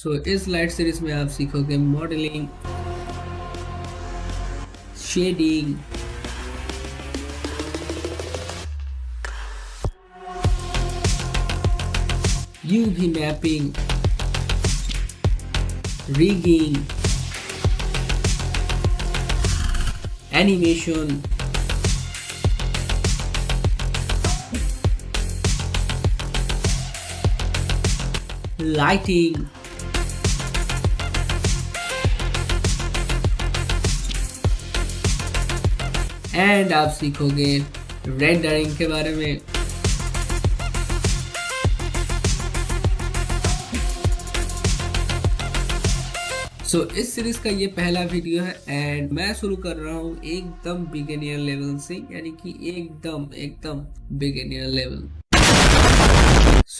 इस light series में आप सीखोगे modelling, shading, UV mapping, rigging, animation, lighting and आप सीखोगे रेंडरिंग के बारे में। इस सीरीज का ये पहला वीडियो है एंड मैं शुरू कर रहा हूँ एकदम बिगिनर लेवल से, यानी कि एकदम बिगिनर लेवल।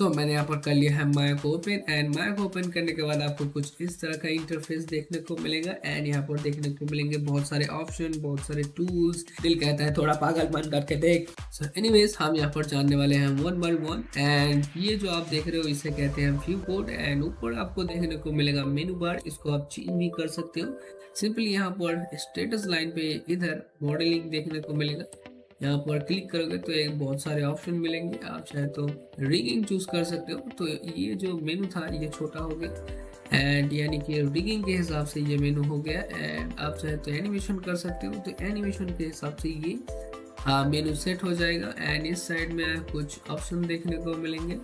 मैंने यहाँ पर कर लिया है mic open and mic open करने के बाद आपको कुछ इस तरह का इंटरफेस देखने को मिलेगा एंड यहाँ पर देखने को मिलेंगे बहुत सारे ऑप्शन, बहुत सारे टूल्स। दिल कहता है थोड़ा पागल मन करके देख। एनीवेज हम यहाँ पर जानने वाले हैं वन बाय वन एंड ये जो आप देख रहे हो इसे कहते हैं व्यू पोर्ट एंड ऊपर आपको देखने को मिलेगा मेनू बार। इसको आप चेंज भी कर सकते हो। सिंपली यहाँ पर स्टेटस लाइन पे इधर मॉडलिंग देखने को मिलेगा। यहाँ पर क्लिक करोगे तो एक बहुत सारे ऑप्शन मिलेंगे। आप चाहे तो रिगिंग चूज कर सकते हो। तो ये जो मेनू था ये छोटा हो गया एंड यानी कि रिगिंग के हिसाब से ये मेनू हो गया एंड आप चाहे तो एनिमेशन कर सकते हो। तो एनिमेशन के हिसाब से ये मेनू सेट हो जाएगा एंड इस साइड में कुछ ऑप्शन देखने को मिलेंगे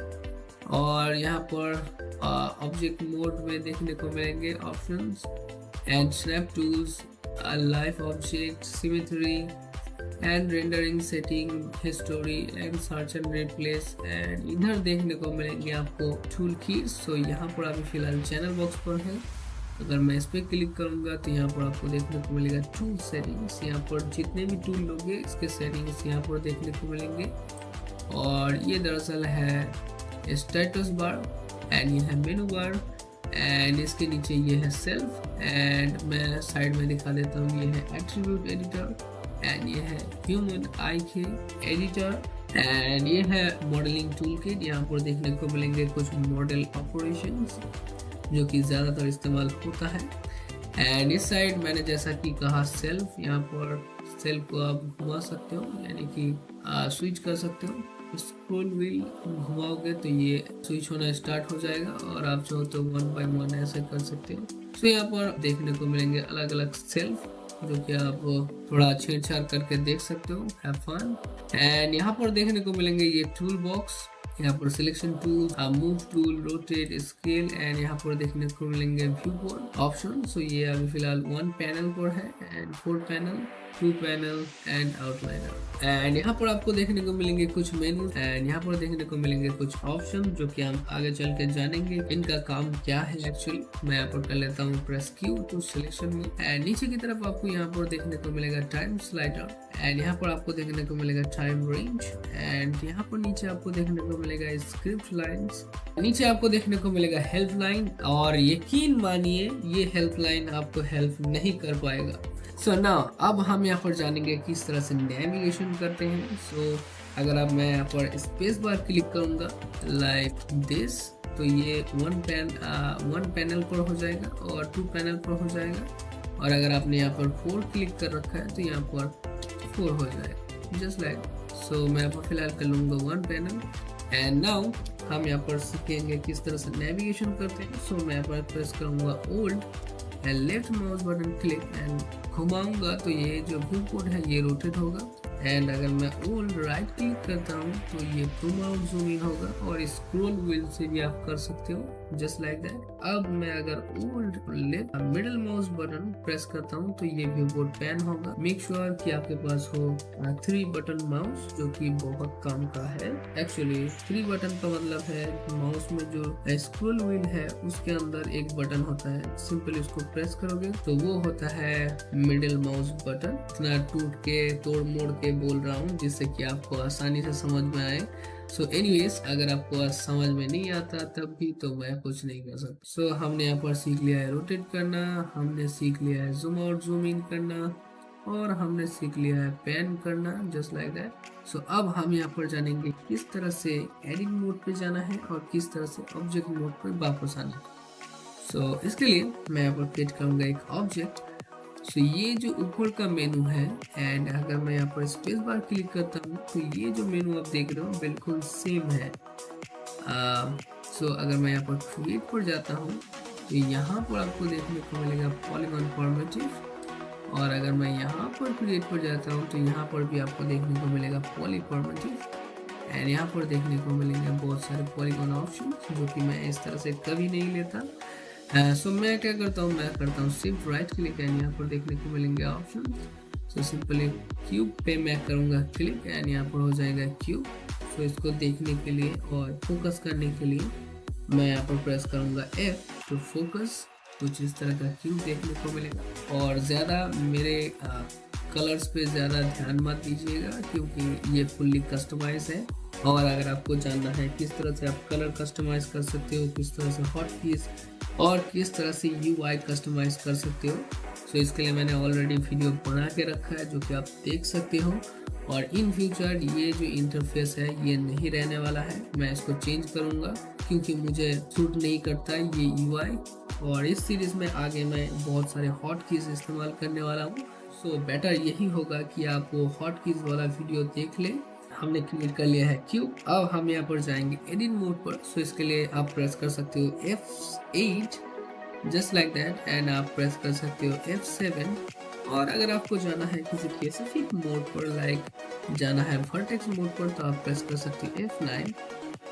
और यहाँ पर ऑब्जेक्ट मोड में देखने को मिलेंगे options and snap tools, live object, symmetry and rendering, setting, history and search and replace and इधर देखने को मिलेंगे आपको टूल कीज। यहाँ पर अभी फिलहाल चैनल बॉक्स पर है। अगर मैं इस पर क्लिक करूंगा तो यहाँ पर आपको देखने को मिलेगा टूल सेटिंग्स। यहाँ पर जितने भी टूल लोगे इसके सेटिंग्स यहाँ पर देखने को मिलेंगे और ये दरअसल है स्टेटस बार एंड ये है मेनू बार एंड इसके नीचे ये है सेल्फ एंड मैं साइड में दिखा देता हूँ। ये है एट्रीब्यूट एडिटर एंड ये है ह्यूमन आई के एडिटर एंड ये है मॉडलिंग टूल किट। यहाँ पर देखने को मिलेंगे कुछ मॉडल ऑपरेशंस जो कि ज़्यादातर इस्तेमाल होता है एंड इस साइड मैंने जैसा कि कहा सेल्फ, यहाँ पर सेल्फ को आप घुमा सकते हो यानी कि स्विच कर सकते हो। स्क्रॉल व्हील घुमाओगे तो ये स्विच होना स्टार्ट हो जाएगा और आप चाहो तो वन बाय वन ऐसे कर सकते हो। यहाँ पर देखने को मिलेंगे अलग अलग सेल्फ जो कि आप थोड़ा छेड़छाड़ करके देख सकते हो। हैव फन एंड यहाँ पर देखने को मिलेंगे ये टूल बॉक्स। यहाँ पर selection tool, move tool, rotate, scale and यहाँ पर देखने को मिलेंगे व्यू बोर्ड ऑप्शन। ये अभी फिलहाल 1 पैनल पर है and 4 panel, 2 panel and outliner and यहाँ पर आपको देखने को मिलेंगे कुछ मेनू एंड यहाँ पर देखने को मिलेंगे कुछ ऑप्शन जो कि हम आगे चल के जानेंगे इनका काम क्या है एक्चुअली। मैं यहाँ पर कर लेता हूँ प्रेस क्यू टू सिलेक्शन में एंड नीचे की तरफ आपको यहाँ पर देखने को मिलेगा टाइम स्लाइडर एंड यहाँ पर आपको देखने को मिलेगा टाइम रेंज एंड यहाँ पर नीचे आपको देखने को मिलेगा स्क्रिप्ट लाइन्स, नीचे आपको देखने को मिलेगा हेल्प लाइन और यकीन मानिए ये हेल्प लाइन आपको हेल्प नहीं कर पाएगा। नाउ अब हम यहाँ पर जानेंगे किस तरह से नेविगेशन करते हैं। अगर अब मैं यहाँ पर स्पेस बार क्लिक करूंगा लाइक दिस तो ये 1 पैनल पर हो जाएगा और 2 पैनल पर हो जाएगा और अगर आपने यहाँ पर 4 क्लिक कर रखा है तो यहाँ पर 4 हो जाएगा जस्ट लाइक मैं यहाँ पर फिलहाल कर लूँगा 1 पैनल एंड नाउ हम यहाँ पर सीखेंगे किस तरह से नेविगेशन करते हैं। मैं यहाँ पर प्रेस करूँगा old and left mouse button click and घुमाऊंगा तो ये जो व्यू पोर्ट है ये रोटेट होगा एंड अगर मैं ओल्ड राइट क्लिक करता हूँ तो ये जूम आउट जूम इन होगा और स्क्रॉल व्हील से भी आप कर सकते हो जस्ट लाइक दैट। अब मैं अगर old left middle mouse button press करता हूँ तो ये व्यू पोर्ट पैन होगा। मेक श्योर कि आपके पास हो 3 बटन माउस जो कि बहुत काम का है एक्चुअली। 3 बटन का मतलब है माउस में जो स्क्रॉल व्हील है उसके अंदर एक बटन होता है, सिंपली उसको प्रेस करोगे तो वो होता है मिडिल माउस बटन। इतना टूट के तोड़ मोड़ के बोल रहा हूँ जिससे कि आपको आसानी से समझ में आए। एनीवेज अगर आपको आज समझ में नहीं आता तब भी तो मैं कुछ नहीं कर सकता। हमने यहाँ पर सीख लिया है रोटेट करना, हमने सीख लिया है जूम आउट जूम इन करना और हमने सीख लिया है पैन करना जस्ट लाइक दैट। अब हम यहाँ पर जानेंगे किस तरह से एडिट मोड पे जाना है और किस तरह से ऑब्जेक्ट मोड पे वापस आना है। सो इसके लिए मैं यहाँ पर क्रिएट करूँगा एक ऑब्जेक्ट। सो ये जो ऊपर का मेनू है, एंड अगर मैं यहाँ पर स्पेस बार क्लिक करता हूँ तो ये जो मेनू आप देख रहे हो बिल्कुल सेम है। सो अगर मैं यहाँ पर क्रिएट पर जाता हूँ तो यहाँ पर आपको देखने को मिलेगा पॉलीगॉन फॉर्मेटिव, और अगर मैं यहाँ पर क्रिएट पर जाता हूँ तो यहाँ पर भी आपको देखने को मिलेगा पॉलीफॉर्मेटिव, एंड यहाँ पर देखने को मिलेंगे बहुत सारे पॉलीगॉन ऑप्शन, जो कि मैं इस तरह से कभी नहीं लेता। सो मैं क्या करता हूँ, मैं करता हूँ सिर्फ राइट क्लिक, एंड यहाँ पर देखने को मिलेंगे ऑप्शन। सो सिंपली क्यूब पे मैं करूँगा क्लिक, एंड यहाँ पर हो जाएगा क्यूब। सो इसको देखने के लिए और फोकस करने के लिए मैं यहाँ पर प्रेस करूँगा F टू फोकस। कुछ इस तरह का क्यूब देखने को मिलेगा, और ज़्यादा मेरे कलर्स पे ज़्यादा ध्यान मत दीजिएगा क्योंकि ये फुल्ली कस्टमाइज है। और अगर आपको जानना है किस तरह से आप कलर कस्टमाइज कर सकते हो, किस तरह से हॉट कीज और किस तरह से UI कस्टमाइज कर सकते हो, सो इसके लिए मैंने ऑलरेडी वीडियो बना के रखा है जो कि आप देख सकते हो। और इन फ्यूचर ये जो इंटरफेस है ये नहीं रहने वाला है, मैं इसको चेंज करूँगा क्योंकि मुझे सूट नहीं करता ये UI। और इस सीरीज़ में आगे मैं बहुत सारे हॉट कीज इस्तेमाल करने वाला हूँ। सो बेटर यही होगा कि आप वो हॉट कीज वाला वीडियो देख लें। हमने क्रिएट कर लिया है क्यूब। अब हम यहाँ पर जाएंगे एडिट मोड पर। सो इसके लिए आप प्रेस कर सकते हो F8 just like that, and आप प्रेस कर सकते हो F7। और अगर आपको जाना है किसी स्पेसिफिक मोड पर, लाइक जाना है वर्टेक्स मोड पर, तो आप प्रेस कर सकते हो F9।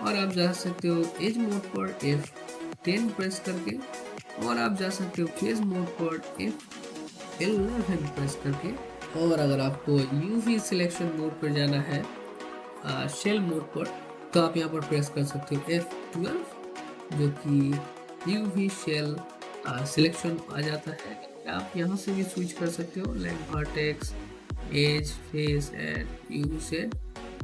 और आप जा सकते हो एज मोड पर F10 प्रेस करके, और आप जा सकते हो फेस मोड पर F11 प्रेस करके। और अगर आपको UV सिलेक्शन मोड पर जाना है शेल मोड पर, तो आप यहाँ पर प्रेस कर सकते हो F12 जो कि UV शेल सिलेक्शन आ जाता है। आप यहाँ से भी स्विच कर सकते हो like vertex, edge, face and UV shade,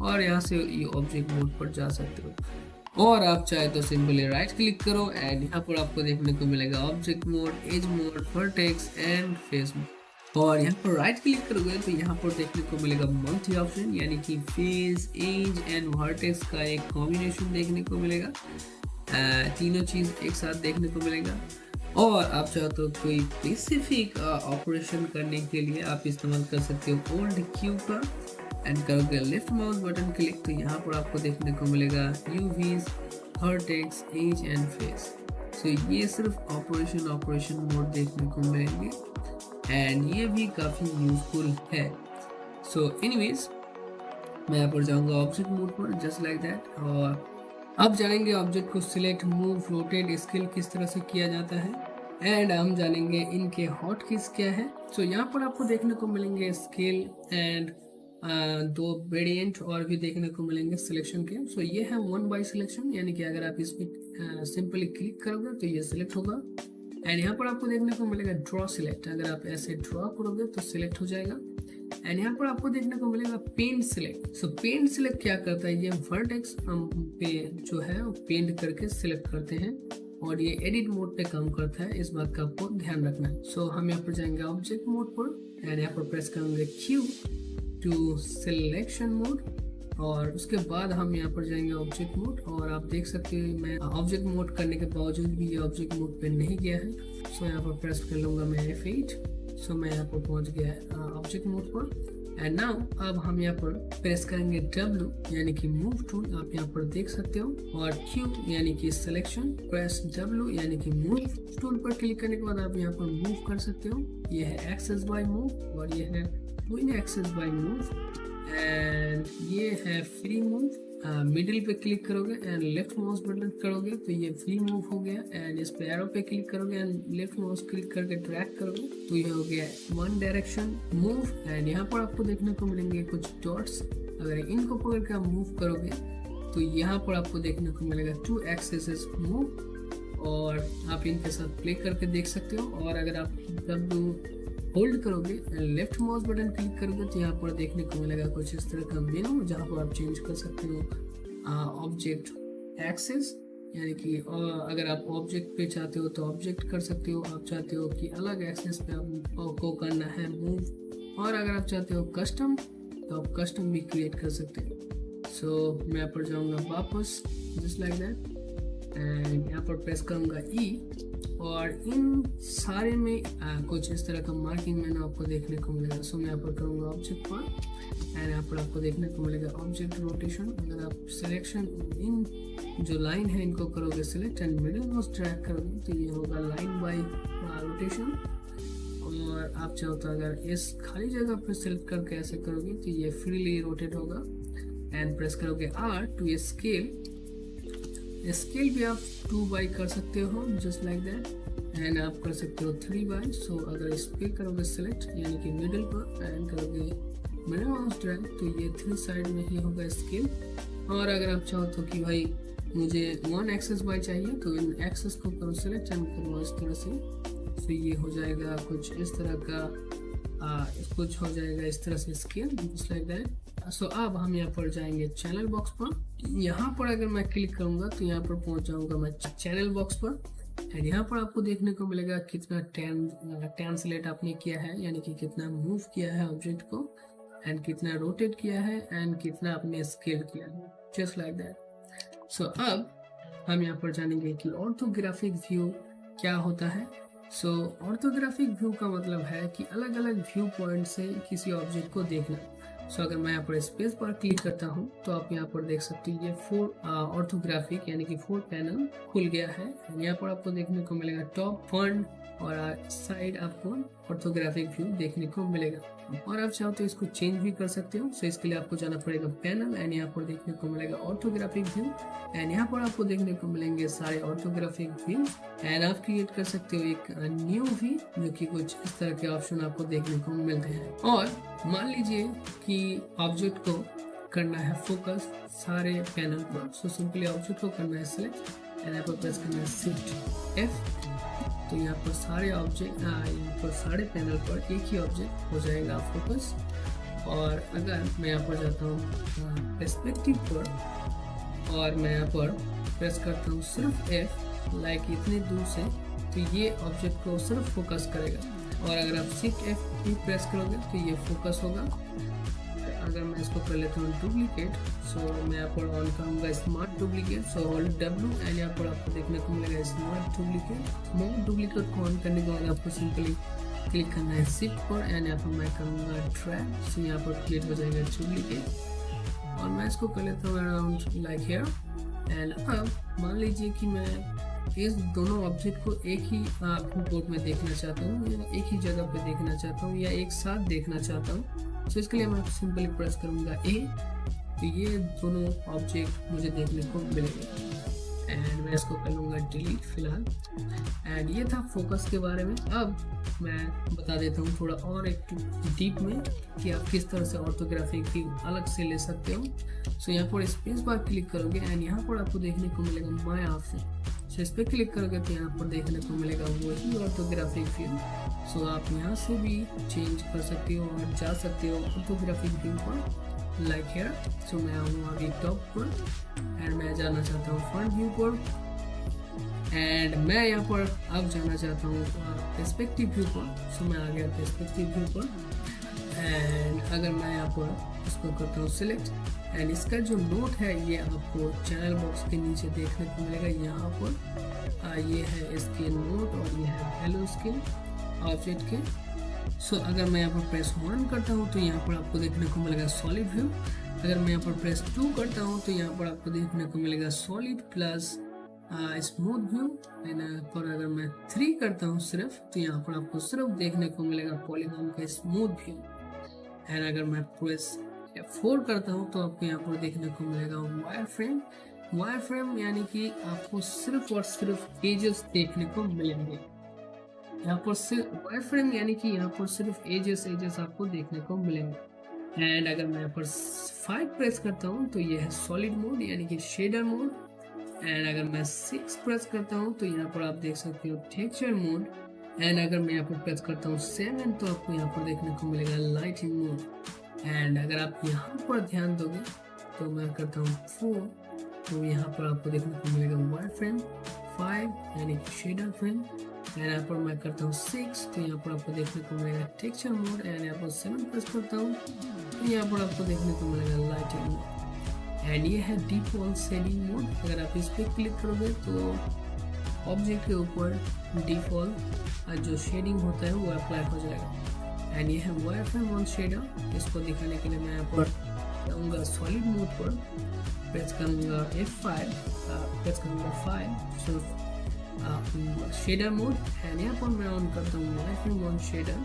और यहाँ से ये ऑब्जेक्ट मोड पर जा सकते हो। और आप चाहे तो सिंपली राइट क्लिक करो, एंड यहाँ पर आपको देखने को मिलेगा object mode, edge mode, vertex and face mode. और यहाँ पर राइट क्लिक करोगे तो यहाँ पर देखने को मिलेगा मल्टी ऑप्शन, यानी कि फेस, एज एंड वर्टेक्स का एक कॉम्बिनेशन देखने को मिलेगा। तीनों चीज़ एक साथ देखने को मिलेगा। और आप चाहो तो कोई स्पेसिफिक ऑपरेशन करने के लिए आप इस्तेमाल कर सकते हो ओल्ड क्यूब का, एंड करोगे लेफ्ट माउस बटन क्लिक तो यहाँ पर आपको देखने को मिलेगा UVs, vertex, edge and face. So ये सिर्फ ऑपरेशन मोड देखने को मिलेंगे, एंड ये भी काफ़ी यूजफुल है। सो एनीवेज मैं यहाँ पर जाऊँगा ऑब्जेक्ट मोड पर जस्ट लाइक दैट। और अब जानेंगे ऑब्जेक्ट को सिलेक्ट, मूव, रोटेट, स्केल किस तरह से किया जाता है, एंड हम जानेंगे इनके हॉट कीज क्या है। सो यहाँ पर आपको देखने को मिलेंगे स्केल एंड दो वेरिएंट और भी देखने को मिलेंगे सिलेक्शन के। सो ये है 1 बाय सिलेक्शन, यानी कि अगर आप इस पर सिंपली क्लिक करोगे तो ये सिलेक्ट होगा। एंड यहाँ पर आपको देखने को मिलेगा ड्रॉ सिलेक्ट, अगर आप ऐसे ड्रॉ करोगे तो सिलेक्ट हो जाएगा। एंड यहाँ पर आपको देखने को मिलेगा पेंट सिलेक्ट। सो पेंट सिलेक्ट क्या करता है, ये वर्टेक्स पे जो है वो पेंट करके सिलेक्ट करते हैं, और ये एडिट मोड पे काम करता है, इस बात का आपको ध्यान रखना है। सो हम यहाँ पर जाएंगे ऑब्जेक्ट मोड पर, एंड यहाँ पर प्रेस करेंगे Q टू सिलेक्शन मोड, और उसके बाद हम यहाँ पर जाएंगे ऑब्जेक्ट मोड। और आप देख सकते हो मैं ऑब्जेक्ट मोड करने के बावजूद भी ये ऑब्जेक्ट मोड पे नहीं गया है। सो यहाँ पर प्रेस कर लूँगा मैं F8। सो मैं यहाँ पर पहुँच गया ऑब्जेक्ट मोड पर। एंड नाउ अब हम यहाँ पर प्रेस करेंगे W यानी कि मूव टूल, आप यहाँ पर देख सकते हो, और Q यानी कि सिलेक्शन, प्रेस W यानी कि मूव टूल पर क्लिक करने के बाद आप यहाँ पर मूव कर सकते हो। ये है एक्सेस बाय मूव, और ये है क्वीन एक्सेस बाय मूव, एंड ये है फ्री मूव। मिडिल पे क्लिक करोगे एंड लेफ्ट माउस बटन करोगे तो ये फ्री मूव हो गया, एंड इस पे एरो पे क्लिक करोगे एंड लेफ्ट माउस क्लिक करके ड्रैग करोगे तो ये हो गया 1 डायरेक्शन मूव। एंड यहाँ पर आपको देखने को मिलेंगे कुछ डॉट्स, अगर इनको पकड़ के आप मूव करोगे तो यहाँ पर आपको देखने को मिलेगा 2 एक्सेस मूव, और आप इनके साथ प्ले करके देख सकते हो। और अगर आप W होल्ड करोगे and left mouse button click करोगे तो यहाँ पर देखने को मिलेगा कुछ इस तरह का मेनू, जहाँ पर आप चेंज कर सकते हो ऑब्जेक्ट एक्सेस, यानी कि अगर आप ऑब्जेक्ट पे चाहते हो तो ऑब्जेक्ट कर सकते हो, आप चाहते हो कि अलग एक्सेस पे आपको करना है मूव, और अगर आप चाहते हो कस्टम तो आप कस्टम भी क्रिएट कर सकते हो। सो मैं यहाँ पर जाऊँगा वापस जस्ट लाइक दैट, एंड यहाँ पर प्रेस करूँगा E और इन सारे में कुछ इस तरह का मार्किंग मेनू आपको देखने को मिलेगा। सो मैं यहाँ पर करूँगा ऑब्जेक्ट पर एंड यहाँ पर आपको देखने को मिलेगा ऑब्जेक्ट रोटेशन। अगर आप सिलेक्शन इन जो लाइन है इनको करोगे select and middle mouse drag करोगे तो ये होगा लाइन बाय रोटेशन। और आप चाहो तो अगर इस खाली जगह पर सिलेक्ट करके ऐसे करोगे तो ये फ्रीली रोटेट होगा एंड प्रेस करोगे R टू स्केल। स्केल भी आप 2 बाई कर सकते हो जस्ट लाइक दैट एंड आप कर सकते हो 3 बाई। सो अगर इस पे करोगे सिलेक्ट यानी कि मिडिल पर एंड करोगे मिडिल माउस ड्रैग तो ये 3 साइड में ही होगा स्केल। और अगर आप चाहो तो कि भाई मुझे 1 एक्सेस बाई चाहिए तो इन एक्सेस को करो सिलेक्ट एंड करो इस तरह से। तो ये हो जाएगा कुछ इस तरह का कुछ हो जाएगा इस तरह से scale just like that. So अब हम यहाँ पर जाएंगे चैनल बॉक्स पर। यहाँ पर अगर मैं क्लिक करूँगा तो यहाँ पर पहुँच जाऊँगा मैं चैनल बॉक्स पर एंड यहाँ पर आपको देखने को मिलेगा कितना ट्रांसलेट आपने किया है यानी कि कितना मूव किया है ऑब्जेक्ट को एंड कितना रोटेट किया है एंड कितना आपने स्केल किया है जस्ट लाइक दैट। सो अब हम यहाँ पर जानेंगे कि ऑर्थोग्राफिक व्यू क्या होता है। सो ऑर्थोग्राफिक व्यू का मतलब है कि अलग अलग व्यू पॉइंट से किसी ऑब्जेक्ट को देखना। सो अगर मैं यहाँ पर स्पेस पर क्लिक करता हूँ तो आप यहाँ पर देख सकते हो ये 4 ऑर्थोग्राफिक यानी कि 4 पैनल खुल गया है। यहाँ पर आपको देखने को मिलेगा टॉप, फ्रंट और साइड आपको ऑर्थोग्राफिक व्यू देखने को मिलेगा। और आप चाहो तो इसको चेंज भी कर सकते हो। सो इसके लिए आपको जाना पड़ेगा पैनल एंड यहाँ पर देखने को मिलेगा ऑर्थोग्राफिक व्यू एंड यहाँ पर आपको देखने को मिलेंगे सारे ऑर्थोग्राफिक व्यू एंड आप क्रिएट कर सकते हो एक न्यू व्यू जो कि कुछ इस तरह के ऑप्शन आपको देखने को मिलते हैं। और मान लीजिए कि ऑब्जेक्ट को करना है फोकस सारे पैनल पर। सो सिंपली ऑब्जेक्ट को करना है सिलेक्ट एंड यहाँ पर प्रेस करना है शिफ्ट F। तो यहाँ पर सारे ऑब्जेक्ट यहाँ पर सारे पैनल पर एक ही ऑब्जेक्ट हो जाएगा फोकस। और अगर मैं यहाँ पर जाता हूँ पर्सपेक्टिव पर और मैं यहाँ पर प्रेस करता हूँ सिर्फ F लाइक इतने दूर से तो ये ऑब्जेक्ट को सिर्फ फोकस करेगा। और अगर आप शिफ्ट F भी प्रेस करोगे तो ये फोकस होगा। अगर मैं इसको कर लेता हूँ डुप्लीकेट। सो मैं यहाँ पर ऑन करूँगा smart duplicate. So hold W and यहाँ पर आपको देखने को मिलेगा स्मार्ट डुप्लीकेट। स्मार्ट डुप्लीकेट को ऑन करने के बाद आपको सिंपली क्लिक करना है शिफ्ट पर एंड यहाँ पर मैं करूँगा ड्रैग। सो यहाँ पर क्रिएट हो जाएगा डुप्लीकेट और मैं इसको कर लेता हूँ अराउंड लाइक हियर। एंड अब मान लीजिए कि मैं इस दोनों ऑब्जेक्ट को एक ही पोर्ट में देखना चाहता हूँ या एक ही जगह पे देखना चाहता हूँ या एक साथ देखना चाहता हूँ। तो इसके लिए मैं सिंपली प्रेस करूँगा A तो ये दोनों ऑब्जेक्ट मुझे देखने को मिलेंगे एंड मैं इसको कर लूँगा डिलीट फिलहाल। एंड ये था फोकस के बारे में। अब मैं बता देता हूँ थोड़ा और एक डीप में कि आप किस तरह से ऑर्थोग्राफिक की अलग से ले सकते हो। सो यहाँ पर स्पेस बार क्लिक करोगे एंड यहाँ पर आपको देखने को मिलेगा माय ऑप्शन। सो इस पर क्लिक करोगे तो यहाँ पर देखने को मिलेगा वही ऑर्थोग्राफिक व्यू। सो आप यहाँ से भी चेंज कर सकते हो और जा सकते हो ऑर्थोग्राफिक व्यू पर लाइक हियर। सो मैं आऊँ अभी टॉप पर एंड मैं जाना चाहता हूँ फ्रंट व्यू पर एंड मैं यहाँ पर अब जाना चाहता हूँ पर्सपेक्टिव व्यू पर। सो मैं आ गया पर्सपेक्टिव व्यू पर एंड अगर मैं यहाँ पर इसको करता हूँ सिलेक्ट एंड इसका जो नोट है ये आपको चैनल बॉक्स के नीचे देखने को मिलेगा। यहाँ पर ये है इसके नोट और ये है वैल्यू स्केल ऑब्जेक्ट के। सो अगर मैं यहाँ पर प्रेस 1 करता हूँ तो यहाँ पर आपको देखने को मिलेगा सॉलिड व्यू। अगर मैं यहाँ पर प्रेस 2 करता हूँ तो यहाँ पर आपको देखने को मिलेगा solid plus smooth view. And पर अगर मैं 3 करता हूँ सिर्फ तो यहाँ पर आपको सिर्फ देखने को मिलेगा पॉलीगॉन का स्मूथ व्यू। एंड अगर मैं प्रेस 4 करता हूँ तो आपको यहाँ पर देखने को मिलेगा वायर फ्रेम। वायर फ्रेम यानी कि आपको सिर्फ और सिर्फ एजेस देखने को मिलेंगे। यहाँ पर सिर्फ वायर फ्रेम यानी कि यहाँ पर सिर्फ एजेस आपको देखने को मिलेंगे। एंड अगर मैं यहाँ पर 5 प्रेस करता हूँ तो ये है सॉलिड मोड यानी कि शेडर मोड। एंड अगर मैं 6 प्रेस करता हूँ तो यहाँ पर आप देख सकते हो टेक्सचर मोड। एंड अगर मैं यहाँ पर प्रेस करता हूँ 7 तो आपको यहाँ पर देखने को मिलेगा लाइटिंग मोड। एंड अगर आप यहाँ पर ध्यान दोगे तो मैं करता हूँ 4 तो यहाँ पर आपको देखने को मिलेगा वायर फ्रेम। 5 यानी कि शेडर फ्रेम। एंड यहाँ पर मैं करता हूँ 6 तो यहाँ पर आपको देखने को मिलेगा टेक्सचर मोड। एंड यहाँ पर 7 प्रेस करता हूँ तो यहाँ पर आपको देखने को मिलेगा लाइटिंग मोड। एंड ये है डीप वॉल शेडिंग मोड। अगर आप इस पर क्लिक करोगे तो ऑब्जेक्ट के ऊपर डिफॉल्ट जो शेडिंग होता है वो अप्लाई हो जाएगा। एंड ये है वायरफ्रेम ऑन शेडर। इसको दिखाने के लिए मैं यहाँ पर जाऊँगा सॉलिड मोड पर, प्रेस करूँगा F5, प्रेस करूँगा 5 सिर्फ शेडर मोड। एंड यहाँ पर मैं ऑन करता हूँ वायरफ्रेम ऑन शेडर।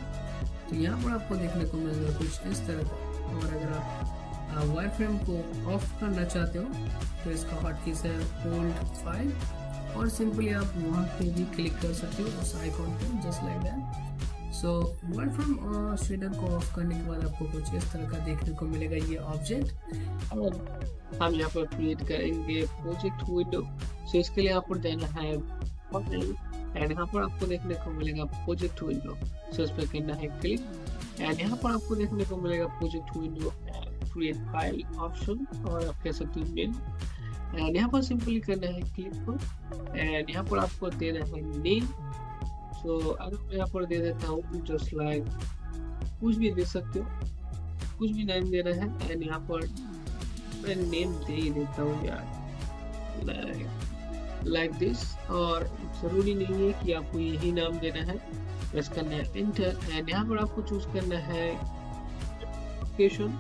तो यहाँ पर आपको देखने को मिलेगा कुछ इस तरह का। और अगर आप वायरफ्रेम को ऑफ करना चाहते हो तो इसका हॉटकीज है होल्ड 5 और सिंपली आप वहाँ पे भी क्लिक कर सकते हो उस आइकॉन पे, just like that. So wireframe shader को ऑफ करने के बाद आपको कुछ इस तरह का देखने को मिलेगा ये ऑब्जेक्ट। और हम यहाँ पर क्रिएट करेंगे प्रोजेक्ट विंडो। सो इसके लिए आप जाना है एंड यहाँ पर आपको देखने को मिलेगा प्रोजेक्ट विंडो। सो इस पर करना है क्लिक एंड यहाँ पर आपको देखने को मिलेगा project window create file option और आप कह सकते हो मेन। एंड यहाँ पर सिंपली करना है क्लिक पर एंड यहाँ पर आपको देना है नेम। सो अगर मैं यहाँ पर दे देता हूँ जस्ट लाइक कुछ भी दे सकते हो, कुछ भी नाम देना है। एंड यहाँ पर मैं नेम दे ही देता हूँ यार, लाइक दिस। और ज़रूरी नहीं है कि आपको यही नाम देना है, प्रेस करना है एंटर। एंड यहाँ पर आपको चूज करना है लोकेशन।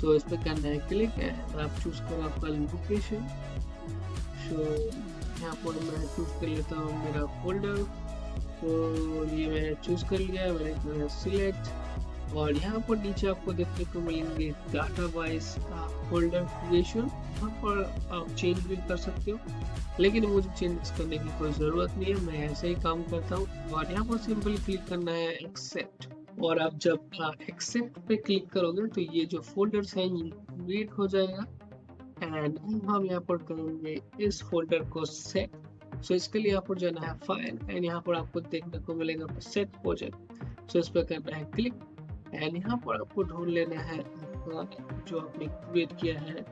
सो इस पर करना है क्लिक एंड आप चूज करो आपका लोकेशन। सो यहाँ पर मैं चूज कर लेता हूँ मेरा फोल्डर। तो ये मैंने चूज कर लिया, मैंने सिलेक्ट। और यहाँ पर नीचे आपको देखने को मिलेंगे डाटा वाइज फोल्डर क्रिएशन। यहाँ पर आप चेंज भी कर सकते हो, लेकिन मुझे चेंज करने की कोई ज़रूरत नहीं है, मैं ऐसे ही काम करता हूँ। और यहाँ पर सिंपली क्लिक करना है एक्सेप्ट। और आप जब एक्सेप्ट पे क्लिक करोगे तो ये जो फोल्डर्स हैं ये क्रिएट हो जाएगा। एंड हम यहाँ पर करेंगे इस फोल्डर को सेट। सो इसके लिए यहाँ पर जाना है फाइल एंड यहाँ पर आपको देखने को मिलेगा सेट प्रोजेक्ट। सो इस पर करना है क्लिक एंड यहाँ पर आपको ढूंढ लेना है जो आपने क्रिएट किया है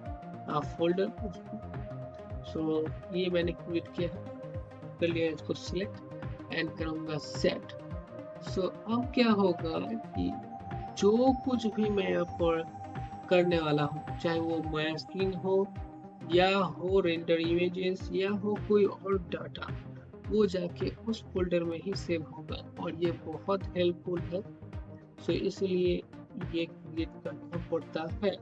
फोल्डर। सो ये मैंने क्रिएट किया है, कर लिया इसको सिलेक्ट एंड करूँगा सेट। सो अब क्या होगा कि जो कुछ भी मैं यहाँ पर करने वाला हूँ, चाहे वो माय स्क्रीन हो या हो रेंडर इमेजेस या हो कोई और डाटा, वो जाके उस फोल्डर में ही सेव होगा और ये बहुत हेल्पफुल है। सो इसलिए ये क्रिएट करना पड़ता है।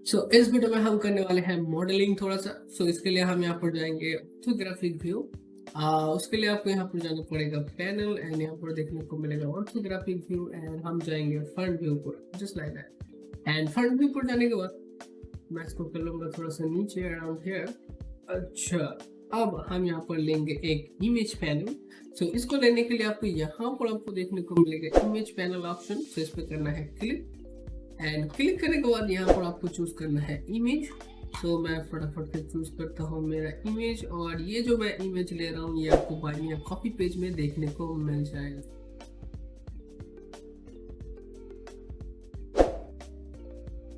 सो इस वीडियो में हम करने वाले हैं मॉडलिंग थोड़ा सा। सो इसके लिए हम यहाँ पर जाएंगे ऑर्थोग्राफिक व्यू। उसके लिए आपको यहाँ पर जाना पड़ेगा पैनल एंड यहाँ पर देखने को मिलेगा ऑर्थोग्राफिक व्यू एंड हम जाएंगे फ्रंट व्यू पर, just like that. And front view पर जाने के बाद मैं इसको कर लूँगा थोड़ा सा नीचे अराउंड हियर। अच्छा, अब हम यहाँ पर लेंगे एक इमेज पैनल। सो इसको लेने के लिए आपको यहाँ पर आपको देखने को मिलेगा इमेज पैनल ऑप्शन। सो इस पर करना है क्लिक एंड क्लिक करने के बाद यहाँ पर आपको चूज करना है इमेज। सो मैं फटाफट से चूज करता हूँ मेरा इमेज और ये जो मैं इमेज ले रहा हूँ ये आपको बाय में कॉपी पेज में देखने को मिल जाएगा।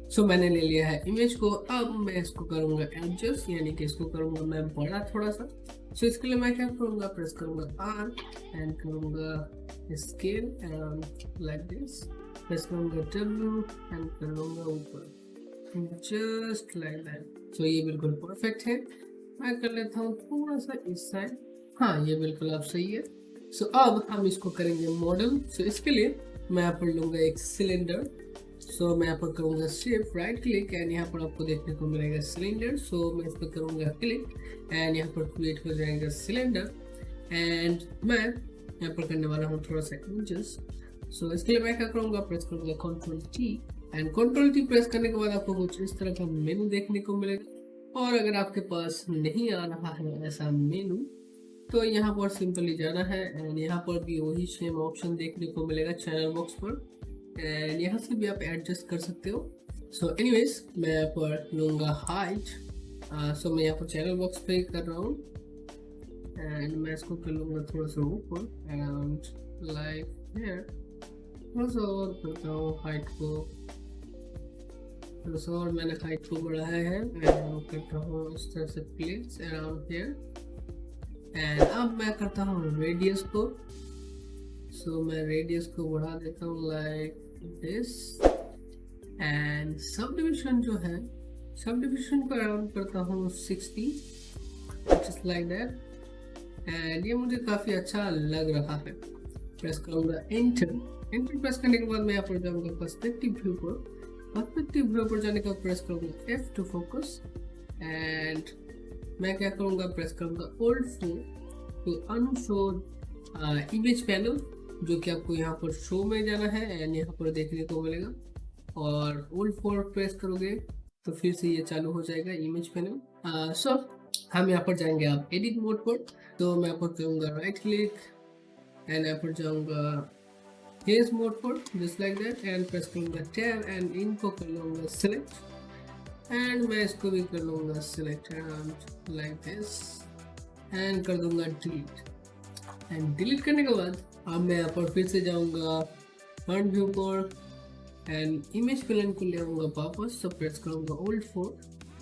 सो मैंने ले लिया है इमेज को। अब मैं इसको करूँगा एडजस्ट, यानी कि इसको करूँगा मैं बड़ा थोड़ा सा। सो इसके लिए मैं क्या करूँगा, प्रेस करूँगा R एंड करूँगा scale and like this, press करूँगा W एंड करूँगा ऊपर, जस्ट लाइक दैट। सो ये बिल्कुल परफेक्ट है। मैं कर लेता हूँ थोड़ा सा इस साइड। हाँ, ये बिल्कुल अब सही है। सो अब हम इसको करेंगे मॉडल। सो इसके लिए मैं यहाँ पर लूँगा एक सिलेंडर। सो मैं यहाँ पर करूँगा शिफ्ट राइट क्लिक एंड यहाँ पर आपको देखने को मिलेगा सिलेंडर। सो मैं इस पर करूँगा क्लिक एंड यहाँ पर क्रिएट हो जाएगा सिलेंडर। एंड मैं यहाँ पर करने वाला हूँ थोड़ा सा इमेजेस। सो इसके लिए मैं क्या करूँगा, प्रेस करूँगा Ctrl+T एंड Ctrl+T प्रेस करने के बाद आपको कुछ इस तरह का मेनू देखने को मिलेगा। और अगर आपके पास नहीं आ रहा है ऐसा मेनू तो यहाँ पर सिंपली जाना है एंड यहाँ पर भी वही सेम ऑप्शन देखने को मिलेगा चैनल बॉक्स पर एंड यहाँ से भी आप एडजस्ट कर सकते हो। सो एनीवेज मैं यहाँ पर लूँगा हाइट। सो मैं यहाँ पर चैनल बॉक्स पे कर रहा हूँ एंड मैं इसको कर लूँगा थोड़ा सा ऊपर एंड लाइक हियर। थोड़ा सा और करता हूँ हाइट को, थोड़ा सा और मैंने हाइट को बढ़ाया है एंड करता हूँ इस तरह से प्लेस अराउंड हियर। एंड अब मैं करता हूँ रेडियस को। सो मैं रेडियस को बढ़ा देता हूँ like this and sub division जो है, सब डिविजन को अराउंड करता हूँ 60, जस्ट लाइक दैट। एंड ये मुझे काफ़ी अच्छा लग रहा है। प्रेस करूँगा एंटर। एंटर प्रेस करने के बाद मैं यहाँ पर जाऊँगा पर्सपेक्टिव व्यू पर। पर्सपेक्टिव व्यू पर जाने के बाद प्रेस करूँगा F टू फोकस एंड मैं क्या करूँगा, प्रेस करूँगा Alt+4 टू अनशो इमेज पैनल, जो कि आपको यहाँ पर शो में जाना है एंड यहाँ पर देखने को मिलेगा। और Alt+4 प्रेस करोगे तो फिर से ये चालू हो जाएगा इमेज पैनल। सो हम यहाँ पर जाएंगे आप एडिट मोड पर। तो मैं यहाँ पर करूँगा राइट क्लिक एंड यहाँ पर जाऊँगा हेज मोड पर just like that and press करूँगा टैब एंड इनको कर लूँगा सिलेक्ट एंड मैं इसको भी कर लूँगा select and like this and कर दूँगा डिलीट। एंड डिलीट करने के बाद अब मैं यहाँ पर फिर से जाऊँगा फ्रंट व्यू पर एंड इमेज पैनल को ले आऊँगा वापस। तो प्रेस करूँगा Alt+4,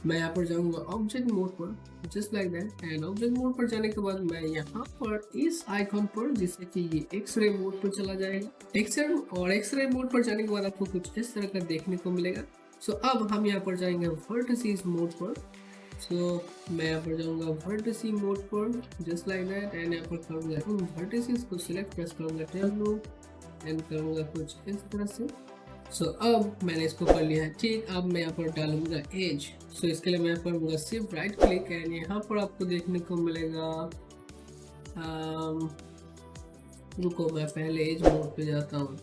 मैं यहाँ पर जाऊँगा ऑब्जेक्ट मोड पर just like that and object mode पर जाने के बाद मैं यहाँ पर इस आइकॉन पर, जिससे कि ये एक्सरे मोड पर चला जाएगा। एक्सरे मोड पर जाने के बाद आपको कुछ इस तरह का देखने को मिलेगा। सो अब हम यहाँ पर जाएंगे वर्टिसेस मोड पर। सो मैं यहाँ पर जाऊँगा वर्टिसेस मोड पर जस्ट लाइक दैट एंड यहाँ पर करूँगा उन वर्टिसेस को सिलेक्ट, प्रेस करूँगा टैब एंड करूँगा कुछ इस तरह से। सो अब मैंने इसको कर लिया है ठीक। अब मैं यहाँ पर डालूंगा एज। सो इसके लिए मैं यहाँ पर करूँगा सिर्फ राइट क्लिक एंड यहाँ पर आपको देखने को मिलेगा रुको मैं पहले एज मोड पे जाता हूँ।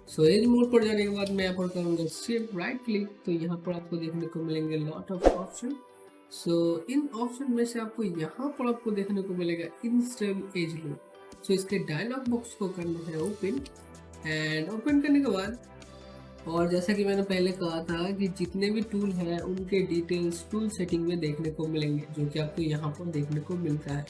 सो एज मोड पर जाने के बाद मैं यहाँ पर करूँगा सिर्फ राइट क्लिक। तो यहाँ पर आपको देखने को मिलेंगे lot of option. So in option में से आपको यहाँ पर आपको देखने को मिलेगा इंस्टेबल एज लूप। सो इसके डायलॉग बॉक्स को करना है ओपन एंड ओपन करने के बाद, और जैसा कि मैंने पहले कहा था कि जितने भी टूल हैं उनके डिटेल्स टूल सेटिंग में देखने को मिलेंगे, जो कि आपको यहाँ पर देखने को मिलता है।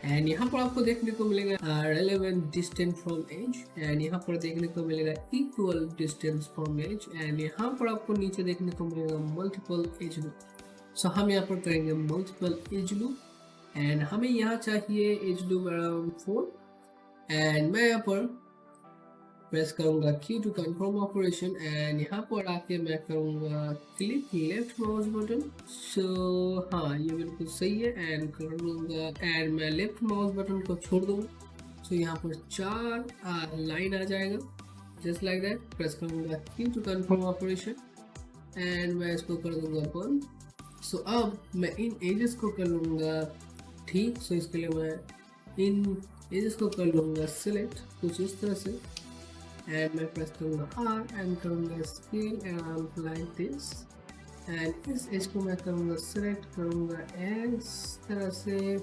एंड यहाँ पर आपको देखने को मिलेगा relevant distance from edge and यहाँ पर देखने को मिलेगा equal distance from edge and यहाँ पर आपको नीचे देखने को मिलेगा मल्टीपल एज लूप। सो हम यहाँ पर करेंगे मल्टीपल एज लूप एंड हमें यहाँ चाहिए एज लूप अराउंड 4 एंड मैं यहाँ पर प्रेस करूँगा Q to confirm operation and यहाँ पर आके मैं करूँगा click left mouse button. So हाँ ये बिल्कुल सही है एंड करूँगा एंड मैं लेफ्ट माउस बटन को छोड़ दूँगा। सो यहाँ पर 4 लाइन आ जाएगा जस्ट लाइक दैट। प्रेस करूँगा Q to confirm operation and मैं इसको कर दूँगा बंद। सो अब मैं इन एजेस को कर लूँगा ठीक। सो इसके लिए मैं इन एजेस को कर लूँगा सिलेक्ट कुछ इस तरह से एंड मैं प्रेस करूँगा R एंड करूँगा scale around like this and इस एज को मैं करूँगा सिलेक्ट करूँगा इस तरह से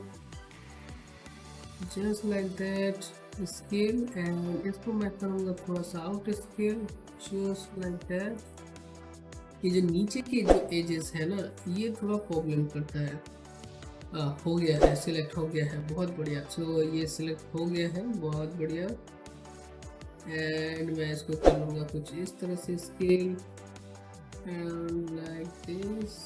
just like that scale and इसको मैं करूँगा थोड़ा सा out scale just like that. ये जो नीचे के जो एजेस है ना ये थोड़ा प्रॉब्लम करता है। हो गया है, सिलेक्ट हो गया है, बहुत बढ़िया। सो ये सिलेक्ट हो गया है, बहुत बढ़िया। एंड मैं इसको कर लूँगा कुछ इस तरह से स्केल एंड लाइक दिस।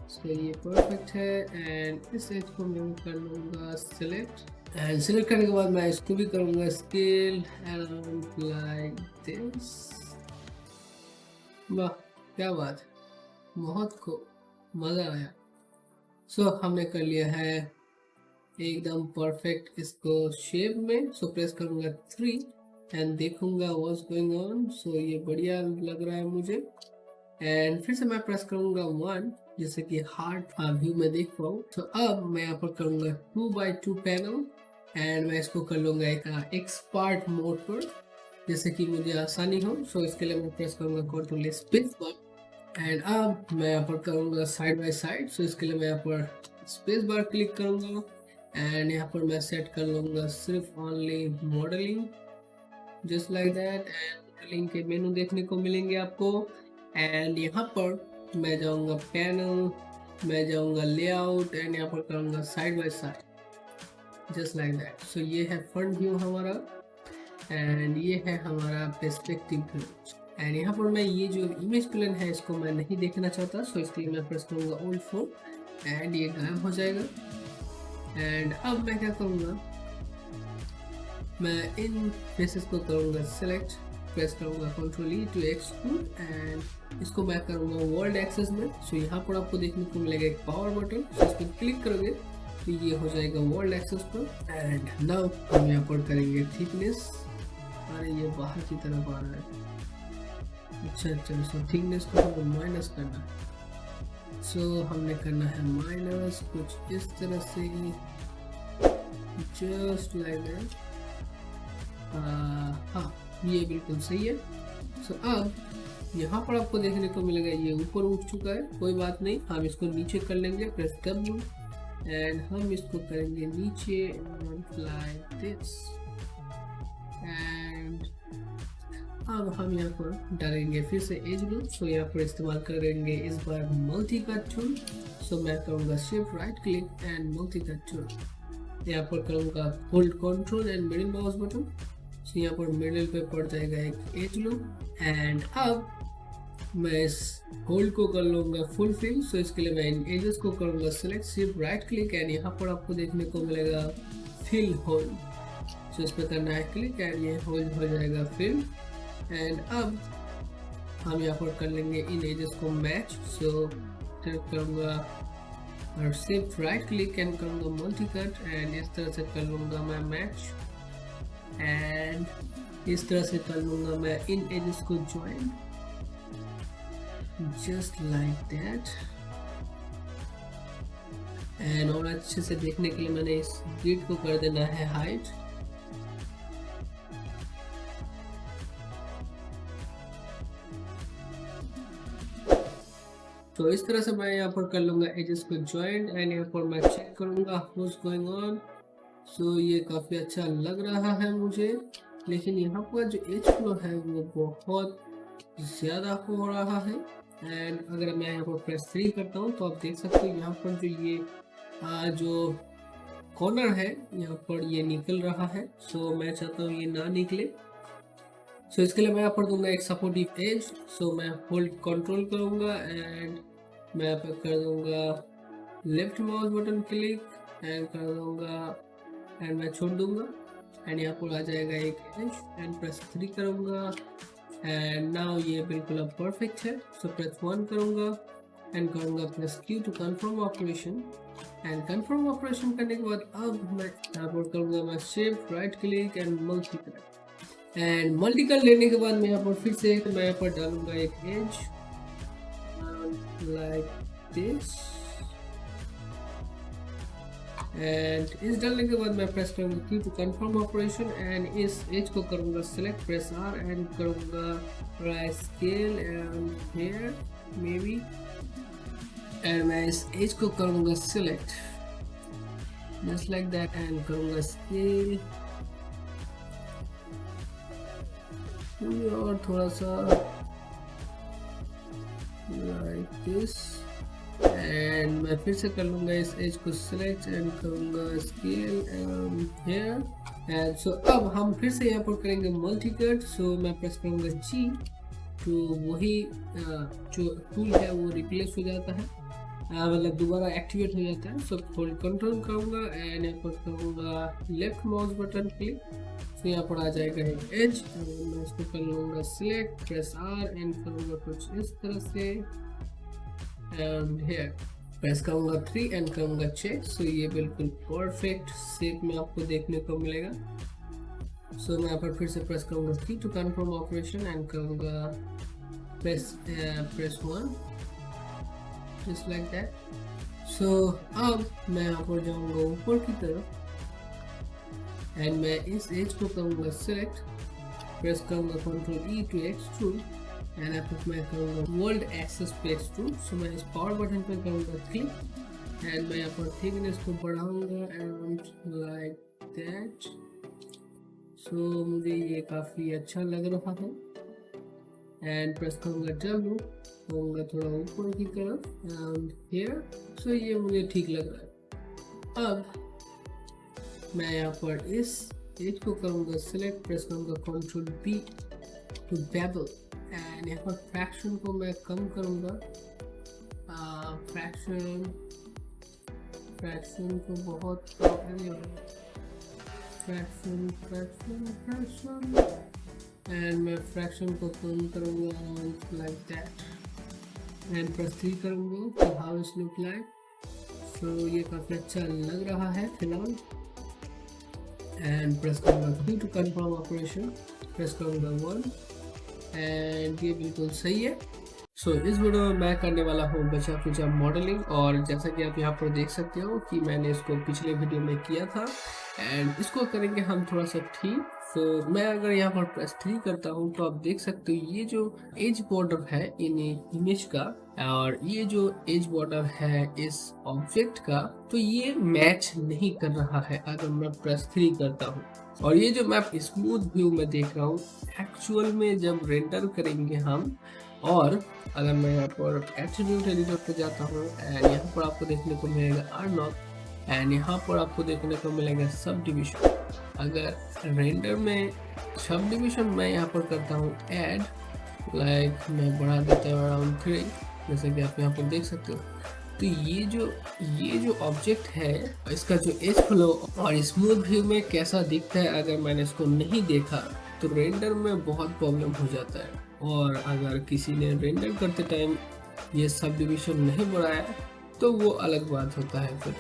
सो ये परफेक्ट है एंड इस एज को मैं कर लूँगा सिलेक्ट एंड सिलेक्ट करने के बाद मैं इसको भी करूँगा स्केल एंड लाइक दिस। वाह क्या बात, बहुत खूब मज़ा आया। सो हमने कर लिया है एकदम परफेक्ट इसको शेप में। सो प्रेस करूँगा 3 एंड देखूंगा व्हाट्स गोइंग ऑन। सो ये बढ़िया लग रहा है मुझे एंड फिर से मैं प्रेस करूँगा 1 जिससे कि हार्ट व्यू में देख पाऊँ। तो अब मैं यहाँ पर करूँगा 2x2 पैनल एंड मैं इसको कर लूँगा एक एक्सपर्ट मोड पर जैसे कि मुझे आसानी हो। सो इसके लिए मैं प्रेस करूँगा कंट्रोल स्पेस बार एंड अब मैं यहाँ पर करूँगा साइड बाय साइड। सो इसके लिए मैं यहाँ पर स्पेस बार क्लिक करूँगा एंड यहाँ पर मैं सेट कर लूँगा सिर्फ only modelling just like that and modelling के मेनू देखने को मिलेंगे आपको। एंड यहाँ पर मैं जाऊँगा पैनल, मैं जाऊँगा लेआउट एंड यहाँ पर करूँगा side by side just like that. So ये है फ्रंट व्यू हमारा एंड ये है हमारा पर्सपेक्टिव व्यू एंड यहाँ पर मैं ये जो इमेज प्लेन है इसको मैं नहीं देखना चाहता। सो इसके लिए मैं प्रेस करूँगा Alt+4 एंड ये गायब हो जाएगा। एंड अब मैं क्या करूँगा, मैं इन फेसेस को करूँगा सेलेक्ट, प्रेस करूँगा control E to extrude and इसको मैं करूँगा वर्ल्ड एक्सेस में। सो यहाँ पर आपको देखने को मिलेगा एक पावर बटन। सो इस पर क्लिक करोगे तो ये हो जाएगा वर्ल्ड एक्सेस पर। एंड नाउ हम यहाँ पर करेंगे थिकनेस। अरे ये बाहर की तरफ आ रहा है। अच्छा, सो थिकनेस को हमें माइनस करना है। सो हमने करना है माइनस कुछ इस तरह से, जस्ट लाइक दैट। हाँ, ये बिल्कुल सही है। सो अब यहाँ पर आपको देखने को मिलेगा ये ऊपर उठ चुका है, कोई बात नहीं, हम इसको नीचे कर लेंगे। प्रेस W एंड हम इसको करेंगे नीचे लाइक दिस। एंड अब हम यहाँ पर डालेंगे फिर से एज ग्रुप। सो यहाँ पर इस्तेमाल करेंगे इस बार मल्टी कट टूल। सो मैं करूँगा shift right click and multi cut tool. यहाँ पर करूँगा hold control and middle mouse button. So यहाँ पर मिडिल पे पड़ जाएगा एक एज लूप। एंड अब मैं इस होल्ड को कर लूँगा फुल फिल। सो इसके लिए मैं इन एजेस को करूँगा select, shift right click and यहाँ पर आपको देखने को मिलेगा फिल होल्ड। सो इस पर करना है क्लिक एंड ये होल्ड हो जाएगा फिल। एंड अब हम यहाँ पर कर लेंगे इन एजेस को मैच। सो करूँगा और शिफ्ट राइट क्लिक एंड करूँगा मल्टी कट एंड इस तरह से कर लूँगा मैं मैच। एंड इस तरह से कर लूँगा मैं इन एजेस को join, just like that. And और अच्छे से देखने के लिए मैंने इस ग्रिड को कर देना है हाइट। तो इस तरह से मैं यहाँ पर कर लूँगा एजेस को ज्वाइन एंड यहाँ पर मैं चेक करूँगा व्हाट्स गोइंग ऑन। सो ये काफ़ी अच्छा लग रहा है मुझे, लेकिन यहाँ पर जो एज फ्लो है वो बहुत ज़्यादा हो रहा है। एंड अगर मैं यहाँ पर प्रेस 3 करता हूँ तो आप देख सकते हो यहाँ पर जो ये जो कॉर्नर है यहाँ पर ये निकल रहा है। सो मैं चाहता हूँ ये ना निकले। सो इसके लिए मैं यहाँ पर दूंगा एक सपोर्टिव एज। सो मैं होल्ड कंट्रोल करूँगा एंड मैं यहाँ पर कर दूंगा left mouse button click and कर दूंगा एंड मैं छोड़ दूंगा एंड यहाँ पर आ जाएगा एक एज एंड प्रेस 3 करूँगा एंड नाउ ये बिल्कुल अब परफेक्ट है। सो प्रेस 1 करूँगा एंड करूँगा press Q to confirm operation. And confirm operation करने के बाद अब मैं यहाँ पर करूँगा मैं shift right click and multi cut and multi cut लेने के बाद मैं यहाँ पर फिर से मैं यहाँ पर डालूंगा एक एज लाइक दिस। एंड इस डालने के बाद मैं प्रेस करूँगा Q to confirm operation and इस एज को करूँगा सिलेक्ट, प्रेस R एंड करूँगा scale and here may be and मैं इस एज को करूँगा select just like that and करूँगा स्केल और थोड़ा सा लाइक दिस एंड मैं फिर से कर लूँगा इस एज को सिलेक्ट एंड करूँगा scale and here. And so अब हम फिर से यहाँ पर करेंगे मल्टी कट। सो मैं प्रेस करूँगा G तो वही जो टूल है वो रिप्लेस हो जाता है, मतलब दोबारा एक्टिवेट हो जाता है। सो होल्ड कंट्रोल करूँगा एंड यहाँ पर करूँगा लेफ्ट माउस बटन क्लिक। तो यहाँ पर आ जाएगा एक एज, मैं इसको कर लूँगा सिलेक्ट, प्रेस R एंड करूँगा कुछ इस तरह से एंड हेयर प्रेस करूँगा 3 एंड करूँगा चेक। सो ये बिल्कुल परफेक्ट शेप में आपको देखने को मिलेगा। सो मैं यहाँ पर फिर से प्रेस करूँगा Q to confirm operation and करूँगा press 1 just like that. So अब मैं यहाँ पर जाऊँगा ऊपर की तरफ एंड मैं इस एज को करूँगा सिलेक्ट, प्रेस करूँगा Ctrl E to extrude and यहाँ पर मैं करूँगा वर्ल्ड एक्सेस पे एक्सट्रूड। सो मैं इस पावर बटन पे करूँगा क्लिक एंड मैं यहाँ पर थिकनेस को बढ़ाऊँगा एंड लाइक दैट। सो मुझे ये काफ़ी अच्छा लग रहा है एंड प्रेस करूँगा W, करूँगा थोड़ा ऊपर की तरफ एंड हियर। सो ये मुझे ठीक लग रहा है। अब मैं यहाँ पर इस एज को करूँगा सिलेक्ट, प्रेस करूँगा Ctrl B to bevel and यहाँ पर फ्रैक्शन को मैं कम करूँगा। फ्रैक्शन को बहुत फ्रैक्शन एंड मैं फ्रैक्शन को कम करूँगा लाइक दैट एंड प्रेस 3 करूँगा तो हाउ इट लुक लाइक। सो ये काफ़ी अच्छा लग रहा है फिलहाल। एंड प्रेस करूँगा 3 टू कन्फर्म ऑपरेशन, प्रेस करूँगा 1 एंड ये बिल्कुल सही है। सो इस वीडियो में मैं करने वाला हूँ बचा खुचा मॉडलिंग, और जैसा कि आप यहाँ पर देख सकते हो कि मैंने इसको पिछले वीडियो में किया था एंड इसको करेंगे हम थोड़ा सा ठीक। तो मैं अगर यहाँ पर प्रेस 3 करता हूँ तो आप देख सकते हो ये जो एज बॉर्डर है इन इमेज का और ये जो एज बॉर्डर है इस ऑब्जेक्ट का, तो ये मैच नहीं कर रहा है अगर मैं प्रेस 3 करता हूँ। और ये जो मैं स्मूथ व्यू में देख रहा हूँ, एक्चुअल में जब रेंडर करेंगे हम, और अगर मैं यहाँ पर एट्रीब्यूट एडिटर पे जाता हूँ एंड यहाँ पर आपको देखने को मिलेगा अर्नॉल एंड यहाँ पर आपको देखने को मिलेगा सब डिविजन। अगर रेंडर में सब डिविजन मैं यहाँ पर करता हूँ ऐड, लाइक मैं बढ़ा देता हूँ अराउंड 3, जैसे कि आप यहाँ पर देख सकते हो। तो ये जो ऑब्जेक्ट है इसका जो एज फ्लो और स्मूथ व्यू में कैसा दिखता है, अगर मैंने इसको नहीं देखा तो रेंडर में बहुत प्रॉब्लम हो जाता है। और अगर किसी ने रेंडर करते टाइम ये सब डिविजन नहीं बढ़ाया तो वो अलग बात होता है। फिर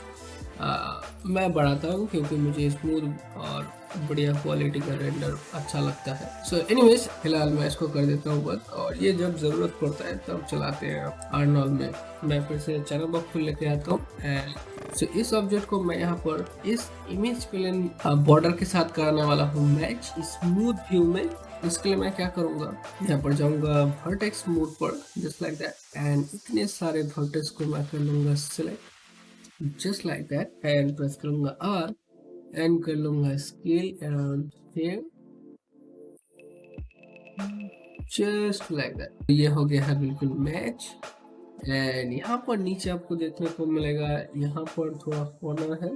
मैं बढ़ाता हूँ क्योंकि मुझे स्मूथ और बढ़िया क्वालिटी का रेंडर अच्छा लगता है। सो एनीवेज फिलहाल मैं इसको कर देता हूँ बंद, और ये जब ज़रूरत पड़ता है तब चलाते हैं अर्नॉल में। मैं फिर से चैनल बॉक्स खोल लेके आता हूँ एंड सो इस ऑब्जेक्ट को मैं यहाँ पर इस इमेज प्लेन बॉर्डर के साथ करने वाला हूँ मैच स्मूथ व्यू में। इसके लिए मैं क्या करूँगा, यहाँ पर जाऊँगा वर्टेक्स मोड पर जस्ट लाइक दैट एंड इतने सारे वर्टेक्स को मैं कर लूँगा select just like that and press करूंगा R एंड कर लूंगा scale around here just like that। ये हो गया है बिल्कुल मैच। एंड यहाँ पर नीचे आपको देखने को मिलेगा, यहाँ पर थोड़ा कॉर्नर है,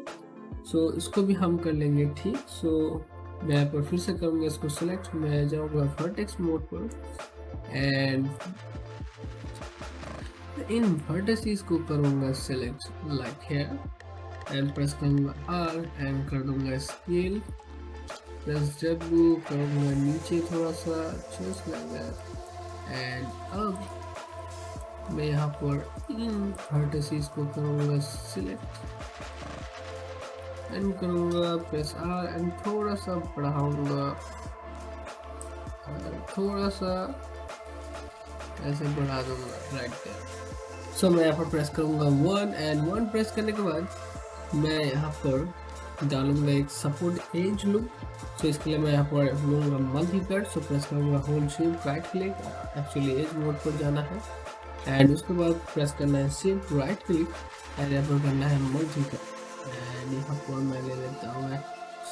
सो इसको भी हम कर लेंगे ठीक। सो मैं यहाँ पर फिर से करूँगा इसको सिलेक्ट, मैं जाऊँगा वर्टेक्स मोड पर एंड इन वर्टिसेस को करूँगा select like here and press करूँगा R एंड कर दूँगा स्केल, प्रेस W करूँगा नीचे थोड़ा सा जस्ट लाइक दैट एंड अब मैं यहाँ पर इन वर्टिसेस को करूँगा सिलेक्ट एंड करूँगा प्रेस R एंड थोड़ा सा बढ़ाऊँगा, थोड़ा सा ऐसे बढ़ा दूँगा राइट देयर। सो मैं यहाँ पर प्रेस करूँगा 1 एंड 1 प्रेस करने के बाद मैं यहाँ पर डालूंगा एक सपोर्ट एज लुक। सो इसके लिए मैं यहाँ पर लूँगा मल्टी कट, सो प्रेस करूँगा hold shift right click, actually edge mode पर जाना है एंड उसके बाद प्रेस करना है शिफ्ट राइट क्लिक एंड यहाँ पर करना है मल्टी कट एंड यहाँ पर मैं ले लेता हूँ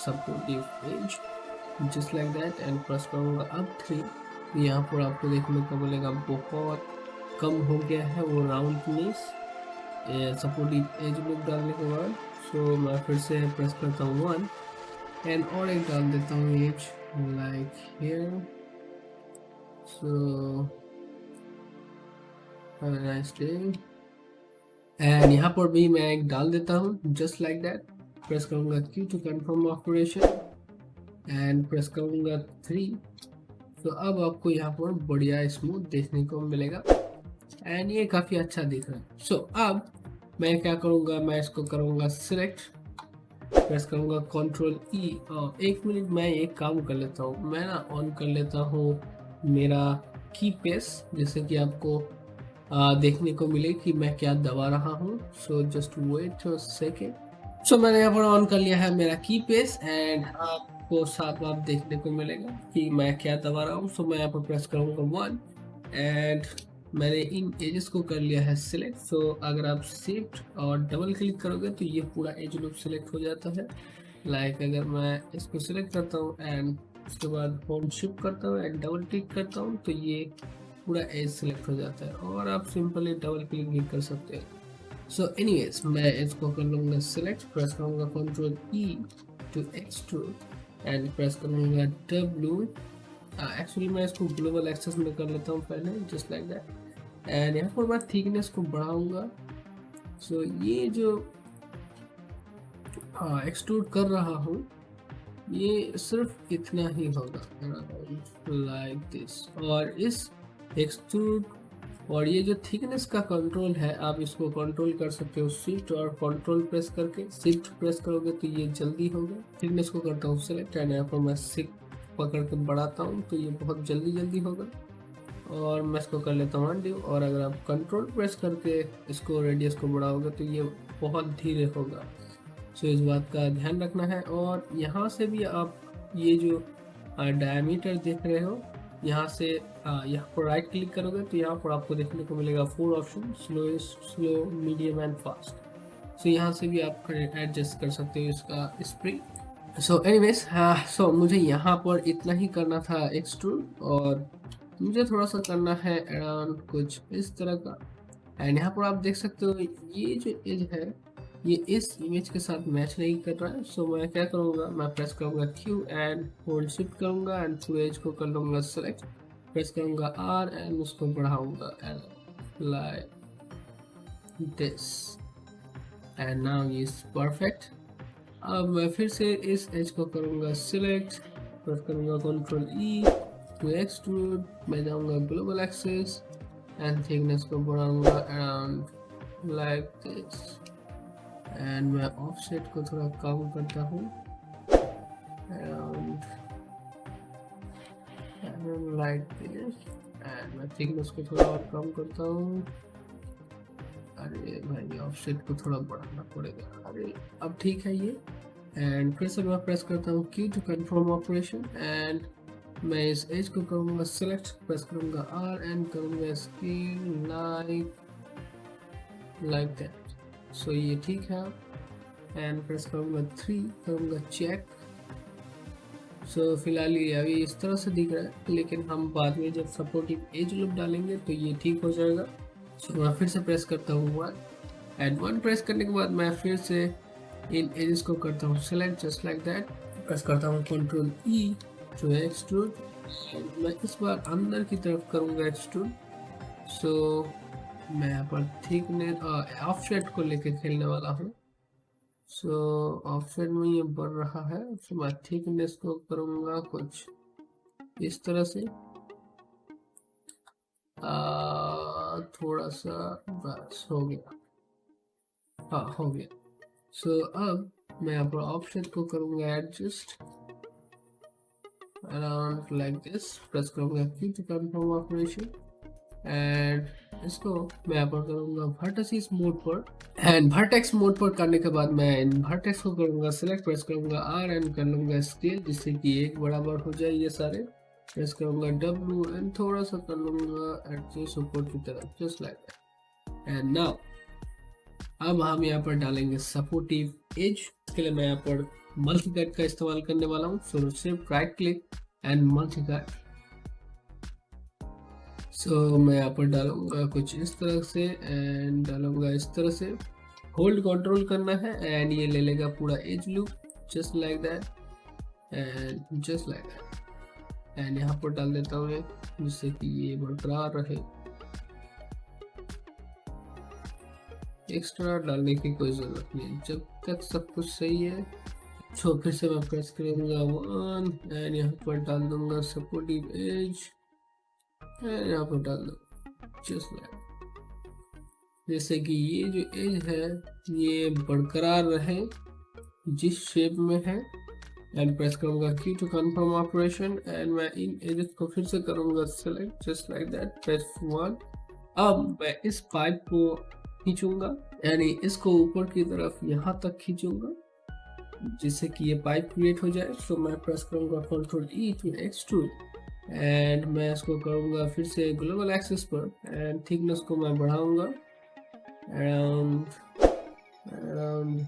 supportive edge just like that and press करूँगा अब 3। यहाँ पर आपको देखने को मिलेगा बहुत कम हो गया है वो राउंडनेस सपोर्टिव एज लुक डालने के बाद। सो मैं फिर से प्रेस करता हूँ 1 एंड और एक डाल देता हूँ edge like here. So nice day and यहाँ पर भी मैं एक डाल देता हूँ जस्ट लाइक दैट। प्रेस करूँगा Q to confirm operation and press करूँगा 3। तो अब आपको यहाँ पर बढ़िया स्मूथ देखने को मिलेगा एंड ये काफ़ी अच्छा दिख रहा है। सो अब मैं क्या करूँगा, मैं इसको करूँगा सिलेक्ट, प्रेस करूँगा कंट्रोल E और 1 मिनट मैं एक काम कर लेता हूँ, मैं ना ऑन कर लेता हूँ मेरा की प्रेस, जैसे कि आपको देखने को मिले कि मैं क्या दबा रहा हूँ। So just wait a second. So मैंने यहाँ पर ऑन कर लिया है मेरा की प्रेस एंड आपको साथ साथ देखने को मिलेगा कि मैं क्या दबा रहा हूँ। सो मैं यहाँ पर प्रेस करूँगा 1 एंड मैंने इन एजेस को कर लिया है सिलेक्ट। सो अगर आप शिफ्ट और डबल क्लिक करोगे तो ये पूरा एज लुक सिलेक्ट हो जाता है। लाइक अगर मैं इसको सिलेक्ट करता हूँ एंड उसके बाद होल्ड शिफ्ट करता हूँ एंड डबल क्लिक करता हूँ तो ये पूरा एज सिलेक्ट हो जाता है, और आप सिंपली डबल क्लिक भी कर सकते हैं। सो एनीवेज मैं इसको कर लूँगा सिलेक्ट, प्रेस करूँगा control E to extrude and press करूँगा W। एक्चुअली मैं इसको ग्लोबल एक्सेस में कर लेता हूँ पहले जस्ट लाइक दैट एंड यहाँ पर मैं थिकनेस को बढ़ाऊँगा। सो ये जो एक्सट्रूड कर रहा हूँ ये सिर्फ इतना ही होगा लाइक दिस, और इस एक्सट्रूड और ये जो थिकनेस का कंट्रोल है, आप इसको कंट्रोल कर सकते हो शिफ्ट और कंट्रोल प्रेस करके। शिफ्ट प्रेस करोगे तो ये जल्दी होगा। थिकनेस को करता हूँ सेलेक्ट एंड यहाँ पर मैं शिफ्ट पकड़ के बढ़ाता हूँ तो ये बहुत जल्दी होगा। और मैं इसको कर लेता हूँ अनड्यू। और अगर आप कंट्रोल प्रेस करके इसको रेडियस को बढ़ाओगे तो ये बहुत धीरे होगा। सो इस बात का ध्यान रखना है। और यहाँ से भी आप ये जो डायमीटर देख रहे हो, यहाँ से यहाँ पर राइट क्लिक करोगे तो यहाँ पर आपको देखने को मिलेगा 4 option, slow, medium and fast. So यहाँ से भी आप एडजस्ट कर सकते हो इसका स्प्रिंग। सो एनीवेज, सो मुझे यहाँ पर इतना ही करना था एक्सट्रूड, और मुझे थोड़ा सा करना है अराउंड कुछ इस तरह का। एंड यहाँ पर आप देख सकते हो ये जो एज है ये इस इमेज के साथ मैच नहीं कर रहा है। सो मैं क्या करूँगा, मैं प्रेस करूँगा Q एंड होल्ड शिफ्ट करूँगा एंड थ्रू एज को कर लूँगा सेलेक्ट, प्रेस करूँगा R एंड उसको बढ़ाऊँगा like this and now is perfect. अब मैं फिर से इस एज को करूँगा सिलेक्ट, प्रेस करूँगा कंट्रोल E टू एक्सट्रूड, मैं जाऊँगा ग्लोबल एक्सेस एंड थिकनेस को बढ़ाऊँगा अराउंड लाइक दिस एंड मैं ऑफसेट को थोड़ा कम करता हूँ अराउंड लाइक दिस एंड मैं थिकनेस को थोड़ा और कम करता हूँ। अरे भाई ऑफसेट को थोड़ा बढ़ाना पड़ेगा। अरे अब ठीक है ये। एंड फिर से मैं प्रेस करता हूँ Q to confirm operation and मैं इस एज को करूँगा सेलेक्ट, प्रेस करूँगा R एंड करूँगा स्केल लाइक दैट। सो ये ठीक है। एंड प्रेस करूँगा 3, करूँगा चेक। सो फिलहाल ये अभी इस तरह से दिख रहा है, लेकिन हम बाद में जब सपोर्टिव एज लुक डालेंगे तो ये ठीक हो जाएगा। सो मैं फिर से प्रेस करता हूँ 1 एंड 1 प्रेस करने के बाद मैं फिर से इन एजेस को करता हूँ select just like that, press करता हूँ कंट्रोल E टू एक्सट्रूड। मैं इस बार अंदर की तरफ करूँगा एक्सट्रूड। सो मैं यहाँ पर थिकनेस ऑफसेट को लेके खेलने वाला हूँ। सो ऑफसेट में ये बढ़ रहा है, सो मैं थिकनेस को करूँगा कुछ इस तरह से थोड़ा सा, बस हो गया, हाँ हो गया। सो अब मैं यहाँ पर ऑफसेट को करूँगा adjust around like this, press करूँगा Q to confirm operation and इसको मैं यहाँ पर करूँगा वर्टिसेस मोड पर। एंड वर्टेक्स मोड पर करने के बाद मैं इन वर्टेक्स को करूँगा सेलेक्ट, प्रेस करूँगा R एंड कर लूँगा स्केल जिससे कि एक बराबर हो जाए ये सारे। प्रेस करूँगा W एंड थोड़ा सा कर लूँगा एडजस्ट ऊपर की तरफ just like that. And now अब हम यहाँ पर डालेंगे सपोर्टिव एज। इसके लिए मैं यहाँ पर मल्टी कट का इस्तेमाल करने वाला हूँ। सो सिर्फ right click and multi cut. So मैं यहाँ पर डालूंगा कुछ इस तरह से एंड डालूंगा इस तरह से। होल्ड कंट्रोल करना है एंड ये ले लेगा पूरा edge look just like that and just like that. And यहाँ पर डाल देता हूँ जिससे कि ये बरकरार रहे। एक्स्ट्रा डालने की कोई ज़रूरत नहीं, जब तक सब कुछ सही है। सो फिर से मैं प्रेस करूँगा 1 एंड यहाँ पर डाल दूँगा सपोर्टिव एज एंड यहाँ पर डाल दूँगा जस्ट लाइक, जैसे कि ये जो एज है ये बरकरार रहे जिस शेप में है। एंड प्रेस करूँगा Q to confirm operation and मैं इन एजेस को फिर से करूँगा select just like that, press 1। अब मैं इस पाइप को खींचूंगा, यानी इसको ऊपर की तरफ यहाँ तक खींचूंगा जिससे कि ये पाइप क्रिएट हो जाए। सो मैं प्रेस करूँगा control E to extrude and मैं इसको करूँगा फिर से ग्लोबल एक्सेस पर एंड थिकनेस को मैं बढ़ाऊँगा around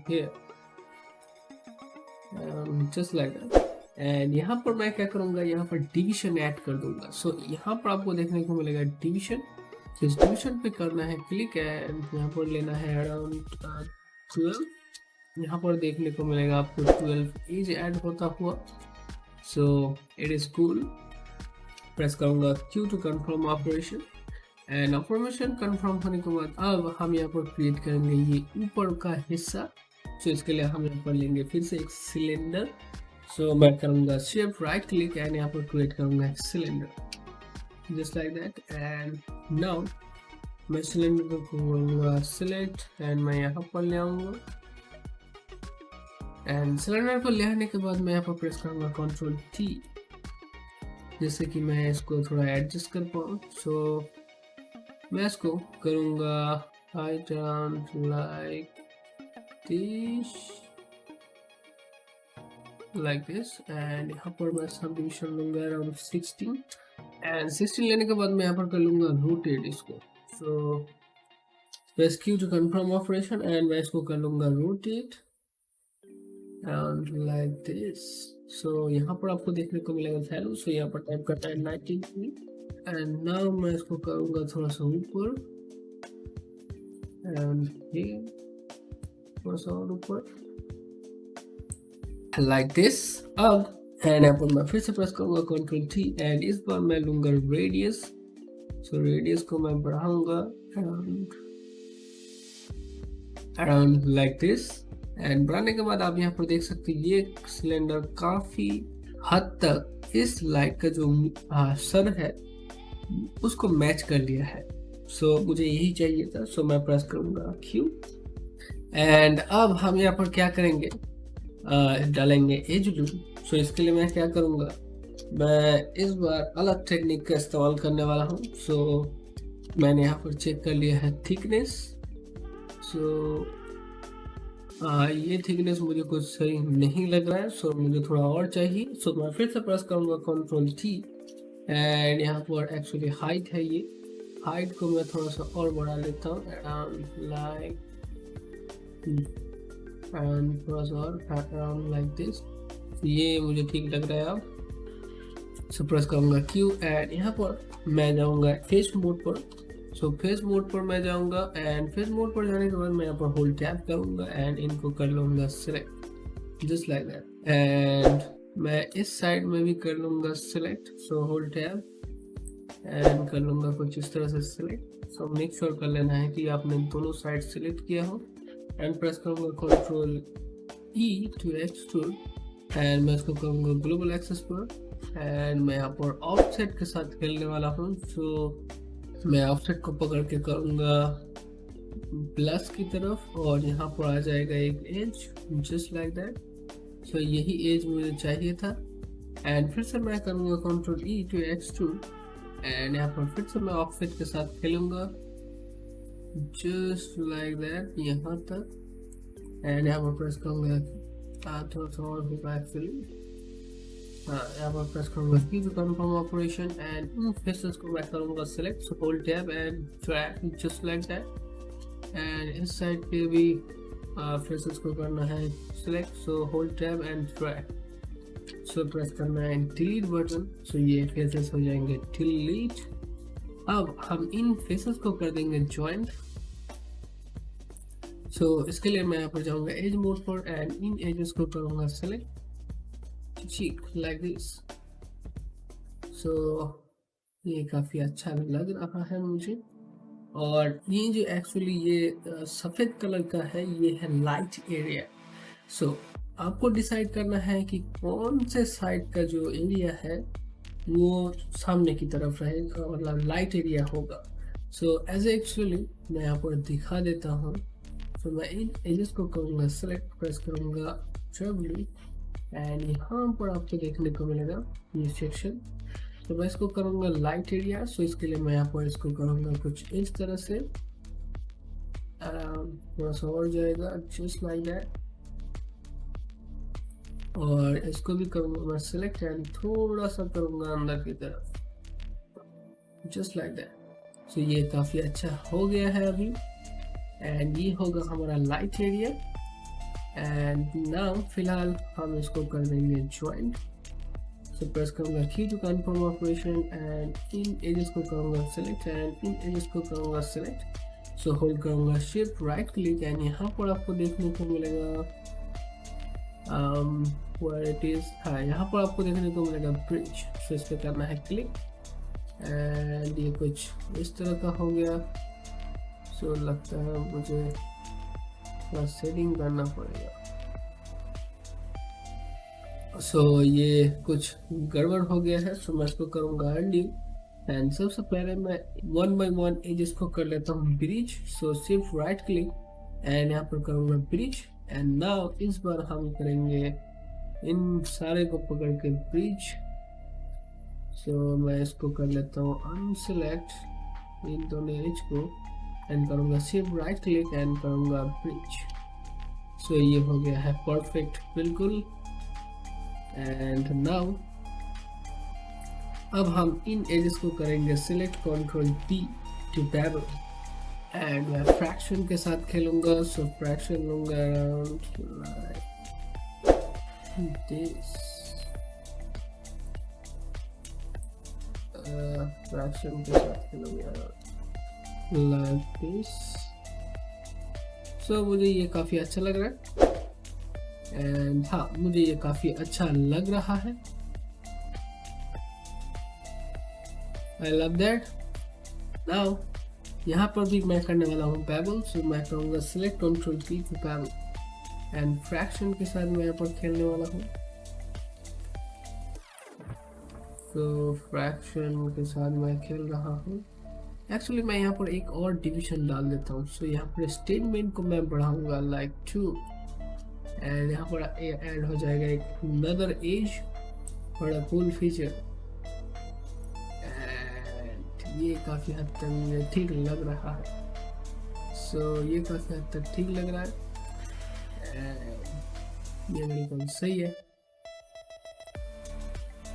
here just like that. And यहाँ पर मैं क्या करूँगा, यहाँ पर डिवीजन ऐड कर दूंगा। सो यहाँ पर आपको देखने को मिलेगा डिवीजन। इस डिवीजन पे करना है क्लिक एंड यहाँ पर लेना है अराउंड 12। यहाँ पर देखने को मिलेगा आपको 12 एज ऐड होता हुआ। So it is cool. Press करूँगा Q to confirm operation and operation confirm होने के बाद अब हम यहाँ पर क्रिएट करेंगे ये ऊपर का हिस्सा। सो इसके लिए हम यहाँ पर लेंगे फिर से एक सिलेंडर। सो मैं करूँगा शिफ्ट राइट क्लिक एंड यहाँ पर क्रिएट करूँगा एक cylinder just like that. And now मैं सिलेंडर को करूँगा सिलेक्ट एंड मैं यहाँ पर ले आऊँगा एंड सिलेंडर को ले आने के बाद मैं यहाँ पर प्रेस करूँगा Ctrl+T, जैसे कि मैं इसको थोड़ा एडजस्ट कर पाऊँ। सो मैं इसको करूँगा height around like this and यहाँ पर मैं सब डिविजन लूँगा अराउंड 16 एंड 16 लेने के बाद मैं यहाँ पर कर लूँगा रोटेट इसको। So press Q to confirm operation and मैं इसको कर लूँगा rotate and like this. So यहाँ पर आपको देखने को मिलेगा वैल्यू। सो यहाँ पर टाइप करता है 93 एंड नाउ मैं इसको करूँगा थोड़ा सा ऊपर एंड ये थोड़ा सा और ऊपर लाइक दिस। अब एंड यहाँ पर मैं फिर से प्रेस करूँगा Ctrl+T एंड इस बार मैं लूँगा रेडियस। सो रेडियस को मैं बढ़ाऊँगा अराउंड लाइक दिस एंड बढ़ाने के बाद आप यहाँ पर देख सकते हैं ये सिलेंडर काफ़ी हद तक इस लाइट का जो सर है उसको मैच कर लिया है। सो मुझे यही चाहिए था। सो मैं प्रेस करूँगा Q एंड अब हम यहाँ पर क्या करेंगे, डालेंगे एज लूप। सो इसके लिए मैं क्या करूँगा, मैं इस बार अलग टेक्निक का इस्तेमाल करने वाला हूँ। सो मैंने यहाँ पर चेक कर लिया है थिकनेस। सो ये थिकनेस मुझे कुछ सही नहीं लग रहा है। सो मुझे थोड़ा और चाहिए। सो मैं फिर से प्रेस करूँगा Ctrl+T एंड यहाँ पर एक्चुअली हाइट है, ये हाइट को मैं थोड़ा सा और बढ़ा लेता हूँ लाइक एंड थोड़ा सा और अराउंड लाइक दिस। ये मुझे ठीक लग रहा है। अब सो प्रेस करूँगा Q एंड यहाँ पर मैं जाऊँगा फेस मोड पर। सो फेस मोड पर मैं जाऊँगा एंड फेस मोड पर जाने के बाद मैं यहाँ पर होल्ड टैप करूँगा एंड इनको कर लूँगा select just like that and मैं इस साइड में भी कर लूँगा select. So hold tap and कर लूँगा कुछ इस तरह से सिलेक्ट। सो मेक श्योर कर लेना है कि आपने दोनों साइड सिलेक्ट किया हो एंड प्रेस करूँगा Ctrl+E टू एक्सट्रूड एंड मैं इसको करूँगा ग्लोबल एक्सेस पर एंड मैं यहाँ पर ऑफसेट के साथ खेलने वाला हूँ। सो मैं ऑफसेट को पकड़ के करूँगा प्लस की तरफ और यहाँ पर आ जाएगा एक एज जस्ट लाइक दैट। सो यही एज मुझे चाहिए था एंड फिर से मैं करूँगा Ctrl+E टू एक्सट्रूड एंड यहाँ पर फिर से मैं ऑफसेट के साथ खेलूँगा जस्ट लाइक दैट यहाँ तक एंड यहाँ पर प्रेस करूँगा थोड़ा सा और होगा एक्चुअली। यहाँ पर प्रेस करूँगा Q to confirm operation and इन फेसेस को मैं करूँगा select. So hold tab and drag just like that and इस साइड पे भी फेसेस को करना है select. So hold tab and drag. So press करना है डिलीट बटन। सो ये फेसेस हो जाएंगे डिलीट। अब हम इन फेसेस को कर देंगे ज्वाइंट। सो इसके लिए मैं यहाँ पर जाऊँगा एज मोड पर एंड इन एजेस को करूँगा सेलेक्ट ठीक लाइक दिस। सो ये काफ़ी अच्छा लग रहा है मुझे। और ये जो एक्चुअली ये सफ़ेद कलर का है ये है लाइट एरिया। सो आपको डिसाइड करना है कि कौन से साइड का जो एरिया है वो सामने की तरफ रहेगा, मतलब लाइट एरिया होगा। सो एज एक्चुअली मैं यहाँ पर दिखा देता हूँ। सो मैं इन एजेस को करूँगा सेलेक्ट, प्रेस करूँगा W एंड यहाँ पर आपको देखने को मिलेगा ये सेक्शन। तो मैं इसको करूँगा लाइट एरिया। सो इसके लिए मैं यहाँ पर इसको करूँगा कुछ इस तरह से, थोड़ा सा और जाएगा जस्ट लाइक दैट और इसको भी करूँगा मैं सेलेक्ट एंड थोड़ा सा करूँगा अंदर की तरफ जस्ट लाइक दैट। सो ये काफ़ी अच्छा हो गया है अभी एंड ये होगा हमारा लाइट एरिया। एंड नाउ फिलहाल हम इसको कर देंगे ज्वाइंट। सो प्रेस करूँगा Q to confirm operation and इन एजेस को करूँगा सेलेक्ट एंड इन एजेस को करूँगा सेलेक्ट। सो होल्ड करूँगा शिफ्ट राइट क्लिक एंड यहाँ पर आपको देखने को मिलेगा where it is, हाँ यहाँ पर आपको देखने को मिलेगा ब्रिज। सो इस पर करना है क्लिक एंड ये कुछ इस तरह का हो गया। सो लगता है मुझे थोड़ा सेटिंग करना पड़ेगा। सो ये कुछ गड़बड़ हो गया है। सो मैं इसको करूँगा अंडू एंड सबसे पहले मैं वन बाय वन एजेस को कर लेता हूँ ब्रिज। सो सिर्फ राइट क्लिक एंड यहाँ पर करूँगा ब्रिज। एंड नाउ इस बार हम करेंगे इन सारे को पकड़ के ब्रिज। सो मैं इसको कर लेता हूँ अनसेलेक्ट इन दोनों एज को एंड करूँगा सिर्फ राइट क्लिक एंड करूँगा ब्रिज। सो ये हो गया है परफेक्ट बिल्कुल। एंड नाउ अब हम इन एजेस को करेंगे select control P to table and मैं फ्रैक्शन के साथ खेलूंगा। सो फ्रैक्शन लूंगा अराउंड दिस। फ्रैक्शन के साथ खेलूंगा लाइक दिस। सो मुझे ये काफी अच्छा लग रहा है एंड हाँ मुझे ये काफी अच्छा लग रहा है। I love that. Now यहाँ पर भी मैं करने वाला हूँ पैबल। सो मैं करूँगा select control P to bevel and fraction के साथ मैं यहाँ पर खेलने वाला हूँ। तो फ्रैक्शन के साथ मैं खेल रहा हूँ। एक्चुअली मैं यहाँ पर एक और डिविजन डाल देता हूँ। सो यहाँ पर स्टेटमेंट को मैं बढ़ाऊंगा लाइक 2 एंड यहाँ पर ऐड हो जाएगा एक अनदर एज बड़ा कूल फीचर। ये काफ़ी हद तक मुझे ठीक लग रहा है। सो ये काफ़ी हद तक ठीक लग रहा है। ये बिल्कुल सही है,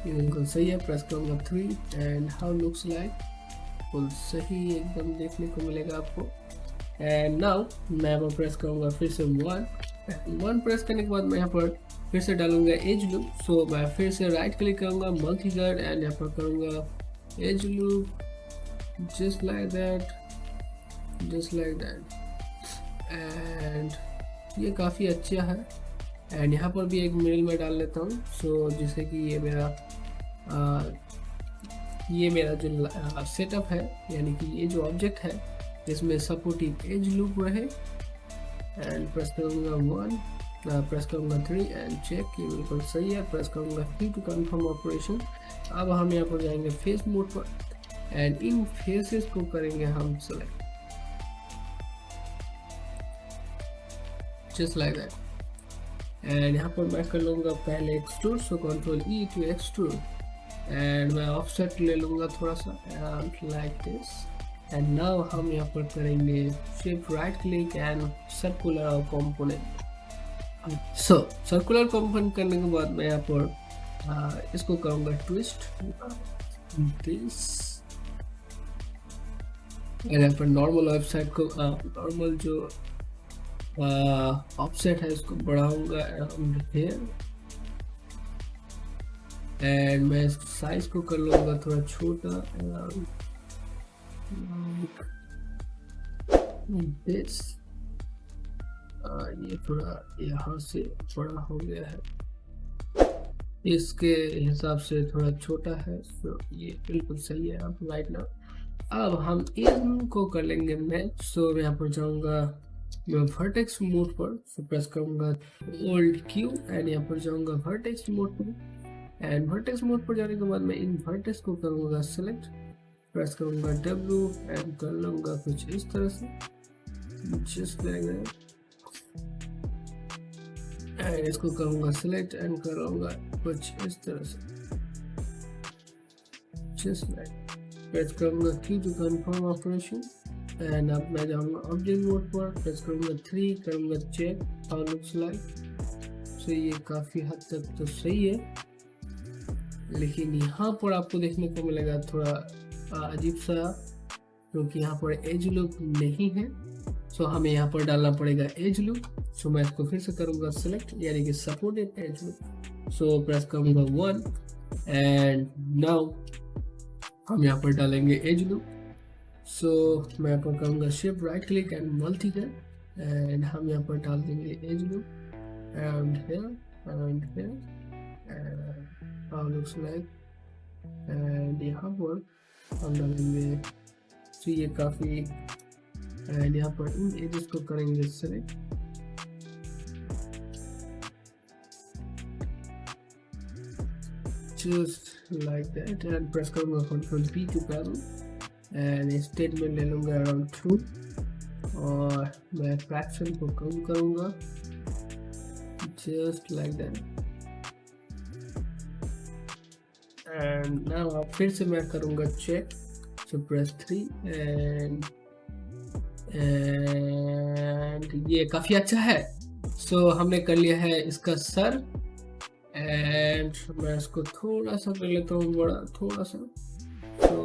ये बिल्कुल सही है। प्रेस करूँगा 3 एंड हाउ लुक्स लाइक बिल्कुल सही एकदम देखने को मिलेगा आपको। एंड नाउ मैं यहाँ प्रेस करूँगा फिर से 1 प्रेस करने के बाद मैं यहाँ पर फिर से डालूंगा एज लूप। सो मैं फिर से राइट क्लिक करूँगा मल्टी गार्ड एंड यहाँ पर करूँगा as loop just like that and ये काफ़ी अच्छा है। एंड यहाँ पर भी एक मिडिल में डाल लेता हूँ। सो जिससे कि ये मेरा जो सेटअप है यानी कि ये जो ऑब्जेक्ट है इसमें सपोर्टिव एज लूप रहे। एंड प्रेस करूँगा 1 प्रेस करूँगा 3 एंड चेक ये बिल्कुल सही है। प्रेस करूँगा Q टू कन्फर्म ऑपरेशन। अब हम यहाँ पर जाएंगे फेस मोड पर एंड इन फेसेस को करेंगे हम select just like that. And यहाँ पर मैं कर लूँगा पहले extrude. So control E to extrude and मैं ऑफसेट ले लूँगा थोड़ा सा लाइक दिस। एंड नाउ हम यहाँ पर करेंगे सिर्फ right click and circular component. So circular component करने के बाद मैं यहाँ पर इसको करूँगा ट्विस्ट दिस एंड यहाँ पर नॉर्मल वेबसाइट को नॉर्मल जो ऑफसेट है उसको बढ़ाऊंगा एंड मैं साइज को कर लूँगा थोड़ा छोटा दिस। ये थोड़ा यहाँ से बड़ा हो गया है, इसके हिसाब से थोड़ा छोटा है। तो ये बिल्कुल सही है अब राइट नाउ। अब हम इनको कर लेंगे मैच। सो मैं यहाँ पर जाऊँगा वर्टेक्स मोड पर। सो प्रेस करूँगा Alt Q एंड यहाँ पर जाऊँगा वर्टेक्स मोड पर। एंड वर्टेक्स मोड पर जाने के बाद मैं इन वर्टेक्स को करूँगा सेलेक्ट। प्रेस करूँगा W एंड कर लूँगा कुछ इस तरह से जस्ट लाइक दैट। एंड इसको करूँगा सेलेक्ट एंड करूँगा कुछ इस तरह से जस्ट लाइक। प्रेस करूँगा Q to confirm operation and अब मैं जाऊँगा ऑब्जेक्ट मोड पर। प्रेस करूँगा 3 करूँगा चेक हाउ लुक्स लाइक। सो ये काफ़ी हद तक तो सही है, लेकिन यहाँ पर आपको देखने को मिलेगा थोड़ा अजीब सा क्योंकि यहाँ पर एज लूप नहीं है। सो हमें यहाँ पर डालना पड़ेगा एज लूप। सो मैं इसको फिर से करूँगा सेलेक्ट यानी कि सपोर्टेड एज लूप। सो प्रेस करूँगा 1 एंड नाउ हम यहाँ पर डालेंगे एज लूप। सो मैं यहाँ पर करूँगा shift right click and multi कर एंड हम यहाँ पर डाल देंगे as loop and here how looks like and यहाँ पर हम डालेंगे। तो ये काफ़ी एंड यहाँ पर इन एजेस को करेंगे select just like that and press करूँगा control P to panel and statement ले लूँगा अराउंड ट्रू और मैं फ्रैक्शन को कम करूँगा just like that and now फिर से मैं करूँगा चेक सो प्रेस 3 एंड ये काफ़ी अच्छा है। सो हमने कर लिया है इसका सर एंड मैं इसको थोड़ा सा कर लेता हूँ बड़ा थोड़ा सा। तो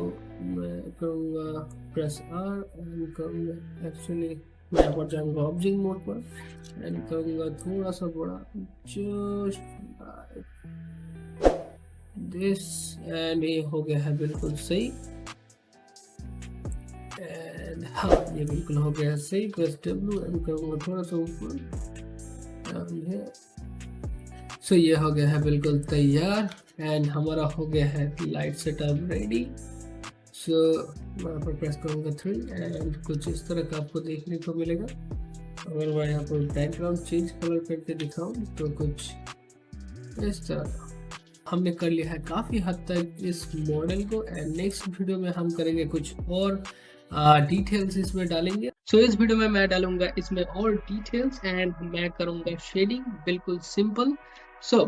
मैं करूँगा प्रेस आर एंड करूँगा एक्चुअली मैं यहाँ पर जाऊँगा ऑब्जेक्ट मोड पर एंड करूँगा थोड़ा सा बड़ा जस्ट दिस एंड ये हो गया है बिल्कुल सही एंड हाँ ये बिल्कुल हो गया है सही। प्रेस डब्ल्यू एंड करूँगा थोड़ा सा ऊपर सो ये हो गया है बिल्कुल तैयार एंड हमारा हो गया है लाइट सेटअप रेडी। सो मैं यहाँ पर प्रेस करूँगा 3 एंड कुछ इस तरह का आपको देखने को मिलेगा। अगर मैं यहाँ पर बैकग्राउंड चेंज कलर करके दिखाऊँ तो कुछ इस तरह हमने कर लिया है काफ़ी हद तक इस मॉडल को एंड नेक्स्ट वीडियो में हम करेंगे कुछ और डिटेल्स इसमें डालेंगे। सो इस वीडियो में मैं डालूंगा इसमें और डिटेल्स एंड मैं करूंगा शेडिंग बिल्कुल सिंपल। सो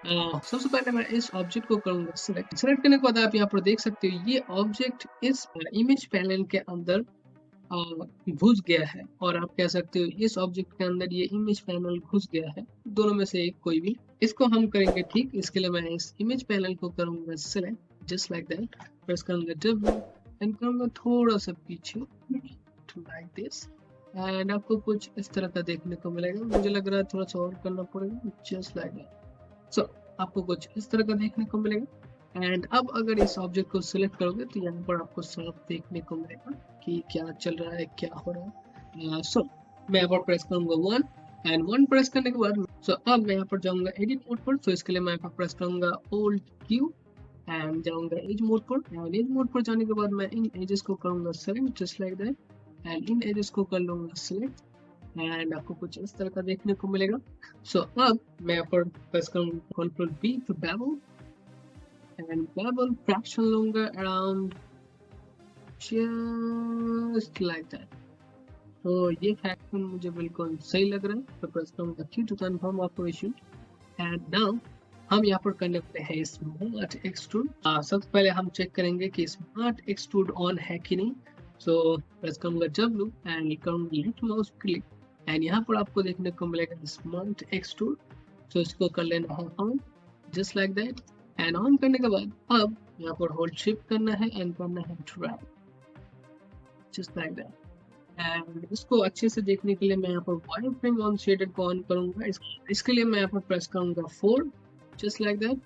सबसे पहले मैं इस ऑब्जेक्ट को करूंगा सिलेक्ट करने के बाद आप यहाँ पर देख सकते हो ये ऑब्जेक्ट इस इमेज पैनल के अंदर घुस गया है और आप कह सकते हो इस ऑब्जेक्ट के अंदर ये इमेज पैनल घुस गया है, दोनों में से एक कोई भी। इसको हम करेंगे ठीक। इसके लिए मैं इस इमेज पैनल को करूंगा select just like that, press करूंगा डब्ल्यू एंड करूंगा थोड़ा सा पीछे लाइक दिस एंड आपको कुछ इस तरह का देखने को मिलेगा। मुझे लग रहा है थोड़ा सा और करना पड़ेगा जस्ट लाइक दैट। सो आपको कुछ इस तरह का देखने को मिलेगा एंड अब अगर इस ऑब्जेक्ट को सिलेक्ट करोगे तो यहाँ पर आपको साफ देखने को मिलेगा कि क्या चल रहा है, क्या हो रहा है। सो मैं यहाँ पर प्रेस करूंगा 1 एंड 1 प्रेस करने के बाद अब मैं यहाँ पर जाऊंगा एडिट मोड पर। तो इसके लिए मैं यहाँ पर प्रेस करूंगा Alt Q एंड जाऊंगा एज मोड पर एंड एज मोड पर जाने के बाद मैं इन एजेस को करूंगा select just like that and इन एजेस को कर लूंगा सिलेक्ट एंड आपको कुछ इस तरह का देखने को मिलेगा। सो अब मैं यहाँ पर प्रेस करूंगा control B to bevel and bevel fraction लूंगा अराउंड जस्ट लाइक दैट। तो ये फ्रैक्शन मुझे बिल्कुल सही लग रहा है। तो प्रेस करूंगा Q to confirm operation and now हम यहाँ पर करने वाले हैं स्मार्ट एक्सट्रूड। सबसे पहले हम चेक करेंगे कि स्मार्ट एक्सट्रूड ऑन है कि नहीं। सो प्रेस करूंगा W एंड करूंगा लेफ्ट माउस क्लिक एंड यहाँ पर आपको देखने को मिलेगा स्मार्ट एक्सट्रूड। सो इसको कर लेना है on just like that and on करने के बाद अब यहाँ पर होल्ड शिफ्ट करना है एंड करना है drag just like that and इसको अच्छे से देखने के लिए मैं यहाँ पर वायर फ्रेम ऑन शेडेड को ऑन करूंगा। इसके लिए मैं यहाँ पर प्रेस करूंगा 4 just like that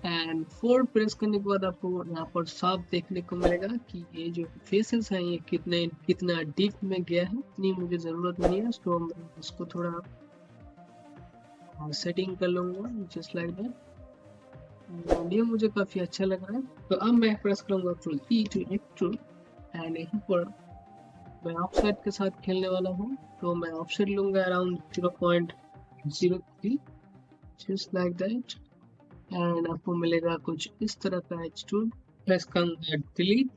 and 4 press करने के बाद आपको यहाँ पर साफ देखने को मिलेगा कि ये जो फेसेस हैं ये कितना डीप में गया है। इतनी मुझे जरूरत नहीं है, तो मैं इसको थोड़ा सेटिंग कर लूंगा जस्ट लाइक दैट। ये मुझे काफी अच्छा लग रहा है। तो अब मैं प्रेस करूंगा control E to extrude and यहीं पर मैं ऑफसेट के साथ खेलने वाला हूँ। तो मैं ऑफसेट लूंगा around 0.03 just like that and आपको मिलेगा कुछ इस तरह का एक्सट्रूड। प्रेस करूंगा डिलीट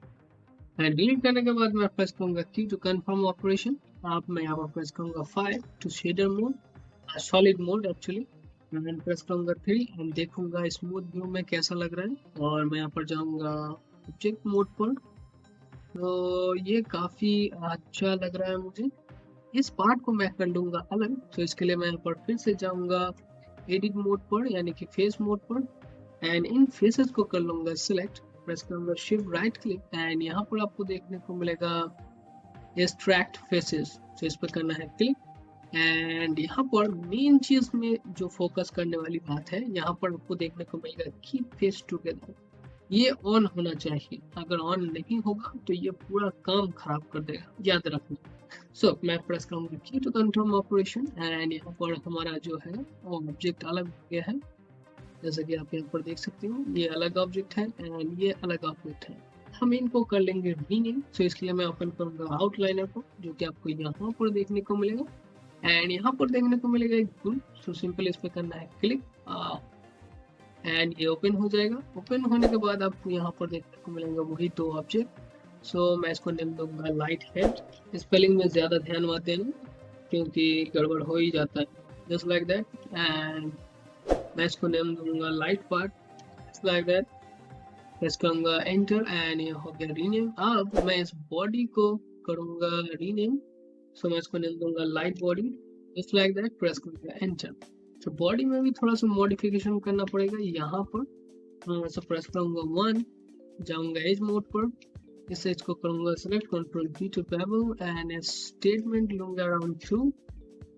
एंड डिलीट करने के बाद मैं प्रेस करूंगा Q टू कंफर्म ऑपरेशन। आप मैं यहाँ पर प्रेस करूंगा 5 to shader mode solid mode actually and press करूंगा 3 एंड देखूंगा स्मूथ व्यू में कैसा लग रहा है और मैं यहाँ पर जाऊंगा ऑब्जेक्ट मोड पर। तो ये काफी अच्छा लग रहा है मुझे। इस पार्ट को मैं कर लूंगा अलग। तो इसके लिए मैं यहाँ पर फिर से जाऊंगा एडिट मोड पर यानी कि फेस मोड पर एंड इन फेसेस को कर लूंगा सिलेक्ट, प्रेस करूंगा शिफ्ट राइट क्लिक एंड यहाँ पर आपको देखने को मिलेगा एक्सट्रैक्ट फेसेस। तो इस पर करना है क्लिक एंड यहाँ पर मेन चीज में जो फोकस करने वाली बात है, यहाँ पर आपको देखने को मिलेगा कीप फेस टुगेदर। ये ऑन होना चाहिए, अगर ऑन नहीं होगा तो ये पूरा काम खराब कर देगा, याद रखना। सो मैं प्रेस करूंगा की टू कंफर्म ऑपरेशन एंड यहाँ पर हमारा जो है ऑब्जेक्ट अलग हो गया है। जैसा कि आप यहाँ पर देख सकते हो ये अलग ऑब्जेक्ट है एंड ये अलग ऑब्जेक्ट है। हम इनको कर लेंगे रीनेम। सो इसके लिए मैं ओपन करूंगा आउटलाइनर को जो कि आपको यहाँ पर देखने को मिलेगा एंड यहाँ पर देखने को मिलेगा एक टूल। सो सिंपल इस पर करना है क्लिक एंड ये ओपन हो जाएगा। ओपन होने के बाद आपको यहाँ पर देखने को मिलेंगे वही दो ऑब्जेक्ट। सो मैं इसको नेम दूंगा लाइट हेड। स्पेलिंग में ज़्यादा ध्यान मत देना क्योंकि गड़बड़ हो ही जाता है, जस्ट लाइक दैट। एंड मैं इसको नेम दूंगा light part, just like that. Press करूंगा एंटर एंड ये हो गया रीनेम। अब मैं इस बॉडी को करूंगा रीनेम। सो मैं इसको नेम दूंगा light body, just like that. Press करूंगा एंटर। तो बॉडी में भी थोड़ा सा मॉडिफिकेशन करना पड़ेगा यहाँ पर। मैं प्रेस करूंगा 1, जाऊंगा एज मोड पर, इस एज को करूंगा select, control V to bevel and statement लूंगा अराउंड 2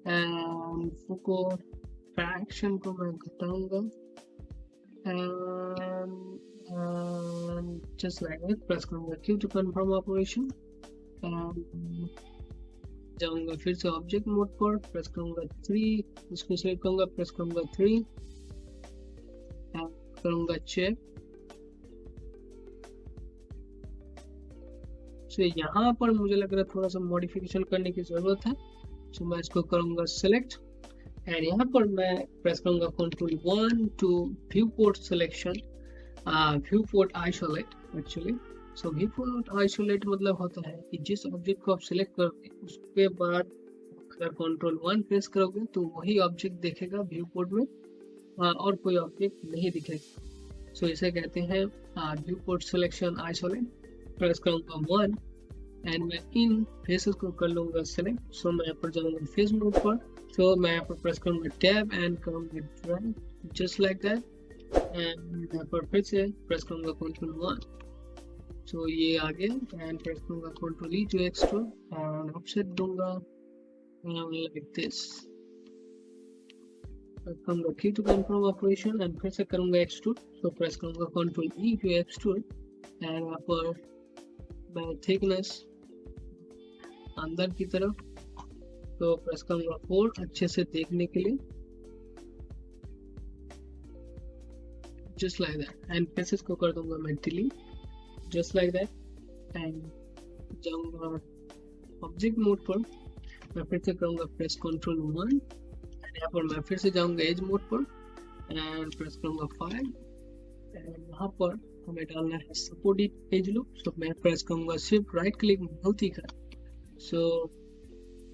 एंड फोको फ्रैक्शन को मैं घटाऊंगा and just like that। Press करूंगा Q टू कंफर्म ऑपरेशन। जाऊंगा फिर से ऑब्जेक्ट मोड पर, प्रेस करूंगा 3, इसको सेलेक्ट करूंगा, प्रेस करूंगा 3, करूंगा चेक। सो यहाँ पर मुझे लग रहा है थोड़ा सा मॉडिफिकेशन करने की जरूरत है। सो मैं इसको करूंगा सिलेक्ट एंड यहाँ पर मैं प्रेस करूंगा control 1 to viewport selection, viewport isolate actually. So viewport isolate मतलब होता है कि जिस ऑब्जेक्ट को आप सिलेक्ट करोगे उसके बाद अगर कंट्रोल 1 प्रेस करोगे तो वही ऑब्जेक्ट देखेगा व्यू पोर्ट में, और कोई ऑब्जेक्ट नहीं दिखेगा। सो इसे कहते हैं view port selection isolate. Press करूंगा 1 एंड मैं इन फेसेस को कर लूंगा सेलेक्ट। सो मैं यहाँ पर जाऊंगा फेस मोड पर। सो मैं यहाँ पर प्रेस करूंगा टैब एंड करूंगा drag, just like that. And यहाँ पर फिर से प्रेस करूंगा कंट्रोल 1। सो ये आ गया एंड प्रेस करूंगा control E to extrude and offset दूंगा लाइक दिस। करूंगा Q to confirm operation and फिर से करूंगा एक्सट्रूड। सो प्रेस करूंगा control E to extrude and यहाँ पर मैं थिकनेस अंदर की तरफ तो प्रेस करूंगा 4 अच्छे से देखने के लिए, just like that. And faces को कर दूंगा मैं delete, just like that. And जाऊंगा ऑब्जेक्ट मोड पर, मैं फिर से करूंगा प्रेस कंट्रोल 1 एंड यहाँ पर मैं फिर से जाऊंगा एज मोड पर एंड प्रेस करूंगा 5 एंड यहाँ पर हमें डालना है सपोर्टेड एज लूप। सो मैं प्रेस करूंगा शिफ्ट राइट क्लिक मल्टी का। सो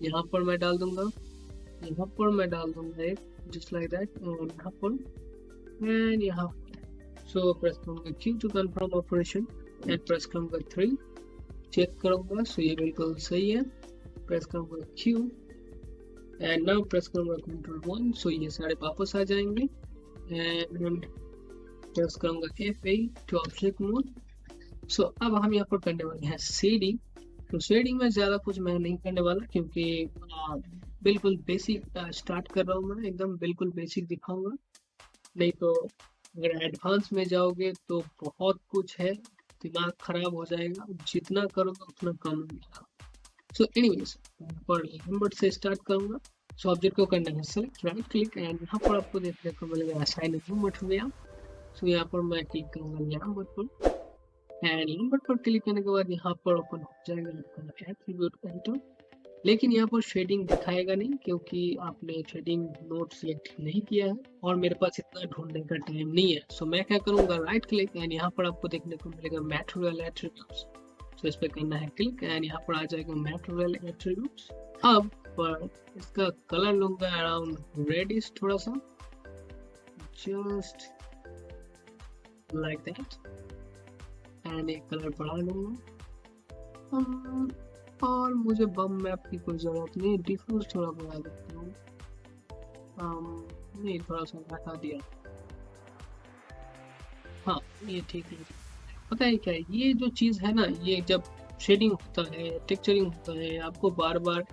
यहाँ पर मैं डाल दूंगा, यहाँ पर मैं डाल दूंगा एक, जस्ट लाइक दैट। और यहाँ पर एंड यहाँ पर। सो प्रेस करूंगा Q to confirm operation and press करूंगा 3, चेक करूंगा। सो ये बिल्कुल सही है। प्रेस करूंगा Q एंड नाउ प्रेस करूंगा कंट्रोल 1। सो ये सारे वापस आ जाएंगे एंड प्रेस करूंगा F8 टू ऑब्जेक्ट मोड। सो अब हम यहाँ पर करने वाले हैं शेडिंग। तो शेडिंग में ज़्यादा कुछ मैं नहीं करने वाला क्योंकि बिल्कुल बेसिक स्टार्ट कर रहा हूँ मैं, एकदम बिल्कुल बेसिक दिखाऊंगा। नहीं तो अगर एडवांस में जाओगे तो बहुत कुछ है, दिमाग खराब हो जाएगा, जितना करोगे उतना कम मिलेगा। सो एनीवेज पर नंबर से स्टार्ट करूंगा। सो ऑब्जेक्ट को करना है सेलेक्ट राइट क्लिक एंड यहाँ पर आपको देखने को मिलेगा असाइन न्यू मटेरियल। सो यहाँ पर मैं क्लिक करूंगा लैम्बर्ट पर एंड लैम्बर्ट पर क्लिक करने के बाद यहाँ पर ओपन हो जाएगा आपका एट्रीब्यूट एडिटर। लेकिन यहाँ पर शेडिंग दिखाएगा नहीं क्योंकि आपने शेडिंग नोट सिलेक्ट नहीं किया है और मेरे पास इतना ढूंढने का टाइम नहीं है। सो मैं क्या करूँगा राइट क्लिक एंड यहाँ पर आपको देखने को मिलेगा मटेरियल एट्रीब्यूट्स। सो इस पर करना है क्लिक एंड यहाँ पर आ जाएगा मटेरियल एट्रीब्यूट्स। अब पर इसका कलर लूंगा अराउंड रेडिश थोड़ा सा, जस्ट लाइक दैट एंड एक कलर बढ़ा लूंगा। और मुझे बम मैप की कोई जरूरत नहीं, डिफ्यूज थोड़ा बढ़ा देता हूँ। नहीं थोड़ा सा हटा दिया, हाँ ये ठीक है। पता है क्या, ये जो चीज़ है ना, ये जब शेडिंग होता है टेक्चरिंग होता है आपको बार बार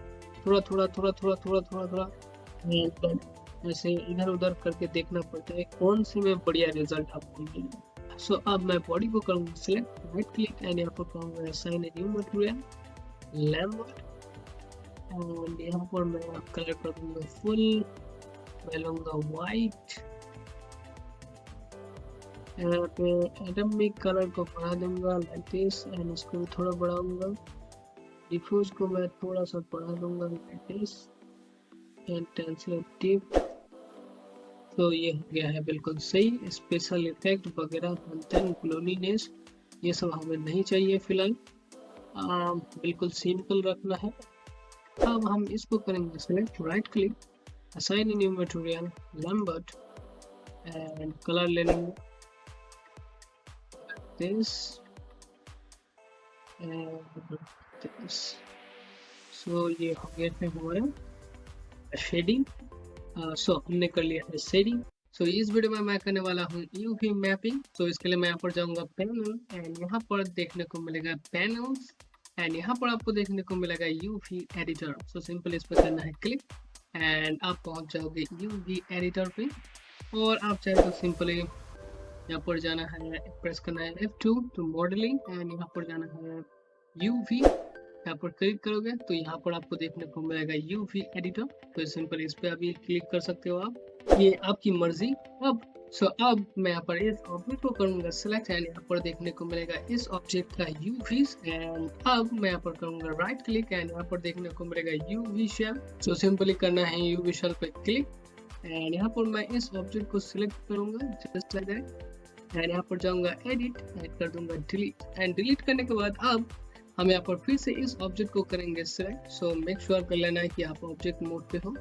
थोड़ा थोड़ा थोड़ा थोड़ा थोड़ा थोड़ा थोड़ा ऐसे इधर उधर करके देखना पड़ता है कौन से में बढ़िया रिजल्ट आपको मिलेगा। सो अब मैं बॉडी को करूँगा सिलेक्ट राइट क्लिक एंड यहाँ पर कहूँगा assign a new material Lambert and यहाँ पर मैं कलर कर दूँगा फुल, मैं लूँगा वाइट, यहाँ पे एटॉमिक कलर को बढ़ा दूँगा लाइक दिस एंड इसको भी थोड़ा बढ़ाऊँगा। डिफ्यूज को मैं थोड़ा सा बढ़ा दूँगा लाइक दिस एंड ट्रांसलेटिव तो ये हो गया है बिल्कुल सही। स्पेशल इफेक्ट वगैरह कंटेंट ग्लोनीनेस ये सब हमें नहीं चाहिए फिलहाल। बिल्कुल सिंपल रखना है। अब हम इसको करेंगे select, right click, assign new material, Lambert, and colour ले लेंगे दिस एंड दिस। सो ये हो गया है हमारा शेडिंग। हमने कर लिया है शेडिंग। सो इस वीडियो में मैं करने वाला हूँ यूवी मैपिंग। तो इसके लिए मैं यहाँ पर जाऊँगा पैनल एंड यहाँ पर देखने को मिलेगा पैनल्स एंड यहाँ पर आपको देखने को मिलेगा यूवी एडिटर। सो सिंपल इस पर करना है क्लिक एंड आप पहुँच जाओगे यूवी एडिटर पे। और आप चाहे तो सिंपली यहाँ पर जाना है, प्रेस करना है F2 टू मॉडलिंग एंड यहाँ पर जाना है यूवी। यहाँ पर क्लिक करोगे तो यहाँ पर आपको देखने को मिलेगा यूवी एडिटर। तो सिंपल इस पे अभी क्लिक कर सकते हो आप, ये आपकी मर्जी। अब मैं यहाँ पर इस ऑब्जेक्ट को करूंगा सिलेक्ट एंड यहाँ पर देखने को मिलेगा इस ऑब्जेक्ट का यूवीज। एंड अब मैं यहाँ पर करूंगा राइट क्लिक एंड यहाँ पर देखने को मिलेगा यूवी शेल। सो सिंपली करना है यूवी शेल पे क्लिक एंड यहाँ पर मैं इस ऑब्जेक्ट को सिलेक्ट करूंगा जस्ट लाइक दैट एंड यहाँ पर जाऊंगा एडिट एंड कर दूंगा डिलीट एंड डिलीट करने के बाद अब हम यहाँ पर फिर से इस ऑब्जेक्ट को करेंगे सिलेक्ट। सो मेक श्योर कर लेना है कि आप ऑब्जेक्ट मोड पे हो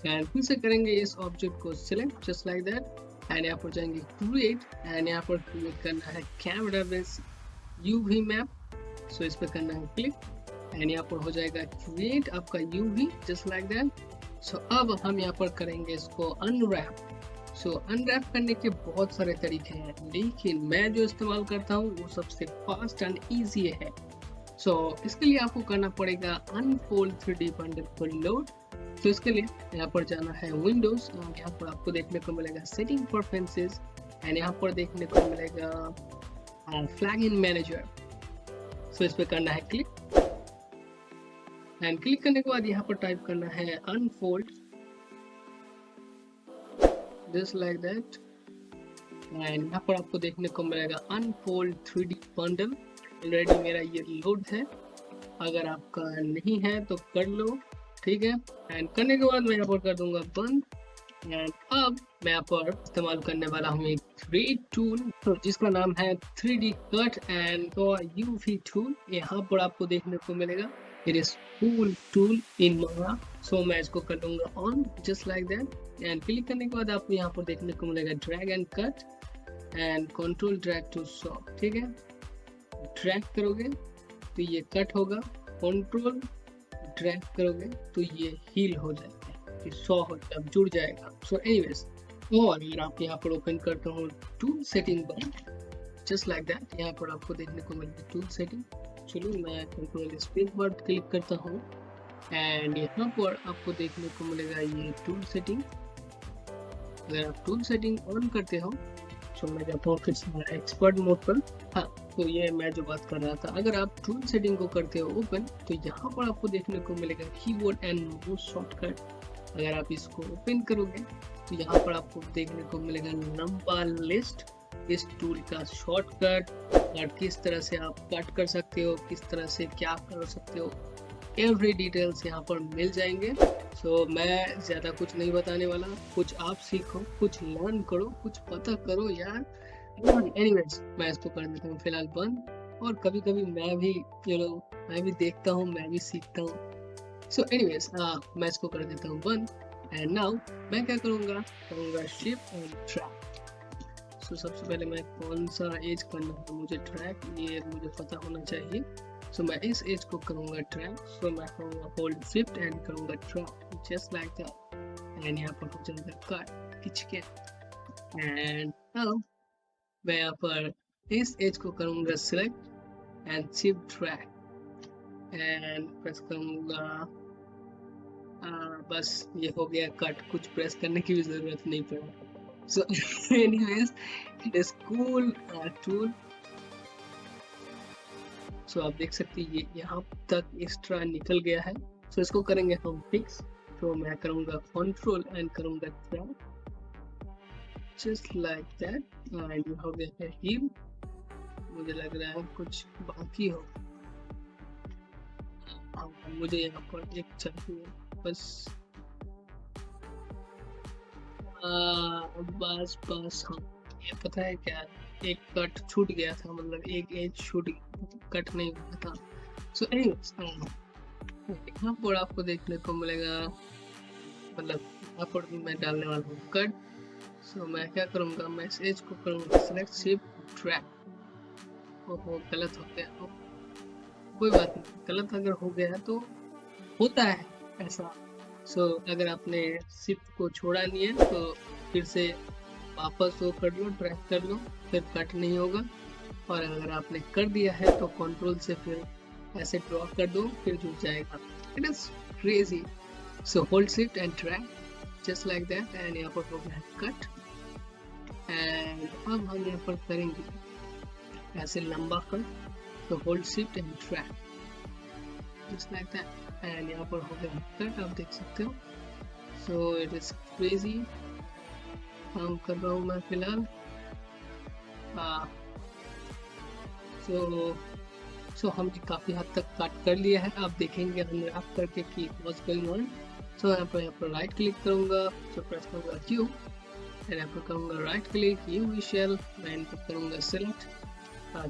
एंड फिर से करेंगे इस ऑब्जेक्ट को select just like that and यहाँ पर जाएंगे क्रिएट एंड यहाँ पर क्रिएट करना है कैमरा बेस यूवी मैप। सो इस पर करना है क्लिक एंड यहाँ पर हो जाएगा क्रिएट आपका UV just like that. So अब हम यहाँ पर करेंगे इसको अनरैप। सो अनरैप करने के बहुत सारे तरीके हैं लेकिन मैं जो इस्तेमाल करता हूँ वो सबसे फास्ट एंड ईजी है। सो इसके लिए आपको करना पड़ेगा अनफोल्ड 3D बंडल को लोड। तो इसके लिए यहाँ पर जाना है विंडोज और यहाँ पर आपको देखने को मिलेगा सेटिंग प्रेफरेंसेस एंड यहाँ पर देखने को मिलेगा फ्लैग इन मैनेजर। सो इस पर करना है क्लिक एंड क्लिक करने के बाद यहाँ पर टाइप करना है unfold just like that and यहाँ पर आपको देखने को मिलेगा अनफोल्ड 3D बंडल। ऑलरेडी मेरा ये लोड है, अगर आपका नहीं है तो कर लो, ठीक है। एंड करने के बाद मैं यहाँ पर कर दूंगा बंद एंड अब मैं यहाँ पर इस्तेमाल करने वाला हूँ एक 3D टूल तो जिसका नाम है 3D cut and UV tool. यहाँ पर आपको देखने को मिलेगा it is cool tool in Maya. So मैं इसको कर दूंगा on just like that and click करने के बाद आपको यहाँ पर देखने को मिलेगा drag and cut and control drag to saw, ठीक है। ड्रैग करोगे तो ये कट होगा, कंट्रोल ड्रैग करोगे तो ये हील हो जाएगा, कि 100 हो जाएगा, जुड़ जाएगा। सो एनीवेज और अगर आप यहाँ पर ओपन करता हूँ टूल सेटिंग पर जस्ट लाइक दैट यहाँ पर आपको देखने को मिलेगा टूल सेटिंग। चलो मैं कंट्रोल स्पेस बार क्लिक करता हूँ एंड यहाँ पर आपको देखने को मिलेगा ये टूल सेटिंग। अगर आप टूल सेटिंग ऑन करते हो तो मैं जाता हूँ फिर से एक्सपर्ट मोड पर। हाँ, तो ये मैं जो बात कर रहा था, अगर आप टूल सेटिंग को करते हो ओपन तो यहाँ पर आपको देखने को मिलेगा कीबोर्ड एंड माउस शॉर्टकट। अगर आप इसको ओपन करोगे तो यहाँ पर आपको देखने को मिलेगा लंबा लिस्ट इस टूल का शॉर्टकट और किस तरह से आप कट कर सकते हो, किस तरह से क्या कर सकते हो, एवरी डिटेल्स यहाँ पर मिल जाएंगे। सो मैं ज़्यादा कुछ नहीं बताने वाला, कुछ आप सीखो, कुछ लर्न करो, कुछ पता करो यार। एनीवेज मैं इसको कर देता हूँ फिलहाल बंद और कभी कभी मैं भी मैं भी देखता हूँ, मैं भी सीखता हूँ। सो एनीवेज मैं इसको कर देता हूँ बंद एंड नाउ मैं क्या करूँगा शिफ्ट एंड ट्रैक। सो सबसे पहले मैं कौन सा एज करना है मुझे ट्रैक, ये मुझे पता होना चाहिए। सो मैं इस एज को करूँगा ट्रैक। सो मैं करूँगा होल्ड शिफ्ट एंड करूँगा track just like that and यहाँ पर हो जाएगा कट खिंचके एंड नाउ मैं यहाँ पर इस एज को करूँगा select and shift track and press करूँगा। बस ये हो गया कट, कुछ प्रेस करने की भी जरूरत नहीं पड़ा। So anyways it is cool tool. So आप देख सकते हैं ये यहाँ तक एक्स्ट्रा निकल गया है। सो इसको करेंगे हम फिक्स। तो मैं करूँगा कंट्रोल एंड करूँगा track just like that and हो गया है हील। मुझे लग रहा है कुछ बाकी हो, मुझे यहाँ पर एक चाहिए बस। बस बस हाँ, ये पता है क्या, एक कट छूट गया था, मतलब एक एज छूट कट नहीं हुआ था। सो एनीवेज यहाँ पर आपको देखने को मिलेगा, मतलब यहाँ पर भी मैं डालने वाला हूँ कट। सो मैं क्या करूँगा, मैं इस एज को करूँगा सिलेक्ट शिफ्ट ड्रैग। ओहो गलत हो गया, कोई बात नहीं, गलत अगर हो गया तो होता है ऐसा। सो अगर आपने शिफ्ट को छोड़ा नहीं है तो फिर से वापस वो कर लो, ड्रैग कर लो, फिर कट नहीं होगा। और अगर आपने कर दिया है तो कंट्रोल से फिर ऐसे ड्रॉ कर दो, फिर जुड़ जाएगा। It is crazy. So hold shift and drag just like that, and यहाँ पर हो गया कट। एंड अब हम यहाँ पर करेंगे ऐसे लंबा कट, तो hold shift and drag just like that, and यहाँ पर हो गया कट, आप देख सकते हो। सो इट इज क्रेजी। काम कर रहा हूँ मैं फिलहाल। सो हमने काफ़ी हद तक कट कर लिया है। आप देखेंगे हम रैप करके कि व्हाट्स गोइंग ऑन। सो यहाँ पर राइट क्लिक करूँगा, सो प्रेस करूँगा क्यू, एंड यहाँ पर करूँगा राइट क्लिक यू विशल, मैं इन पर करूँगा select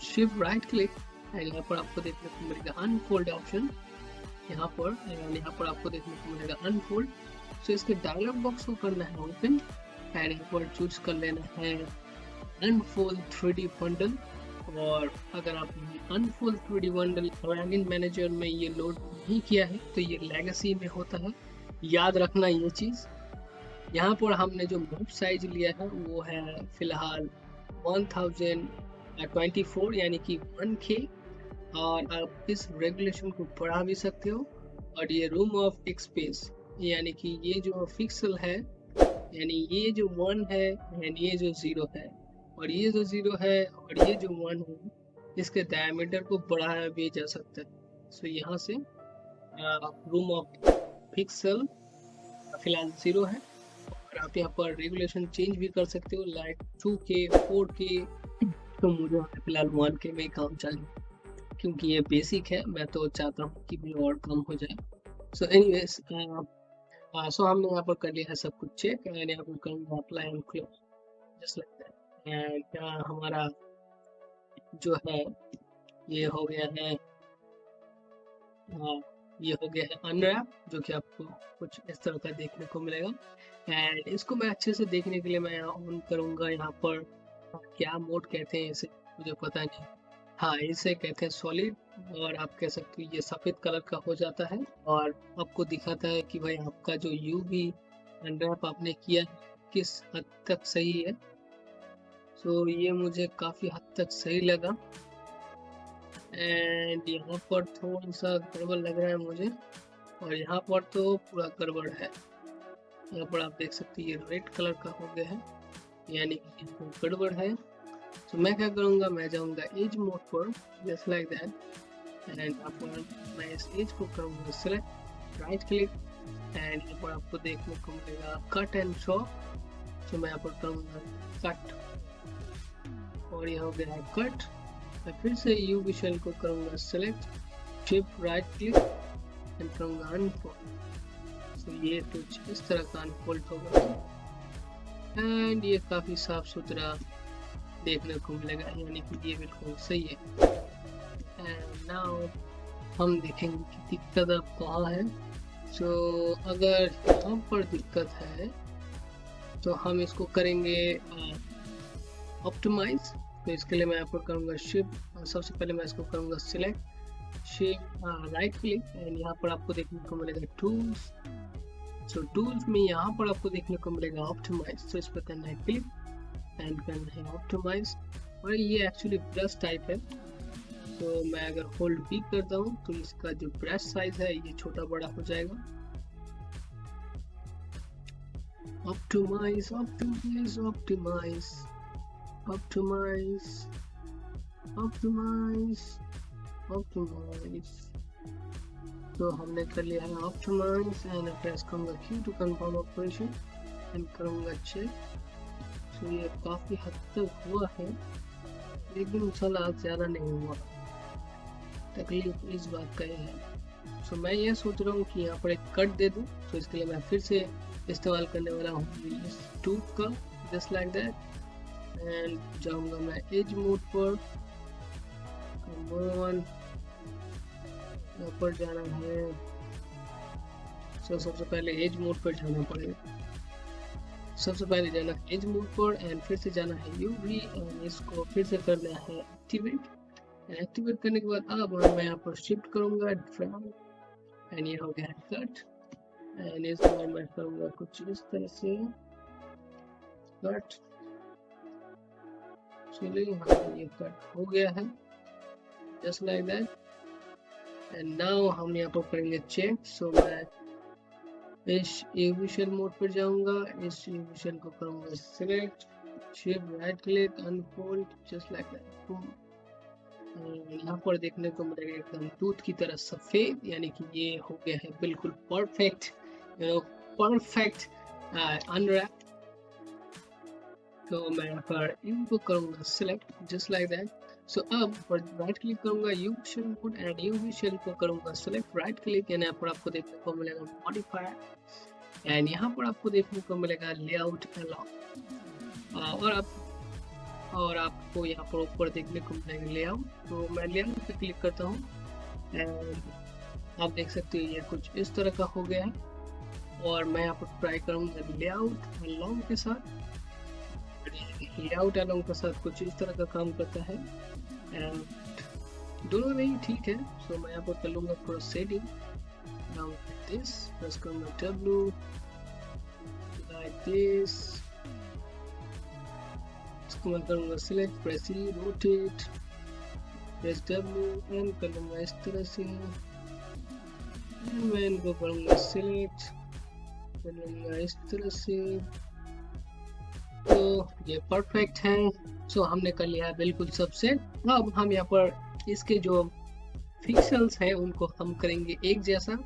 shift right click, and यहाँ पर आपको देखने को मिलेगा अनफोल्ड ऑप्शन यहाँ पर आपको देखने को मिलेगा अनफोल्ड। सो इसके डायलॉग बॉक्स को करना है ओपन, एंड यहाँ पर चूज कर लेना है अनफोल्ड 3D बंडल। और अगर आपने unfold 3D bundle plugin manager में ये लोड नहीं किया है तो ये लेगेसी में होता है, याद रखना ये चीज़। यहाँ पर हमने जो मूव साइज लिया है वो है फिलहाल 1024 यानी कि 1K, और आप इस रेगुलेशन को बढ़ा भी सकते हो। और ये रूम ऑफ एक्सपेस यानी कि ये जो पिक्सल है, यानी ये जो 1 है एंड ये जो 0 है, और ये जो 0 है और ये जो 1 है, इसके डायमीटर को बढ़ाया भी जा सकता है। सो यहाँ से रूम ऑफ पिक्सल फिलहाल 0 है, और आप यहाँ पर रेगुलेशन चेंज भी कर सकते हो, लाइक 2K 4K। तो मुझे फिलहाल 1K में काम चाहिए क्योंकि ये बेसिक है, मैं तो चाहता हूँ कि भी और कम हो जाए। सो एनीवेज सो हमने यहाँ पर कर लिया है सब कुछ चेक, एंड यहाँ पर करूँगा apply and close just like that, and हमारा जो है ये हो गया है ये हो गया है अनरैप, जो कि आपको कुछ इस तरह का देखने को मिलेगा। एंड इसको मैं अच्छे से देखने के लिए मैं ऑन करूँगा। यहाँ पर क्या मोड कहते हैं इसे मुझे पता नहीं, हाँ इसे कहते हैं सॉलिड, और आप कह सकते हो ये सफ़ेद कलर का हो जाता है और आपको दिखाता है कि भाई आपका जो UV अनरैप आपने किया किस हद तक सही है। सो ये मुझे काफ़ी हद तक सही लगा, एंड यहाँ पर थोड़ा सा गड़बड़ लग रहा है मुझे, और यहाँ पर तो पूरा गड़बड़ है। यहाँ पर आप देख सकते हैं ये रेड कलर का हो गया है, यानी कि इसमें गड़बड़ है। तो मैं क्या करूँगा, मैं जाऊँगा एज मोड पर जस्ट लाइक दैट, एंड यहाँ पर मैं इस एज को करूँगा सिलेक्ट राइट क्लिक, एंड यहाँ पर आपको देखने को मिलेगा कट एंड शो। तो मैं यहाँ पर करूँगा कट, और यह हो गया है कट। मैं फिर से यू विशल को करूँगा select shift right click and करूँगा अनफोल्ड। तो ये कुछ इस तरह का अनफोल्ड होगा, एंड ये काफ़ी साफ सुथरा देखने को मिलेगा, यानी कि ये बिल्कुल सही है। एंड नाउ हम देखेंगे कि दिक्कत अब कहाँ है। सो अगर यहाँ पर दिक्कत है तो हम इसको करेंगे ऑप्टिमाइज। तो इसके लिए मैं यहाँ पर करूँगा शिफ्ट, सबसे पहले मैं इसको करूँगा select shift right click, and यहाँ पर आपको देखने को मिलेगा टूल्स। सो टूल्स में यहाँ पर आपको देखने को मिलेगा ऑप्टिमाइज, तो इस पर करना है क्लिक एंड करना है ऑप्टिमाइज, और ये एक्चुअली ब्रश टाइप है। तो मैं अगर होल्ड भी करता हूँ तो इसका जो ब्रश साइज है ये छोटा बड़ा हो जाएगा। Optimise optimise optimise optimise optimise optimise. तो हमने कर लिया है ऑप्टिमाइज, एंड प्रेस करूँगा Q to confirm operation and करूँगा चेक। तो ये काफ़ी हद तक हुआ है, लेकिन साला ज़्यादा नहीं हुआ। तकलीफ इस बात का है सो मैं ये सोच रहा हूँ कि यहाँ पर एक कट दे दूँ, तो इसके लिए मैं फिर से इस्तेमाल करने वाला हूँ इस टूल का, जस्ट लाइक दैट। एंड जाऊँगा मैं एज मोड पर, यहाँ पर जाना है। सबसे पहले एज मोड पर जाना पड़ेगा, सबसे पहले जाना है एज मोड पर एंड फिर से जाना है यूवी एंड इसको फिर से करना है एक्टिवेट। एक्टिवेट करने के बाद अब मैं यहाँ पर शिफ्ट करूँगा ड्रैग एंड ये हो गया है कट। एंड इसको मैं करूँगा कुछ इस तरह से कट। चलिए हाँ, ये कट हो गया है just like that. And now हम यहाँ पर करेंगे चेक। सो मैं इस एविशन मोड पर जाऊंगा, इस एविशन को करूंगा select, shift right click unfold just like that. यहाँ पर देखने को मिलेगा एकदम दूध की तरह सफेद, यानी कि ये हो गया है बिल्कुल परफेक्ट, परफेक्ट अनरैप। तो मैं यहाँ पर इनको करूंगा select just like that. So अब राइट क्लिक करूंगा U vision mode and U vision को करूंगा सिलेक्ट राइट क्लिक एंड यहाँ पर आपको देखने को मिलेगा मॉडिफायर एंड यहाँ पर आपको देखने को मिलेगा लेआउट अलाउ और आपको यहाँ पर ऊपर देखने को मिलेगा लेआउट। तो मैं लेआउट पे क्लिक करता हूँ एंड आप देख सकते हो ये कुछ इस तरह का हो गया है। और मैं यहाँ पर ट्राई करूँगा लेआउट अलाउ के साथ, लेआउट अलाउ के साथ कुछ इस तरह का काम करता है एंड दोनों नहीं ठीक है। सो मैं यहाँ पर कर लूँगा प्रोसीडिंग दिस, प्रेस करूँगा W लाइक दिस, इसको मैं करूँगा select, press E, rotate, press W and कर लूँगा इस तरह से। मैं इनको करूँगा सिलेक्ट, कर लूँगा इस तरह से। तो ये परफेक्ट है। सो हमने कर लिया है बिल्कुल सबसे। अब हम यहाँ पर इसके जो पिक्सेल्स हैं उनको हम करेंगे एक जैसा।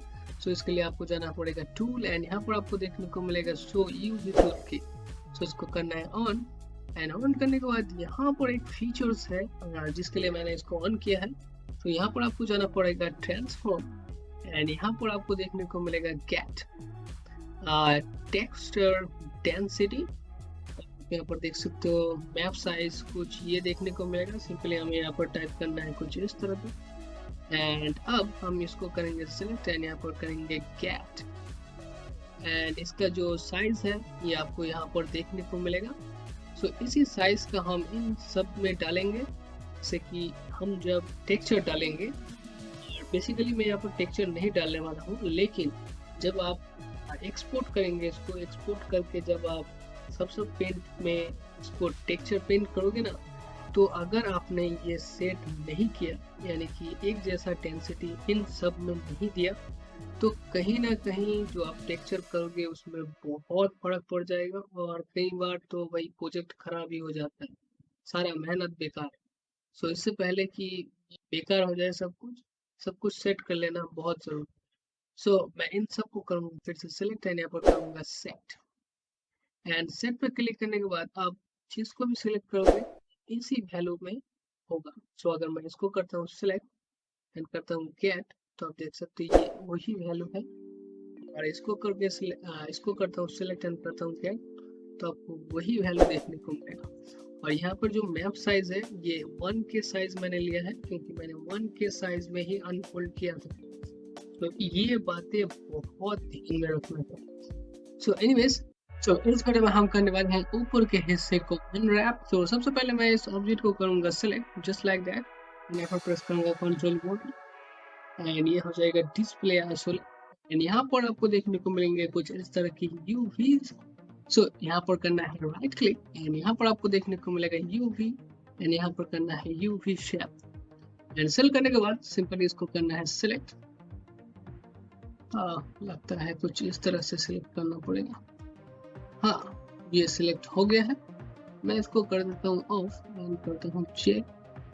सो इसके लिए आपको जाना पड़ेगा टूल एंड यहाँ पर आपको देखने को मिलेगा शो यूवी टूल की। सो इसको करना है ऑन एंड ऑन करने के बाद यहाँ पर एक फीचर्स है जिसके लिए मैंने इसको ऑन किया है। तो यहाँ पर आपको जाना पड़ेगा ट्रांसफॉर्म एंड यहाँ पर आपको देखने को मिलेगा गेट टेक्सचर डेंसिटी। यहाँ पर देख सकते हो मैप साइज कुछ ये देखने को मिलेगा। सिंपली हमें यहाँ पर टाइप करना है कुछ इस तरह का एंड अब हम इसको करेंगे सिलेक्ट एंड यहाँ पर करेंगे गेट एंड इसका जो साइज है ये आपको यहाँ पर देखने को मिलेगा। सो इसी साइज का हम इन सब में डालेंगे, जैसे कि हम जब टेक्सचर डालेंगे, बेसिकली मैं यहाँ पर टेक्सचर नहीं डालने वाला हूँ, लेकिन जब आप एक्सपोर्ट करेंगे इसको, एक्सपोर्ट करके जब आप सबसे पेंट में इसको टेक्सचर पेंट करोगे ना, तो अगर आपने ये सेट नहीं किया यानी कि एक जैसा डेंसिटी इन सब में नहीं दिया, तो कहीं ना कहीं जो आप टेक्सचर करोगे उसमें बहुत फर्क पड़ जाएगा और कई बार तो वही प्रोजेक्ट खराब ही हो जाता है, सारा मेहनत बेकार है। सो इससे पहले कि बेकार हो जाए सब कुछ सेट कर लेना बहुत जरूरी। सो मैं इन सब को करूँगा फिर से सिलेक्ट एंड यहाँ पर करूँगा सेट एंड सेट पर क्लिक करने के बाद आप जिसको भी सिलेक्ट करोगे इसी वैल्यू में होगा। सो अगर मैं इसको करता हूँ सिलेक्ट एंड करता हूँ गेट, तो आप देख सकते हैं ये वही वैल्यू है। और इसको करके इसको करता हूँ सिलेक्ट एंड करता हूँ गेट, तो आपको वही वैल्यू देखने को मिलेगा। और यहाँ पर जो मैप साइज है ये 1 के साइज मैंने लिया है, क्योंकि मैंने 1 के साइज में ही अनफोल्ड किया था। तो ये बातें बहुत ध्यान में रखना है। सो एनीवेज, तो इस वीडियो में हम करने वाले हैं ऊपर के हिस्से को अनरैप। तो सबसे पहले मैं इस ऑब्जेक्ट को करूंगा सिलेक्ट जस्ट लाइक दैट, यहाँ पर प्रेस करूंगा कंट्रोल बोर्ड एंड ये हो जाएगा डिस्प्ले आइसोलेट एंड यहाँ पर आपको देखने को मिलेंगे कुछ इस तरह की यूवीज। सो यहाँ पर करना है राइट क्लिक एंड यहाँ पर आपको देखने को मिलेगा यूवी एंड यहाँ पर करना है यूवी शेप एंड सेलेक्ट करने के बाद सिंपली इसको करना है सिलेक्ट। लगता है कुछ इस तरह से सिलेक्ट करना पड़ेगा। हाँ, ये सिलेक्ट हो गया है। मैं इसको कर देता हूँ ऑफ एंड करता हूँ चेक।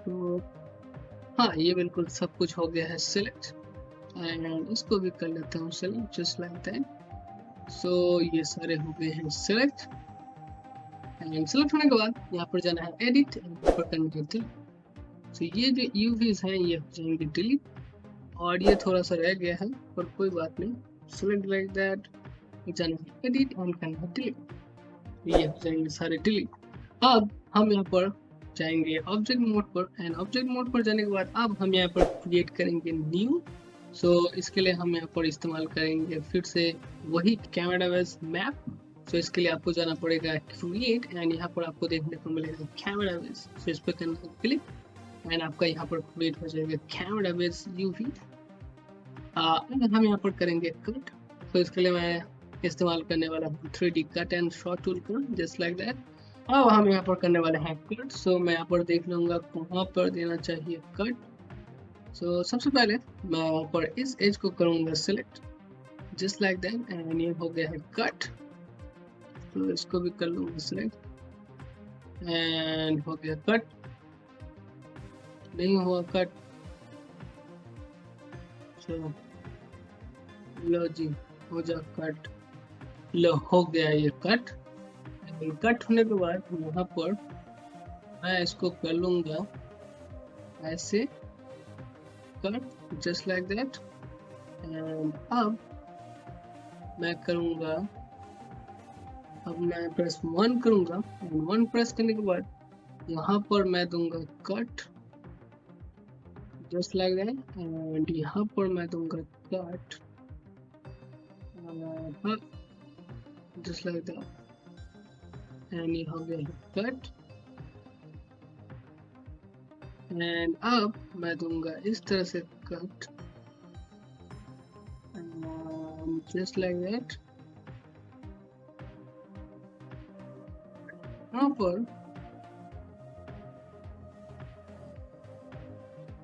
तो हाँ, ये बिल्कुल सब कुछ हो गया है सिलेक्ट एंड इसको भी कर लेता हूँ select just like that. So ये सारे हो गए हैं सिलेक्ट एंड सिलेक्ट होने के बाद यहाँ पर जाना है एडिट एंड यहाँ पर करना है डिलीट। सो ये जो यूवीज हैं ये हो जाएंगे डिलीट और ये थोड़ा सा रह गया है पर कोई बात नहीं। सेलेक्ट लाइक दैट, जाना एडिट एंड करना डिलीट, ये हो जाएंगे सारे डिलीट। अब हम यहाँ पर जाएंगे ऑब्जेक्ट मोड पर, एंड ऑब्जेक्ट मोड पर जाने के बाद अब हम यहाँ पर क्रिएट करेंगे न्यू। सो इसके लिए हम यहाँ पर इस्तेमाल करेंगे फिर से वही कैमरा बेस मैप। सो इसके लिए आपको जाना पड़ेगा क्रिएट, एंड यहाँ पर आपको देखने को मिलेगा कैमरा बेस। सो इस पर करना है क्लिक, एंड आपका यहाँ पर क्रिएट हो जाएगा कैमरा बेस यूवी। हम यहाँ पर करेंगे कट। तो इसके लिए मैं इस्तेमाल करने वाला हूँ 3D cut and short tool का, जस्ट लाइक दैट। अब हम यहाँ पर करने वाले हैं कट। सो मैं यहाँ पर देख लूँगा कहाँ पर देना चाहिए कट। सो सबसे पहले मैं यहाँ पर इस एज को करूँगा select, just like that, and ये हो गया है कट। तो इसको भी कर लूँगा सिलेक्ट, एंड हो गया कट। नहीं हुआ कट, चलो लो जी हो जा कट, लो हो गया ये कट। कट होने के बाद यहाँ पर मैं इसको कर लूँगा ऐसे cut, just like that. And अब मैं करूँगा, अब मैं प्रेस 1 करूँगा, 1 प्रेस करने के बाद यहाँ पर मैं दूंगा cut, just like that, and यहाँ पर मैं दूंगा cut, just like that, and ये हो गया कट। एंड अब मैं दूंगा इस तरह से कट, जस्ट लाइक दैट।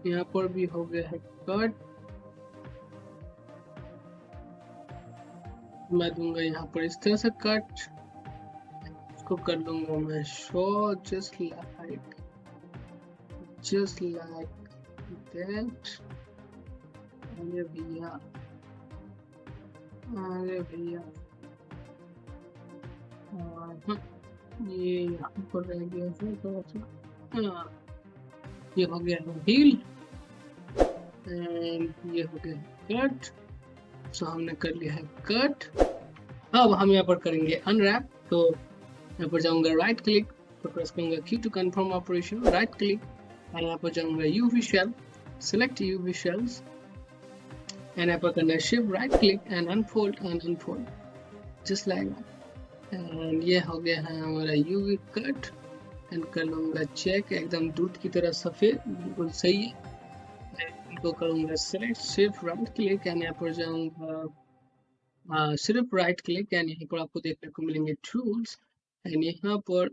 यहाँ पर भी हो गया है कट। मैं दूंगा यहाँ पर इस तरह से कट, इसको कर लूंगा मैं शो, जस्ट लाइक दैट। अरे भैया, अरे भैया, ये यहाँ पर रह गया है थोड़ा सा। हाँ, ये हो गया है हील, एंड ये हो गया कट। सो हमने कर लिया है कट। अब हम यहाँ पर करेंगे अनरैप। तो यहाँ पर जाऊंगा राइट क्लिक, तो प्रेस करूंगा Q to confirm operation, right click, और यहाँ पर जाऊंगा UV shell, select UV shells, and यहाँ पर करना है shift right click and unfold, just like that. And ये हो गया है हमारा UV कट, एंड कर लूंगा चेक, एकदम दूध की तरह सफेद, बिल्कुल सही है। इनको करूंगा सेलेक्ट, सिर्फ राइट क्लिक, एंड यहाँ पर जाऊंगा सिर्फ राइट क्लिक, एंड यहाँ पर आपको देखने को मिलेंगे टूल्स, एंड यहाँ पर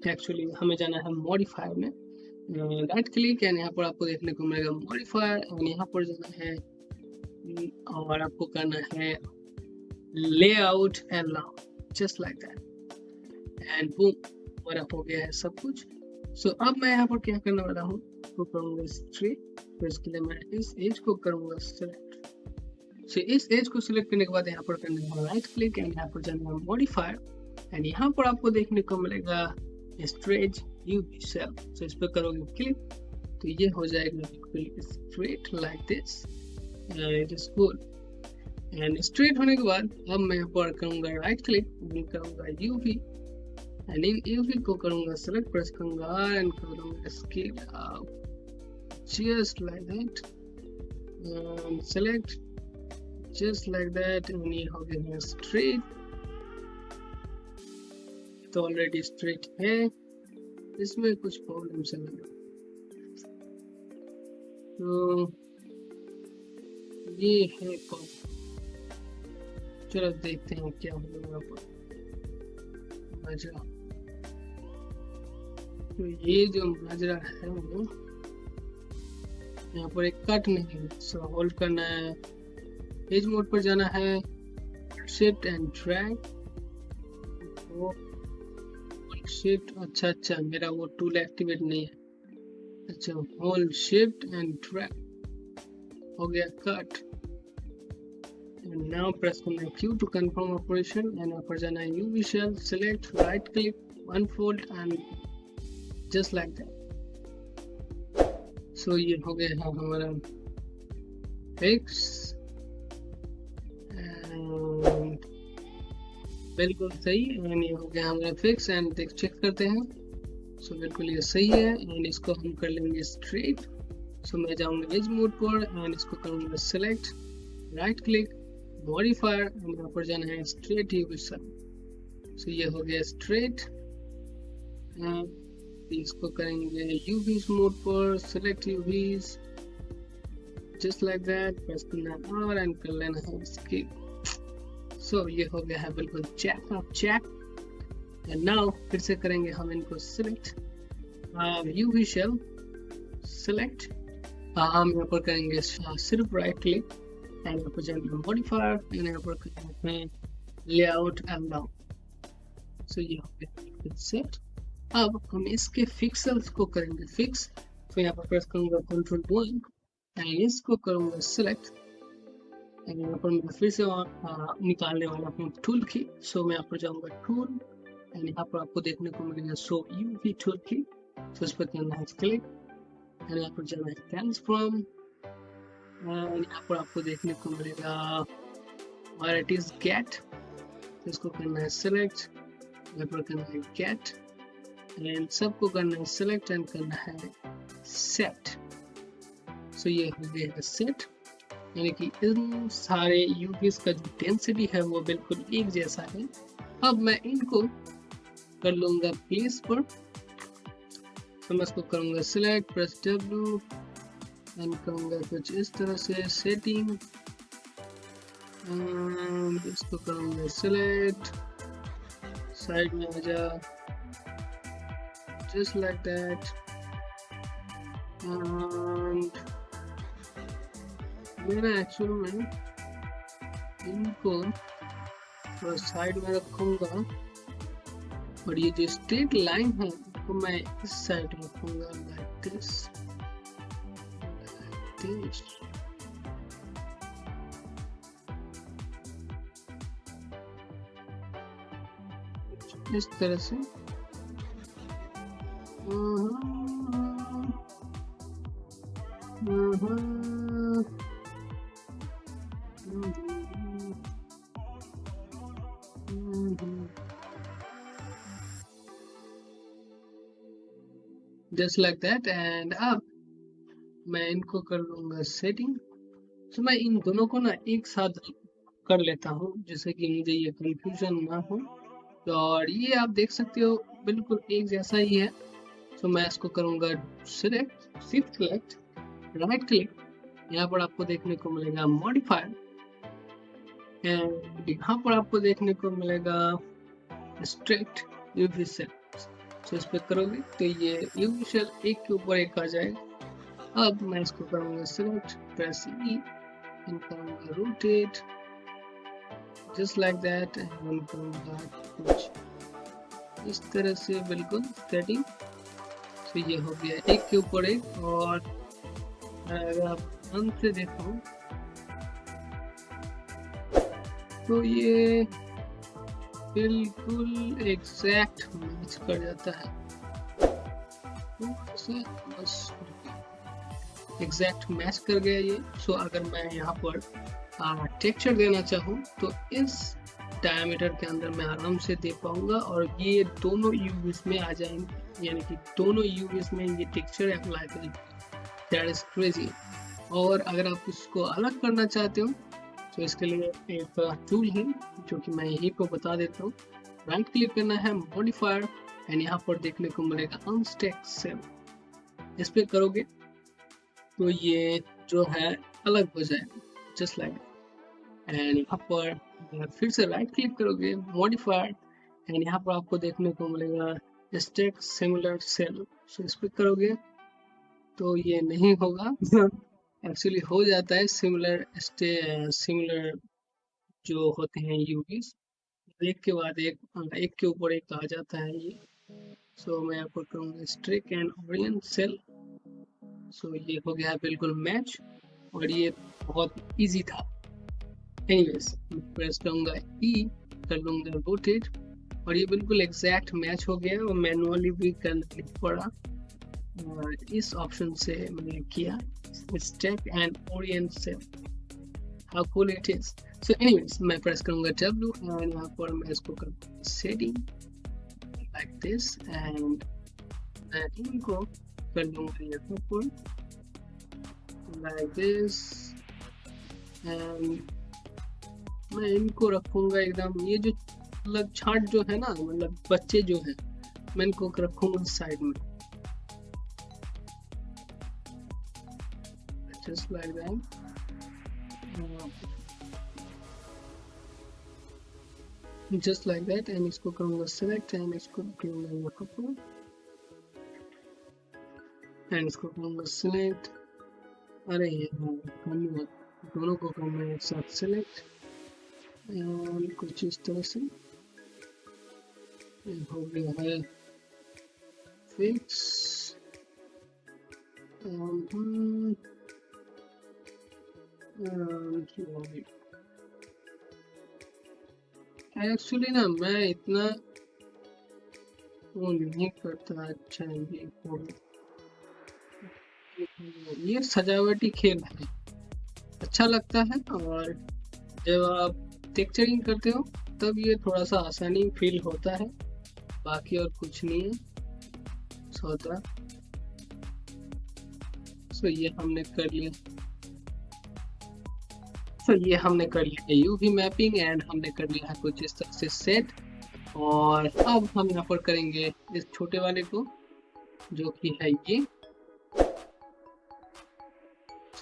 एक्चुअली हमें जाना है मॉडिफायर में, राइट क्लिक, एंड यहाँ पर आपको देखने को मिलेगा मॉडिफायर, एंड यहाँ पर जाना है और आपको करना है layout and lout, just like that, and boom, हमारा हो गया है सब कुछ। सो अब मैं यहाँ पर क्या करने वाला हूँ, तो करूँगा स्ट्रेट। तो इसके लिए मैं इस एज को करूँगा सेलेक्ट। सो इस एज को सिलेक्ट करने के बाद यहाँ पर करना है राइट क्लिक, एंड यहाँ पर जाना है मॉडिफायर, एंड यहाँ पर आपको देखने को मिलेगा स्ट्रेट UV शेल। सो इस पर करोगे क्लिक, तो ये हो जाएगा बिल्कुल straight like this, it is good. And straight होने के बाद अब मैं यहाँ पर करूँगा राइट क्लिक, करूँगा UV, एंड इन UV को करूँगा सेलेक्ट, प्रेस करूँगा एंड करूँगा scale out, just like that, and select, just like that, and ये हो गया स्ट्रेट। तो ऑलरेडी स्ट्रेट है, इसमें कुछ प्रॉब्लम चल रहा है। तो ये है प्रॉब्लम, चलो देखते हैं क्या होगा माजरा। तो ये जो माजरा है वो यहाँ पर एक कट नहीं है, सो होल्ड करना है, पेज मोड पर जाना है, शिफ्ट एंड ड्रैग, शिफ्ट, अच्छा मेरा वो टूल एक्टिवेट नहीं है, अच्छा होल्ड शिफ्ट एंड ड्रैग, हो गया कट। एंड नाउ प्रेस करना है Q to confirm operation, and यहाँ पर जाना है UV shell, select right click, unfold, and just like that. So ये हो गया है हमारा फिक्स, बिल्कुल सही। एंड ये हो गया हमारा फिक्स। एंड देख चेक करते हैं। सो बिल्कुल ये सही है। एंड इसको हम कर लेंगे स्ट्रेट। सो मैं जाऊंगा एज मोड पर एंड इसको करूंगा select, right click, modifier, and यहाँ पर जाना है स्ट्रेट यूवी सेल। सो ये हो गया स्ट्रेट। इसको करेंगे यूवीज मोड पर, select यूवीज, just like that. Press करना है और एंड कर लेना है स्किप। सो ये हो गया है बिल्कुल check off check. And now फिर से करेंगे हम इनको सिलेक्ट, यूवी शेल सिलेक्ट। हम यहाँ पर करेंगे सिर्फ राइट क्लिक एंड यहाँ पर जाएंगे मॉडिफायर एंड यहाँ पर करेंगे लेआउट एंड डाउन। सो ये हो गया सेट। अब हम इसके पिक्सेल्स को करेंगे फिक्स। तो यहाँ पर प्रेस करूंगा Ctrl+1 एंड इसको करूंगा सिलेक्ट। एंड यहाँ पर मैं फिर से निकालने वाला हूँ टूल की। सो मैं यहाँ पर जाऊंगा टूल एंड यहाँ पर आपको देखने को मिलेगा शो यूवी टूल की। तो इस पर करना है क्लिक एंड यहाँ पर जाना है ट्रांसफॉर्म एंड यहाँ पर आपको देखने को मिलेगा और इट इज गेट। तो इसको करना है सिलेक्ट, यहाँ पर करना है गेट एंड सबको करना है सिलेक्ट एंड करना है सेट। सो ये हो गया है सेट, यानी कि इन सारे यूवीज का जो डेंसिटी है वो बिल्कुल एक जैसा है। अब मैं इनको कर लूंगा प्लेस पर। तो मैं इसको करूंगा सिलेक्ट, प्रेस W एंड करूंगा कुछ इस तरह से सेटिंग। इसको करूंगा सिलेक्ट, साइड में आ जा, just like that। and मेरा एक्चुअल में इनको थोड़ा साइड में रखूंगा और ये जो स्ट्रेट लाइन है तो मैं इस साइड रखूंगा like this, like this। इस तरह से जस्ट लाइक दैट। एंड अब मैं इनको कर लूंगा सेटिंग। तो मैं इन दोनों को ना एक साथ कर लेता हूँ जिससे कि मुझे ये कंफ्यूजन ना हो। तो और ये आप देख सकते हो बिल्कुल एक जैसा ही है। तो मैं इसको करूंगा select, shift select, right click, यहाँ पर आपको देखने को मिलेगा मॉडिफायर एंड यहाँ पर आपको देखने को मिलेगा स्ट्रेट यूवी सेल। तो इस पर करोगे तो ये यूवी सेल एक के ऊपर एक आ जाएगा। अब मैं इसको करूंगा सिलेक्ट, प्रेस E एंड करूंगा rotate just like that and करूंगा कुछ इस तरह से बिल्कुल सेटिंग। तो ये हो गया एक के ऊपर एक। और अगर आप ध्यान से देखो तो ये बिल्कुल एग्जैक्ट मैच कर जाता है। बस एग्जैक्ट मैच कर गया ये। सो अगर मैं यहाँ पर टेक्सचर देना चाहूँ तो इस डायमीटर के अंदर मैं आराम से दे पाऊंगा और ये दोनों यूवीज में आ जाएंगे, यानी कि दोनों यूवीज में ये टेक्सचर अप्लाई करेंगे। That is crazy. और अगर आप इसको अलग करना चाहते हो तो इसके लिए एक टूल है जो कि मैं यहीं पर बता देता हूँ। राइट क्लिक करना है, मॉडिफायर एंड यहाँ पर देखने को मिलेगा अनस्टैक सेल। इस पे करोगे तो ये जो है अलग हो जाएगा जस्ट लाइक। एंड यहाँ पर फिर से राइट क्लिक करोगे, मॉडिफायर एंड यहाँ पर आपको देखने को मिलेगा स्टैक सिमिलर सेल। सो इस पे करोगे तो ये नहीं होगा एक्चुअली हो जाता है सिमिलर जो होते हैं यूवीज, एक के बाद एक के ऊपर एक आ जाता है ये। सो मैं यहाँ पर करूँगा स्ट्रिक एंड ओरिएंट सेल। सो ये हो गया बिल्कुल मैच और ये बहुत इजी था। एनीवेज प्रेस करूँगा E, कर लूँगा रोटेट और ये बिल्कुल एग्जैक्ट मैच हो गया और मैनुअली भी करना पड़ा। इस ऑप्शन से मैंने किया stack and orient shell, how cool it is. So anyways मैं प्रेस करूंगा W एंड यहाँ पर मैं इसको करूँगा सेटिंग लाइक दिस एंड मैं इनको कर लूँगा यहाँ पर लाइक दिस एंड मैं इनको रखूँगा एकदम, ये जो मतलब छाट जो है ना, मतलब बच्चे जो है, मैं इनको रखूँगा साइड में just like that। just like that and इसको करूँगा सिलेक्ट एंड इसको करूँगा यहाँ पर एंड इसको करूँगा सिलेक्ट। अरे दोनों को करूँगा एक साथ सिलेक्ट एंड कुछ इस तरह से हो गया है फिक्स। एक्चुअली ना मैं इतना वो नहीं करता। अच्छा ये सजावटी खेल है, अच्छा लगता है, और जब आप टेक्सचरिंग करते हो तब ये थोड़ा सा आसानी फील होता है, बाकी और कुछ नहीं है सोता। सो ये हमने कर लिया, ये हमने कर लिया यूवी मैपिंग एंड हमने कर लिया है कुछ इस तरह से सेट। और अब हम यहाँ पर करेंगे इस छोटे वाले को जो कि है ये।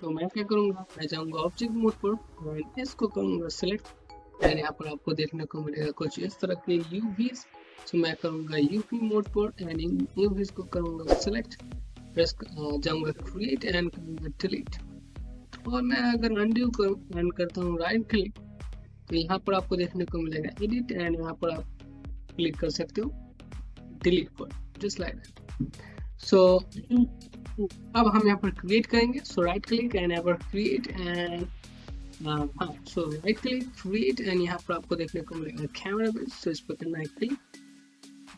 तो मैं क्या करूँगा, मैं जाऊँगा ऑब्जेक्ट मोड पर और इसको करूँगा सिलेक्ट एंड यहाँ पर आपको देखने को मिलेगा कुछ इस तरह के यूवीज। तो मैं करूँगा यूवी मोड पर एंड इन यूवीज को करूँगा सिलेक्ट, प्रेस जाऊँगा क्रिएट एंड करूँगा डिलीट। और मैं अगर अनड्यू करता हूँ राइट क्लिक तो यहाँ पर आपको देखने को मिलेगा एडिट एंड यहाँ पर आप क्लिक कर सकते हो डिलीट पर, जस्ट लाइक दैट। सो अब हम यहाँ पर क्रिएट करेंगे। सो राइट क्लिक एंड यहाँ पर क्रिएट एंड हाँ, सो राइट क्लिक क्रिएट एंड यहाँ पर आपको देखने को मिलेगा कैमरा बेस। सो इस पर करना है क्लिक,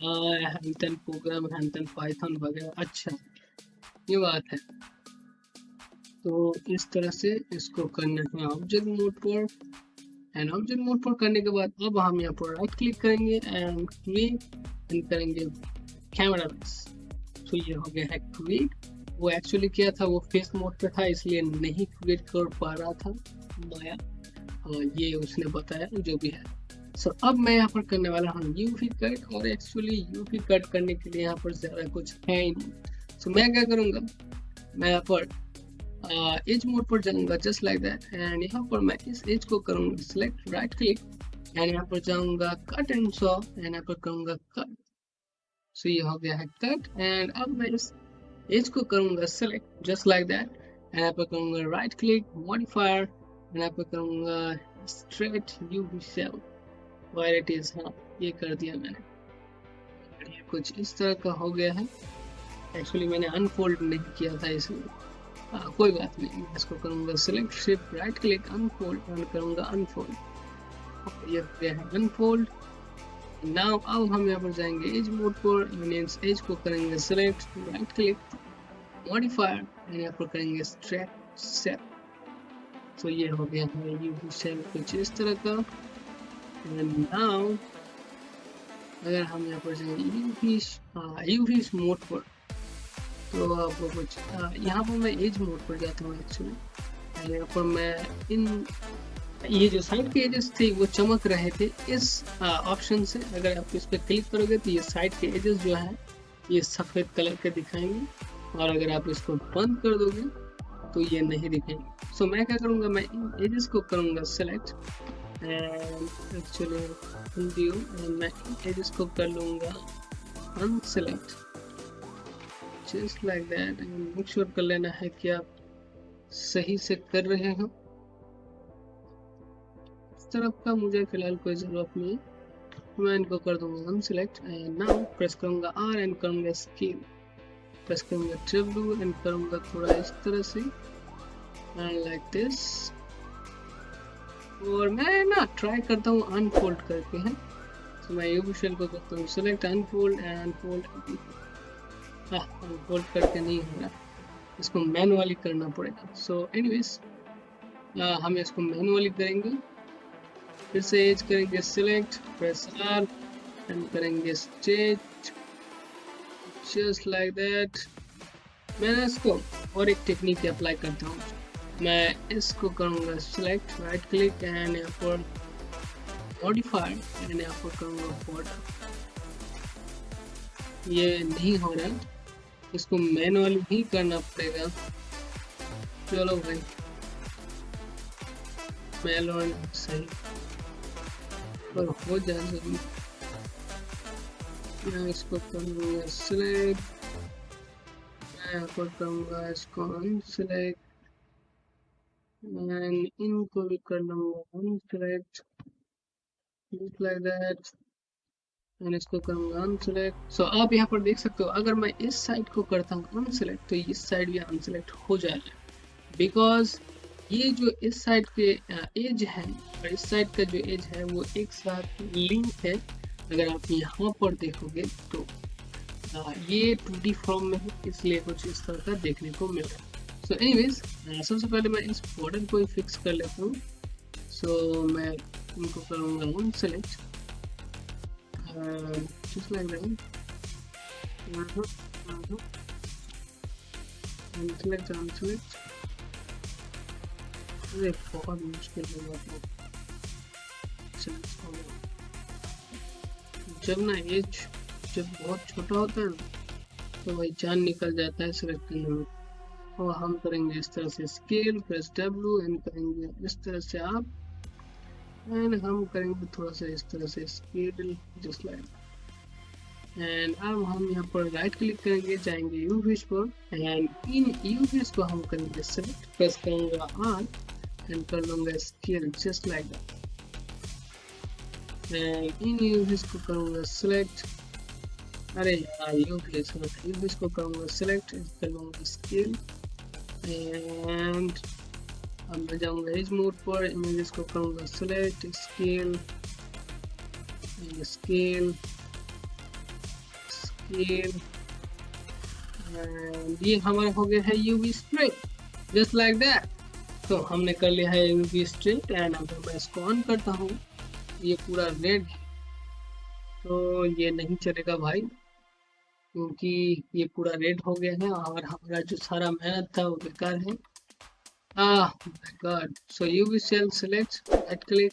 हैंडन प्रोग्राम, हैंडन पाइथन वगैरह। अच्छा ये बात है, तो इस तरह से इसको करना है ऑब्जेक्ट मोड पर एंड ऑब्जेक्ट मोड पर करने के बाद अब हम यहाँ पर राइट क्लिक करेंगे एंड क्रिएट एंड करेंगे कैमरा बेस। तो ये हो गया है क्रिएट। वो एक्चुअली क्या था, वो फेस मोड पे था इसलिए नहीं क्रिएट कर पा रहा था माया, ये उसने बताया जो भी है। सो अब मैं यहाँ पर करने वाला हूँ यूवी कट, और एक्चुअली यूवी कट करने के लिए यहाँ पर ज़्यादा कुछ है ही नहीं। सो मैं क्या करूँगा, मैं यहाँ पर एज मोड पर जाऊंगा जस्ट लाइक दैट एंड यहाँ पर मैं इस एज को करूंगा सिलेक्ट, राइट क्लिक एंड यहाँ पर जाऊंगा कट एंड सॉ एंड यहाँ पर करूंगा कट। सो ये हो गया है कट एंड अब मैं इस एज को करूंगा select just like that and यहाँ पर करूंगा राइट क्लिक मॉडिफायर एंड यहाँ पर करूंगा straight UV shell where it is. हाँ ये कर दिया मैंने, ये कुछ इस तरह का हो गया है। एक्चुअली मैंने अनफोल्ड नहीं किया था इसलिए कोई बात नहीं। इसको करूंगा select shift right click unfold and करूंगा अनफोल्ड, ये गया है अनफोल्ड। नाउ अब हम यहाँ पर जाएंगे एज मोड पर एंड एज को करेंगे select right click modifier and यहाँ पर करेंगे स्ट्रेट सेल। तो ये हो गया है यूवी सेल कुछ इस तरह का। एंड नाउ अगर हम यहाँ पर जाएंगे यूवी मोड पर तो आपको कुछ यहाँ पर मैं एज मोड पर जाता हूँ एक्चुअली। यहाँ पर मैं इन ये जो साइड के एजेस थे वो चमक रहे थे इस ऑप्शन से। अगर आप इस पर क्लिक करोगे तो ये साइड के एजेस जो है ये सफ़ेद कलर के दिखाएंगे, और अगर आप इसको बंद कर दोगे तो ये नहीं दिखाएंगे। सो मैं क्या करूँगा, मैं इन एजेस को करूँगा select and actually undue and मैं इन एजेस को कर लूँगा unselect just like that and make sure कर लेना है कि आप सही से कर रहे हो। इस तरफ का मुझे फिलहाल कोई ज़रूरत नहीं है, मैं इनको कर दूंगा अनसेलेक्ट एंड नाउ प्रेस करूंगा आर एंड करूंगा स्केल, प्रेस करूंगा W एंड करूंगा थोड़ा इस तरह से एंड लाइक दिस। और मैं ना ट्राई करता हूँ अनफोल्ड करके है। तो मैं यूवी शेल को करता हूँ select unfold and fold hold करके नहीं हो रहा, इसको मैनुअली करना पड़ेगा। सो एनीवेज हम इसको मैनुअली करेंगे। फिर से एज करेंगे सिलेक्ट, प्रेस आर एंड करेंगे स्टेज जस्ट लाइक दैट। मैं इसको और एक टेक्निक अप्लाई करता हूँ। मैं इसको करूँगा सिलेक्ट, राइट क्लिक एंड यहाँ पर मॉडिफाई एंड यहाँ पर करूँगा बॉर्डर। ये नहीं हो रहा, इसको मैनुअली ही करना पड़ेगा। चलो भाई मैनुअल सही पर हो जाए जरूर। मैं इसको करूँगा सिलेक्ट, मैं यहाँ पर करूँगा इसको अनसिलेक्ट एंड इनको भी कर लूँगा unselect just like that and इसको करूँगा अनसिलेक्ट। सो आप यहाँ पर देख सकते हो, अगर मैं इस साइड को करता हूँ अनसिलेक्ट तो इस साइड भी अनसिलेक्ट हो जाएगा, बिकॉज ये जो इस साइड के एज है और इस साइड का जो एज है वो एक साथ लिंक है। अगर आप यहाँ पर देखोगे तो ये 2D फॉर्म में है, इसलिए कुछ इस तरह का देखने को मिल रहा है। सो एनीवेज सबसे पहले मैं इस बॉर्डर को ही फिक्स कर लेता हूँ। सो मैं इनको करूँगा unselect just like that unselect। अरे बहुत मुश्किल हो जाता है जब ना एज जब बहुत छोटा होता है ना तो भाई जान निकल जाता है सिलेक्ट करने में। और हम करेंगे इस तरह से स्केल, प्रेस W एंड करेंगे इस तरह से आप, एंड हम करेंगे थोड़ा सा इस तरह से स्केल जस्ट लाइक। एंड अब हम यहाँ पर राइट क्लिक करेंगे, जाएंगे यूविश पर एंड इन यूविश को हम करेंगे सेलेक्ट, प्रेस करूँगा R एंड कर लूँगा scale just like that and इन यूविश को करूँगा सेलेक्ट। अरे यार यूविश को करूँगा सेलेक्ट, कर लूँगा स्केल एंड अब मैं जाऊँगा एज मोड पर, इमेजेस को करूँगा select, scale scale scale and ये हमारा हो गया है UV straight just like that. तो हमने कर लिया है यूवी स्ट्रेट एंड अगर मैं इसको ऑन करता हूँ ये पूरा रेड है, तो ये नहीं चलेगा भाई, क्योंकि ये पूरा रेड हो गया है और हमारा जो सारा मेहनत था वो बेकार है। Ah my god, so UV cell select, right click,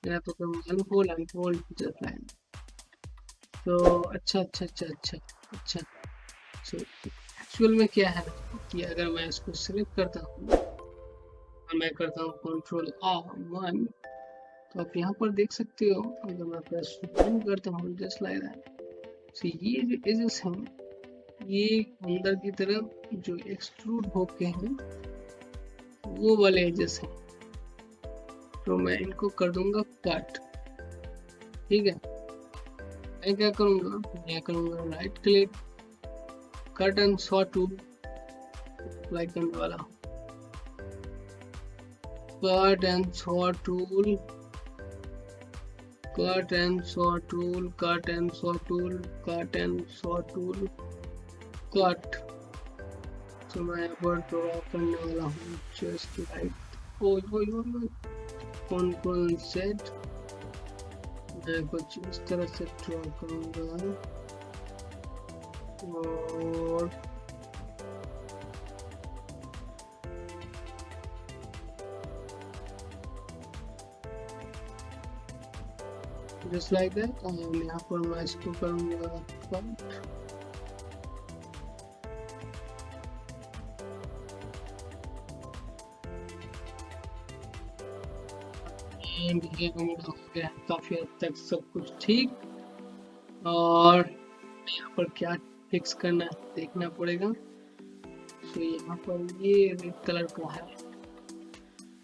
यहाँ तो करूँ unfold just like तो अच्छा so एक्चुअल में क्या है कि अगर मैं इसको सिलेक्ट करता हूँ और मैं करता हूँ कंट्रोल R1 तो आप यहाँ पर देख सकते हो, अगर मैं प्रेस करता हूँ जस्ट लाइक दैट। सो ये जो एजेस हैं ये अंदर की तरफ जो एक्सट्रूड होके हैं वो वाले एजेस हैं, तो मैं इनको कर दूंगा कट। ठीक है, मैं क्या करूंगा, मैं करूंगा right click, cut and saw tool like करने वाला, cut and saw tool, cut and saw tool, cut and saw tool, cut and saw tool, cut. तो मैं यहाँ पर ड्रॉ करने वाला हूँ जस्ट लाइक कंट्रोल सेट, मैं कुछ इस तरह से ड्रॉ करूँगा और जस्ट लाइक दैट। और यहाँ पर मैं इसको करूँगा कट एंड ये हमारा हो गया काफी हद तक सब कुछ ठीक। और यहाँ पर क्या फिक्स करना है देखना पड़ेगा। तो यहाँ पर ये रेड कलर का है,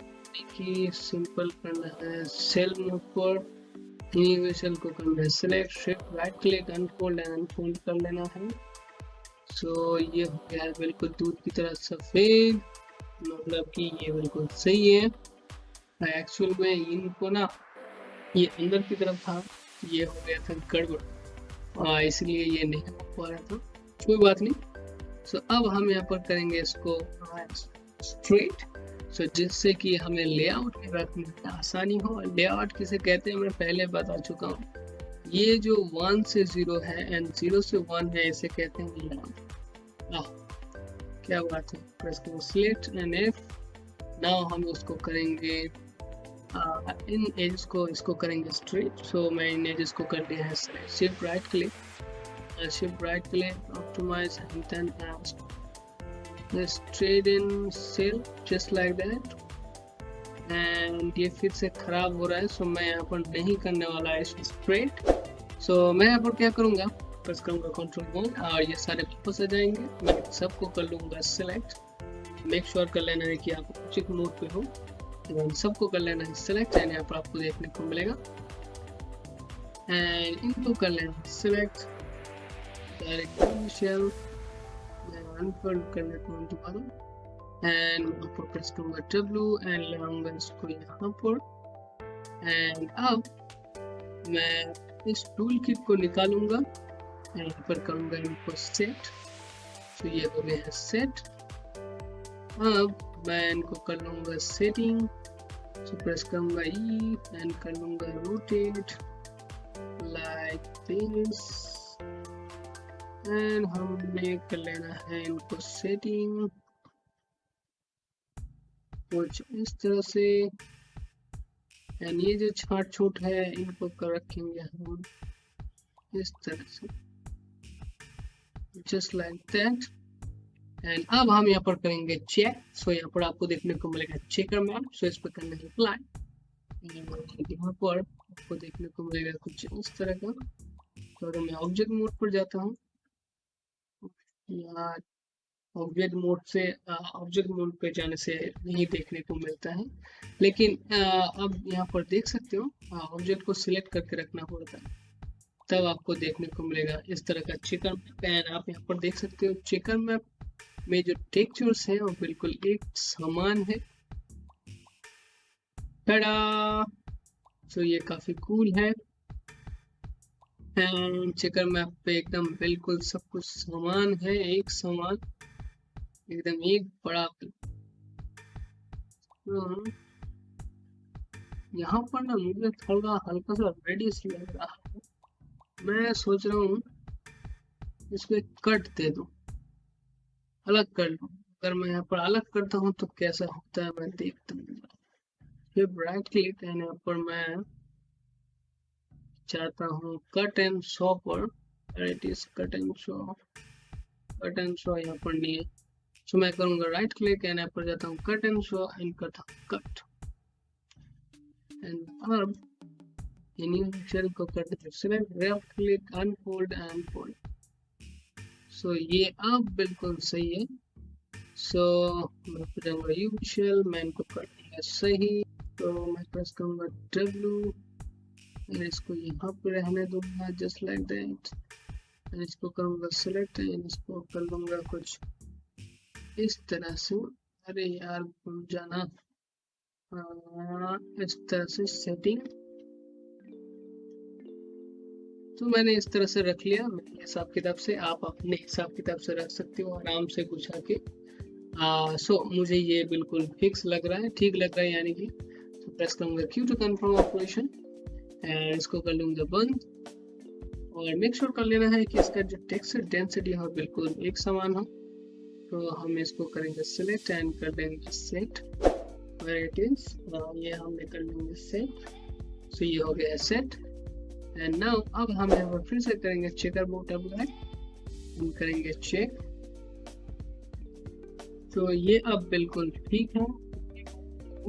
देखिए सिंपल करना है, सेल मोड पर यूनिवर्सल को करना है select, shift right click, unfold and unfold कर लेना है। सो ये हो गया है बिल्कुल दूध की तरह सफेद, मतलब कि ये बिल्कुल सही है। एक्चुअल में इनको ना ये अंदर की तरफ था, ये हो गया था गड़बड़, इसलिए ये नहीं हो पा रहा था। कोई बात नहीं, सो अब हम यहाँ पर करेंगे इसको स्ट्रेट, सो जिससे कि हमें लेआउट में रखने में आसानी हो। लेआउट किसे कहते हैं मैं पहले बता चुका हूँ। ये जो 1 से 0 है एंड 0 से 1 है, इसे कहते हैं लेआउट। क्या बात है। प्रेस करो सिलेक्ट एंड एफ। नाउ हम उसको करेंगे इन एजेस को, इसको करेंगे स्ट्रेट। सो मैं इन एजेस को कर दिया है shift right click, optimise and then straight in cell just like that। And ये फिर से खराब हो रहा है, सो मैं यहाँ पर नहीं करने वाला है स्ट्रेट। सो मैं यहाँ पर क्या करूँगा, प्रेस करूँगा Ctrl+1 और ये सारे वापस आ जाएंगे। मैं सबको कर लूँगा सेलेक्ट। मेक श्योर कर लेना है कि आप उचित मोड पे हो, तो सबको कर लेना है सेलेक्ट एंड यहाँ पर आपको देखने को मिलेगा। एंड इनको कर लेना सेलेक्ट डायरेक्ट इनिशियल, अनफोल्ड करने को दोबारा एंड ऊपर प्रेस करूँगा W एंड लाऊंगा इसको यहाँ पर। एंड अब मैं इस टूल किट को निकालूंगा, यहाँ पर करूँगा इनको सेट। तो ये हो गया है सेट। अब मैं इनको कर लूँगा सेटिंग, तो प्रेस करूँगा E एंड कर लूँगा रोटेट लाइक दिस एंड हमें कर लेना है इनको सेटिंग कुछ इस तरह से। एंड ये जो छाट छूट है इनको कर रखेंगे हम इस तरह से, जस्ट लाइक दैट। एंड अब हम यहाँ पर करेंगे चेक। सो यहाँ पर आपको देखने को मिलेगा चेकर मैप। सो इस पर करना है अप्लाई। यहाँ पर आपको देखने को मिलेगा कुछ इस तरह का। तो अगर मैं ऑब्जेक्ट मोड पर जाता हूँ, या ऑब्जेक्ट मोड पे जाने से नहीं देखने को मिलता है, लेकिन अब यहाँ पर देख सकते हो ऑब्जेक्ट को सिलेक्ट करके रखना पड़ता है, तब आपको देखने को मिलेगा इस तरह का चेकर मैप। एंड आप यहाँ पर देख सकते हो चेकर मैप में जो टेक्सचर्स है वो बिल्कुल एक समान है। सो ये काफी कूल है। एंड चेकर मैप पे एकदम बिल्कुल सब कुछ समान है, एक समान, एकदम एक बड़ा। यहाँ पर ना मुझे थोड़ा हल्का सा रेडियस लग रहा है। मैं सोच रहा हूँ इसको एक कट दे दूं, अलग कर लूं। अगर मैं यहाँ पर अलग करता हूँ तो कैसा होता है मैं देखता हूँ। फिर राइट क्लिक एंड यहाँ पर मैं चाहता हूँ कट एंड शो पर, it is cut and show यहाँ पर नहीं है। सो मैं करूँगा राइट क्लिक एंड यहाँ पर जाता हूँ कट एंड शो एंड करता हूँ कट। एंड अब इनिशियल को कर देते select left click unfold and fold. So ये अब बिल्कुल सही है। सो मैं जाऊँगा इनिशियल, मैं इनको कर दूंगा सही। तो मैं प्रेस करूँगा W एंड इसको यहाँ पे रहने दूंगा जस्ट लाइक दैट। एंड इसको करूँगा सिलेक्ट एंड इसको कर लूँगा कुछ इस तरह से। अरे यार भूल जाना, इस तरह से सेटिंग। तो मैंने इस तरह से रख लिया मेरे हिसाब किताब से। आप अपने हिसाब किताब से रख सकते हो आराम से गुछा के। सो मुझे ये बिल्कुल फिक्स लग रहा है, ठीक लग रहा है यानी कि। तो प्रेस करूँगा Q to confirm operation and इसको कर लूँगा बंद। और मेक श्योर कर लेना है कि इसका जो टेक्सचर डेंसिटी है बिल्कुल एक समान हो। तो हम इसको करेंगे सिलेक्ट एंड कर देंगे सेट वेयर इट इज। ये हमने कर लेंगे सेट। सो ये हो गया है सेट। एंड नाउ अब हम यहाँ पर फिर से करेंगे चेकर बोर्ड अप्लाई, हम करेंगे चेक। तो ये अब बिल्कुल ठीक है,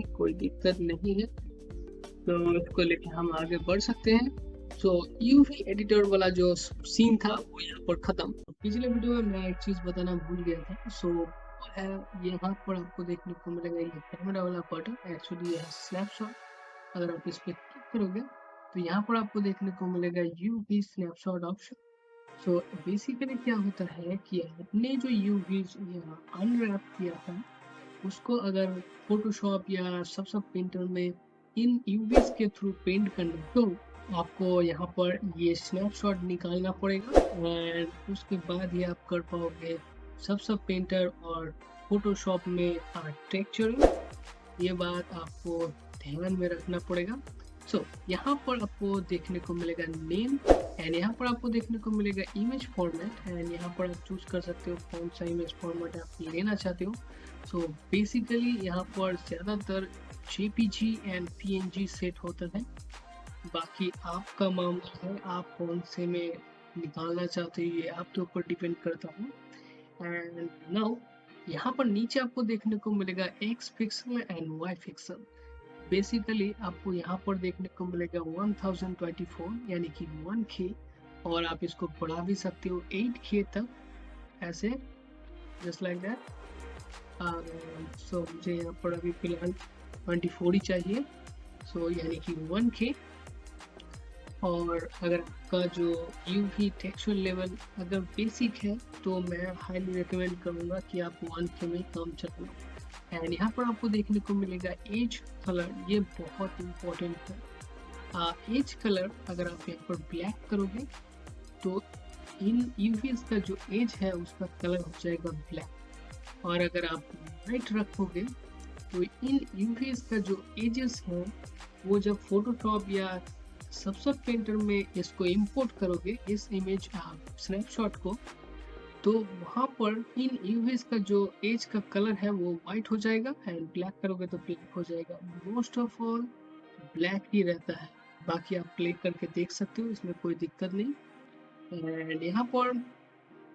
कोई दिक्कत नहीं है। तो इसको लेके हम आगे बढ़ सकते हैं। सो यूवी एडिटर वाला जो सीन था वो यहाँ पर खत्म। पिछले वीडियो में मैं एक चीज बताना भूल गया था। सो है यहाँ पर आपको देखने को मिलेगा ये कैमरा वाला बटन, एक्चुअली ये है स्नैपशॉट। अगर आप इस पर क्लिक करोगे तो यहाँ पर आपको देखने को मिलेगा UV snapshot option. So basically क्या होता है कि आपने जो यूवी यहाँ अनरैप किया था उसको अगर फोटोशॉप या सब पेंटर में इन यूवीज के थ्रू पेंट करना, तो आपको यहाँ पर ये स्नैपशॉट निकालना पड़ेगा और उसके बाद ही आप कर पाओगे सब पेंटर और फोटोशॉप में टेक्सचर, ये बात आपको ध्यान में रखना पड़ेगा। सो यहाँ पर आपको देखने को मिलेगा नेम एंड यहाँ पर आपको देखने को मिलेगा इमेज फॉर्मेट एंड यहाँ पर आप चूज कर सकते हो कौन सा इमेज फॉर्मेट आप लेना चाहते हो। सो बेसिकली यहाँ पर ज़्यादातर JPG एंड PNG सेट होता है, बाकी आपका मामला है आप कौन से में निकालना चाहते हो, ये आपके ऊपर डिपेंड करता है। एंड नाउ यहाँ पर नीचे आपको देखने को मिलेगा X pixel and Y pixel. Basically आपको यहाँ पर देखने को मिलेगा 1024 यानी कि 1K, और आप इसको बढ़ा भी सकते हो 8K तक, ऐसे जस्ट लाइक दैट। सो मुझे यहाँ पर अभी फिलहाल 24 ही चाहिए, सो यानी कि 1K। और अगर आपका जो UV टेक्सचर लेवल अगर बेसिक है तो मैं हाईली रिकमेंड करूँगा कि आप 1K में काम चलाओ। एंड यहाँ पर आपको देखने को मिलेगा एज कलर, ये बहुत इम्पोर्टेंट है। एज कलर अगर आप यहाँ पर ब्लैक करोगे तो इन यूवीज का जो एज है उसका कलर हो जाएगा ब्लैक, और अगर आप वाइट रखोगे तो इन यूवीज का जो एजेस है वो जब फोटोशॉप या सबसेट पेंटर में इसको इंपोर्ट करोगे इस इमेज स्नैपशॉट को, तो वहाँ पर इन यूवीज का जो एज का कलर है वो वाइट हो जाएगा एंड ब्लैक करोगे तो ब्लैक हो जाएगा। मोस्ट ऑफ ऑल ब्लैक ही रहता है, बाकी आप प्ले करके देख सकते हो, इसमें कोई दिक्कत नहीं। एंड यहाँ पर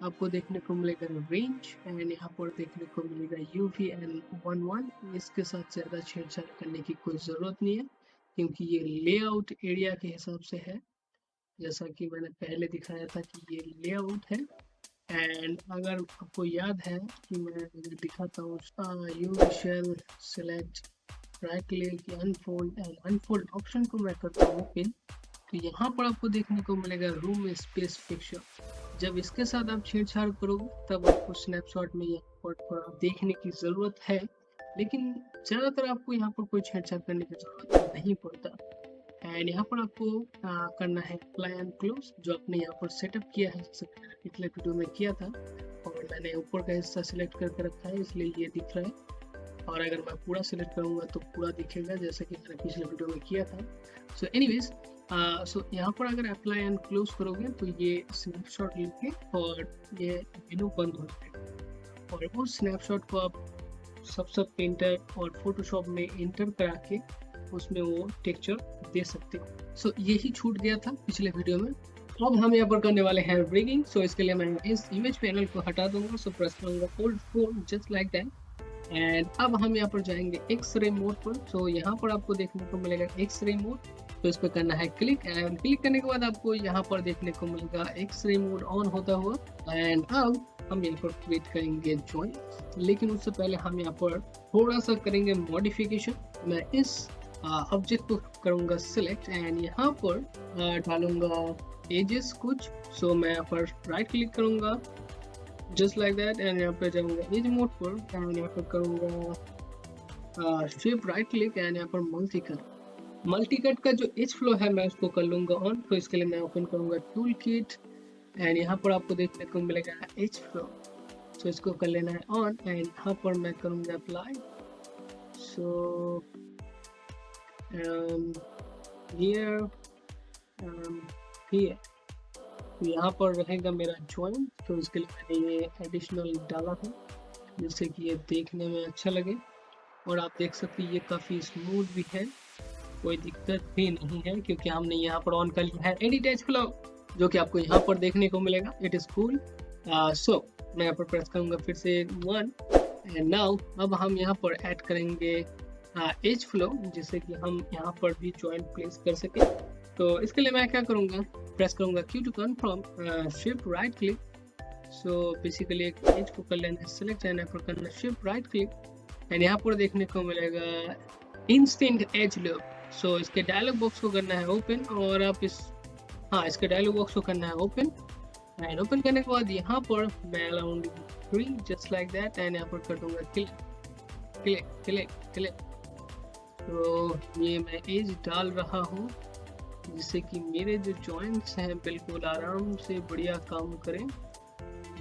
आपको देखने को मिलेगा रेंज एंड यहाँ पर देखने को मिलेगा UV एंड 11। इसके साथ ज़्यादा छेड़छाड़ करने की कोई ज़रूरत नहीं है क्योंकि ये लेआउट एरिया के हिसाब से है, जैसा कि मैंने पहले दिखाया था कि ये लेआउट है। एंड अगर आपको याद है कि मैं दिखाता हूँ you shell select right click unfold and unfold option को मैं करता हूँ पिन, तो यहाँ पर आपको देखने को मिलेगा रूम स्पेस पिक्चर। जब इसके साथ आप छेड़छाड़ करोगे तब आपको स्नैपशॉट में यहाँ पर थोड़ा देखने की ज़रूरत है, लेकिन ज़्यादातर आपको यहाँ पर कोई छेड़छाड़ करने की ज़रूरत नहीं पड़ता। एंड यहाँ पर आपको करना है अप्लाई एंड क्लोज, जो आपने यहाँ पर सेटअप किया है जैसे मैंने पिछले वीडियो में किया था, और मैंने ऊपर का हिस्सा सिलेक्ट करके रखा है इसलिए ये दिख रहा है, और अगर मैं पूरा सिलेक्ट करूँगा तो पूरा दिखेगा जैसे कि मैंने पिछले वीडियो में किया था। सो एनीवेज सो यहाँ पर अगर अप्लाई एंड क्लोज करोगे तो ये स्नैपशॉट लेके और ये मेनू बंद हो जाएगा, और वो स्नैपशॉट को आप सबसे पेंटर और फोटोशॉप में इंटर करा के उसमें वो टेक्सचर दे सकते हो। सो यही छूट गया था पिछले वीडियो में। अब हम यहाँ पर करने वाले हैं रिगिंग। सो इसके लिए मैं इस इमेज पैनल को हटा दूंगा, सो प्रेस करूंगा Alt 4 just like that. And अब हम यहाँ पर जाएंगे एक्सरे मोड पर। सो यहाँ पर आपको देखने को मिलेगा एक्सरे मोड, तो इस पर करना है क्लिक, एंड क्लिक करने के बाद आपको यहाँ पर देखने को मिलेगा एक्सरे मोड ऑन होता हुआ। एंड अब हम यहाँ पर क्रिएट करेंगे जॉइन, लेकिन उससे पहले हम यहाँ पर थोड़ा सा करेंगे मॉडिफिकेशन। मैं इस ऑब्जेक्ट को करूँगा सिलेक्ट एंड यहाँ पर डालूंगा एजेस कुछ। सो मैं यहाँ पर राइट क्लिक करूँगा जस्ट लाइक दैट, एंड यहाँ पर जाऊँगा एज मोड पर एंड यहाँ पर करूँगा शेप राइट क्लिक एंड यहाँ पर मल्टी कट। मल्टी कट का जो एज फ्लो है मैं उसको कर लूँगा ऑन, तो इसके लिए मैं ओपन करूँगा टूल किट एंड यहाँ पर आपको देखने को मिलेगा एज फ्लो, सो इसको कर लेना है ऑन एंड यहाँ पर मैं करूँगा अप्लाई। सो here तो यहाँ पर रहेगा मेरा जॉइन, तो इसके लिए मैंने ये एडिशनल डाला है जिससे कि ये देखने में अच्छा लगे, और आप देख सकते हैं ये काफ़ी स्मूथ भी है, कोई दिक्कत भी नहीं है क्योंकि हमने यहाँ पर ऑन कर लिया है एडिट एज फ्लो, जो कि आपको यहाँ पर देखने को मिलेगा। It is cool. सो मैं यहाँ पर प्रेस करूँगा फिर से 1 एंड नाउ अब हम यहाँ पर ऐड करेंगे एज फ्लो, जिससे कि हम यहाँ पर भी जॉइंट प्लेस कर सके। तो इसके लिए मैं क्या करूँगा, प्रेस करूँगा Q to confirm, shift right click. So basically एक एज को कर लेना है सिलेक्ट एंड यहाँ पर करना शिफ्ट राइट क्लिक एंड यहाँ पर देखने को मिलेगा इंस्टेंट एज लूप। सो इसके डायलॉग बॉक्स को करना है ओपन, और आप इसके डायलॉग बॉक्स को करना है ओपन, एंड ओपन करने के बाद यहाँ पर मैं around 3 just like that and यहाँ पर कर दूँगा क्लिक क्लिक क्लिक क्लिक। तो ये मैं एज डाल रहा हूँ जिससे कि मेरे जो जॉइंट्स हैं बिल्कुल आराम से बढ़िया काम करें,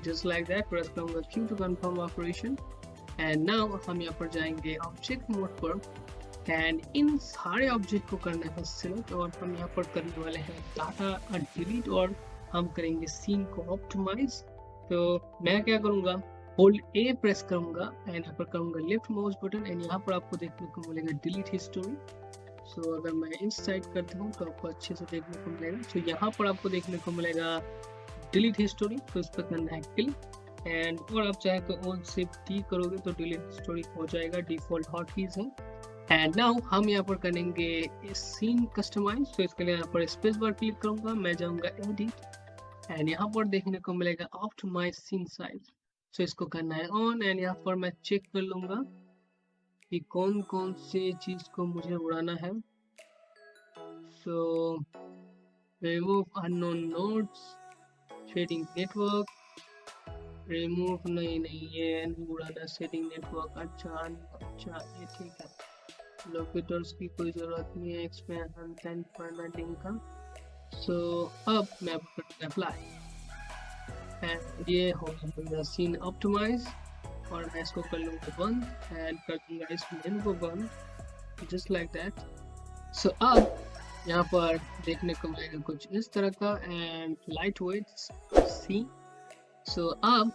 जस्ट लाइक दैट प्रेस करूंगा Q to confirm operation. And now हम यहाँ पर जाएंगे ऑब्जेक्ट मोड पर एंड इन सारे ऑब्जेक्ट को करना है सिलेक्ट और हम यहाँ पर करने वाले हैं डाटा डिलीट और हम करेंगे सीन को ऑप्टिमाइज। तो मैं क्या करूँगा, होल्ड ए प्रेस करूँगा एंड यहाँ पर करूँगा लेफ्ट माउस बटन एंड यहाँ पर आपको देखने को मिलेगा डिलीट हिस्टोरी। सो अगर मैं इस साइड करता हूँ तो आपको अच्छे से देखने को मिलेगा। सो यहाँ पर आपको देखने को मिलेगा डिलीट हिस्टोरी, तो इस पर करना है क्लिक एंड और आप चाहे तो ऑन शिफ्ट टी करोगे तो डिलीट हिस्टोरी हो जाएगा, डिफॉल्ट हॉटकीज है। एंड नाउ हम यहाँ पर करेंगे सीन कस्टमाइज। तो इसके लिए यहाँ पर स्पेस बार क्लिक करूंगा, मैं जाऊंगा एडिट एंड यहाँ पर देखने को मिलेगा ऑप्टिमाइज सीन साइज। सो इसको करना है ऑन एंड यहाँ पर मैं चेक कर लूंगा कि कौन कौन से चीज को मुझे उड़ाना है। So remove unknown nodes, shading network, remove नहीं ये नहीं उड़ाना, शेडिंग नेटवर्क अच्छा ये ठीक है। लोकेटर्स की कोई जरूरत नहीं है, एक्सपेंशन फॉर्मेटिंग का। सो अब मैं करता अप्लाई एंड ये हो गया सीन ऑप्टिमाइज और मैं इसको कर लूँगा बंद एंड कर दूंगा इस मेनू को बंद जस्ट लाइक दैट। सो अब यहाँ पर देखने को मिलेगा कुछ इस तरह का एंड लाइट वेट सी। सो अब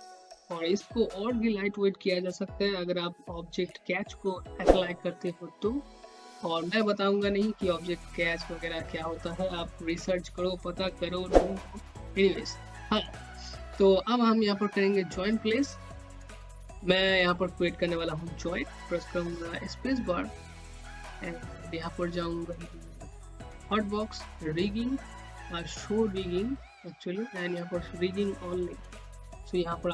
और इसको और भी लाइट वेट किया जा सकता है अगर आप ऑब्जेक्ट कैच को अप्लाई करते हो तो, और मैं बताऊंगा नहीं कि ऑब्जेक्ट कैच वगैरह क्या होता है, आप रिसर्च करो, पता करो। एनीवेज हाँ, तो अब हम यहाँ पर करेंगे जॉइंट प्लेस। मैं यहाँ पर क्रिएट करने वाला हूँ जॉइंट, प्रेस करूँगा स्पेस बार एंड यहाँ पर जाऊँगा हॉट बॉक्स रिगिंग और शो रिगिंग एक्चुअली एंड यहाँ पर रिगिंग ऑनली। सो यहाँ पर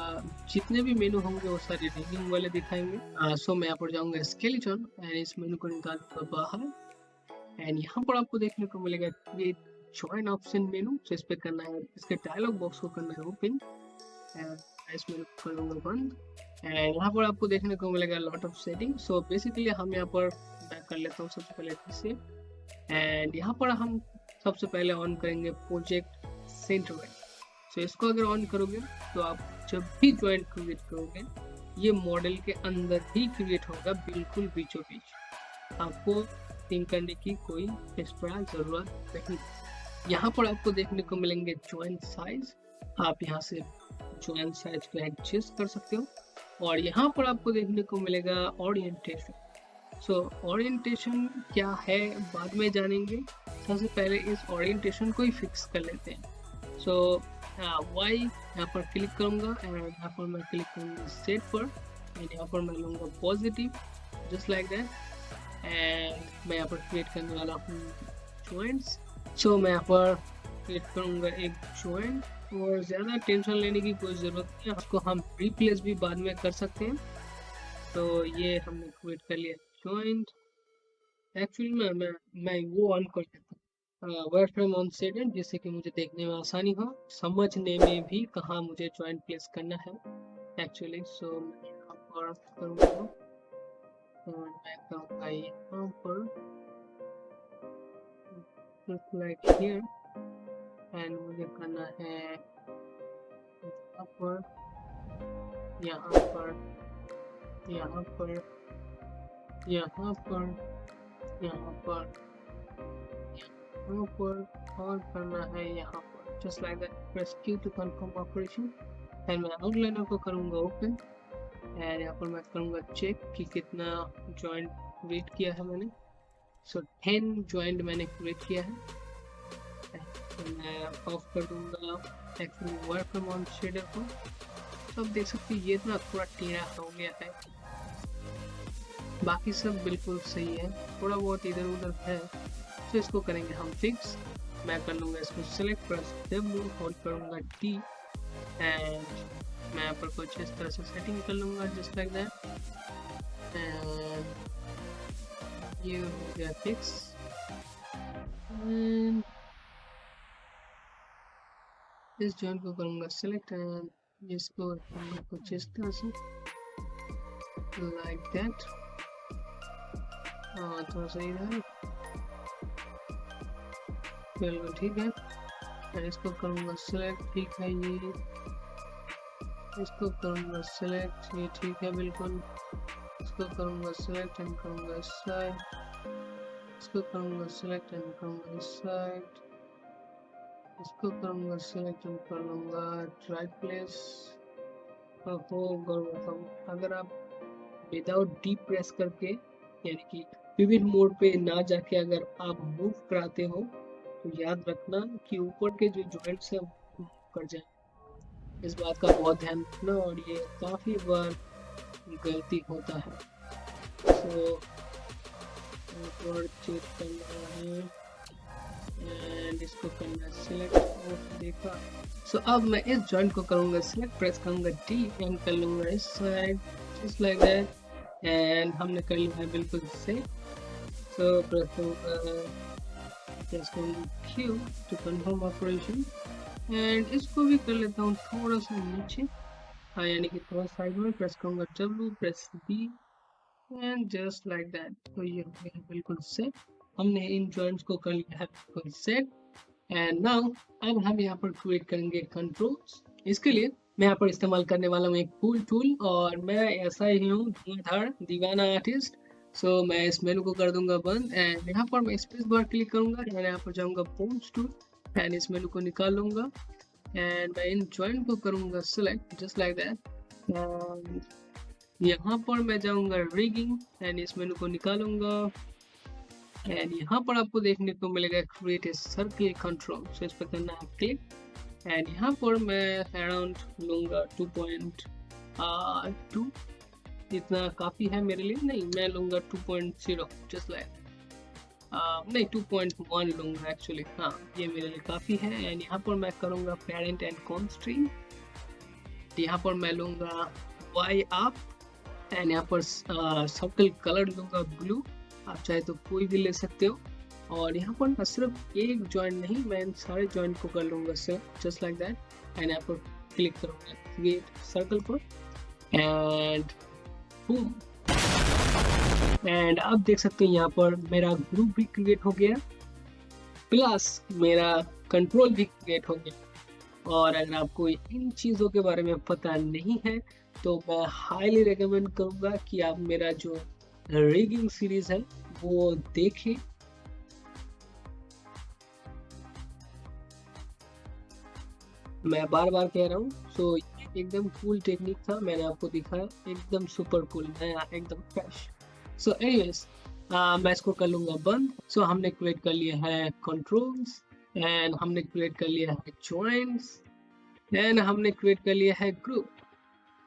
जितने भी मेनू होंगे वो सारे रिगिंग वाले दिखाएंगे। सो मैं यहाँ पर जाऊँगा स्केलेटन एंड इस मेनू को निकालूंगा बाहर एंड यहाँ पर आपको देखने को मिलेगा क्रिएट जॉइन ऑप्शन मेनू। सो इस पर करना है, इसके डायलॉग बॉक्स को करना है ओपन एंड इस मेनू को करूँगा बंद एंड यहाँ पर आपको देखने को मिलेगा lot of setting. So basically हम यहाँ पर मैं कर लेता हूँ सबसे पहले से एंड यहाँ पर हम सबसे पहले ऑन करेंगे प्रोजेक्ट सेंटर। सो इसको अगर ऑन करोगे तो आप जब भी जॉइंट क्रिएट करोगे ये मॉडल के अंदर ही क्रिएट होगा, बिल्कुल बीचों बीच, आपको थिंक करने की कोई एक्स्ट्रा जरूरत नहीं। यहाँ पर आपको देखने को मिलेंगे जॉइंट साइज, आप यहाँ से जॉइंट साइज को एडजस्ट कर सकते हो और यहाँ पर आपको देखने को मिलेगा ओरिएंटेशन। सो ओरिएंटेशन क्या है बाद में जानेंगे, सबसे पहले इस ओरिएंटेशन को ही फिक्स कर लेते हैं। सो वाई यहाँ पर क्लिक करूँगा एंड यहाँ पर मैं क्लिक करूँगा सेट पर एंड यहाँ पर मैं लूँगा positive just like that and मैं यहाँ पर क्रिएट करने वाला हूँ जॉइंट्स। सो मैं यहाँ पर क्रिएट करूँगा एक जॉइंट और ज़्यादा टेंशन लेने की कोई ज़रूरत नहीं है, उसको हम रिप्लेस भी बाद में कर सकते हैं। तो ये हमने क्रिएट कर लिया जॉइंट। एक्चुअली मैं वो ऑन कर देता हूँ वर्ड फ्रेम ऑन सेटेड, जिससे कि मुझे देखने में आसानी हो, समझने में भी कहाँ मुझे जॉइंट प्लेस करना है एक्चुअली। सो मैं यहाँ पर करूँगा और मैं करूँगा यहाँ पर just like here एंड मुझे करना है यहाँ पर यहाँ पर यहाँ पर यहाँ पर यहाँ पर यहाँ पर और करना है यहाँ पर just like that. Press Q to confirm operation and मैं आउटलाइनर को करूँगा ओपन एंड यहाँ पर मैं करूँगा चेक कि कितना जॉइंट क्रिएट किया है मैंने। सो 10 जॉइंट मैंने क्रिएट किया है। तो मैं ऑफ कर दूँगा actually work from on shader को। तो आप देख सकते हैं ये ना थोड़ा टेढ़ा हो गया है, बाकी सब बिल्कुल सही है, थोड़ा बहुत इधर उधर है। तो इसको करेंगे हम फिक्स। मैं कर लूँगा इसको सेलेक्ट, प्रेस W, होल्ड करूँगा T एंड मैं यहाँ पर कुछ इस तरह से सेटिंग कर लूँगा जस्ट लाइक दैट एंड ये हो गया फिक्स। इस जॉइंट को करूँगा सेलेक्ट एंड इसको कुछ इस तरह से लाइक दैट। हाँ थोड़ा सा इधर बिल्कुल ठीक है। मैं इसको करूँगा सेलेक्ट, ठीक है ये इसको करूँगा सेलेक्ट, ये ठीक है बिल्कुल। इसको करूँगा सेलेक्ट एंड करूँगा इस साइड, इसको करूँगा सेलेक्ट एंड करूँगा इस साइड, इसको करूँगा सेलेक्ट एंड कर लूँगा राइट प्लेस। अगर आप विदाउट डी प्रेस करके यानी कि पिवट मोड पे ना जाके अगर आप मूव कराते हो तो याद रखना कि ऊपर के जो जॉइंट्स है वो कर जाए। इस बात का बहुत ध्यान रखना और ये काफ़ी बार गलती होता है। सो ऊपर चेक करना है एंड इसको करना सिलेक्ट और देखा। सो अब मैं इस जॉइंट को करूँगा सिलेक्ट, प्रेस करूँगा डी एंड कर लूँगा इस side just like that and हमने कर लिया है बिल्कुल से। सो प्रेस करूँगा Q to confirm operation and इसको भी कर लेता हूँ थोड़ा सा नीचे, हाँ यानी कि थोड़ा साइड में। प्रेस करूँगा W, press B and just like that. तो ये हो गया बिल्कुल सेट, हमने इन जॉइंट्स को कर लिया है बिल्कुल सेट। एंड नाउ अब हम यहाँ पर क्रिएट करेंगे कंट्रोल्स। इसके लिए मैं यहाँ पर इस्तेमाल करने वाला हूँ एक पूल टूल और मैं ऐसा ही हूँ धुआंधार दीवाना आर्टिस्ट। सो मैं इस मेनू को कर दूंगा बंद एंड यहाँ पर मैं स्पेस बार क्लिक करूंगा एंड यहाँ पर जाऊंगा पॉइंट्स टूल एंड इस मेनू को निकाल लूंगा एंड मैं इन जॉइंट को करूंगा सेलेक्ट जस्ट लाइक दैट। यहाँ पर मैं जाऊंगा रिगिंग एंड इस मेनू को निकालूंगा एंड यहाँ पर आपको देखने को मिलेगा क्रिएट ए सर्किल कंट्रोल। सो इस पर करना है क्लिक एंड यहाँ पर मैं अराउंड लूंगा 2.2, इतना काफ़ी है मेरे लिए। नहीं, मैं लूंगा 2.0 जस्ट लाइक नहीं 2.1 लूंगा एक्चुअली, हाँ ये मेरे लिए काफ़ी है। एंड यहाँ पर मैं करूँगा पेरेंट एंड कॉन्स्ट्रेंट, यहाँ पर मैं लूँगा वाई अप एंड यहाँ पर सर्कल कलर लूँगा ब्लू, आप चाहे तो कोई भी ले सकते हो। और यहाँ पर मैं सिर्फ एक जॉइंट नहीं, मैं इन सारे जॉइंट को कर लूँगा सिर्फ जस्ट लाइक दैट एंड यहाँ पर क्लिक करूँगा क्रिएट सर्कल पर एंड बूम। एंड अब देख सकते हैं यहाँ पर मेरा ग्रुप भी क्रिएट हो गया प्लस मेरा कंट्रोल भी क्रिएट हो गया। और अगर आपको इन चीज़ों के बारे में पता नहीं है तो मैं हाईली रेकमेंड करूँगा कि आप मेरा जो रिगिंग सीरीज है वो देखें। मैं बार बार कह रहा हूँ, सो एकदम कूल टेक्निक था, मैंने आपको दिखाया, एकदम सुपर कूल, नया एकदम फ्रेश। सो एनीवेज मैं इसको कर लूँगा बंद। सो हमने क्रिएट कर लिया है कंट्रोल्स एंड हमने क्रिएट कर लिया है जॉइंट्स एंड हमने क्रिएट कर लिया है group.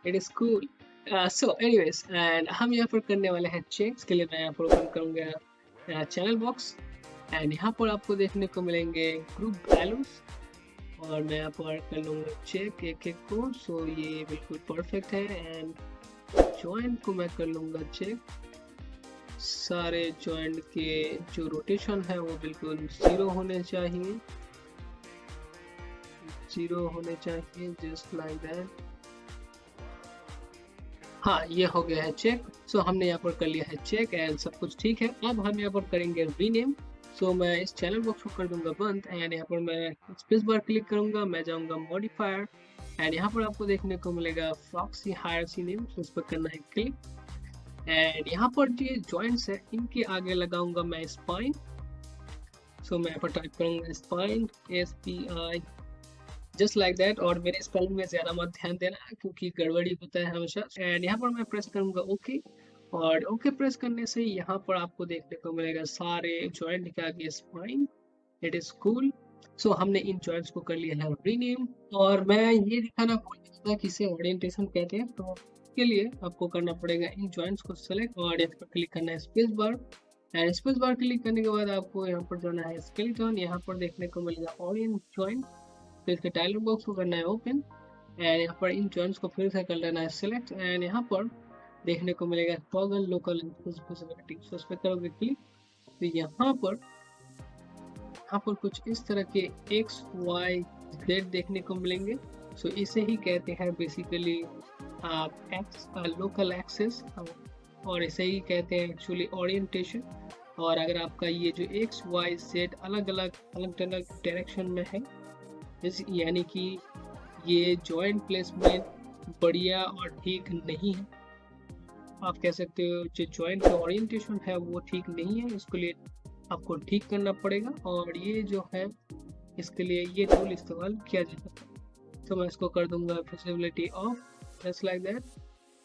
It is cool. So anyways and हम यहाँ पर करने वाले हैं चेक्स के लिए मैं यहाँ पर ओपन करूँगा चैनल बॉक्स एंड यहाँ पर आपको देखने को मिलेंगे ग्रुप वैल्यूज और मैं यहाँ पर कर लूँगा चेक एक एक को। सो ये बिल्कुल परफेक्ट है एंड जॉइंट को मैं कर लूँगा चेक, सारे जॉइंट के जो रोटेशन है वो बिल्कुल 0 होने चाहिए, 0 होने चाहिए जस्ट लाइक दैट। हाँ ये हो गया है चेक। सो हमने यहाँ पर कर लिया है चेक एंड सब कुछ ठीक है। अब हम यहाँ पर करेंगे रीनेम। सो मैं इस चैनल बॉक्स को कर दूंगा बंद एंड यहाँ पर मैं स्पेस बार क्लिक करूंगा, मैं जाऊंगा मॉडिफायर एंड यहाँ पर आपको देखने को मिलेगा फ्रॉक्सी हायरसी नेम। सो इस पर करना है क्लिक एंड यहाँ पर जो जॉइंट्स है इनके आगे लगाऊंगा मैं स्पाइन। सो मैं यहाँ पर टाइप करूंगा spine SPI just like that और मेरे स्पेलिंग में ज़्यादा मत ध्यान देना क्योंकि गड़बड़ी होता है हमेशा। एंड यहाँ पर मैं प्रेस करूंगा ओके और ओके प्रेस करने से यहाँ पर आपको देखने को मिलेगा सारे जॉइंट के आगे spine. It is cool. So हमने इन जॉइंट्स को कर लिया है रीनेम और मैं ये दिखाना भूल गया था कि इसे ओरिएंटेशन कहते हैं। तो इसके लिए आपको करना पड़ेगा इन जॉइंट्स को सेलेक्ट और यहाँ पर क्लिक करना है space bar and space bar click करने के बाद आपको यहाँ पर जाना है स्केलेटन, यहाँ पर देखने को मिलेगा ओरिएंट जॉइंट। तो इसके डायलॉग बॉक्स को करना है ओपन एंड यहाँ पर इन जॉइंट्स को फिर से कर लेना है सिलेक्ट एंड यहाँ पर देखने को मिलेगा टॉगल लोकल विजिबिलिटी। सो इस पर करोगे क्लिक तो यहाँ पर कुछ इस तरह के X Y Z देखने को मिलेंगे। सो इसे ही कहते हैं बेसिकली आप लोकल एक्सेस और इसे ही कहते हैं एक्चुअली ओरिएंटेशन। और अगर आपका ये जो X Y Z अलग अलग डायरेक्शन में है यानी कि ये जॉइंट प्लेसमेंट बढ़िया और ठीक नहीं है। आप कह सकते हो जो जॉइंट का ओरिएंटेशन है वो ठीक नहीं है, इसके लिए आपको ठीक करना पड़ेगा। और ये जो है इसके लिए ये टूल इस्तेमाल किया जाता है। तो मैं इसको कर दूंगा visibility of, just like that.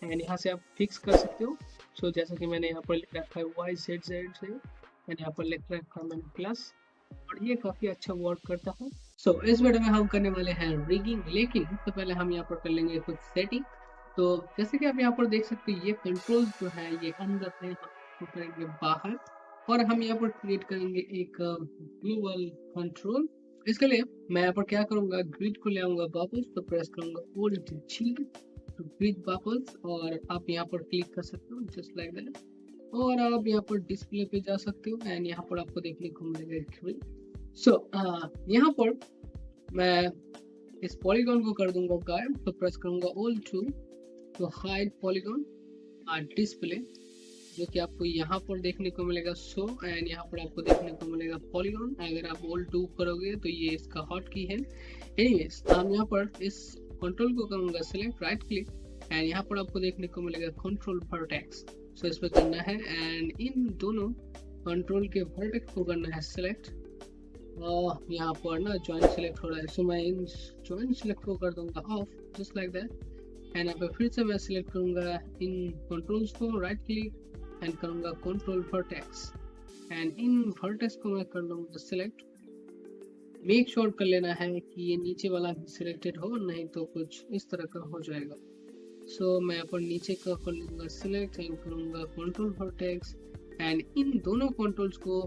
And यहाँ से आप फिक्स कर सकते हो। सो जैसा कि मैंने यहाँ पर लिख रखा है YZZ से, मैंने यहाँ पर लिख रखा है मैंने प्लस, और ये काफ़ी अच्छा वर्क करता है। सो इस वीडियो में हम करने वाले हैं रिगिंग, लेकिन उससे पहले हम यहाँ पर कर लेंगे कुछ सेटिंग। तो जैसे कि आप यहाँ पर देख सकते हैं ये कंट्रोल्स जो है ये अंदर है, हम करेंगे बाहर, और हम यहाँ पर क्रिएट करेंगे एक ग्लोबल कंट्रोल। इसके लिए मैं यहाँ पर क्या करूँगा, ग्रिड को ले आऊँगा वापस, तो प्रेस करूँगा Alt G तो ग्रिड वापस, और आप यहाँ पर क्लिक कर सकते हो जस्ट लाइक दैट। और आप यहाँ पर डिस्प्ले पे जा सकते हो एंड यहाँ पर आपको देखने को मिलेगा ग्रिड। सो यहाँ पर मैं इस पॉलीगॉन को कर दूंगा गायब, तो प्रेस करूंगा Alt 2 तो हाइड पॉलीगॉन डिस्प्ले, जो कि आपको यहाँ पर देखने को मिलेगा शो, एंड यहाँ पर आपको देखने को मिलेगा पॉलीगॉन। अगर आप Alt 2 करोगे तो ये इसका हॉट की है। एनीवेज हम यहाँ पर इस कंट्रोल को करूंगा सिलेक्ट, राइट क्लिक, एंड यहाँ पर आपको देखने को मिलेगा कंट्रोल वर्टेक्स। सो इस पर करना है एंड इन दोनों कंट्रोल के वर्टेक्स को करना है सिलेक्ट। यहाँ पर ना जॉइंट सिलेक्ट हो रहा है, सो मैं इन जॉइंट सिलेक्ट को कर दूंगा of, just like that. And यहाँ पे फिर से मैं सिलेक्ट करूंगा इन कंट्रोल्स को, राइट क्लिक एंड करूंगा control vertex, and in vertex को मैं कर लूंगा सिलेक्ट। मेक श्योर कर लेना है कि ये नीचे वाला भी सिलेक्टेड हो, नहीं तो कुछ इस तरह का हो जाएगा। सो मैं यहाँ पर नीचे का कर लूंगा सिलेक्ट एंड करूंगा कंट्रोल वर्टेक्स, एंड इन दोनों कंट्रोल्स को,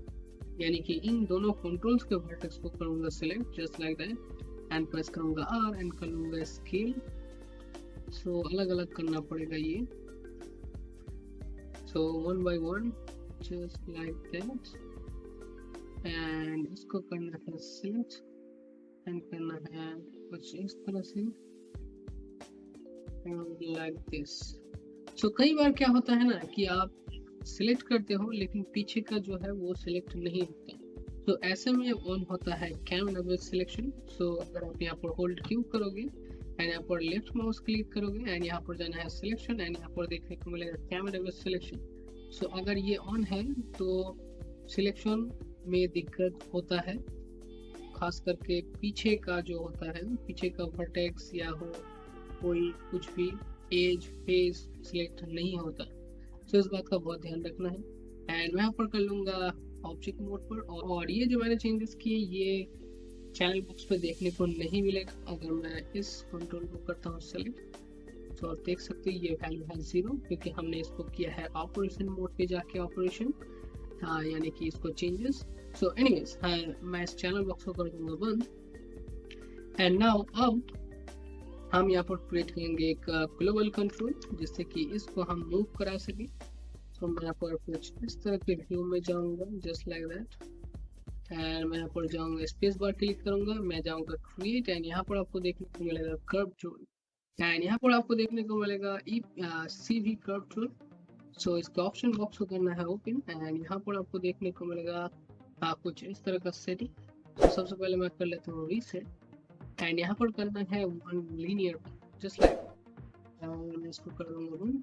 यानी कि इन दोनों कंट्रोल्स के वर्टेक्स को करूंगा select just like that, and press करूंगा R एंड कर लूंगा स्केल। सो अलग अलग करना पड़ेगा ये, so one by one just like that, and इसको करना है सिलेक्ट एंड करना है कुछ इस तरह से लाइक दिस। सो कई बार क्या होता है ना कि आप सिलेक्ट करते हो लेकिन पीछे का जो है वो सिलेक्ट नहीं होता, तो ऐसे में ऑन होता है कैम लेवल सिलेक्शन। सो अगर आप यहाँ पर होल्ड क्यू करोगे एंड यहाँ पर लेफ्ट माउस क्लिक करोगे एंड यहाँ पर जाना है सिलेक्शन, एंड यहाँ पर देखने को मिलेगा कैम लेवल सिलेक्शन। सो अगर ये ऑन है तो सिलेक्शन में दिक्कत होता है, खास करके पीछे का जो होता है, पीछे का वर्टेक्स या हो कोई कुछ भी एज फेस सिलेक्ट नहीं होता। तो इस बात का बहुत ध्यान रखना है। एंड मैं यहाँ पर कर लूँगा ऑब्जेक्ट मोड पर, और ये जो मैंने चेंजेस किए ये चैनल बॉक्स पे देखने को नहीं मिलेगा। अगर मैं इस कंट्रोल को करता हूँ सेलेक्ट, तो आप देख सकते हैं ये वैल्यू है 0, क्योंकि हमने इसको किया है ऑपरेशन मोड पे जाके ऑपरेशन, यानी कि इसको चेंजेस। सो एनीवेज मैं इस चैनल बॉक्स को कर दूंगा बंद। एंड नाउ अब हम यहाँ पर क्रिएट करेंगे एक ग्लोबल कंट्रोल, जिससे कि इसको हम मूव करा सकें। तो मैं यहाँ पर कुछ इस तरह के व्यू में जाऊँगा जस्ट लाइक दैट, एंड मैं यहाँ पर जाऊँगा स्पेस बार क्लिक करूँगा, मैं जाऊँगा क्रिएट, एंड यहाँ पर आपको देखने को मिलेगा कर्व टूल, एंड यहाँ पर आपको देखने को मिलेगा CV कर्व टूल। सो इसका ऑप्शन बॉक्स को करना है ओपन, एंड यहाँ पर आपको देखने को मिलेगा कुछ इस तरह का सेटिंग। तो सबसे पहले मैं कर लेता हूँ रीसेट, एंड यहाँ पर करना है वन लीनियर जस्ट लाइक, मैं इसको कर दूंगा वन,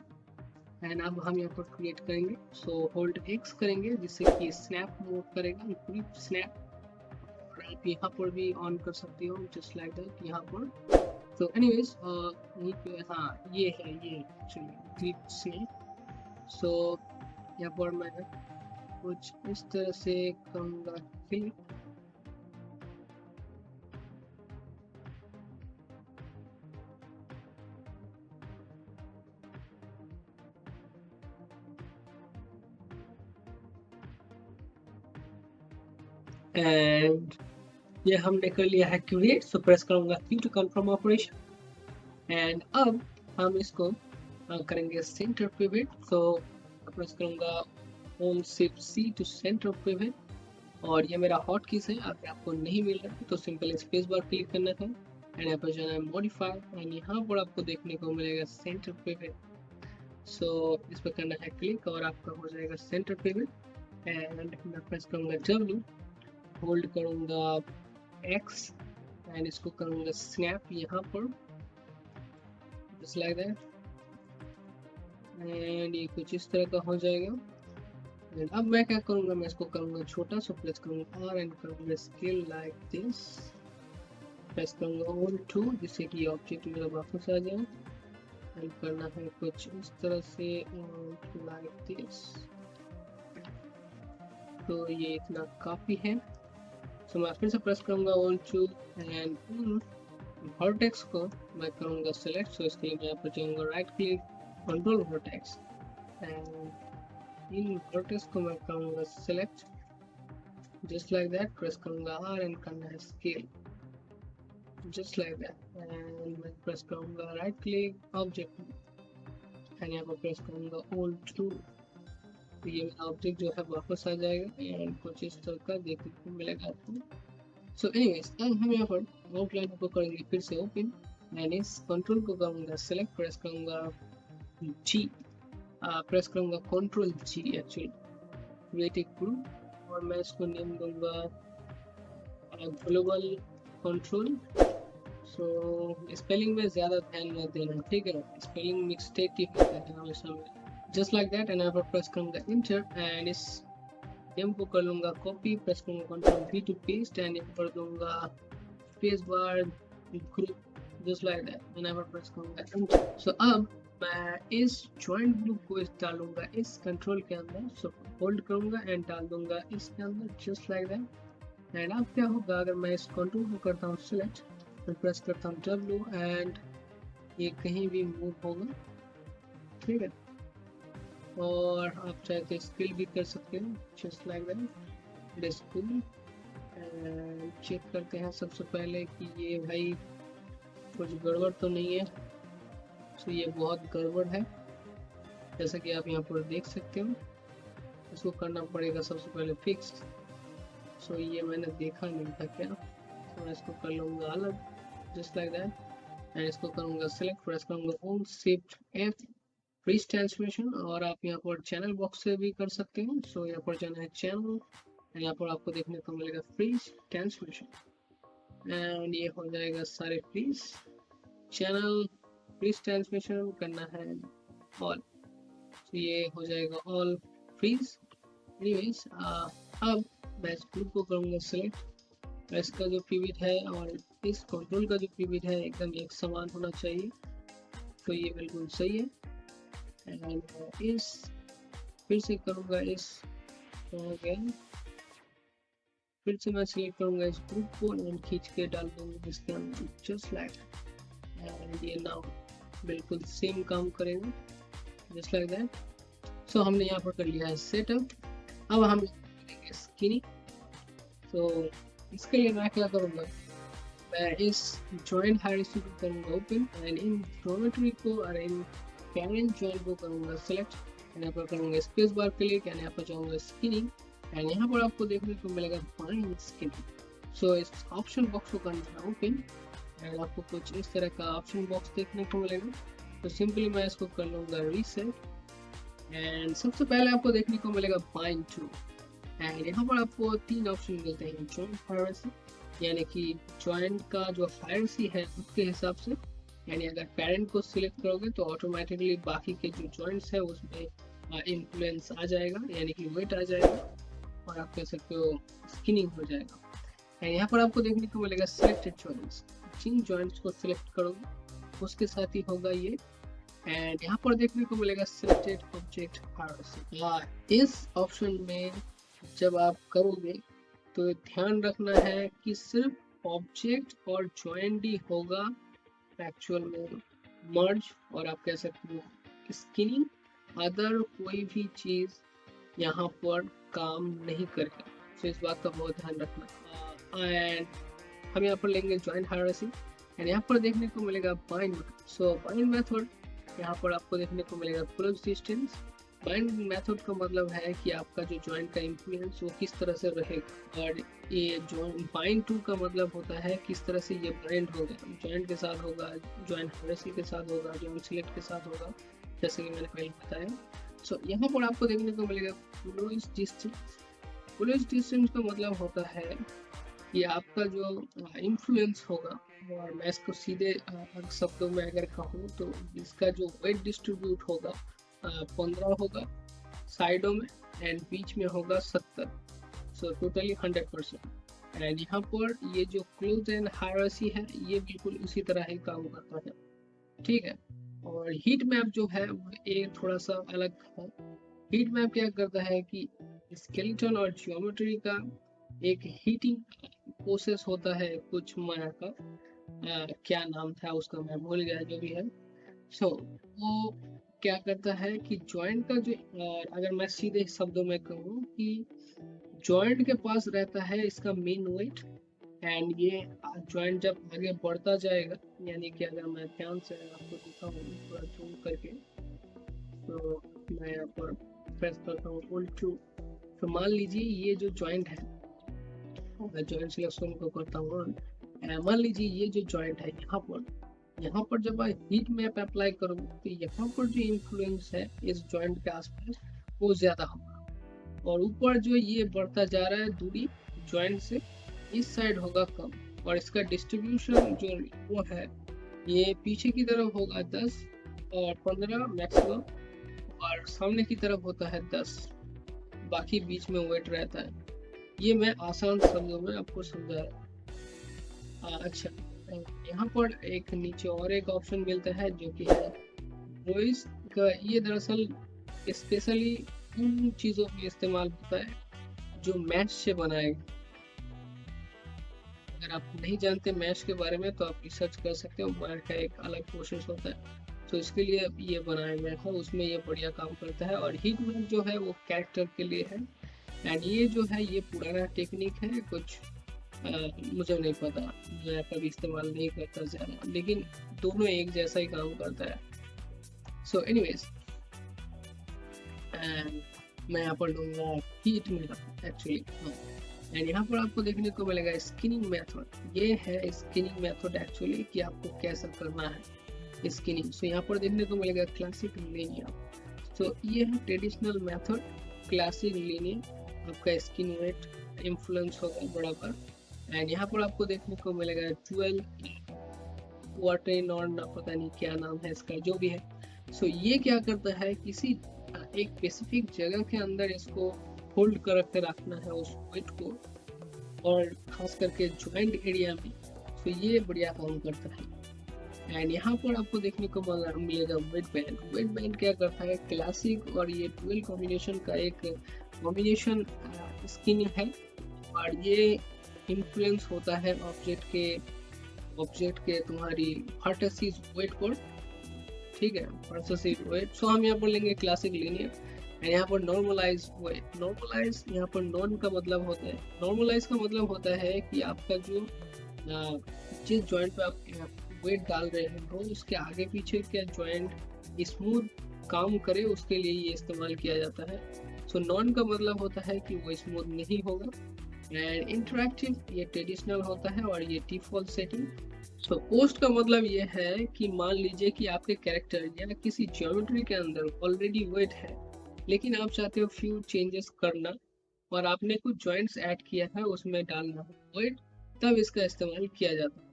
एंड अब हम यहाँ पर क्रिएट करेंगे। सो होल्ड X करेंगे जिससे कि स्नैप मूव करेगा, क्लिप स्नैप, और आप यहाँ पर भी ऑन कर सकते हो जस्ट लाइक दैट यहाँ पर। तो एनीवेज यहीं पे हाँ ये है, ये एक्चुअली क्लिप स्नैप। सो यहाँ पर मैं कुछ इस तरह से करूँगा क्लिप, एंड ये हमने कर लिया है क्रिएट। सो प्रेस करूंगा Q to confirm operation, and अब हम इसको करेंगे सेंटर पिवट। सो प्रेस करूंगा hold shift C to centre pivot, और ये मेरा हॉट कीज है। अगर आपको नहीं मिल रहा है तो सिंपल स्पेस बार क्लिक करना था, एंड यहाँ पर जाना है मॉडिफाई, एंड यहाँ पर आपको देखने को मिलेगा सेंटर पिवट। सो इस पर करना है क्लिक और आपका हो जाएगा सेंटर पिवट, एंड मैं प्रेस करूंगा W, होल्ड करूंगा X, एंड इसको करूंगा स्नैप यहाँ पर, जस्ट लाइक दैट। एंड ये कुछ इस तरह का हो जाएगा। And अब मैं क्या करूँगा, मैं इसको करूँगा छोटा, सो प्रेस करूँगा R एंड करूँगा स्केल लाइक दिस, प्रेस करूँगा Alt2 जिससे कि ऑब्जेक्ट मेरा वापस आ जाए। एंड करना है कुछ इस तरह से लाइक दिस, तो ये इतना काफ़ी है। सो मैं फिर से प्रेस करूँगा Alt2 एंड वर्टेक्स को मैं करूँगा सेलेक्ट। सो इसके लिए मैं यहाँ पर जाऊँगा right click, control vertex, and in vertex को मैं करूँगा select just like that. Press करूँगा R एंड करना है scale just like that. And मैं प्रेस करूँगा राइट क्लिक ऑब्जेक्ट एंड यहाँ पर प्रेस करूँगा Alt2, तो ये मेरा ऑब्जेक्ट जो है वापस आ जाएगा एंड कुछ इस तरह का देखने को मिलेगा आपको। सो एनीवेज, अब हम यहाँ पर आउटलाइन को करेंगे फिर से ओपन एंड इस कंट्रोल को करूँगा सेलेक्ट, प्रेस करूँगा G, प्रेस करूँगा कंट्रोल G एक्चुअली, क्रिएट एक ग्रुप, और मैं इसको नेम दूंगा ग्लोबल कंट्रोल। सो स्पेलिंग में ज़्यादा ध्यान मत देना, ठीक है, स्पेलिंग मिस्टेक ही होता है हमेशा में। जस्ट लाइक दैट, एंड यहाँ पर प्रेस करूँगा इंटर एंड इस नेम को कर लूँगा कॉपी, प्रेस करूँगा control V to paste and यहाँ पर दूंगा space bar group just like that, and यहाँ पर प्रेस करूँगा इंटर। सो अब मैं इस जॉइंट ग्रुप को डालूंगा इस कंट्रोल के अंदर। सो होल्ड करूँगा एंड डाल दूंगा इसके अंदर जस्ट लाइक दैट। एंड अब क्या होगा, अगर मैं इस कंट्रोल को करता हूँ सिलेक्ट, फिर प्रेस करता हूँ W एंड ये कहीं भी मूव होगा, ठीक है। और आप चाहे तो स्केल भी कर सकते हो just like that, scale. And check करते हैं सबसे पहले कि ये भाई कुछ गड़बड़ तो नहीं है। तो ये बहुत गड़बड़ है जैसा कि आप यहाँ पर देख सकते हो। इसको करना पड़ेगा सबसे पहले फिक्स। सो ये मैंने देखा नहीं था क्या, तो मैं इसको कर लूँगा अलग जस्ट लाइक दैट एंड इसको करूँगा सेलेक्ट, प्रेस करूँगा Alt Shift F freeze transformation, और आप यहाँ पर चैनल बॉक्स से भी कर सकते हैं। सो यहाँ पर जाना है चैनल एंड यहाँ पर आपको देखने को मिलेगा फ्रीज ट्रांसफॉर्मेशन एंड ये हो जाएगा सारे फ्रीज चैनल फ्रीज ट्रांसफॉर्मेशन करना है ऑल, तो ये हो जाएगा ऑल फ्रीज। एनीवेज, अब मैं इस ग्रुप को करूँगा सेलेक्ट, इसका जो पिवट है और इस कंट्रोल का जो पिवट है एकदम एक समान होना चाहिए, तो ये बिल्कुल सही है। एंड इस फिर से करूँगा इस फिर से मैं सिलेक्ट करूँगा इस ग्रुप को एंड खींच के डाल दूँगा इसके अंदर जस्ट लाइक, एंड ये नाउ बिल्कुल सेम काम करेगा जस्ट लाइक दैट। सो हमने यहाँ पर कर लिया है सेटअप। अब हम करेंगे स्किनी। तो इसके लिए मैं क्या करूँगा, मैं इस जॉइंट हायरार्की को करूँगा ओपन एंड इन ज्योमेट्री को और इन पेरेंट जॉइंट को करूँगा सेलेक्ट, यहाँ पर करूँगा स्पेस बार क्लिक एंड यहाँ पर जाऊँगा स्किनिंग एंड यहाँ पर आपको देखने को मिलेगा फाइन स्किनिंग। सो इस ऑप्शन बॉक्स को करना है ओपन एंड आपको कुछ इस तरह का ऑप्शन बॉक्स देखने को मिलेगा। तो सिंपली मैं इसको कर लूँगा रीसेट एंड सबसे पहले आपको देखने को मिलेगा बाइंड टू एंड यहाँ पर आपको तीन ऑप्शन मिलते हैं, जॉइंट हायरार्की यानी कि जॉइंट का जो हायरार्की है उसके हिसाब से, यानी अगर पेरेंट को सिलेक्ट करोगे तो ऑटोमेटिकली बाकी के जो जॉइंट्स है उसमें इन्फ्लुएंस आ जाएगा यानी कि वेट आ जाएगा और आप कह सकते हो स्किनिंग हो जाएगा। एंड यहाँ पर आपको देखने को मिलेगा सिलेक्टेड जॉइंट्स, जिन जॉइंट्स को सिलेक्ट करोगे उसके साथ ही होगा ये। एंड यहाँ पर देखने को मिलेगा सिलेक्टेड ऑब्जेक्ट हायरार्की। इस ऑप्शन में जब आप करोगे तो ध्यान रखना है कि सिर्फ ऑब्जेक्ट और जॉइंट ही होगा एक्चुअल में मर्ज, और आप कह सकते हो स्किनिंग, अदर कोई भी चीज यहाँ पर काम नहीं करेगा। तो इस बात का बहुत ध्यान रखना। एंड हम यहाँ पर लेंगे जॉइंट हायरार्की एंड यहाँ पर देखने को मिलेगा बाइंड। सो बाइंड मेथड यहाँ पर आपको देखने को मिलेगा क्लोज डिस्टेंस। बाइंड मेथड का मतलब है कि आपका जो जॉइंट का इन्फ्लुएंस वो किस तरह से रहेगा, और ये जॉइंट बाइंड टू का मतलब होता है किस तरह से ये बाइंड होगा, जॉइंट के साथ होगा, जॉइंट हायरार्की के साथ होगा, जॉइंट सिलेक्ट के साथ होगा, जैसे कि मैंने पहले बताया। सो यहाँ पर आपको देखने को मिलेगा क्लोज डिस्टेंस। क्लोज डिस्टेंस का मतलब होता है कि आपका जो इन्फ्लुएंस होगा और मैं इसको सीधे शब्दों में अगर कहूँ तो इसका जो वेट डिस्ट्रीब्यूट होगा 15 होगा साइडों में, एंड बीच में होगा 70, सो टोटली 100%। एंड यहाँ पर ये जो क्लोज एंड हायरार्की है ये बिल्कुल उसी तरह ही काम करता है, ठीक है। और हीट मैप जो है वो एक थोड़ा सा अलग है। हीट मैप क्या करता है कि स्केलेटन और ज्योमेट्री का एक हीटिंग प्रोसेस होता है कुछ माया का, क्या नाम था उसका मैं भूल गया, जो भी है। सो वो क्या करता है कि जॉइंट का जो अगर मैं सीधे शब्दों में कहूँ कि जॉइंट के पास रहता है इसका मेन वेट, एंड ये जॉइंट जब आगे बढ़ता जाएगा, यानी कि अगर मैं ध्यान से आपको दिखाऊँ थोड़ा जूम करके, तो मैं यहाँ पर प्रेस करता हूँ Alt+2, तो मान लीजिए ये जो जॉइंट है, मैं जॉइंट सिलेक्शन को करता हूँ, मान लीजिए ये जो जॉइंट है यहाँ पर जब आप हीट मैप अप्लाई करोगे तो यहाँ पर जो इन्फ्लुएंस है इस जॉइंट के आसपास वो ज्यादा होगा, और ऊपर जो ये बढ़ता जा रहा है दूरी जॉइंट से इस साइड होगा कम, और इसका डिस्ट्रीब्यूशन जो वो है ये पीछे की तरफ होगा 10 और 15 मैक्सिमम, और सामने की तरफ होता है 10, बाकी बीच में वेट रहता है। ये मैं आसान शब्दों में आपको समझाया। अच्छा, यहाँ पर एक नीचे और एक ऑप्शन मिलता है जो कि है वॉइस का। ये दरअसल स्पेशली उन चीज़ों में इस्तेमाल होता है जो मैश से बनाए। अगर आप नहीं जानते मैश के बारे में तो आप रिसर्च कर सकते हो, मैश का एक अलग प्रोसेस होता है, तो इसके लिए ये बनाया गया था, उसमें ये बढ़िया काम करता है। और हीट मैप जो है वो कैरेक्टर के लिए है, एंड ये जो है ये पुराना टेक्निक है, कुछ मुझे नहीं पता, मैं कभी इस्तेमाल नहीं करता ज़्यादा, लेकिन दोनों एक जैसा ही काम करता है। सो एनीवेज, मैं यहाँ पर लूँगा हीट मैप एक्चुअली, एंड यहाँ पर आपको देखने को मिलेगा स्किनिंग मेथड। ये है स्किनिंग मेथड एक्चुअली कि आपको कैसा करना है स्किनिंग। सो यहाँ पर देखने को मिलेगा क्लासिक लीनियर। सो ये है ट्रेडिशनल मेथड, क्लासिक लीनियर, आपका स्किन वेट इन्फ्लुएंस होगा बराबर। एंड यहाँ पर आपको देखने को मिलेगा 12 क्वार्टेन और पता नहीं क्या नाम है इसका, जो भी है। सो ये क्या करता है, किसी एक स्पेसिफिक जगह के अंदर इसको होल्ड करके रखना है उस वेट को, और खास करके जॉइंट एरिया में। तो ये बढ़िया काम करता है। एंड यहाँ पर आपको देखने को मिलेगा वेट बैंड। वेट बैंड क्या करता है, क्लासिक और ये 12 कॉम्बिनेशन का एक कॉम्बिनेशन स्किन है, और ये इन्फ्लुएंस होता है ऑब्जेक्ट के तुम्हारी वर्टिसेस वेट को, ठीक है, वर्टिसेस वेट। सो हम यहाँ पर लेंगे क्लासिक लीनियर, एंड यहाँ पर नॉर्मलाइज वेट। नॉर्मलाइज यहाँ पर नॉन का मतलब होता है, नॉर्मलाइज का मतलब होता है कि आपका जो जिस जॉइंट पे आप वेट डाल रहे हैं तो उसके आगे पीछे का जॉइंट स्मूथ काम करे, उसके लिए ये इस्तेमाल किया जाता है। सो नॉन का मतलब होता है कि वो स्मूथ नहीं होगा। एंड इंटरैक्टिव ये ट्रेडिशनल होता है, और ये डिफॉल्ट सेटिंग। सो पोस्ट का मतलब ये है कि मान लीजिए कि आपके कैरेक्टर या किसी ज्योमेट्री के अंदर ऑलरेडी वेट है, लेकिन आप चाहते हो फ्यू चेंजेस करना, और आपने कुछ जॉइंट्स ऐड किया है उसमें डालना वेट, तब इसका इस्तेमाल किया जाता है।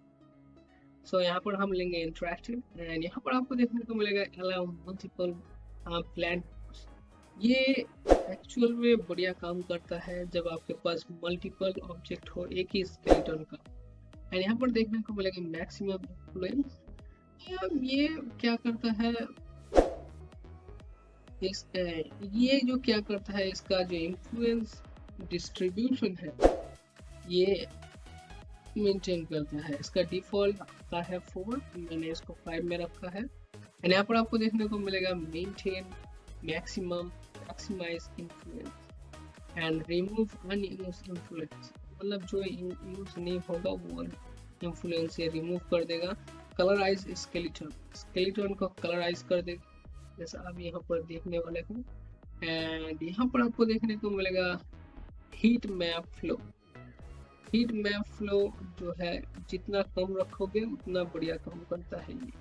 सो यहाँ पर हम लेंगे इंटरैक्टिव, एंड यहाँ पर आपको देखने को मिलेगा अलाउ मल्टीपल प्लान। ये एक्चुअल में बढ़िया काम करता है जब आपके पास मल्टीपल ऑब्जेक्ट हो एक ही स्केलेटन का। एंड यहाँ पर देखने को मिलेगा मैक्सिमम इन्फ्लुएंस। ये क्या करता है, ये जो क्या करता है, इसका जो इन्फ्लुएंस डिस्ट्रीब्यूशन है ये मेंटेन करता है। इसका डिफॉल्ट का है 4, मैंने इसको 5 में रखा है। एंड यहाँ पर आपको देखने को मिलेगा maintain maximum, maximise influence and remove unused influence, मतलब जो यूज नहीं होगा वो इन्फ्लुएंस ये रिमूव कर देगा। कलराइज स्केलेटन को कलराइज कर देगा, जैसा आप यहाँ पर देखने वाले हैं। एंड यहाँ पर आपको देखने को मिलेगा heat map flow. Heat map flow जो है जितना कम रखोगे उतना बढ़िया काम करता है ये।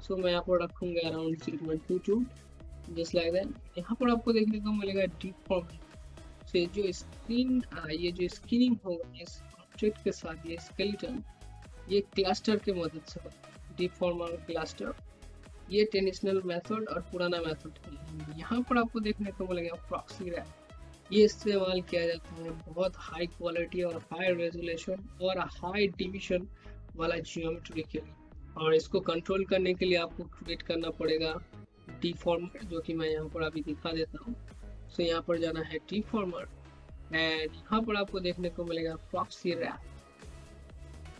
सो मैं यहाँ पर रखूँगा अराउंड 0.22 जस्ट लाइक दैट। यहाँ पर आपको देखने को मिलेगा डिफॉर्म से जो स्क्रीन, ये जो स्क्रीनिंग होगा इस ऑब्जेक्ट के साथ, ये स्केलेटन ये क्लस्टर के मदद से डिफॉर्मर क्लस्टर, ये ट्रेडिशनल मेथड और पुराना मेथड। यहाँ पर आपको देखने को मिलेगा प्रॉक्सी रैप, ये इस्तेमाल किया जाता है बहुत हाई क्वालिटी और हाई रेजोल्यूशन और हाई डिविजन वाला जियोमेट्री के लिए, और इसको कंट्रोल करने के लिए आपको क्रिएट करना पड़ेगा डिफॉर्मर, जो कि मैं यहाँ पर अभी दिखा देता हूँ। सो यहाँ पर जाना है डिफॉर्मर एंड यहाँ पर आपको देखने को मिलेगा प्रॉक्सी रैप।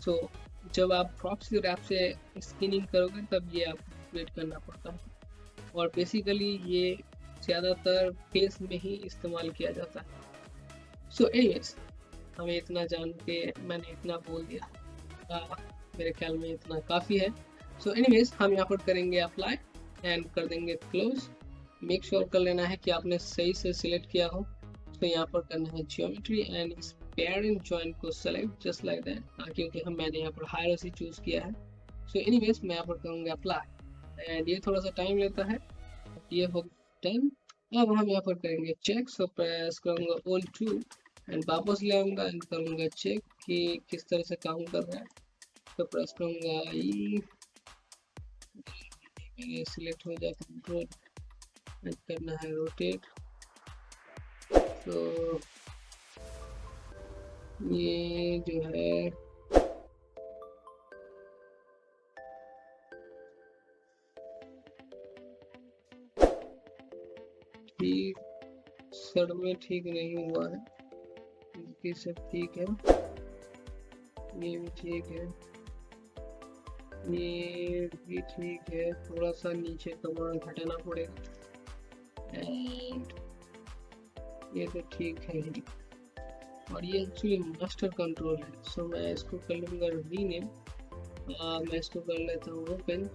सो जब आप प्रॉक्सी रैप से स्किनिंग करोगे तब ये आपको क्रिएट करना पड़ता है, और बेसिकली ये ज़्यादातर फेस में ही इस्तेमाल किया जाता है। सो एनीवेज, हमें इतना जान के मैंने इतना बोल दिया, मेरे ख्याल में इतना काफ़ी है। सो एनीवेज, हम यहाँ पर करेंगे अप्लाई एंड कर देंगे क्लोज। मेक श्योर कर लेना है कि आपने सही से सिलेक्ट किया हो। तो यहाँ पर करना है जियोमेट्री एंड इस पेरेंट जॉइंट को सेलेक्ट जस्ट लाइक दैट, क्योंकि मैंने यहाँ पर हायरार्की चूज किया है। सो एनीवेज, मैं यहाँ पर करूँगा अप्लाई एंड ये थोड़ा सा टाइम लेता है। ये हो डन। अब हम यहाँ पर करेंगे चेक। सो प्रेस करूँगा ऑल टू एंड वापस ले आऊँगा एंड करूँगा चेक कि किस तरह से काम कर रहा है। तो प्रेस करूँगा ई, सिलेक्ट हो जाए कंट्रोल एंड करना है रोटेट। तो ये जो है ठीक सर में ठीक नहीं हुआ है, इसकी सब ठीक है, ये भी ठीक है, ये भी ठीक है, थोड़ा सा नीचे कमांड घटाना पड़ेगा एंड ये तो ठीक है ही, और ये एक्चुअली मास्टर कंट्रोल है। सो मैं इसको कर लूँगा रीनेम, मैं इसको कर लेता हूँ ओपन,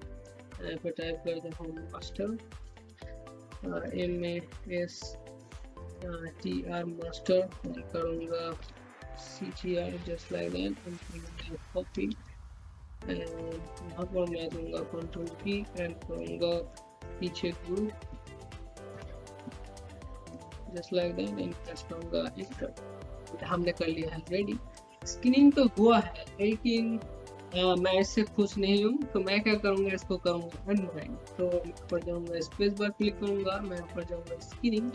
फिर टाइप कर देता हूँ मास्टर, MASTR मास्टर, करूँगा CTR just like that, copy and यहाँ पर मैं दूंगा कंट्रोल की एंड करूँगा पीछे group just like that and press करूँगा एंटर। हमने कर लिया है रेडी। स्क्रीनिंग तो हुआ है, लेकिन मैं इससे खुश नहीं हूँ, तो मैं क्या करूँगा, इसको करूँगा अनबाइंड। तो यहाँ पर जाऊँगा स्पेस बार क्लिक करूँगा, मैं यहाँ पर जाऊँगा स्क्रीनिंग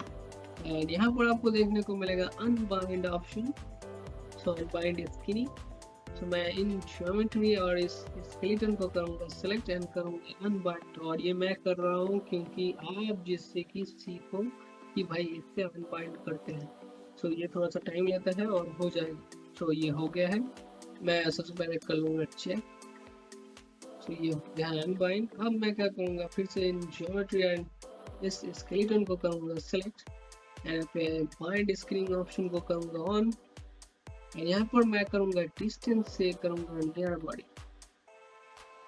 एंड यहाँ पर आपको देखने को मिलेगा अनबाइंड ऑप्शन। सो अनबाइंड स्क्रीनिंग, तो मैं इन ज्योमेट्री और इस स्केलेटन को करूँगा सेलेक्ट एंड करूँगा अनबाइंड, और ये मैं कर रहा हूँ क्योंकि आप जिससे कि सीखो कि भाई इससे अनबाइंड करते हैं। सो ये थोड़ा सा टाइम लेता है और हो जाएगा। सो ये हो गया है, मैं सबसे पहले कर लूँगा चेक। सो ये हो गया है अनबाइंड। अब मैं क्या करूँगा, फिर से इन ज्योमेट्री एंड इस स्केलेटन को करूँगा सेलेक्ट एंड फिर बाइंड स्क्रीनिंग ऑप्शन को करूँगा ऑन, यहाँ पर मैं करूँगा डिस्टेंस से करूँगा नियर बॉडी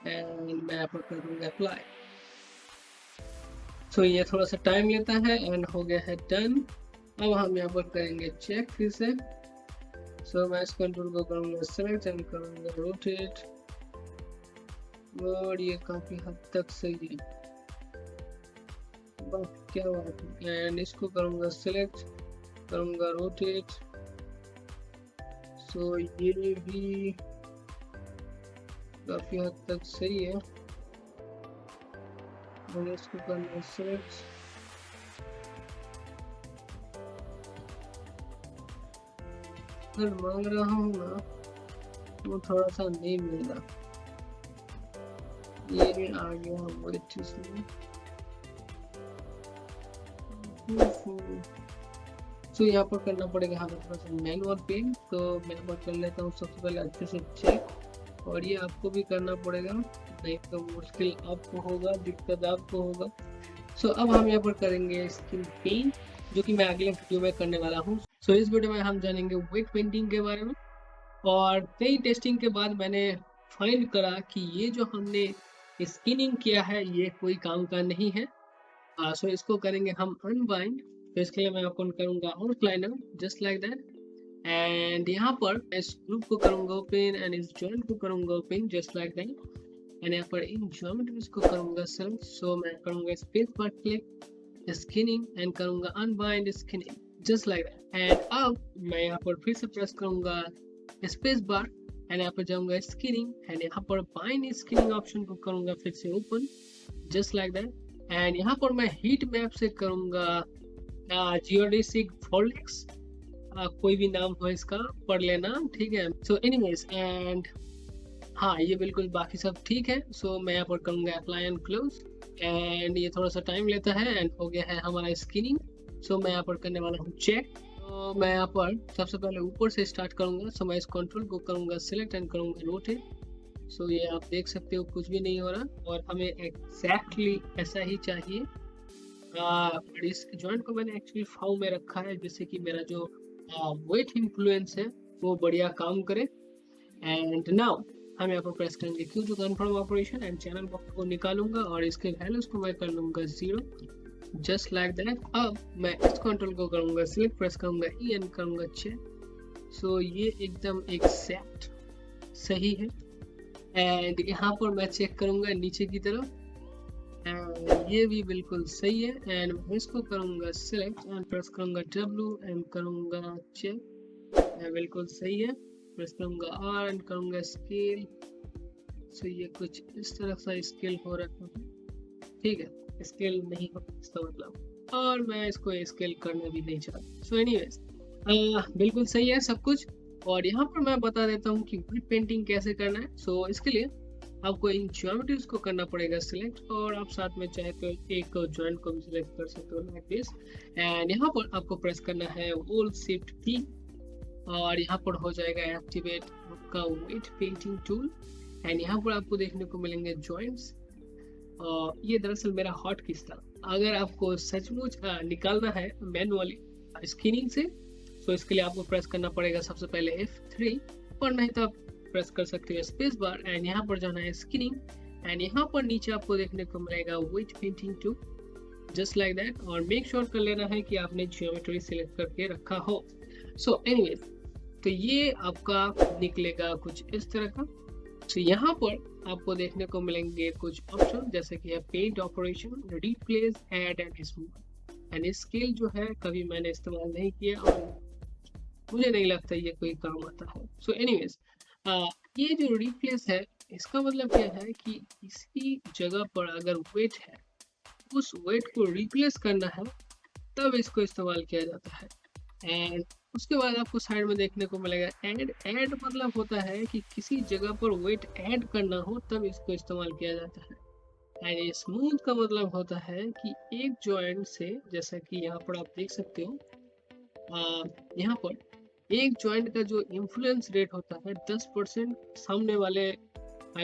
एंड मैं यहाँ पर कर दूँगा अप्लाई। सो ये थोड़ा सा टाइम लेता है एंड हो गया है डन। अब हम यहाँ पर करेंगे चेक फिर से। सो मैं इस कंट्रोल को करूँगा सेलेक्ट एंड करूँगा रोटेट, और ये काफ़ी हद तक सही है, क्या बात है। एंड इसको करूँगा सेलेक्ट, करूँगा रोटेट। सो ये भी काफ़ी हद तक सही है, और इसको करना सेलेक्ट। अगर मांग रहा हूँ ना वो थोड़ा सा नहीं मिल रहा, ये आ गया वेट इसमें। तो यहाँ पर करना पड़ेगा हमें थोड़ा सा मैनुअल पेन, तो मैं यहाँ पर कर लेता हूँ सबसे पहले अच्छे से चेक, और ये आपको भी करना पड़ेगा, नहीं तो मुश्किल आपको होगा, दिक्कत आपको होगा। सो अब हम यहाँ पर करेंगे स्किन पेंट, जो कि मैं अगले वीडियो में करने वाला हूँ। सो इस वीडियो में हम जानेंगे वेट पेंटिंग के बारे में, और कई टेस्टिंग के बाद मैंने फाइंड करा कि ये जो हमने स्किनिंग किया है ये कोई काम का नहीं है। सो इसको करेंगे हम अनबाइंड। तो इसके लिए मैं ओपन करूँगा outliner just like that, and यहाँ पर इस ग्रुप को करूँगा ओपन एंड इस जॉइंट को करूँगा open just like that, and यहाँ पर इन ज्योमेट्रीज को करूँगा सेलेक्ट। सो मैं करूँगा space bar click skinning and करूँगा unbind skinning just like that, and अब मैं यहाँ पर फिर से प्रेस करूँगा स्पेस बार एंड यहाँ पर जाऊंगा स्क्रीनिंग एंड यहाँ पर बाइंड स्क्रीनिंग ऑप्शन को करूंगा फिर से open, just like that. And यहाँ पर मैं हीट मैप से करूंगा जियोडेसिक फॉल्डेक्स, कोई भी नाम हो इसका पढ़ लेना, ठीक है। सो एनीवेज एंड हाँ ये बिल्कुल बाकी सब ठीक है। सो मैं यहाँ पर करूंगा अप्लाई एंड क्लोज एंड ये थोड़ा सा टाइम लेता है एंड हो गया है हमारा स्क्रीनिंग। सो मैं यहाँ पर करने वाला हूँ चेक। तो मैं यहाँ पर सबसे पहले ऊपर से स्टार्ट करूंगा। सो मैं इस कंट्रोल को करूंगा सिलेक्ट एंड करूंगा रोटेट। सो ये आप देख सकते हो कुछ भी नहीं हो रहा और हमें एग्जैक्टली ऐसा ही चाहिए। इस जॉइंट को मैंने एक्चुअली फाउ में रखा है जिससे कि मेरा जो वेट इन्फ्लुएंस है वो बढ़िया काम करे। एंड नाउ हम यहाँ पर प्रेस करेंगे Q to confirm operation and channel box को निकालूंगा और इसके वैल्यूज को मैं कर लूंगा 0, जस्ट लाइक दैट। अब मैं इस कंट्रोल को करूंगा सिलेक्ट, प्रेस करूंगा ई एंड करूंगा चेक। सो ये एकदम एग्जैक्ट सही है एंड यहाँ पर मैं चेक करूंगा नीचे की तरफ एंड ये भी बिल्कुल सही है। एंड मैं इसको करूंगा सिलेक्ट एंड प्रेस करूंगा W एंड करूंगा चेक, बिल्कुल सही है। प्रेस करूंगा R एंड करूंगा स्केल। सो ये कुछ इस तरह सा स्केल हो रहा है, ठीक है, स्केल नहीं हो इसका मतलब, और मैं इसको स्केल करना भी नहीं चाहता। सो एनीवेज बिल्कुल सही है सब कुछ। और यहाँ पर मैं बता देता हूँ कि वेट पेंटिंग कैसे करना है। सो इसके लिए आपको इन ज्योमेट्रीज को करना पड़ेगा सिलेक्ट और आप साथ में चाहे तो एक जॉइंट को भी सिलेक्ट कर सकते हो लाइक दिस। एंड यहाँ पर आपको प्रेस करना है होल्ड शिफ्ट की और यहाँ पर हो जाएगा एक्टिवेट आपका वेट पेंटिंग टूल। एंड यहाँ पर आपको देखने को मिलेंगे जॉइंट्स। ये दरअसल मेरा हॉट किस था। अगर आपको सचमुच निकालना है मैनुअली स्क्रीनिंग से तो इसके लिए आपको प्रेस करना पड़ेगा सबसे पहले F3 और नहीं तो आप प्रेस कर सकते हो स्पेस बार एंड यहाँ पर जाना है स्क्रीनिंग एंड यहाँ पर नीचे आपको देखने को मिलेगा weight painting tool, just like that. और मेक श्योर कर लेना है कि आपने ज्योमेट्री सिलेक्ट करके रखा हो। सो एनीवेज तो ये आपका निकलेगा कुछ इस तरह का। तो यहाँ पर आपको देखने को मिलेंगे कुछ ऑप्शन जैसे कि है paint operation, replace, add and smooth. And scale जो है कभी मैंने इस्तेमाल नहीं किया और मुझे नहीं लगता ये कोई काम आता है। सो एनीवेज ये जो रिप्लेस है इसका मतलब क्या है कि इसी जगह पर अगर वेट है उस वेट को रिप्लेस करना है तब इसको इस्तेमाल किया जाता है। एंड उसके बाद आपको साइड में देखने को मिलेगा ऐड। ऐड मतलब होता है कि किसी जगह पर वेट ऐड करना हो तब इसको इस्तेमाल किया जाता है। एंड स्मूथ का मतलब होता है कि एक जॉइंट से, जैसा कि यहाँ पर आप देख सकते हो, यहाँ पर एक जॉइंट का जो इन्फ्लुएंस रेट होता है 10% सामने वाले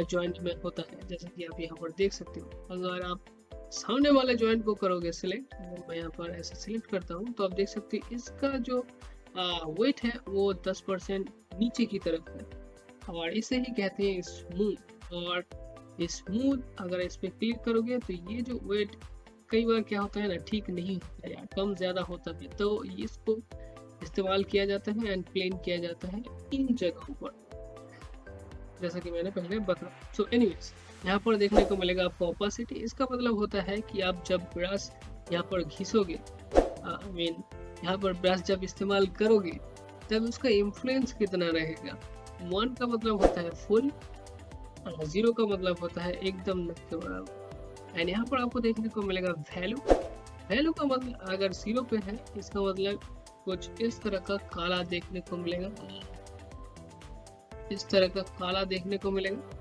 जॉइंट में होता है, जैसा कि आप यहाँ पर देख सकते हो। अगर आप सामने वाले जॉइंट को करोगे सिलेक्ट, मैं यहाँ पर ऐसे सिलेक्ट करता हूँ तो आप देख सकते हो इसका जो वेट है वो 10% नीचे की तरफ है और इसे ही कहते हैं स्मूथ। और स्मूथ अगर इस पर क्लिक करोगे तो ये जो वेट कई बार क्या होता है ना, ठीक नहीं होता है, कम ज़्यादा होता है, तो इसको इस्तेमाल किया जाता है एंड प्लेन किया जाता है इन जगहों पर, जैसा कि मैंने पहले बताया। सो एनीवेज यहाँ पर देखने को मिलेगा आपको ऑपोसिटी। इसका मतलब होता है कि आप जब ब्रश यहाँ पर घिसोगे, यहाँ पर ब्रश जब इस्तेमाल करोगे तब उसका इन्फ्लुएंस कितना रहेगा। 1 का मतलब होता है फुल, 0 का मतलब होता है एकदम न के बराबर। एंड यहाँ पर आपको देखने को मिलेगा वैल्यू। वैल्यू का मतलब अगर 0 पे है इसका मतलब कुछ इस तरह का काला देखने को मिलेगा, इस तरह का काला देखने को मिलेगा।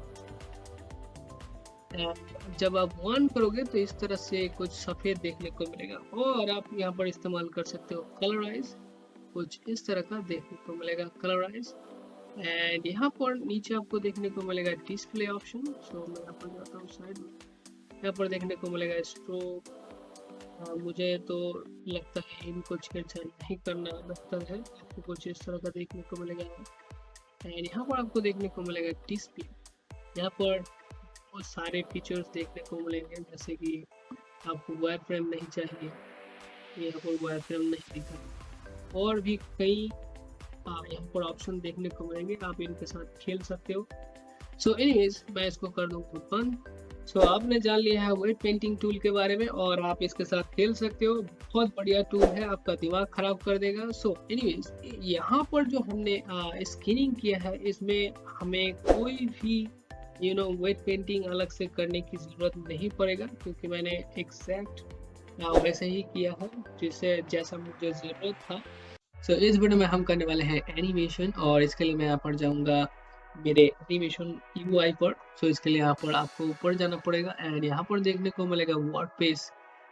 जब आप 1 करोगे तो इस तरह से कुछ सफेद देखने को मिलेगा। और आप यहाँ पर इस्तेमाल कर सकते हो कलराइज, कुछ इस तरह का देखने को मिलेगा कलराइज। एंड यहाँ पर नीचे आपको देखने को मिलेगा डिस्प्ले ऑप्शन। सो मैं यहाँ पर जाता हूँ साइड में, यहाँ पर देखने को मिलेगा स्ट्रोक। मुझे तो लगता है इनको छेड़छाड़ नहीं करना लगता है, आपको कुछ इस तरह का देखने को मिलेगा। एंड यहाँ पर आपको देखने को मिलेगा डिस्प्ले। यहाँ पर बहुत सारे फीचर्स देखने को मिलेंगे, जैसे कि आपको वायर फ्रेम नहीं चाहिए, यहाँ पर वायर फ्रेम नहीं दिखा, और भी कई यहाँ पर ऑप्शन देखने को मिलेंगे, आप इनके साथ खेल सकते हो। सो एनीवेज मैं इसको कर दूँगा बंद सो आपने जान लिया है वेट पेंटिंग टूल के बारे में और आप इसके साथ खेल सकते हो। बहुत बढ़िया टूल है, आपका दिमाग खराब कर देगा। सो एनीवेज, यहाँ पर जो हमने स्किनिंग किया है, इसमें हमें कोई भी वेट पेंटिंग अलग से करने की ज़रूरत नहीं पड़ेगा, क्योंकि मैंने एग्जैक्ट वैसे ही किया है जिसे जैसा मुझे ज़रूरत था। सो इस वीडियो में हम करने वाले हैं एनिमेशन, और इसके लिए मैं यहाँ पर जाऊँगा मेरे एनिमेशन यूआई पर। सो इसके लिए यहाँ पर आपको ऊपर जाना पड़ेगा एंड यहाँ पर देखने को मिलेगा वर्डप्रेस।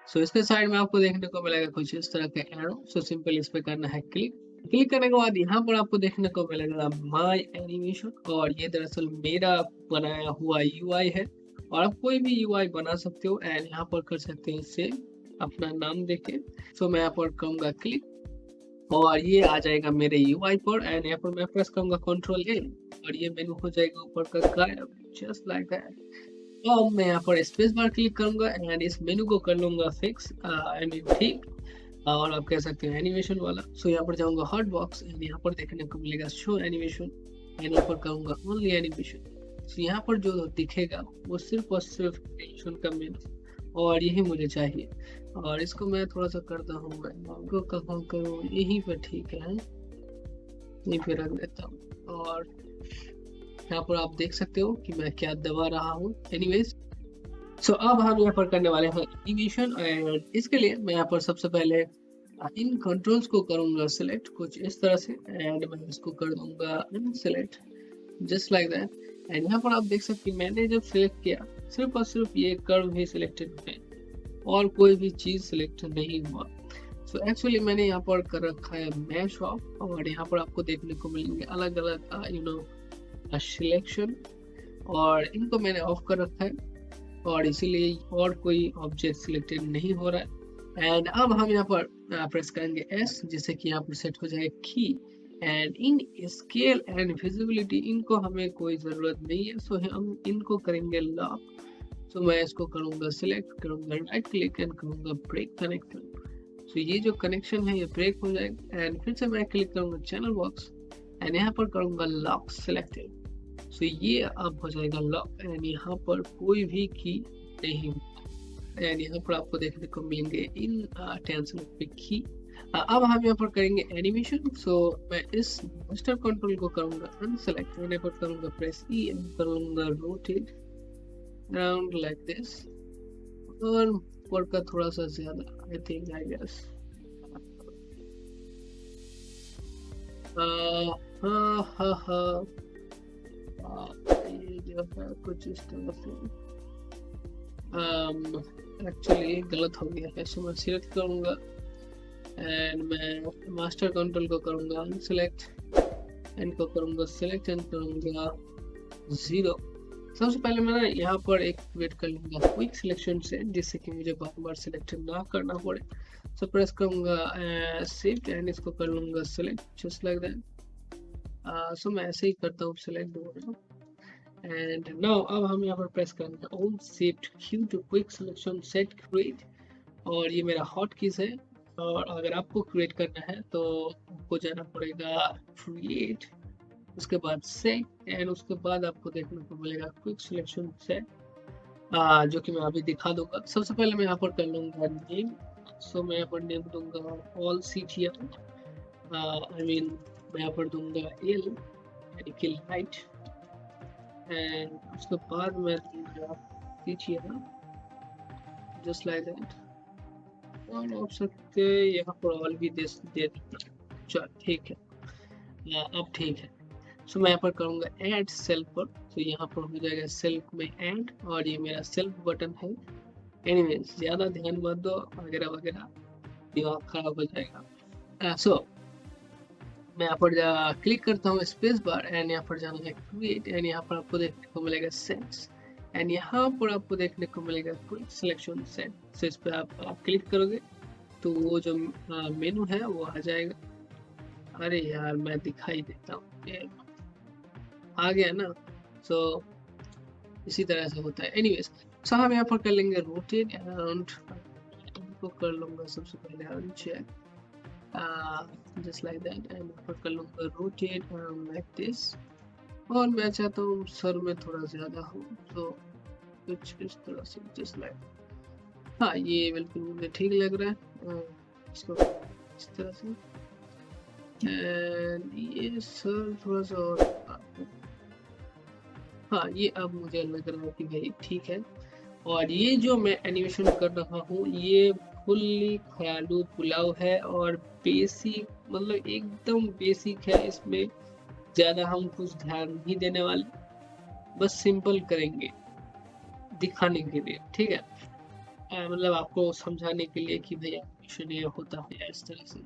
सो इसके साइड में आपको देखने को मिलेगा कुछ इस तरह का एरो। सो सिंपल इस पे करना है क्लिक। क्लिक करने के बाद यहाँ पर आपको देखने को मिलेगा माय एनिमेशन, और ये दरअसल मेरा बनाया हुआ यूआई है, और आप कोई भी यूआई बना सकते हो एंड यहाँ पर कर सकते हैं सेव अपना नाम देके। सो मैं यहाँ पर करूँगा क्लिक और ये आ जाएगा मेरे यूआई पर, एंड यहाँ पर मैं प्रेस करूंगा कंट्रोल ए और ये मेनू हो जाएगा ऊपर का गायब, जस्ट लाइक दैट। अब मैं यहाँ पर स्पेस बार क्लिक करूंगा एंड इस मेनू को कर लूंगा फिक्स, आई मीन ठीक, और आप कह सकते हो एनिमेशन वाला। सो यहाँ पर जाऊंगा हॉट बॉक्स एंड यहाँ पर देखने को मिलेगा शो एनिमेशन, एंड यहाँ पर करूंगा ओनली एनिमेशन। सो यहाँ पर जो दिखेगा वो सिर्फ और सिर्फ एनिमेशन का मेनू, और यही मुझे चाहिए। और इसको मैं थोड़ा सा करता हूँ, मैं आपको कहाँ करूँ, यहीं पे ठीक है, यहीं पे रख देता हूँ। और यहाँ पर आप देख सकते हो कि मैं क्या दबा रहा हूँ। एनीवेज, सो अब हम यहाँ पर करने वाले हैं एनिमेशन, एंड इसके लिए मैं यहाँ पर सबसे पहले इन कंट्रोल्स को करूँगा सिलेक्ट कुछ इस तरह से, एंड मैं इसको कर दूंगा unselect, just like that. And यहाँ पर आप देख सकते हैं मैंने जब सिलेक्ट किया सिर्फ और सिर्फ ये कर्व ही सिलेक्टेड है और कोई भी चीज सिलेक्ट नहीं हुआ। सो एक्चुअली मैंने यहाँ पर कर रखा है मैश ऑफ, और यहाँ पर आपको देखने को मिलेंगे अलग अलग सिलेक्शन, और इनको मैंने ऑफ कर रखा है, और इसीलिए और कोई ऑब्जेक्ट सिलेक्टेड नहीं हो रहा है। एंड अब हम यहाँ पर प्रेस करेंगे एस, जिससे कि यहाँ पर सेट हो जाएगा की। And in scale and visibility इनको हमें कोई ज़रूरत नहीं है, सो हम इनको करेंगे लॉक। सो मैं इसको करूँगा सिलेक्ट, करूँगा राइट क्लिक एंड करूँगा ब्रेक कनेक्शन। सो ये जो कनेक्शन है ये ब्रेक हो जाएगा, एंड फिर से मैं क्लिक करूँगा चैनल बॉक्स एंड यहाँ पर करूँगा लॉक सिलेक्टेड। सो ये अब हो जाएगा लॉक, एंड यहाँ पर कोई भी की नहीं, एंड यहाँ पर आपको देखने को मिलेंगे इन टेंशन पे की। अब हम यहाँ पर करेंगे एनिमेशन। सो मैं इस मास्टर कंट्रोल को करूँगा अनसेलेक्ट, मैंने पर करूँगा प्रेस ई एंड करूँगा रोटेट around like this, और ऊपर का थोड़ा सा ज्यादा, I think I guess ये जो है कुछ इस तरह से एक्चुअली गलत हो गया है। सो मैं सिलेक्ट करूँगा एंड मैं मास्टर कंट्रोल को करूँगा अनसेलेक्ट एंड को करूँगा सिलेक्ट एंड करूँगा 0। सबसे पहले मैं यहाँ पर एक वेट कर लूँगा क्विक सिलेक्शन से, जिससे कि मुझे बार बार सिलेक्ट ना करना पड़े। सो प्रेस करूँगा शिफ्ट एंड इसको कर लूँगा सिलेक्ट, जस्ट लाइक दैट। सो मैं ऐसे ही करता हूँ सिलेक्ट दोबारा, एंड नाउ अब हम यहाँ पर प्रेस करेंगे on shift Q to quick selection set create, और ये मेरा हॉट कीज है। और अगर आपको क्रिएट करना है तो आपको जाना पड़ेगा क्रिएट, उसके बाद सेट, एंड उसके बाद आपको देखने को मिलेगा क्विक सिलेक्शन सेट, जो कि मैं अभी दिखा दूंगा। सबसे पहले मैं यहाँ पर कर लूंगा नेम। सो मैं यहाँ पर नेम दूंगा ऑल CTR, आई मीन मैं यहाँ पर दूंगा एल यानी कि लाइट, एंड उसके बाद मैं दूंगा CTR, जस्ट लाइक दैट। और आप सकते यहाँ पर ऑल भी दे चल ठीक है, अब ठीक है। सो मैं यहाँ पर करूँगा ऐड सेल्फ पर, तो यहाँ पर हो जाएगा सेल्फ में ऐड, और ये मेरा सेल्फ बटन है। एनीवेज ज़्यादा ध्यान मत दो वगैरह वगैरह, दिमाग खराब हो जाएगा। सो मैं यहाँ पर क्लिक करता हूँ स्पेस बार एंड यहाँ पर जाना है क्रिएट, एंड यहाँ पर आपको देखने को मिलेगा सेट्स, एंड यहाँ पर आपको देखने को मिलेगा क्विक सिलेक्शन सेट। सो इस पर आप क्लिक करोगे तो वो जो मेनू है वो आ जाएगा। अरे यार मैं दिखाई देता हूँ, आ गया ना। सो इसी तरह से होता है। एनीवेज, सो हम यहाँ पर कर लेंगे रोटेट अराउंड, को कर लूँगा सबसे पहले uncheck, just like that, and यहाँ पर कर लूँगा रोटेट अराउंड लाइक दिस, और मैं चाहता हूँ सर में थोड़ा ज़्यादा हो, तो कुछ इस तरह से जस्ट लाइक। हाँ ये बिल्कुल मुझे ठीक लग रहा है। इसको इस तरह से एंड ये सर थोड़ा सा और हाँ ये अब मुझे लग रहा है कि भाई ठीक है। और ये जो मैं एनिमेशन कर रहा हूँ ये फुल्ली ख्यालू पुलाव है और बेसिक मतलब एकदम बेसिक है। इसमें ज़्यादा हम कुछ ध्यान नहीं देने वाले, बस सिंपल करेंगे दिखाने के लिए, ठीक है। मतलब आपको समझाने के लिए कि भैया एनिमेशन ये होता है इस तरह से।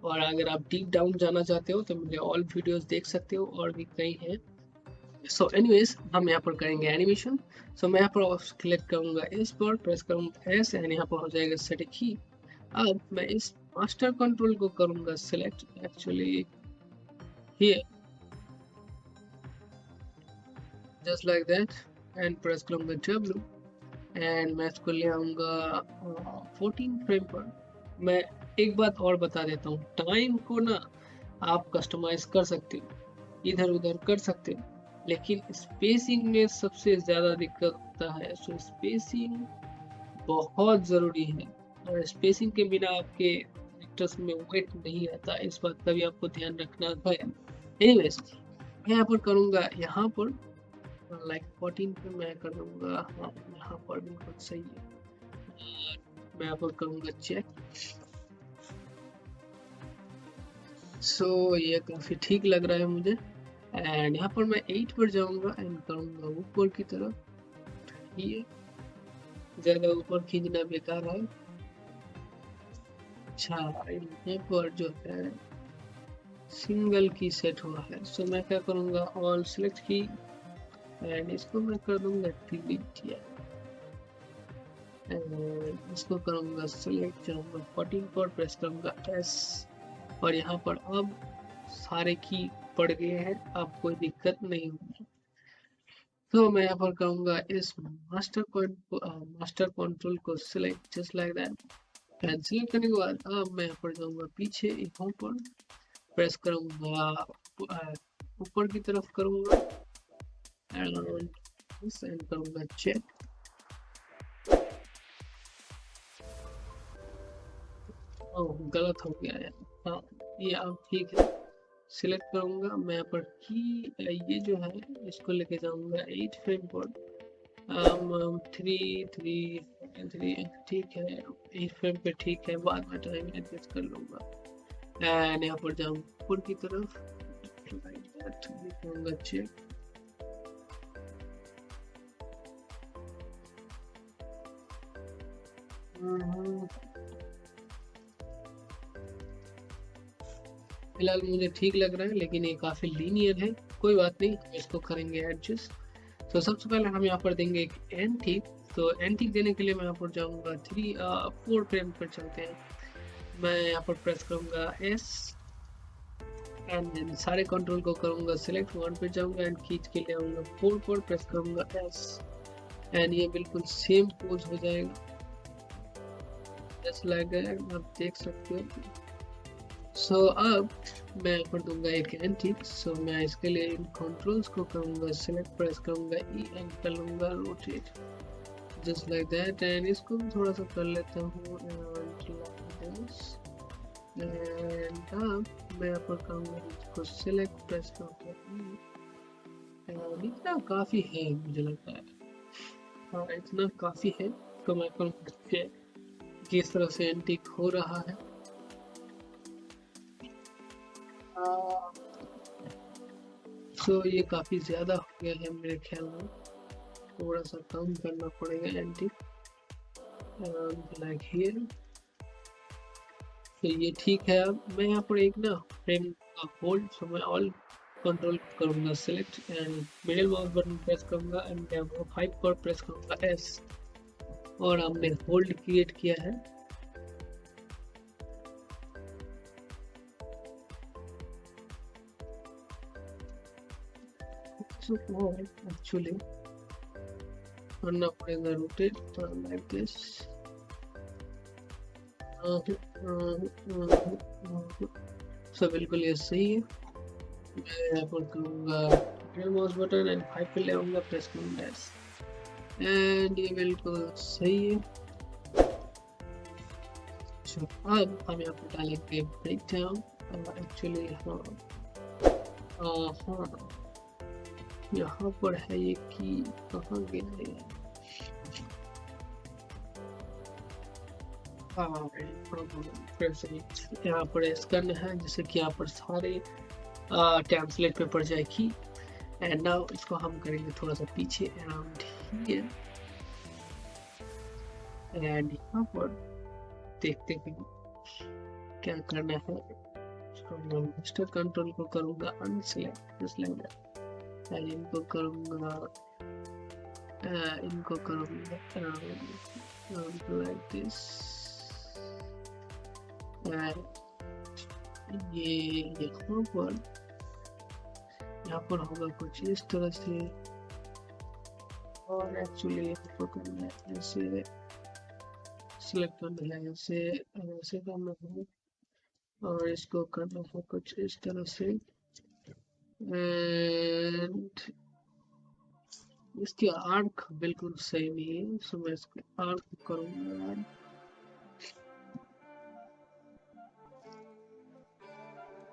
और अगर आप डीप डाउन जाना चाहते हो तो मेरे ऑल वीडियोस देख सकते हो, और भी कई हैं। सो एनीवेज हम यहाँ पर करेंगे एनिमेशन। सो मैं यहाँ पर क्लिक करूँगा इस पर, प्रेस करूँगा एस एंड यहाँ पर हो जाएगा सेट की। अब मैं इस मास्टर कंट्रोल को करूँगा select actually here just like that and press करूँगा W एंड मैं इसको ले आऊँगा 14 फ्रेम पर। मैं एक बात और बता देता हूँ, टाइम को ना आप कस्टमाइज कर सकते हो, इधर उधर कर सकते हो, लेकिन स्पेसिंग में सबसे ज़्यादा दिक्कत होता है। सो स्पेसिंग बहुत ज़रूरी है, और स्पेसिंग के बिना आपके कैरेक्टर्स में वेट नहीं आता, इस बात का भी आपको ध्यान रखना है। एनीवेज मैं यहाँ पर करूँगा, यहाँ पर लाइक 14 पे मैं कर दूँगा, हाँ यहाँ पर बिल्कुल सही है। और मैं यहाँ पर करूँगा चेक। सो ये काफ़ी ठीक लग रहा है मुझे। एंड यहाँ पर मैं 8 पर जाऊँगा एंड करूँगा ऊपर की तरफ। ये ज़्यादा ऊपर खींचना बेकार है। अच्छा यहाँ पर जो है सिंगल की सेट हुआ है। सो मैं क्या करूँगा, ऑल सिलेक्ट की एंड इसको मैं कर दूँगा डिलीट। एंड इसको करूँगा सिलेक्ट, जाऊँगा 14 पर, प्रेस करूँगा S और यहाँ पर अब सारे की पड़ गए हैं, अब कोई दिक्कत नहीं होगी। तो मैं यहाँ पर करूँगा इस मास्टर कंट्रोल को select just like that and select करने के बाद अब मैं यहाँ पर जाऊँगा पीछे, यहाँ पर प्रेस करूँगा ऊपर की तरफ करूँगा एंड करूँगा चेक। ओह गलत हो गया है, हाँ ये अब ठीक है। सिलेक्ट करूँगा मैं यहाँ पर की, ये जो है इसको लेके जाऊँगा 8 फ्रेम पर, 3 ठीक है, 8 फ्रेम पे ठीक है, बाद में टाइम एडजस्ट कर लूँगा। एंड यहाँ पर जाऊँ ऊपर की तरफ करूँगा चेक। फिलहाल मुझे ठीक लग रहा है, लेकिन ये काफ़ी लीनियर है, कोई बात नहीं, इसको करेंगे एडजस्ट। तो सबसे पहले हम यहाँ पर देंगे एक एंटीक। तो एंटीक देने के लिए मैं यहाँ पर जाऊँगा 4 फ्रेम पर चलते हैं। मैं यहाँ पर प्रेस करूँगा S एंड सारे कंट्रोल को करूँगा सिलेक्ट, 1 पे जाऊँगा एंड खींच के ले आऊँगा 4 पर, प्रेस करूँगा S एंड ये बिल्कुल सेम पोज हो जाएगा जैसे लाइक आप देख सकते हो। सो अब मैं यहाँ पर दूंगा एक एंटीक। सो मैं इसके लिए इन कंट्रोल्स को करूँगा सिलेक्ट, प्रेस करूँगा E एंड कर लूँगा rotate just like that and इसको भी थोड़ा सा कर लेता हूँ एंड अब मैं यहाँ पर करूँगा इसको सिलेक्ट, प्रेस करूँगा E। इतना काफ़ी है मुझे लगता है, हाँ इतना काफ़ी है। तो मैं करूँगा किस तरह से एंटीक हो रहा है। तो ये काफ़ी ज़्यादा हो गया है मेरे ख्याल में, थोड़ा सा कम करना पड़ेगा एंटी लाइक हियर। तो ये ठीक है। अब मैं यहाँ पर एक ना फ्रेम का होल्ड, सो मैं ऑल कंट्रोल करूँगा select and middle mouse button press करूँगा एंड 5 पर प्रेस करूँगा S और हमने होल्ड क्रिएट किया है। एक्चुअली करना पड़ेगा रोटेट लाइक दिस। सब बिल्कुल ये सही है। मैं यहाँ पर करूँगा माउस बटन एंड 5 पे ले आऊँगा, प्रेस करूँगा S एंड ये बिल्कुल सही है। तो अब हम यहाँ पर डालेंगे ब्रेक डाउन। एक्चुअली हाँ हाँ यहाँ पर है ये की कहाँ गया है। हाँ यहाँ पर इस करना है जिससे कि यहाँ पर सारे टेम्पलेट पे पड़ जाएगी। एंड नाउ इसको हम करेंगे थोड़ा सा पीछे अराउंड हियर। एंड यहाँ पर देखते हैं क्या करना है। मास्टर कंट्रोल को करूँगा अनसिलेक्ट जस्ट लाइक दैट। इनको करूँगा लाइक दिस। ये यहाँ पर होगा कुछ इस तरह से। और एक्चुअली इसको करना है ऐसे, सिलेक्ट करना है ऐसे, ऐसे करना है और इसको करना है कुछ इस तरह से। एंड इसकी आर्क बिल्कुल सही नहीं है, सो मैं इसको आर्क करूँगा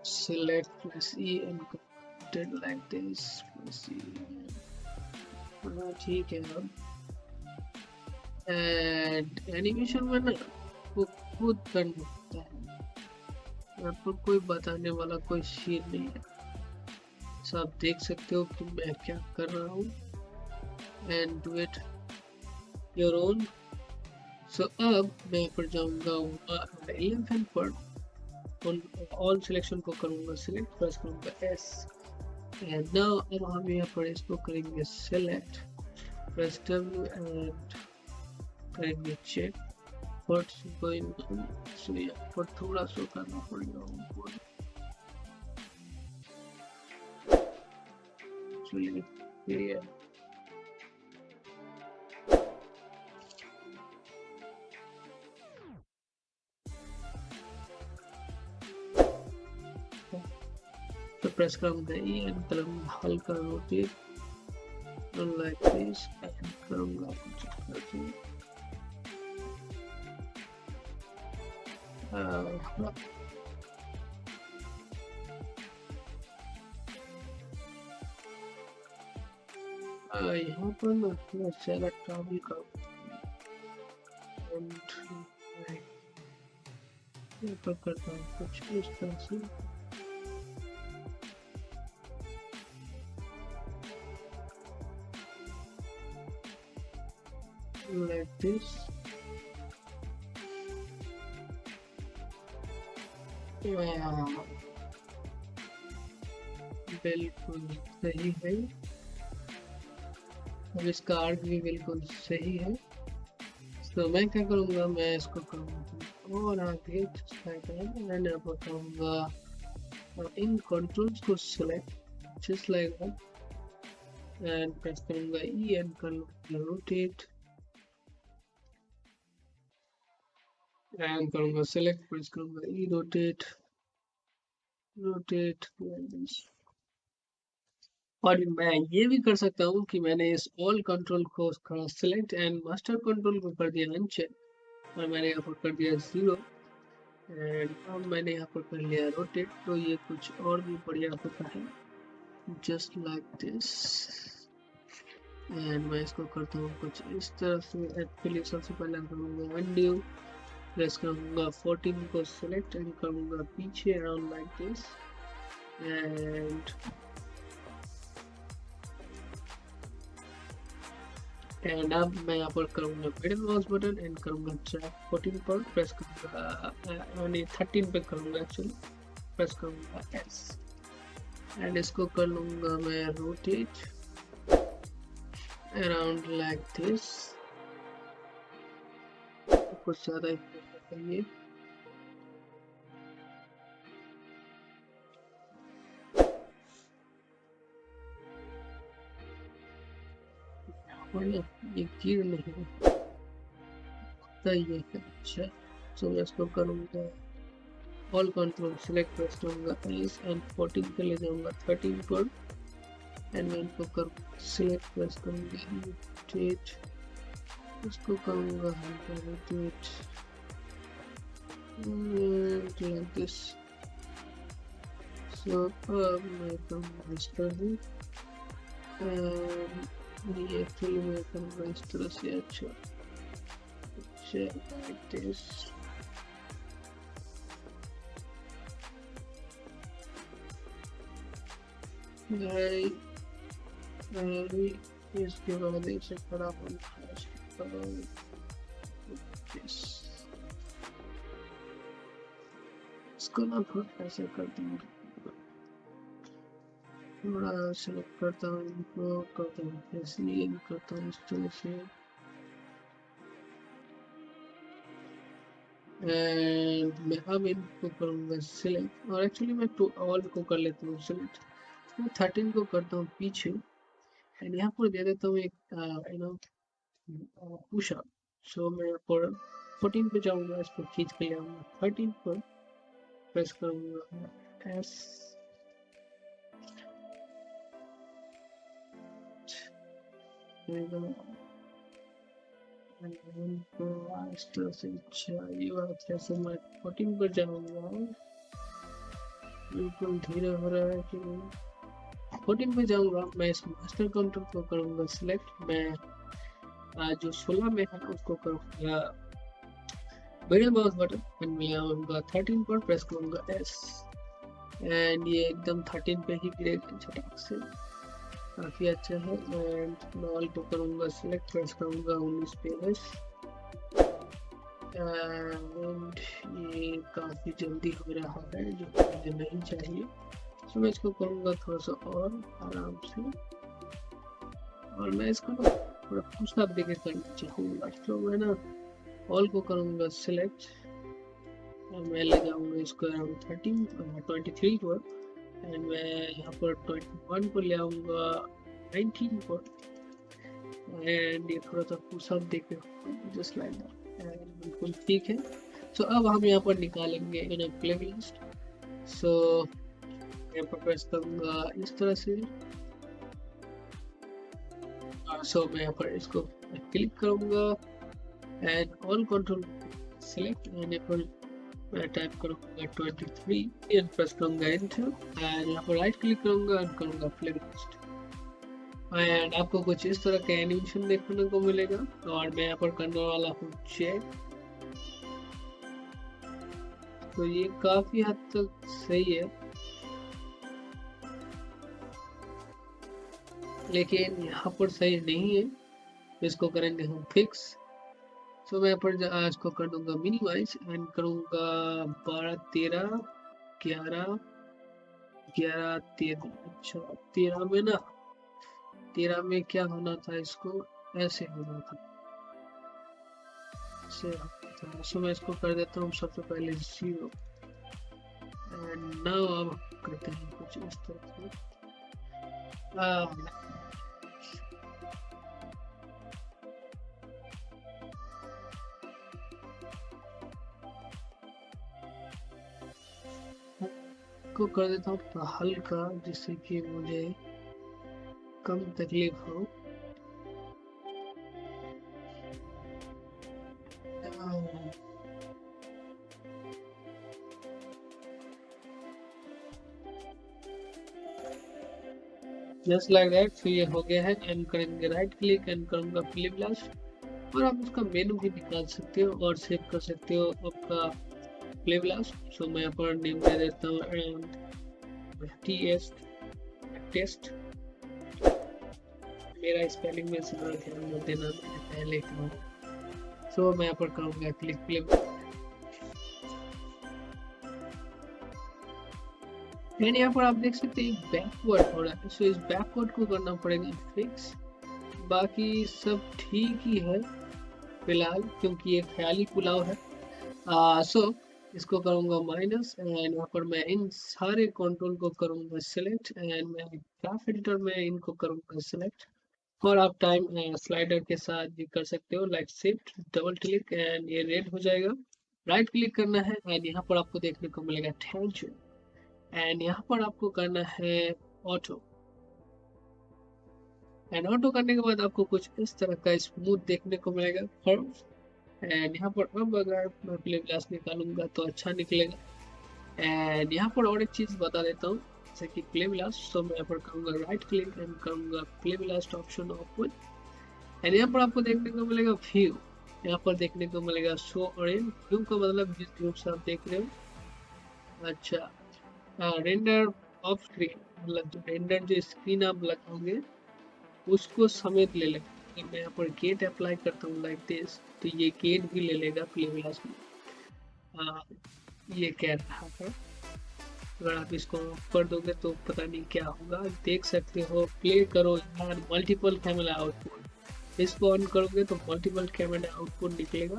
select E and convert like this। ठीक है। अब एंड एनिमेशन में ना वो खुद करना होता है, यहाँ पर कोई बताने वाला कोई शीट नहीं है। तो आप देख सकते हो कि मैं क्या कर रहा हूँ। And do it your own. So अब मैं यहाँ पर जाऊँगा 11 पर ऑल सिलेक्शन को करूँगा सिलेक्ट, प्रेस करूँगा S। एंड नाउ अब हम यहाँ पर इसको करेंगे सिलेक्ट, प्रेस W एंड करेंगे चेक व्हाट्स गोइंग ऑन। सो यहाँ पर थोड़ा सा करना पड़ेगा हमको। चलिए ये तो प्रेस करूँगा E एंड करूँगा हल्का रोटेट लाइक दिस एंड करूँगा कुछ ऐसे। यहाँ पर मैं थोड़ा ज़्यादा ट्रैवल करूँगा एंड यहाँ पर करता हूँ कुछ इस तरह से। like this। बिल्कुल सही है। अब इसका आर्क भी बिल्कुल सही है। तो मैं क्या करूँगा, मैं इसको करूँगा और आगे एंड यहाँ पर करूँगा इन कंट्रोल्स को select just like that and press करूँगा E एंड करूँगा रोटेट एंड करूँगा सिलेक्ट, प्रेस करूँगा E रोटेट और मैं ये भी कर सकता हूँ कि मैंने इस ऑल कंट्रोल को सिलेक्ट एंड मास्टर कंट्रोल को कर दिया अनचेक और मैंने यहाँ पर कर दिया 0 एंड अब मैंने यहाँ पर कर लिया रोटेट। तो ये कुछ और भी बढ़िया होता है जस्ट लाइक दिस। एंड मैं इसको करता हूँ कुछ इस तरह से। एक्चुअली सबसे पहले करूँगा अनड्यू, प्रेस करूँगा 14 को सिलेक्ट एंड करूँगा पीछे अराउंड लाइक दिस एंड अब मैं यहाँ पर करूँगा मिडिल माउस बटन एंड करूँगा ट्रैक 14 पर प्रेस करूँगा 13 पे करूँगा एक्चुअली, प्रेस करूँगा S एंड इसको कर लूँगा मैं रोटेट अराउंड लाइक दिस। कुछ ज़्यादा चाहिए ये गिर नहीं होता ये है। अच्छा तो मैं इसको करूँगा ऑल कंट्रोल सिलेक्ट, प्रेस करूँगा S एंड 14 पे ले जाऊँगा 13 पर एंड मैं इनको करूँगा सिलेक्ट, प्रेस करूँगा रोटेट इसको करूँगा रोटेट like this. So अब मैं करूँगा इस तरह से, ये एक्चुअली मैं करूँगा इस तरह से। अच्छा like this. इसके बाद इसे फटाफट इसको ना थोड़ा ऐसे करता हूँ, थोड़ा सेलेक्ट करता हूँ, इनको करता हूँ इसलिए करता हूँ इस तरह से। एंड मैं अब इनको करूँगा सिलेक्ट, और एक्चुअली मैं टू ऑल को कर लेता हूँ सिलेक्ट। मैं 13 को करता हूँ पीछे, एंड यहाँ पर दे देता हूँ एक पुश अप। सो मैं यहाँ पर 14 पे जाऊँगा, इसको खींच के ले आऊँगा 13 पर, प्रेस करूँगा एस, इस तरह से। अच्छा ये बात है, सो मैं 14 पर जाऊँगा, बिल्कुल धीरे हो रहा है कि 14 पे जाऊँगा। मैं इस मास्टर कंट्रोल को करूँगा सिलेक्ट, मैं जो 16 में है उसको करूँगा मिडिल माउस बटन, एंड मैं आऊँगा 13 पर, प्रेस करूँगा एस, एंड ये एकदम 13 पे ही गिरेगा झटक से, काफ़ी अच्छा है। एंड मैं ऑल को करूँगा सिलेक्ट, प्रेस करूँगा 19 पे एस, एंड ये काफ़ी जल्दी हो रहा है जो मुझे नहीं चाहिए। तो मैं इसको करूँगा थोड़ा सा और आराम से, और मैं इसको ना थोड़ा पुशअप देके करना चाहूँगा। तो मैं ना ऑल को करूँगा सिलेक्ट, और मैं ले जाऊँगा इसको अराउंड 23 पर, एंड मैं यहाँ पर 21 पर ले आऊँगा 19 पर, एंड ये थोड़ा सा पुशअप देके जस्ट लाइक दैट, बिल्कुल ठीक है। सो अब हम यहाँ पर निकालेंगे इन प्लेलिस्ट। सो यहाँ पर प्रेस करूँगा इस तरह से, सो मैं यहाँ पर इसको क्लिक करूँगा and all control select, and यहाँ पर मैं टाइप करूँगा 23 एंड प्रेस करूँगा एंटर, एंड यहाँ पर राइट क्लिक करूँगा एंड करूँगा प्लेलिस्ट, एंड आपको कुछ इस तरह का एनिमेशन देखने को मिलेगा। और मैं यहाँ पर करने वाला हूँ चेक, तो ये काफी हद तक सही है, लेकिन यहाँ पर सही नहीं है, इसको करेंगे हम फिक्स। तो मैं यहाँ पर इसको कर दूंगा मिनिमाइज, एंड करूँगा 12 13 11 11 13। अच्छा 13 में ना, 13 में क्या होना था, इसको ऐसे होना था, ऐसे होना था। सो मैं इसको कर देता हूँ सबसे पहले 0, एंड नाउ अब करते हैं कुछ इस तरह से। को कर देता हूँ थोड़ा हल्का, जिससे कि मुझे कम तकलीफ हो। Just like that. फिर ये हो गया है, एंड करेंगे राइट क्लिक एंड करूँगा फ्लिप ब्लास्ट, और आप उसका मेनू भी निकाल सकते हो और सेव कर सकते हो आपका फ्लिप ब्लास्ट। सो मैं यहाँ पर नेम दे देता हूँ टेस्ट। मेरा स्पेलिंग में से ध्यान मत देना, मैंने पहले कहा। सो मैं यहाँ पर करूँगा क्लिक फ्लिप, एंड यहाँ पर आप देख सकते हैं बैकवर्ड हो रहा है। सो इस बैकवर्ड को करना पड़ेगा फिक्स, बाकी सब ठीक ही है फिलहाल, क्योंकि ये ख्याली पुलाव है। सो इसको करूँगा माइनस, एंड यहाँ पर मैं इन सारे कंट्रोल को करूँगा सिलेक्ट, एंड मैं ग्राफ एडिटर में इनको करूँगा सिलेक्ट, और आप टाइम स्लाइडर के साथ भी कर सकते हो, like shift double click, and ये रेड हो जाएगा। राइट क्लिक करना है, एंड यहाँ पर आपको देखने को मिलेगा थैंक यू, एंड यहाँ पर आपको करना है ऑटो। एंड ऑटो करने के बाद आपको कुछ इस तरह का स्मूथ देखने को मिलेगा फॉर्म। एंड यहाँ पर अब अगर मैं प्ले ग्लास निकालूंगा तो अच्छा निकलेगा। एंड यहाँ पर और एक चीज़ बता देता हूँ, जैसे कि प्ले ब्लास्ट, तो मैं यहाँ पर करूँगा राइट क्लिक एंड करूँगा play blast option open. And यहाँ पर आपको देखने को मिलेगा व्यू, यहाँ पर देखने को मिलेगा शो और व्यू का मतलब जिस व्यू से आप देख रहे हो। अच्छा, रेंडर ऑफ स्क्रीन मतलब जो रेंडर जो स्क्रीन आप लगाओगे उसको समेत ले लेगा। अगर मैं यहाँ पर गेट अप्लाई करता हूँ लाइक दिस, तो ये गेट भी ले लेगा प्ले ग्लास में। ये कह रहा है अगर आप इसको कर दोगे तो पता नहीं क्या होगा। देख सकते हो प्ले करो यार मल्टीपल कैमरा आउटपुट, इसको ऑन करोगे तो मल्टीपल कैमरा आउटपुट निकलेगा।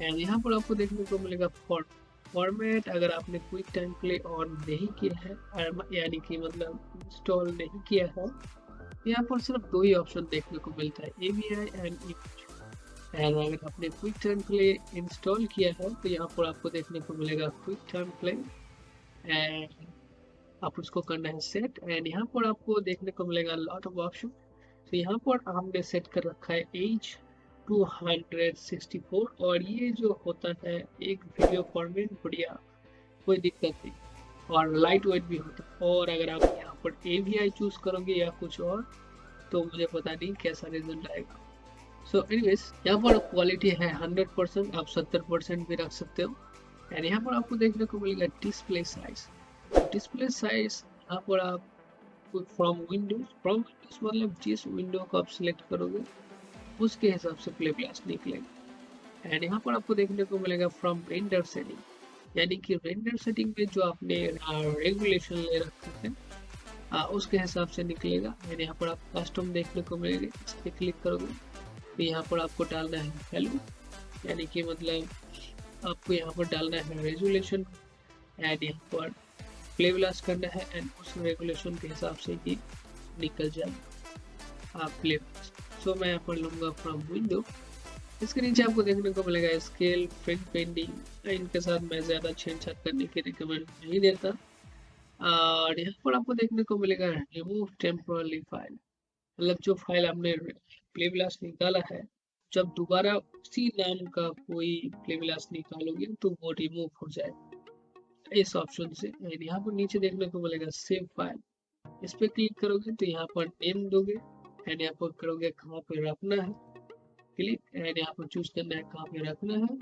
एंड यहाँ पर आपको देखने को मिलेगा फॉर्मेट। अगर आपने क्विक टाइम प्ले ऑन नहीं किया है यानी कि मतलब इंस्टॉल नहीं किया है, यहाँ पर सिर्फ दो ही ऑप्शन देखने को मिलता है, AVI एंड इमेज। एंड अगर आपने क्विक टाइम प्ले इंस्टॉल किया है तो यहाँ पर आपको देखने को मिलेगा क्विक टाइम प्ले एंड आप उसको करना है सेट। एंड यहाँ पर आपको देखने को मिलेगा लॉट ऑफ ऑप्शन। तो यहाँ पर हमने सेट कर रखा है एज 264 और ये जो होता है एक वीडियो फॉर्मेट बढ़िया, कोई दिक्कत नहीं, और लाइट वेट भी होता है। और अगर आप यहाँ पर AVI चूज करोगे या कुछ और तो मुझे पता नहीं कैसा रिजल्ट आएगा। सो एनीवेज यहाँ पर क्वालिटी है 100%, आप 70% भी रख सकते हो। एंड यहाँ पर आपको देखने को मिलेगा डिस्प्ले साइज। डिस्प्ले साइज यहाँ पर आप फ्रॉम विंडोज मतलब जिस विंडो को आप सिलेक्ट करोगे उसके हिसाब से प्ले ब्लास्ट निकलेगा। एंड यहाँ पर आपको देखने को मिलेगा फ्रॉम रेंडर सेटिंग, यानी कि रेंडर सेटिंग में जो आपने रेगुलेशन ले रखा है उसके हिसाब से निकलेगा। एंड यहाँ पर आप कस्टम देखने को मिलेगा, इस पर क्लिक करोगे तो यहाँ पर आपको डालना है वैल्यू, यानी कि मतलब आपको यहाँ पर डालना है रेजुलेशन एंड यहाँ पर प्ले ब्लास्ट करना है एंड उस रेगुलेशन के हिसाब से ही निकल जाएगा आप प्ले ब्लास्ट। सो मैं यहाँ पर लूँगा फ्रॉम विंडो। इसके नीचे आपको देखने को मिलेगा स्केल, प्रिंट पेंटिंग, इनके साथ मैं ज़्यादा छेड़छाड़ करने की रिकमेंड नहीं देता। और यहाँ पर आपको देखने को मिलेगा रिमूव टेम्पोरली फाइल, मतलब जो फाइल आपने प्ले ब्लास्ट निकाला है जब दोबारा उसी नाम का कोई प्ले ब्लास्ट निकालोगे तो वो रिमूव हो जाएगा इस ऑप्शन से। एंड यहाँ पर नीचे देखने को मिलेगा सेव फाइल, इस पर क्लिक करोगे तो यहाँ पर नेम दोगे एंड यहाँ पर करोगे कहाँ पे रखना है क्लिक, एंड यहाँ पर चूज करना है कहाँ पे रखना है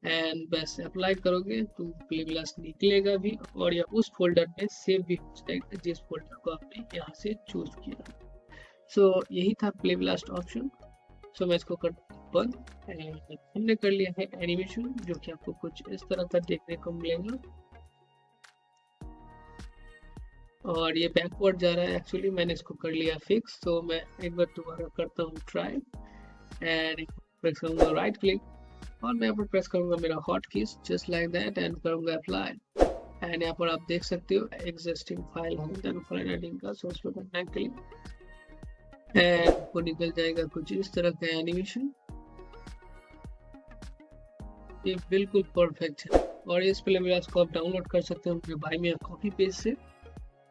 एंड बस अप्लाई करोगे तो प्ले ब्लास्ट निकलेगा भी और यह उस फोल्डर में सेव भी हो जाएगा जिस फोल्डर को आपने यहाँ से चूज किया। सो यही था प्ले ब्लास्ट ऑप्शन। सो मैं इसको कर बंद एंड हमने कर लिया है एनिमेशन, जो कि आपको कुछ इस तरह का देखने को मिलेगा और ये बैकवर्ड जा रहा है। एक्चुअली मैंने इसको कर लिया फिक्स, तो मैं एक बार दोबारा करता हूँ ट्राई एंड प्रेस करूँगा राइट क्लिक और मैं यहाँ पर प्रेस करूँगा मेरा hot keys just like that and करूँगा अप्लाई। एंड यहाँ पर आप देख सकते हो एग्जिस्टिंग फाइल है फॉर्मेटिंग का, सो उस पर करना है क्लिक एंड वो निकल जाएगा कुछ इस तरह का एनिमेशन। ये बिल्कुल परफेक्ट है और इस प्ले ब्लास्ट को आप डाउनलोड कर सकते हो अपने बाय मी कॉफी पेज से,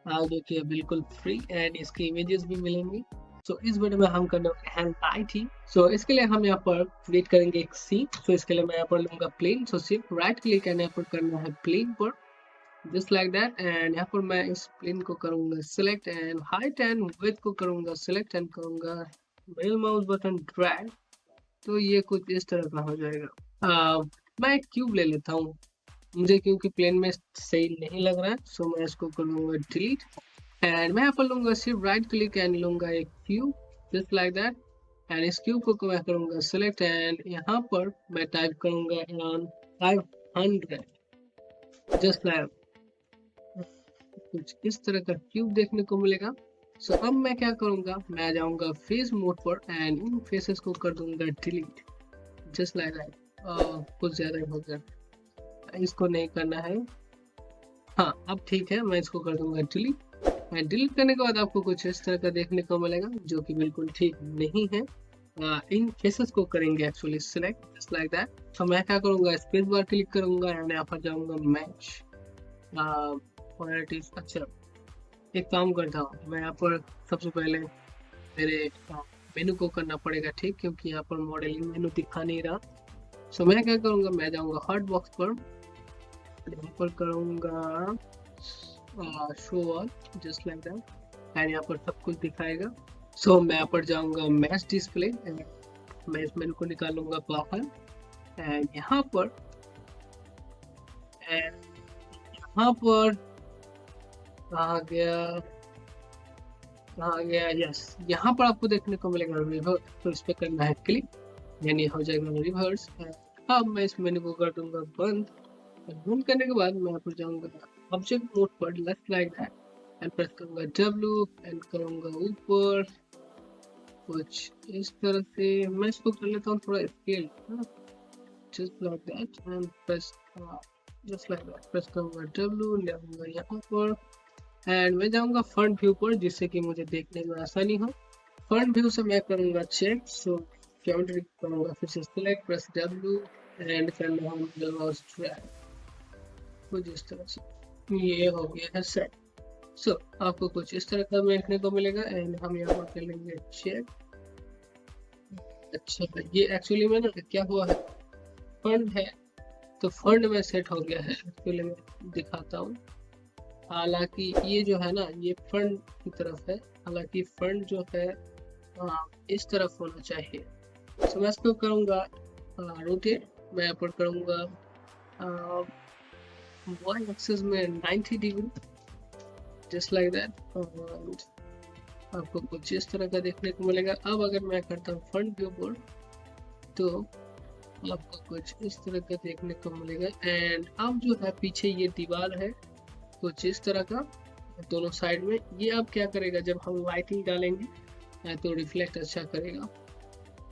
जो कि बिल्कुल फ्री एंड इसके इमेजेस भी मिलेंगे। सो इस वीडियो में हम करने वाले हैं लाइटिंग। सो इसके लिए हम यहाँ पर क्रिएट करेंगे एक सीन। सो इसके लिए मैं यहाँ पर लूंगा प्लेन, सो सिर्फ राइट क्लिक एंड यहाँ पर करना है प्लेन पर जस्ट लाइक दैट एंड यहाँ पर मैं इस प्लेन को करूंगा select and height and width को करूंगा सिलेक्ट एंड करूंगा मिडिल माउस बटन ड्रैग, तो ये कुछ इस तरह का हो जाएगा। मैं एक क्यूब ले लेता हूँ मुझे क्योंकि प्लेन में सही नहीं लग रहा है, सो मैं इसको करूंगा डिलीट एंड मैं यहाँ पर लूंगा सिर्फ राइट क्लिक एंड लूंगा एक cube just like that and इस क्यूब को मैं करूंगा सिलेक्ट एंड यहाँ पर मैं टाइप करूंगा अराउंड 500 जस्ट लाइक कुछ इस तरह का क्यूब देखने को मिलेगा। सो अब मैं क्या करूंगा, मैं जाऊंगा फेस मोड पर एंड इन फेसेस को कर दूंगा डिलीट जस्ट लाइक दैट। कुछ ज्यादा ही हो गया, इसको नहीं करना है। हाँ अब ठीक है, मैं इसको कर दूंगा डिलीट एंड डिलीट करने के बाद आपको कुछ इस तरह का देखने को मिलेगा जो कि बिल्कुल ठीक नहीं है। इन फेसेस को करेंगे actually select just like that. तो मैं क्या करूंगा, स्पेस बार क्लिक करूंगा एंड यहाँ पर जाऊंगा मैच क्वालिटीज। अच्छा एक काम करता हूँ, मैं यहाँ पर सबसे पहले मेरे मेनू को करना पड़ेगा ठीक, क्योंकि यहाँ पर मॉडलिंग मेनू दिखा नहीं रहा। सो मैं क्या करूँगा, मैं जाऊँगा हॉट बॉक्स पर, यहाँ पर करूँगा show all just like that, and यहाँ पर सब कुछ दिखाएगा। सो मैं यहाँ पर जाऊँगा मैच डिस्प्ले, मैं इस मेनू को निकालूंगा बाहर, एंड यहाँ पर कहाँ गया, यस, यहाँ पर आपको देखने को मिलेगा रिवर्स, तो इस पे करना है क्लिक, यानी हो जाएगा रिवर्स। अब मैं इस मेनू को कर दूंगा बंद, बंद करने के बाद मैं यहाँ पर जाऊंगा ऑब्जेक्ट मोड पर, left like that, and press करूंगा W, एंड करूंगा ऊपर कुछ इस तरह से। मैं इसको कर लेता हूँ थोड़ा scale, just like that, and press just like that, press करूंगा W, ले आऊंगा यहाँ पर, एंड मैं जाऊंगा फ्रंट व्यू पर, जिससे कि मुझे देखने में आसानी हो। फ्रंट व्यू से मैं करूंगा चेक, सो ज्योमेट्री करूंगा, फिर से सिलेक्ट, प्रेस W, एंड करना होगा माउस ड्रैग कुछ इस तरह से, ये हो गया है सेट। सो आपको कुछ इस तरह का देखने को मिलेगा, एंड हम यहाँ पर कर लेंगे चेक। अच्छा, ये एक्चुअली में ना क्या हुआ है, फंड है तो फंड में सेट हो गया है, एक्चुअली मैं दिखाता हूँ। हालांकि ये जो है ना, ये फंड की तरफ है, हालांकि फंड जो है इस तरफ होना चाहिए। तो मैं इसको करूँगा रोटेट, मैं यहाँ पर करूँगा वाई एक्सिस में 90 डिग्री, जस्ट लाइक दैट, और आपको कुछ इस तरह का देखने को मिलेगा। अब अगर मैं करता हूँ फ्रंट व्यू बोर्ड, तो आपको कुछ इस तरह का देखने को मिलेगा, एंड अब जो है पीछे ये दीवार है कुछ इस तरह का दोनों साइड में। ये अब क्या करेगा, जब हम लाइटिंग डालेंगे तो रिफ्लेक्ट अच्छा करेगा।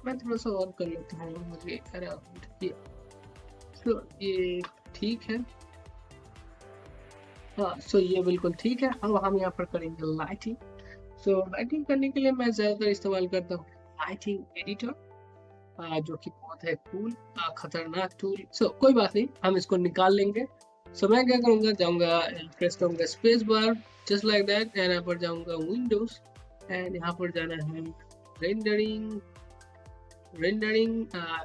मैं थोड़ा सा और कर लेता हूँ, मुझे ये ठीक है, हाँ। सो ये बिल्कुल ठीक है। अब हम यहाँ पर करेंगे लाइटिंग। सो लाइटिंग करने के लिए मैं ज़्यादातर इस्तेमाल करता हूँ लाइटिंग एडिटर, जो कि बहुत है कूल, खतरनाक टूल। सो कोई बात नहीं, हम इसको निकाल लेंगे। सो मैं क्या करूँगा, जाऊँगा प्रेस करूँगा space bar, just like that, and यहाँ पर जाऊँगा विंडोज, एंड यहाँ पर जाना है रेंडरिंग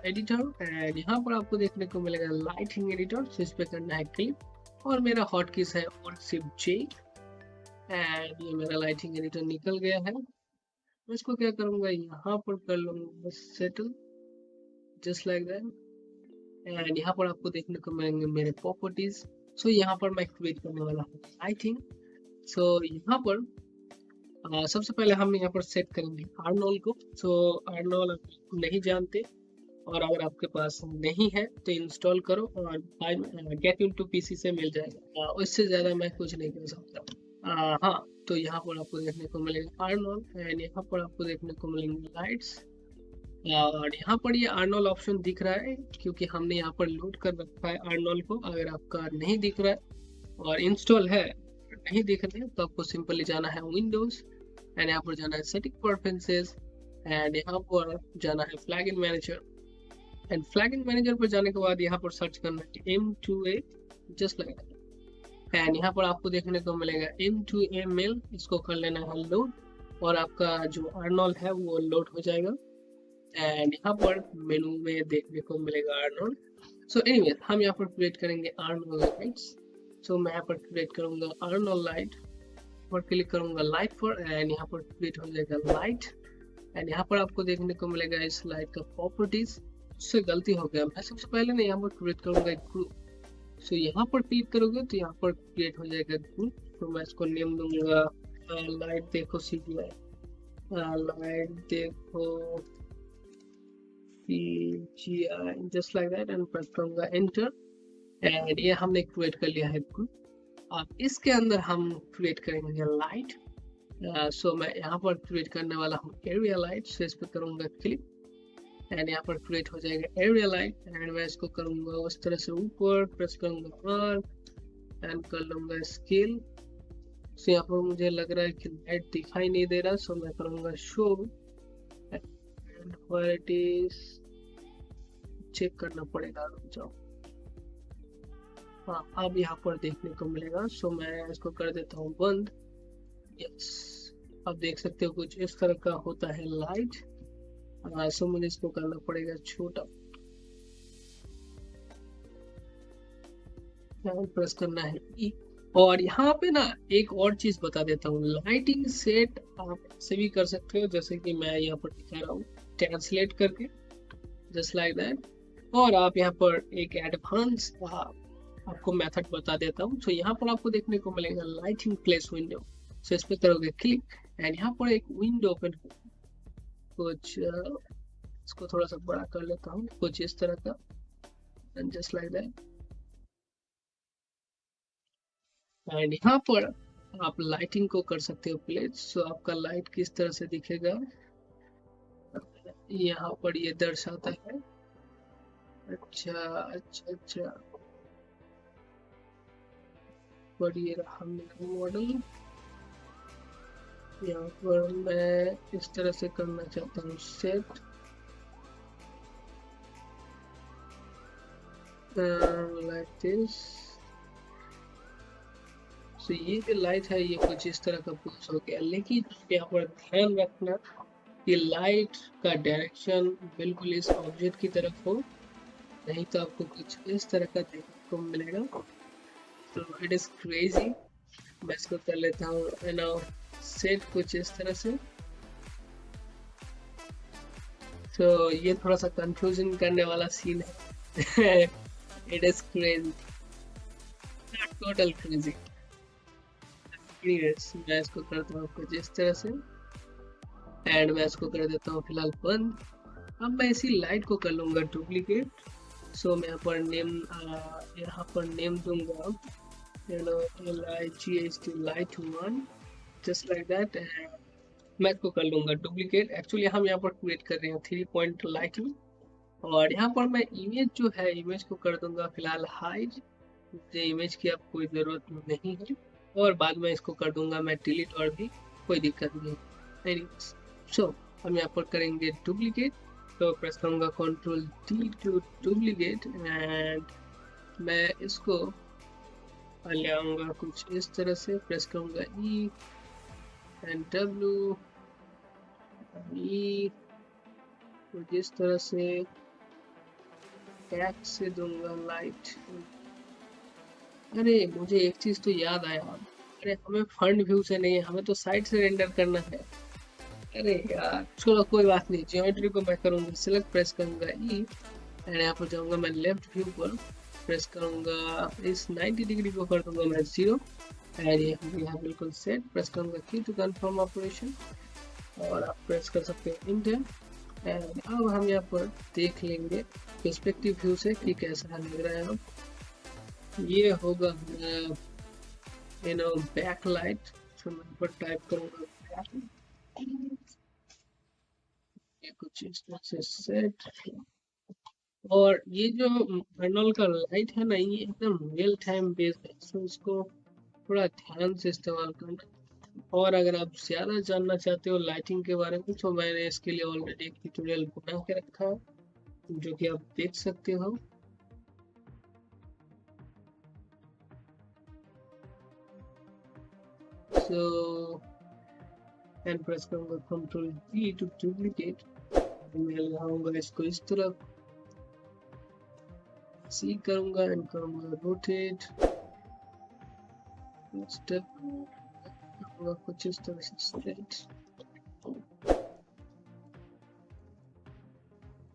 एडिटर, एंड यहाँ पर आपको देखने को मिलेगा लाइटिंग एडिटर। सो इस पर करना है क्लिक, और मेरा हॉट कीज है Alt+Shift+J, एंड ये मेरा लाइटिंग एडिटर निकल गया है। मैं इसको क्या करूँगा, यहाँ पर कर लूँगा settle, just like that, and यहाँ पर आपको देखने को मिलेंगे मेरे प्रॉपर्टीज। सो यहाँ पर मैं क्रिएट करने वाला हूँ लाइटिंग। सो यहाँ पर सबसे पहले हम यहाँ पर सेट करेंगे आर्नोल को। सो आर्नोल आप नहीं जानते, और अगर आपके पास नहीं है तो इंस्टॉल करो, और गेट इनटू पीसी से मिल जाएगा, इससे ज़्यादा मैं कुछ नहीं कर सकता। हाँ, तो यहाँ पर आपको देखने को मिलेगा आर्नोल, एंड यहाँ पर आपको देखने को मिलेंगे लाइट्स, और यहाँ पर ये आर्नोल ऑप्शन दिख रहा है क्योंकि हमने यहाँ पर लोड कर रखा है आर्नोल को। अगर आपका नहीं दिख रहा है और इंस्टॉल है नहीं दिख रहे हैं, तो आपको सिंपली जाना है विंडोज, एंड यहाँ पर जाना है सेटिंग प्रेफरेंसेस, एंड यहाँ पर जाना है flagging manager, and flagging manager पर जाने के बाद यहाँ पर सर्च करना है M2A, just like that, and यहाँ पर आपको देखने को मिलेगा M2ML, इसको कर लेना है लोड, और आपका जो आर्नोल है वो लोड हो जाएगा, एंड यहाँ पर मेनू में देखने को मिलेगा आर्नोल। सो एनीवे, हम यहाँ पर क्रिएट करेंगे आर्नोल लाइट्स। सो मैं यहाँ पर क्रिएट करूँगा आर्नोल लाइट, पर क्लिक करूँगा लाइट पर, एंड यहाँ पर क्रिएट हो जाएगा लाइट, एंड यहाँ पर आपको देखने को मिलेगा इस लाइट का प्रॉपर्टीज। उससे गलती हो गया, मैं सबसे पहले ना यहाँ पर क्रिएट करूँगा एक ग्रुप। सो यहाँ पर क्लिक करोगे तो यहाँ पर क्रिएट हो जाएगा ग्रुप। तो मैं इसको नेम दूंगा लाइट देखो CGI, लाइट देखो CGI, just like that, and press करूँगा एंटर, एंड ये हमने क्रिएट कर लिया है ग्रुप। अब इसके अंदर हम क्रिएट करेंगे लाइट। सो मैं यहाँ पर क्रिएट करने वाला हूँ एरिया लाइट। सो इस पर करूँगा क्लिक, एंड यहाँ पर क्रिएट हो जाएगा एरिया लाइट, एंड मैं इसको करूँगा उस तरह से ऊपर, प्रेस करूँगा R, एंड कर लूँगा स्केल। सो यहाँ पर मुझे लग रहा है कि लाइट दिखाई नहीं दे रहा, सो मैं करूँगा show, and where it is, check करना पड़ेगा, रुक जाओ। हाँ, अब यहाँ पर देखने को मिलेगा। सो मैं इसको कर देता हूँ बंद, यस। आप देख सकते हो कुछ इस तरह का होता है लाइट। सो मुझे इसको करना पड़ेगा छोटा, प्रेस करना है E। और यहाँ पे ना एक और चीज बता देता हूँ, लाइटिंग सेट आप ऐसे भी कर सकते हो, जैसे कि मैं यहाँ पर दिखा रहा हूँ ट्रांसलेट करके, जस्ट लाइक दैट। और आप यहाँ पर एक एडवांस आपको मेथड बता देता हूँ। तो यहाँ पर आपको देखने को मिलेगा लाइटिंग प्लेस विंडो। सो इस पे करोगे क्लिक एंड यहाँ पर एक विंडो ओपन, कुछ इसको थोड़ा सा बड़ा कर लेता हूँ, कुछ इस तरह का, and just like that. And यहाँ पर आप लाइटिंग को कर सकते हो प्लेस। सो आपका लाइट किस तरह से दिखेगा, यहाँ पर ये दर्शाता है। अच्छा अच्छा अच्छा, पर ये रहा मेरा मॉडल। यहाँ पर मैं इस तरह से करना चाहता हूँ सेट, लाइक दिस। तो ये जो लाइट है ये कुछ इस तरह का पुश हो गया, लेकिन यहाँ पर ध्यान रखना कि लाइट का डायरेक्शन बिल्कुल इस ऑब्जेक्ट की तरफ हो, नहीं तो आपको कुछ इस तरह का देखने को मिलेगा। तो इट इज क्रेजी। मैं इसको कर लेता हूँ नाउ सेट कुछ इस तरह से। तो ये थोड़ा सा कंफ्यूजन करने वाला सीन है। It is crazy, total crazy. मैं इसको करता हूँ कुछ इस तरह से एंड मैं इसको कर देता हूँ फिलहाल बंद। अब मैं इसी लाइट को कर लूंगा डुप्लीकेट। सो मैं यहाँ पर नेम दूंगा LIGHT light 1, just like that. मैं इसको कर लूंगा डुप्लीकेट। एक्चुअली हम यहाँ पर क्रिएट कर रहे हैं 3 पॉइंट लाइटिंग, और यहाँ पर मैं इमेज जो है इमेज को कर दूंगा फिलहाल हाइड, मुझे इमेज की अब कोई ज़रूरत नहीं है, और बाद में इसको कर दूंगा मैं डिलीट, और भी कोई दिक्कत नहीं। सो हम यहाँ पर करेंगे डुप्लीकेट। तो प्रेस करूँगा Ctrl D to duplicate and मैं इसको ले आऊँगा कुछ इस तरह से। प्रेस करूँगा E एंड W E कुछ इस तरह से, टैग से दूंगा लाइट। अरे मुझे एक चीज तो याद आया, अरे हमें फ्रंट व्यू से नहीं है, हमें तो साइड से रेंडर करना है। अरे यार चलो कोई बात नहीं, ज्योमेट्री को मैं करूँगा सिलेक्ट, प्रेस करूँगा E एंड यहाँ पर जाऊँगा मैं लेफ्ट व्यू पर, प्रेस करूँगा इस 90 डिग्री को कर दूंगा मैं 0 एंड ये यहाँ बिल्कुल सेट। प्रेस करूँगा की टू कंफर्म ऑपरेशन और आप प्रेस कर सकते हैं इंटर। एंड अब हम यहाँ पर देख लेंगे पर्सपेक्टिव व्यू से कि कैसा लग रहा है। अब ये होगा बैक लाइट। तो मैं पर टाइप करूँगा ये कुछ इस तरह से सेट। और ये जो कर्नल का लाइट है ना, ये एकदम रियल टाइम बेस्ड है, तो इसको थोड़ा ध्यान से इस्तेमाल करना। और अगर आप ज़्यादा जानना चाहते हो लाइटिंग के बारे में, तो मैंने इसके लिए ऑलरेडी एक ट्यूटोरियल बना के रखा है, जो कि आप देख सकते हो। सो एंड प्रेस करूँगा Ctrl D टू डुप्लीकेट। मैं लगाऊंगा इसको इस तरफ, सी करूँगा एंड करूँगा रोटेट स्टेप, कुछ इस तरह से स्ट्रेट।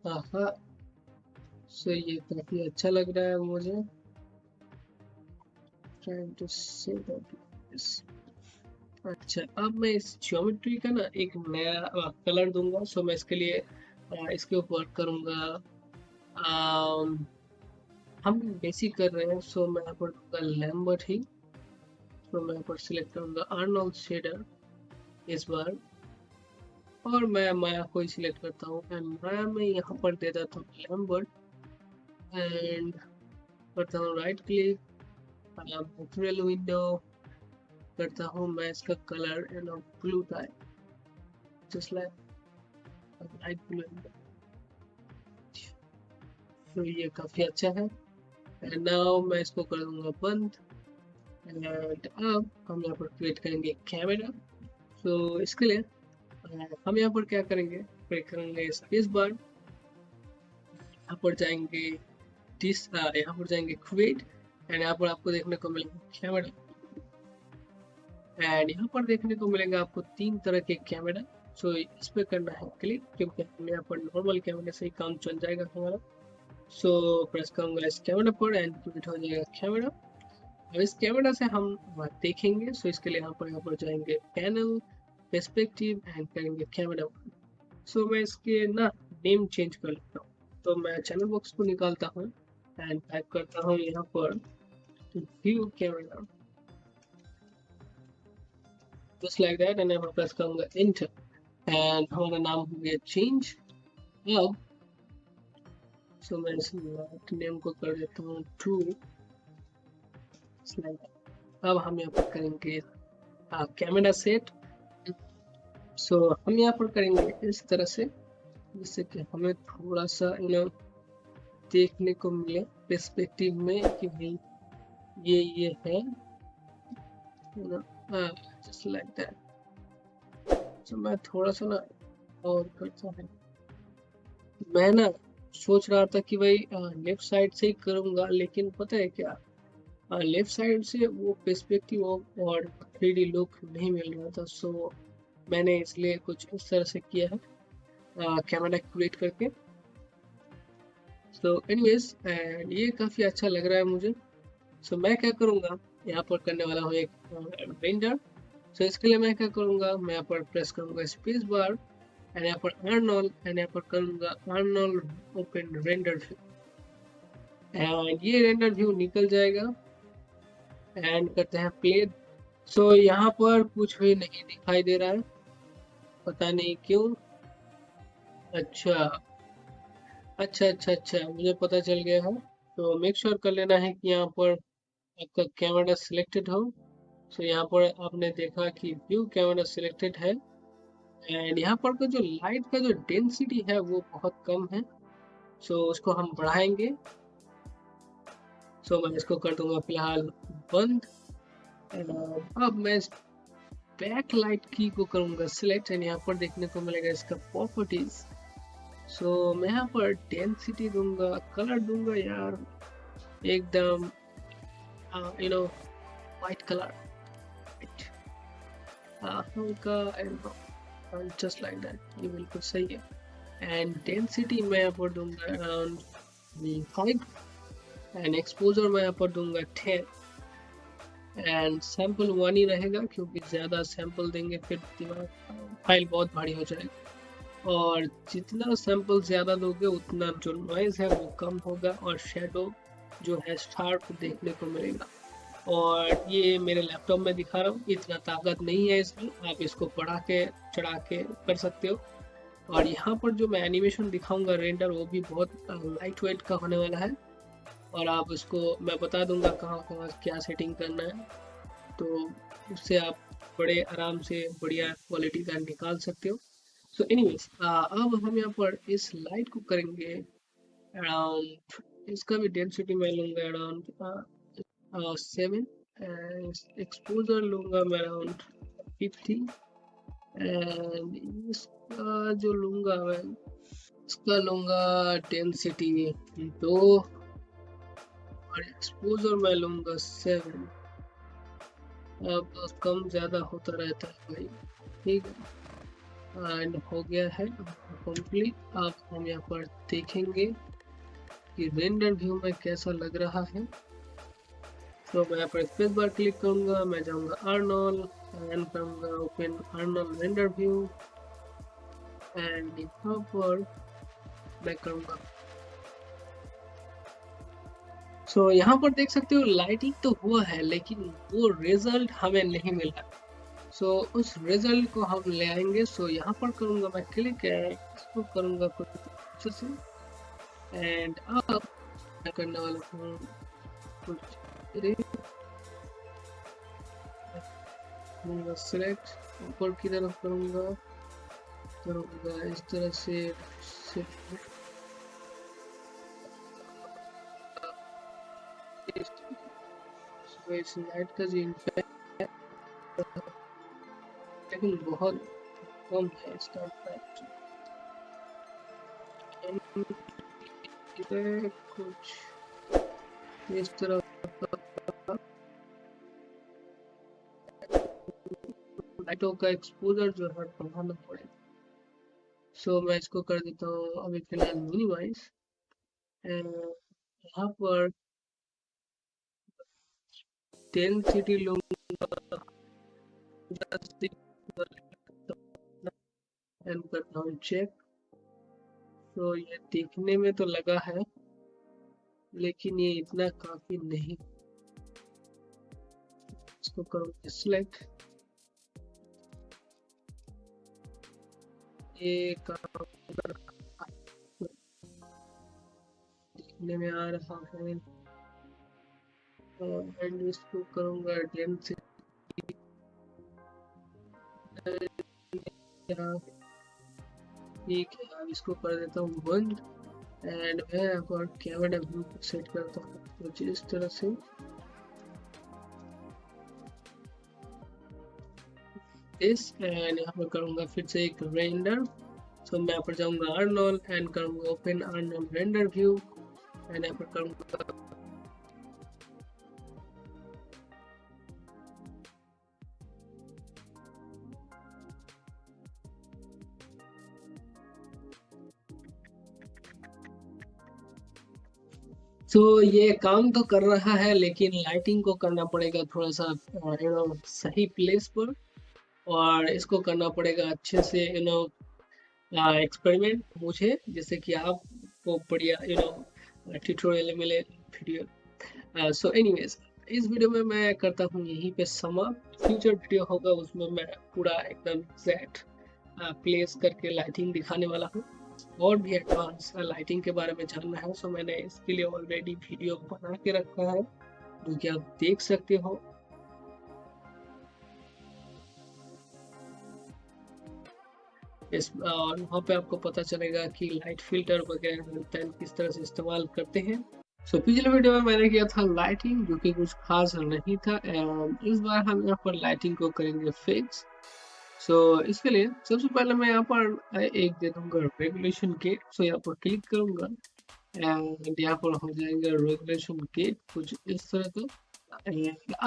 आहा, सो ये काफी अच्छा लग रहा है मुझे। Trying to say that अच्छा, अब मैं इस ज्योमेट्री का ना एक नया कलर दूंगा। सो मैं इसके लिए इसके ऊपर करूँगा, हम बेसिक कर रहे हैं, सो मैं यहाँ पर दूंगा लैम्बर्ट ही। तो मैं यहाँ पर सिलेक्ट करूँगा आर्नोल्ड शेडर इस बार, और मैं माया को ही सिलेक्ट करता हूँ एंड माया में यहाँ पर दे देता हूँ लैम्बर्ट एंड करता हूँ राइट क्लिक, मटेरियल विंडो करता हूँ मैं इसका colour and blue type, just light blue. तो ये काफी अच्छा है एंड नाउ मैं इसको कर दूंगा बंद। एंड अब हम यहाँ पर क्रिएट करेंगे कैमरा। तो इसके लिए हम यहाँ पर क्या करेंगे, क्लिक करेंगे स्पेस बार, यहाँ पर जाएंगे यहाँ पर जाएंगे क्रिएट, एंड यहाँ पर आपको देखने को मिलेगा कैमरा, एंड यहाँ पर देखने को मिलेगा आपको 3 तरह के कैमरा। सो इस पे करना है क्लिक, क्योंकि हम यहाँ पर नॉर्मल कैमरे से ही काम चल जाएगा हमारा। सो प्रेस करूंगा इस कैमरा पर एंड क्रिएट हो जाएगा कैमरा। अब इस कैमरा से हम देखेंगे, सो इसके लिए यहाँ पर जाएंगे पैनल, पर्सपेक्टिव एंड करेंगे कैमरा। सो मैं इसके ना नेम चेंज कर लेता हूँ, तो मैं चैनल बॉक्स को निकालता हूँ एंड टाइप करता हूँ यहाँ पर view camera, just like that, and यहाँ प्रेस करूंगा एंटर, एंड हमारा नाम हो गया चेंज। अब सो मैं इस नेम को कर देता हूँ ट्रू। अब हम यहाँ पर करेंगे कैमरा सेट। सो हम यहाँ पर करेंगे इस तरह से, जिससे कि हमें थोड़ा सा देखने को मिले पर्सपेक्टिव में कि भाई ये है ना, जस्ट लाइक दैट। सो मैं थोड़ा सा ना और करता हूँ, मैं ना सोच रहा था कि भाई लेफ्ट साइड से ही करूँगा, लेकिन पता है क्या, लेफ्ट साइड से वो पर्सपेक्टिव और 3D लुक नहीं मिल रहा था। सो मैंने इसलिए कुछ इस तरह से किया है कैमरा क्रिएट करके। सो एनीवेज ये काफ़ी अच्छा लग रहा है मुझे। सो मैं क्या करूँगा, यहाँ पर करने वाला हूँ एक रेंडर। सो इसके लिए मैं क्या करूँगा, मैं यहाँ पर प्रेस करूँगा स्पेस बार एंड यहाँ पर अर्नॉल, एंड यहाँ पर करूँगा अर्नॉल ओपन रेंडर व्यू, एंड ये रेंडर व्यू निकल जाएगा। एंड करते हैं प्ले। सो यहाँ पर कुछ भी नहीं दिखाई दे रहा है, पता नहीं क्यों। अच्छा अच्छा, मुझे पता चल गया है। तो मेक श्योर कर लेना है कि यहाँ पर आपका कैमरा सिलेक्टेड हो। सो यहाँ पर आपने देखा कि व्यू कैमरा सिलेक्टेड है, एंड यहाँ पर का जो लाइट का जो डेंसिटी है वो बहुत कम है। सो उसको हम बढ़ाएंगे। सो मैं इसको कर दूंगा फिलहाल बंद। अब मैं इस बैक लाइट की को करूंगा सिलेक्ट, एंड यहाँ पर देखने को मिलेगा इसका प्रॉपर्टीज। सो मैं यहाँ पर डेंसिटी दूंगा, कलर दूंगा यार एकदम वाइट कलर, हल्का एंड जस्ट लाइक दैट, ये बिल्कुल सही है। एंड डेंसिटी मैं यहाँ पर दूंगा अराउंड 5, एंड एक्सपोजर मैं यहाँ पर दूंगा 10, एंड सैंपल 1 ही रहेगा, क्योंकि ज़्यादा सैंपल देंगे फिर फाइल बहुत भारी हो जाएगी, और जितना सैंपल ज़्यादा दोगे उतना जो नॉइज़ है वो कम होगा, और शेडो जो है शार्प देखने को मिलेगा। और ये मेरे लैपटॉप में दिखा रहा हूँ, इतना ताकत नहीं है इसमें, आप इसको बढ़ा के चढ़ा के कर सकते हो। और यहाँ पर जो मैं एनिमेशन दिखाऊंगा रेंडर, वो भी बहुत लाइट वेट का होने वाला है, और आप उसको मैं बता दूंगा कहाँ कहाँ क्या सेटिंग करना है, तो उससे आप बड़े आराम से बढ़िया क्वालिटी का निकाल सकते हो। सो एनीवेज अब हम यहाँ पर इस लाइट को करेंगे अराउंड, इसका भी डेंसिटी मैं लूँगा अराउंड 7, एक्सपोजर लूँगा मैं अराउंड 50, एंड इसका जो लूँगा मैं, इसका लूँगा डेंसिटी 2, और एक्सपोजर मैं लूँगा 7। अब कम ज़्यादा होता रहता है भाई, ठीक है। एंड हो गया है कंप्लीट। अब हम यहाँ पर देखेंगे कि रेंडर व्यू में कैसा लग रहा है। तो मैं यहाँ पर स्पेस बार क्लिक करूँगा, मैं जाऊँगा अर्नॉल एंड करूँगा ओपन अर्नॉल रेंडर व्यू, एंड यहाँ पर मैं करूँगा। सो यहाँ पर देख सकते हो लाइटिंग तो हुआ है, लेकिन वो रिजल्ट हमें नहीं मिला। सो उस रिजल्ट को हम ले आएंगे। सो यहाँ पर करूँगा मैं क्लिक, इसको करूँगा कुछ से, एंड अब मैं करने वाला हूँ कुछ सिलेक्ट, ऊपर की तरफ करूँगा इस तरह से इस लाइट का जो इम्पैक्ट लेकिन बहुत कम है इसका प्राइस। कुछ इस तरह लाइटों का एक्सपोजर जो है बढ़ाना पड़ेगा। सो मैं इसको कर देता हूँ अभी फिलहाल मिनिमाइज। यहाँ पर डेंसिटी लूंगा एंड करता हूँ चेक। तो ये देखने में तो लगा है, लेकिन ये इतना काफी नहीं। इसको करूँगा सिलेक्ट। ये काम देखने में आ रहा है एंड इसको करूँगा डेंसिटी। ठीक है, अब इसको कर देता हूँ बंद एंड मैं यहाँ पर कैमरा व्यू सेट करता हूँ कुछ इस तरह से। एंड यहाँ पर करूँगा फिर से एक रेंडर। सो मैं यहाँ पर जाऊँगा अर्नोल एंड करूँगा ओपन अर्नोल रेंडर व्यू एंड यहाँ पर करूँगा तो ये काम तो कर रहा है, लेकिन लाइटिंग को करना पड़ेगा थोड़ा सा सही प्लेस पर, और इसको करना पड़ेगा अच्छे से एक्सपेरिमेंट मुझे, जैसे कि आपको बढ़िया ट्यूटोरियल मिले वीडियो। सो एनीवेज इस वीडियो में मैं करता हूँ यहीं पे समाप्त। फ्यूचर वीडियो होगा उसमें मैं पूरा एकदम एग्जैक्ट प्लेस करके लाइटिंग दिखाने वाला हूँ। और भी एडवांस लाइटिंग के बारे में जानना है सो मैंने इसके लिए ऑलरेडी वीडियो बना के रखा है, जो कि आप देख सकते हो। और वहाँ पे आपको पता चलेगा कि लाइट फिल्टर वगैरह किस तरह से इस्तेमाल करते हैं। सो पिछले वीडियो में मैंने किया था लाइटिंग, जो कि कुछ खास नहीं था, एंड इस बार हम यहाँ पर लाइटिंग को करेंगे फिक्स। सो इसके लिए सबसे पहले मैं यहाँ पर एक दे दूंगा रेगुलेशन गेट। सो यहाँ पर क्लिक करूंगा एंड यहाँ पर हो जाएगा रेगुलेशन गेट कुछ इस तरह का।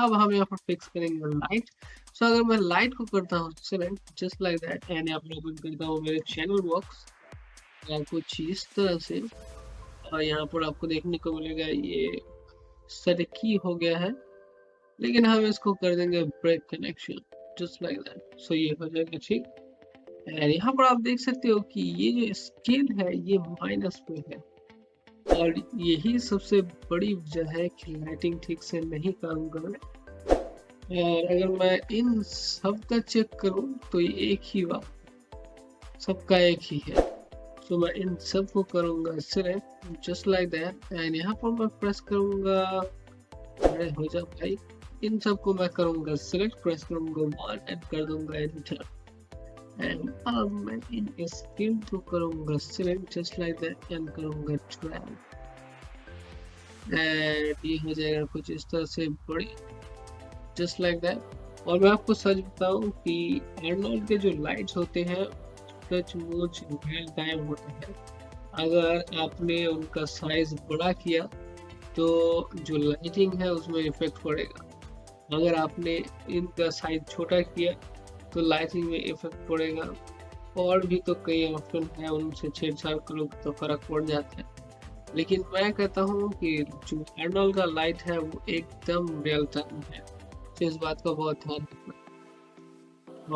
अब हम यहाँ पर फिक्स करेंगे लाइट। सो अगर मैं लाइट को करता हूँ select just like that and यहाँ पर ओपन करता हूँ मेरे चैनल बॉक्स कुछ इस तरह से, और यहाँ पर आपको देखने को मिलेगा ये सेट की हो गया है, लेकिन हम इसको कर देंगे break connection just like that. So ये हो जाएगा ठीक। एंड यहाँ पर आप देख सकते हो कि ये जो स्केल है ये माइनस पे है, और यही सबसे बड़ी वजह है कि लाइटिंग ठीक से नहीं काम कर रहा। और अगर मैं इन सब का चेक करूं तो ये एक ही बात, सबका एक ही है। तो मैं इन सब को करूंगा select just like that and यहाँ पर मैं प्रेस करूंगा, अरे हो जा भाई, इन सब को मैं करूंगा सिलेक्ट, प्रेस करूंगा 1 एंड कर दूंगा एंटर। एंड अब मैं इन स्केल को करूंगा select just like that and करूंगा 12 एंड ये हो जाएगा कुछ इस तरह से बड़ी जस्ट लाइक दैट। और मैं आपको सच बताऊं कि अर्नोल्ड के जो लाइट्स होते हैं सचमुच रियल टाइम होते हैं। अगर आपने उनका साइज बड़ा किया तो जो लाइटिंग है उसमें इफेक्ट पड़ेगा, अगर आपने इनका साइज छोटा किया तो लाइटिंग में इफेक्ट पड़ेगा। और भी तो कई ऑप्शन है, उनसे छेड़छाड़ करोगे तो फर्क पड़ जाता है। लेकिन मैं कहता हूँ कि जो अर्नोल्ड का लाइट है वो एकदम रियल टाइम है, तो इस बात का बहुत ध्यान रखना।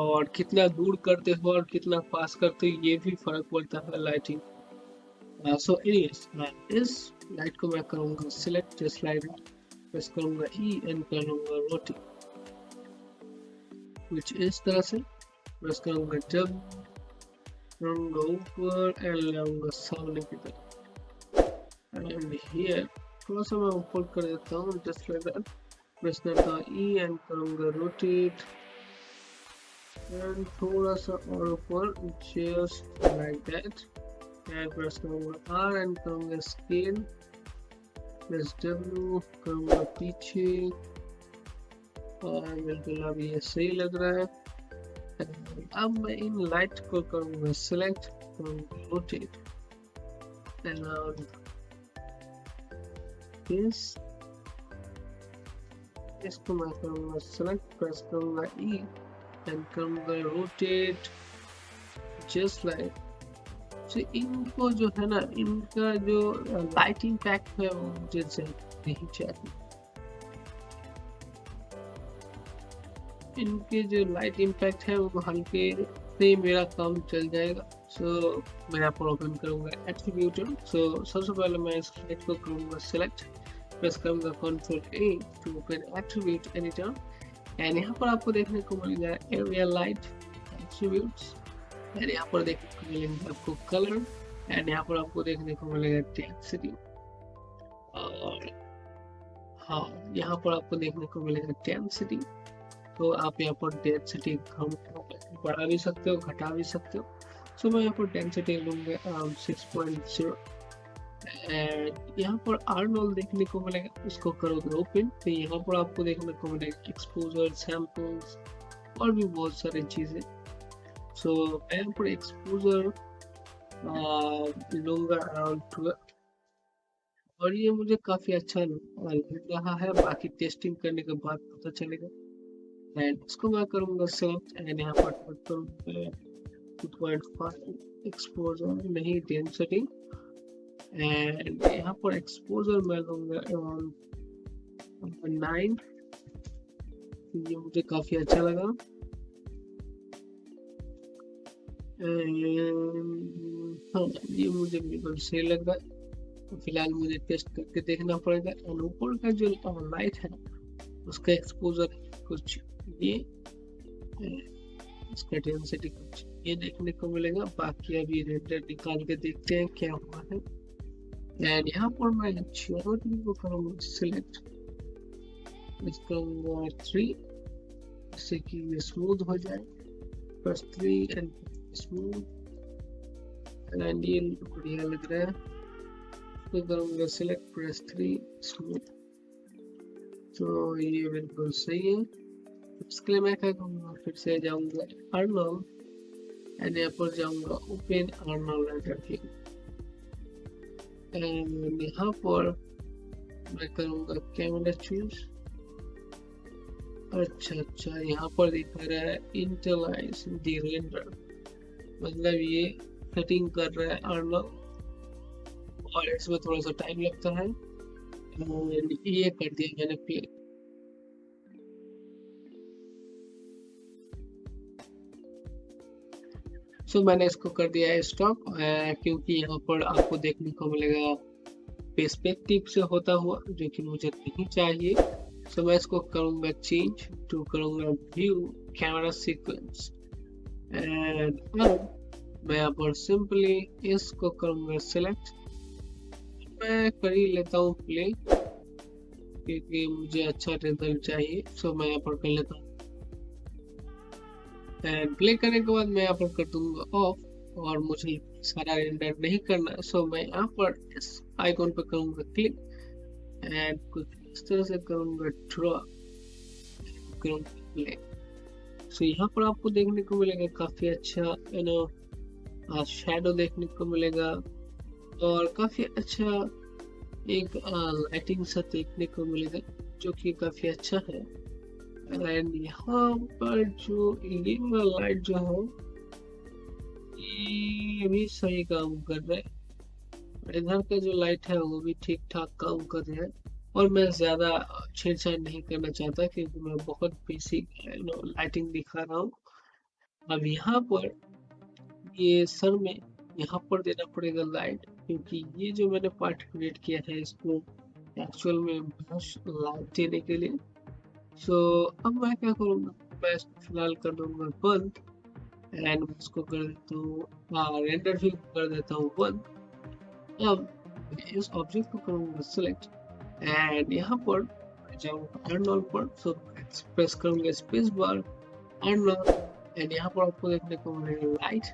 और कितना दूर करते हो और कितना पास करते हो ये भी फर्क पड़ता है लाइटिंग। सो एनीवेज इस लाइट को मैं करूँगा select just like that, press करूँगा ई एंड करूँगा रोटेट कुछ इस तरह से, प्रेस करूँगा जब करूँगा ऊपर एंड लाऊंगा सामने की तरफ एंड हियर थोड़ा सा मैं ऊपर कर देता हूँ जस्ट लाइक दैट, प्रेस करता हूँ ई एंड करूँगा रोटेट एंड थोड़ा सा और ऊपर just like that and press करूँगा आर एंड करूँगा स्केल, प्रेस डब्ल्यू करूँगा पीछे और बिल्कुल अब ये सही लग रहा है। अब मैं इन लाइट को करूँगा सिलेक्ट, रोटेट अराउंड दिस, इसको मैं करूँगा सिलेक्ट, प्रेस करूँगा ई एंड करूँगा रोटेट जस्ट लाइक। तो इनको जो है ना, इनका जो लाइट इम्पैक्ट है वो मुझे नहीं चाहिए, इनके जो लाइट इम्पैक्ट है वो हल्के से मेरा काम चल जाएगा। सो मैं यहाँ पर ओपन करूँगा एट्रीब्यूट। सो सबसे पहले मैं इस लाइट को करूँगा सिलेक्ट, प्रेस करूँगा control A to open attribute editor and यहाँ पर आपको देखने को मिलेगा एरिया लाइट एट्रीब्यूट्स एंड यहाँ पर देखने को मिलेगा आपको कलर एंड यहाँ पर आपको देखने को मिलेगा डेंसिटी और हाँ यहाँ पर आपको देखने को मिलेगा डेंसिटी। तो आप यहाँ पर डेंसिटी बढ़ा भी सकते हो, घटा भी सकते हो। सो मैं यहाँ पर डेंसिटी लूँगा 6.0 एंड यहाँ पर आर्नोल देखने को मिलेगा, इसको करोगे ओपन तो यहाँ पर आपको देखने को मिलेगा एक्सपोजर, सैंपल्स और भी बहुत सारी चीज़ें। सो मैं यहाँ पर एक्सपोजर लूँगा अराउंड 12 और ये मुझे काफ़ी अच्छा लग रहा है, बाकी टेस्टिंग करने के बाद पता चलेगा। एंड इसको मैं करूँगा सेलेक्ट एंड यहाँ पर 2.5 एक्सपोजर नहीं डेंसिटी एंड यहाँ पर एक्सपोजर मैं लूँगा अराउंड 9, ये मुझे काफ़ी अच्छा लगा। हाँ ये मुझे बिल्कुल सही लग रहा है। तो फिलहाल मुझे टेस्ट करके देखना पड़ेगा। एंड ऊपर का जो लाइट है उसका एक्सपोजर कुछ ये, इसका डेंसिटी कुछ ये देखने को मिलेगा। बाकी अभी रेंडर निकाल के देखते हैं क्या हुआ है। एंड यहाँ पर मैं ज्योमेट्री को करूँगा सिलेक्ट, करूँगा 3 जिससे कि ये स्मूथ हो जाए, प्लस 3 एंड स्मूथ एंड ये बढ़िया लग रहा है। तो करूँगा सिलेक्ट, प्रेस 3 स्मूथ, तो ये बिल्कुल सही है। इसके लिए मैं क्या करूँगा, फिर से जाऊँगा आर्नोल एंड यहाँ पर जाऊँगा ओपन आर्नोल रेंडर एंड यहाँ पर मैं करूँगा कैमरा चूज। अच्छा यहाँ पर दिखा रहा है इंटरलाइज द रेंडर, मतलब ये सेटिंग कर रहा है आर्नोल और इसमें थोड़ा सा टाइम लगता है। ये कर दिया मैंने प्ले। सो मैंने इसको कर दिया है स्टॉप क्योंकि यहाँ पर आपको देखने को मिलेगा पर्सपेक्टिव से होता हुआ जो कि मुझे नहीं चाहिए। सो मैं इसको करूँगा चेंज टू, करूँगा व्यू कैमरा सीक्वेंस एंड मैं यहाँ पर सिंपली इसको करूँगा सिलेक्ट। मैं कर ही लेता हूँ प्ले क्योंकि मुझे अच्छा रिजल्ट चाहिए। सो मैं यहाँ पर कर लेता हूँ एंड प्ले करने के बाद मैं यहाँ पर कर दूंगा ऑफ और मुझे सारा रेंडर नहीं करना। सो मैं यहाँ पर इस आइकॉन पर करूँगा क्लिक एंड कुछ इस तरह से करूँगा ड्रॉ, करूँगा प्ले। सो यहाँ पर आपको देखने को मिलेगा काफ़ी अच्छा शैडो देखने को मिलेगा और काफ़ी अच्छा एक लाइटिंग सा देखने को मिलेगा जो कि काफ़ी अच्छा है। एंड यहाँ पर जो ये लाइट जो है ये भी सही काम कर रहा है, इधर का जो लाइट है वो भी ठीक ठाक काम कर रहा है और मैं ज़्यादा छेड़छाड़ नहीं करना चाहता क्योंकि मैं बहुत बेसिक लाइटिंग दिखा रहा हूँ। अब यहाँ पर ये सर में यहाँ पर देना पड़ेगा लाइट क्योंकि ये जो मैंने पार्ट क्रिएट किया है इसको एक्चुअल में ब्रश लाइट देने के लिए। सो अब मैं क्या करूँगा, मैं इसको फिलहाल कर दूंगा बंद एंड इसको कर देता हूँ रेंडर भी कर देता हूँ बंद। अब इस ऑब्जेक्ट को करूँगा सिलेक्ट एंड यहाँ पर जाऊँगा आर्नोल पर। सो प्रेस करूँगा स्पेस बार आर्नोल एंड यहाँ पर आपको देखने को मिलेगा लाइट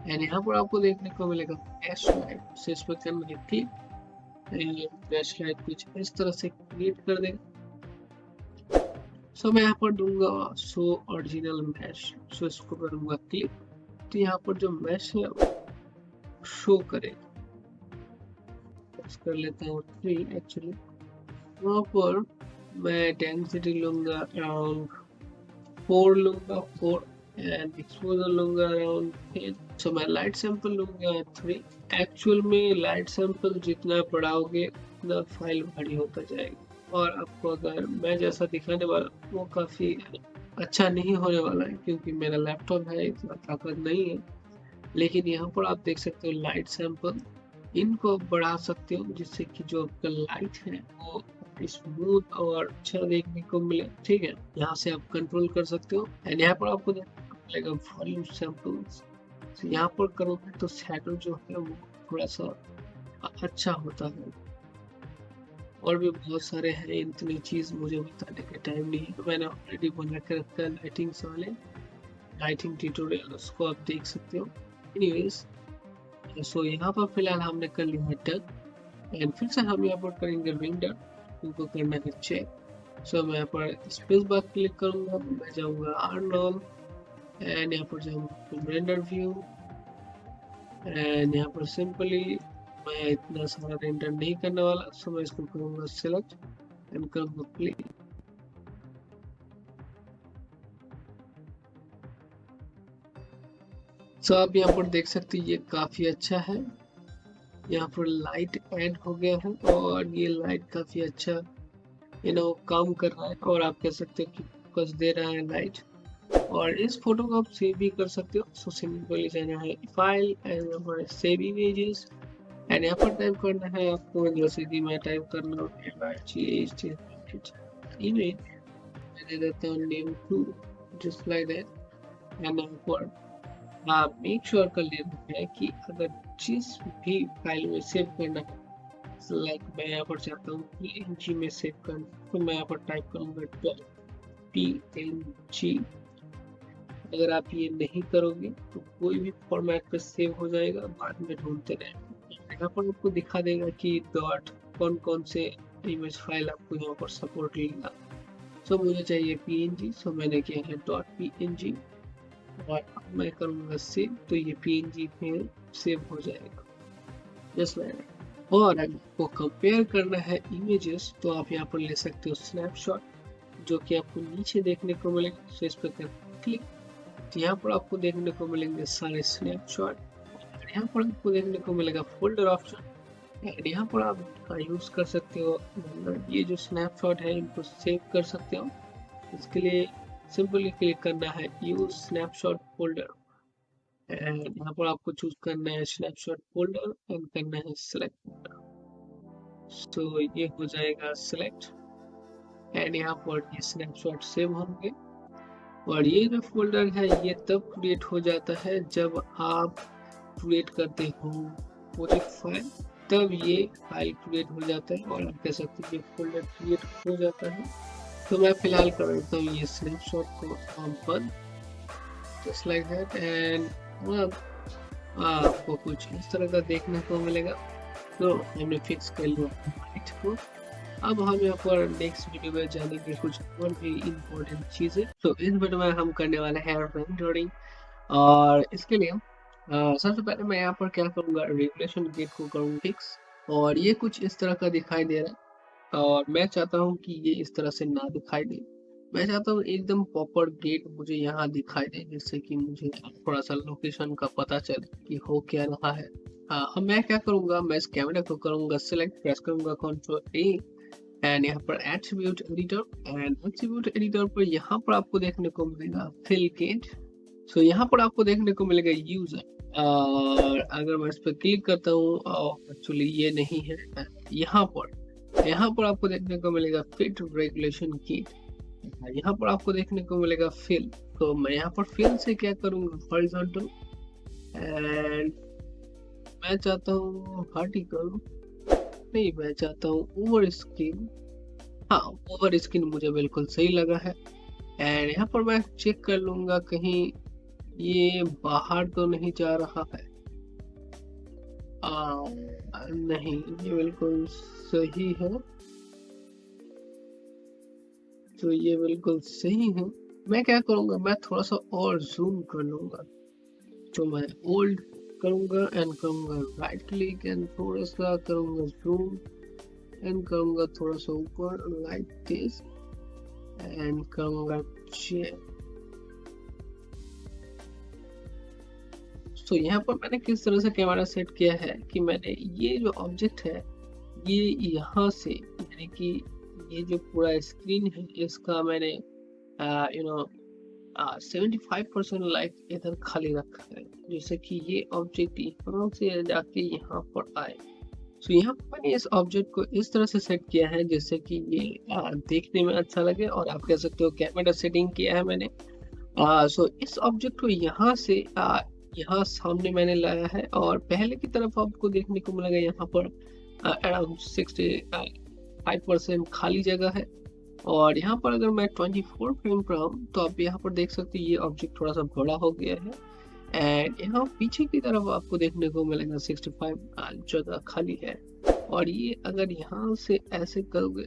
एंड यहाँ पर आपको देखने को मिलेगा फ्लैश लाइट। से इस पर करना क्लिक एंड फ्लैश लाइट कुछ इस तरह से क्रिएट कर देगा। सो मैं यहाँ पर दूंगा शो ओरिजिनल मैश। सो इसको करूंगा क्लिक, तो यहाँ पर जो मैश है शो करेगा। कर लेता हूँ 3 एक्चुअली। वहाँ पर मैं डेंसिटी लूंगा अराउंड 4 लूंगा 4 एंड एक्सपोजर लूंगा अराउंड 10। सो मैं लाइट सैंपल लूंगा 3। एक्चुअल में लाइट सैंपल जितना बढ़ाओगे उतना फाइल भारी होता जाएगा, और आपको अगर मैं जैसा दिखाने वाला वो काफ़ी अच्छा नहीं होने वाला है, क्योंकि मेरा लैपटॉप है, इतना ताकत नहीं है। लेकिन यहाँ पर आप देख सकते हो लाइट सैंपल, इनको बढ़ा सकते हो जिससे कि जो आपका लाइट है वो स्मूथ और अच्छा देखने को मिले। ठीक है, यहाँ से आप कंट्रोल कर सकते हो। एंड यहाँ पर आपको मिलेगा वॉल्यूम सैंपल्स। यहाँ पर करोगे तो शैडो जो है वो थोड़ा सा अच्छा होता है। और भी बहुत सारे हैं, इतनी चीज मुझे बताने का टाइम नहीं है, मैंने ऑलरेडी बना के रखा है लाइटिंग्स वाले लाइटिंग ट्यूटोरियल, उसको आप देख सकते हो। एनीवेज, सो यहाँ पर फिलहाल हमने कर लिया है डन। एंड फिर से हम यहाँ पर करेंगे रेंडर, उनको करना है चेक। सो मैं यहाँ पर स्पेस बार क्लिक करूंगा, मैं जाऊंगा आर्नोल एंड यहाँ पर जाऊंगा रेंडर व्यू। एंड यहाँ पर सिंपली मैं इतना सारा रेंडर नहीं करने वाला, सो मैं इसको करूंगा सिलेक्ट एंड करूंगा प्ले। सो आप यहाँ पर देख सकते हैं ये काफी अच्छा है। यहाँ पर लाइट ऐड हो गया है और ये लाइट काफी अच्छा काम कर रहा है, और आप कह सकते हो कि फोकस दे रहा है लाइट। और इस फोटो को आप सेव भी कर सकते हो। सो सिंपली जाना है फाइल एंड यहाँ पर सेव इमेजेस एंड यहाँ पर टाइप करना है आपको, जैसे कि मैं टाइप करना इमेज, मैं दे देता हूँ name 2 just like that. And यहाँ पर आप मेक श्योर कर लेना है कि अगर जिस भी फाइल में सेव करना है, लाइक मैं यहाँ पर चाहता हूँ PNG में सेव करना, तो मैं यहाँ पर टाइप करूँगा .png। अगर आप ये नहीं करोगे तो कोई भी फॉर्मेट पे सेव हो जाएगा, बाद में ढूंढते रहेंगे। यहाँ पर आपको दिखा देगा कि डॉट कौन कौन से इमेज फाइल आपको यहाँ पर सपोर्ट लेगा। सो मुझे चाहिए PNG, सो मैंने किया है .png और अब मैं करूँगा सेव, तो ये PNG में सेव हो जाएगा जस्ट लाइक। और अगर आपको कंपेयर करना है इमेजेस, तो आप यहाँ पर ले सकते हो स्नैपशॉट, जो कि आपको नीचे देखने को मिलेगा। सो इस पर क्लिक, तो यहाँ पर आपको देखने को मिलेंगे सारे स्नैपशॉट, और यहाँ पर आपको देखने को मिलेगा फोल्डर ऑप्शन। एंड यहाँ पर आप यूज कर सकते हो ये जो स्नैपशॉट है इनको सेव कर सकते हो। इसके लिए सिंपली क्लिक करना है यूज स्नैपशॉट फोल्डर, एंड यहाँ पर आपको चूज करना है स्नैपशॉट फोल्डर एंड करना है सिलेक्ट। सो ये हो जाएगा सिलेक्ट एंड यहाँ पर ये स्नैपशॉट सेव होंगे। और ये जो फोल्डर है ये तब क्रिएट हो जाता है जब आप क्रिएट करते हो प्रोजेक्ट फाइल, तब ये फाइल क्रिएट हो जाता है और आप कह सकते हैं ये फोल्डर क्रिएट हो जाता है। तो मैं फिलहाल कर देता हूँ ये स्नैपशॉट को बंद जस्ट लाइक दैट। एंड अब आपको कुछ इस तरह का देखने को मिलेगा। तो हमने फिक्स कर लिया लाइट को। अब हम यहाँ पर नेक्स्ट वीडियो में जानेंगे कुछ और भी इम्पोर्टेंट चीजें। तो इस वीडियो में हम करने वाले हैं रेंडरिंग, और इसके लिए सबसे पहले मैं यहाँ पर क्या करूँगा, रेगुलेशन गेट को करूँगा फिक्स। और ये कुछ इस तरह का दिखाई दे रहा है, और मैं चाहता हूँ कि ये इस तरह से ना दिखाई दे। मैं चाहता हूँ एकदम प्रॉपर गेट मुझे यहाँ दिखाई दे, जिससे कि मुझे थोड़ा सा लोकेशन का पता चले कि हो क्या रहा है। अब मैं क्या करूँगा, मैं इस कैमरा को करूँगा सिलेक्ट, प्रेस करूँगा Ctrl+A एंड यहाँ पर attribute editor, and attribute editor पर यहाँ पर आपको देखने को मिलेगा फिल गेट। सो यहाँ पर आपको देखने को मिलेगा यूजर, और अगर मैं इस पर क्लिक करता हूँ, एक्चुअली ये नहीं है, यहाँ पर आपको देखने को मिलेगा फिट रेगुलेशन की, यहाँ पर आपको देखने को मिलेगा फिल। तो मैं यहाँ पर फिल से क्या करूँगा, हॉरिजॉन्टल, एंड मैं चाहता हूँ वर्टिकल नहीं, मैं चाहता हूँ ओवर स्किन। हाँ, ओवर स्किन मुझे बिल्कुल सही लगा है। एंड यहाँ पर मैं चेक कर लूंगा कहीं ये बाहर तो नहीं जा रहा है। नहीं, ये बिल्कुल सही है। तो ये बिल्कुल सही है। मैं क्या करूँगा, मैं थोड़ा सा और जूम कर लूँगा। तो मैं ओल्ड करूँगा एंड करूँगा राइट क्लिक एंड थोड़ा सा करूँगा जूम एंड करूँगा थोड़ा सा ऊपर लाइक दिस एंड करूँगा चेक। तो यहाँ पर मैंने किस तरह से कैमरा सेट किया है कि मैंने ये जो ऑब्जेक्ट है ये यहाँ से, यानी कि ये जो पूरा स्क्रीन है इसका मैंने 75% लाइक इधर खाली रखा है, जैसे कि ये ऑब्जेक्ट यहाँ से जाके यहाँ पर आए। तो यहाँ पर मैंने इस ऑब्जेक्ट को इस तरह से सेट किया है जिससे कि ये देखने में अच्छा लगे, और आप कह सकते हो कैमरा सेटिंग किया है मैंने। सो इस ऑब्जेक्ट को यहाँ से यहाँ सामने मैंने लाया है, और पहले की तरफ आपको देखने को मिलेगा यहाँ पर अराउंड 65% खाली जगह है। और यहाँ पर अगर मैं 24 फ्रेम पर हूँ तो आप यहाँ पर देख सकते हैं ये ऑब्जेक्ट थोड़ा सा बड़ा हो गया है, एंड यहाँ पीछे की तरफ आपको देखने को मिलेगा 65 जगह खाली है। और ये अगर यहाँ से ऐसे करोगे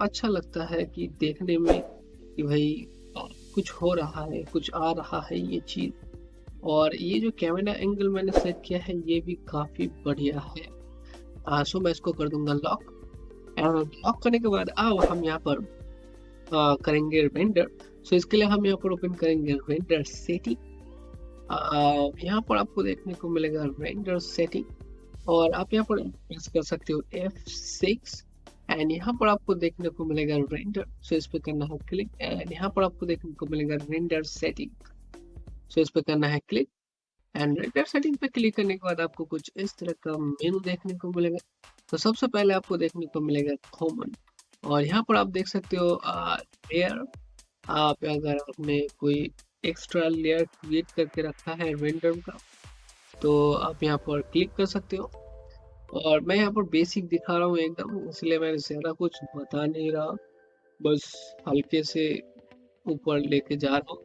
अच्छा लगता है कि देखने में कि भाई कुछ हो रहा है, कुछ आ रहा है ये चीज। और ये जो कैमरा एंगल मैंने सेट किया है ये भी काफी बढ़िया है। सो मैं इसको कर दूंगा लॉक, एंड लॉक करने के बाद अब हम यहाँ पर करेंगे रेंडर। सो इसके लिए हम यहाँ पर ओपन करेंगे रेंडर सेटिंग। यहाँ पर आपको देखने को मिलेगा रेंडर सेटिंग, और आप यहाँ पर प्रेस कर सकते हो F6, एंड यहाँ पर आपको देखने को मिलेगा रेंडर। सो इस पे करना है क्लिक, एंड यहाँ पर आपको देखने को मिलेगा रेंडर सेटिंग। सो इस पे करना है क्लिक, एंड रेंडर सेटिंग पे क्लिक करने के बाद आपको कुछ इस तरह का मेनू देखने को मिलेगा। तो सबसे पहले आपको देखने को मिलेगा कॉमन, और यहाँ पर आप देख सकते हो लेयर। आप अगर आपने कोई एक्स्ट्रा लेयर क्रिएट करके रखा है रेंडर का तो आप यहाँ पर क्लिक कर सकते हो। और मैं यहाँ पर बेसिक दिखा रहा हूँ एकदम, इसलिए मैं ज़्यादा कुछ बता नहीं रहा, बस हल्के से ऊपर लेके जा रहा हूँ।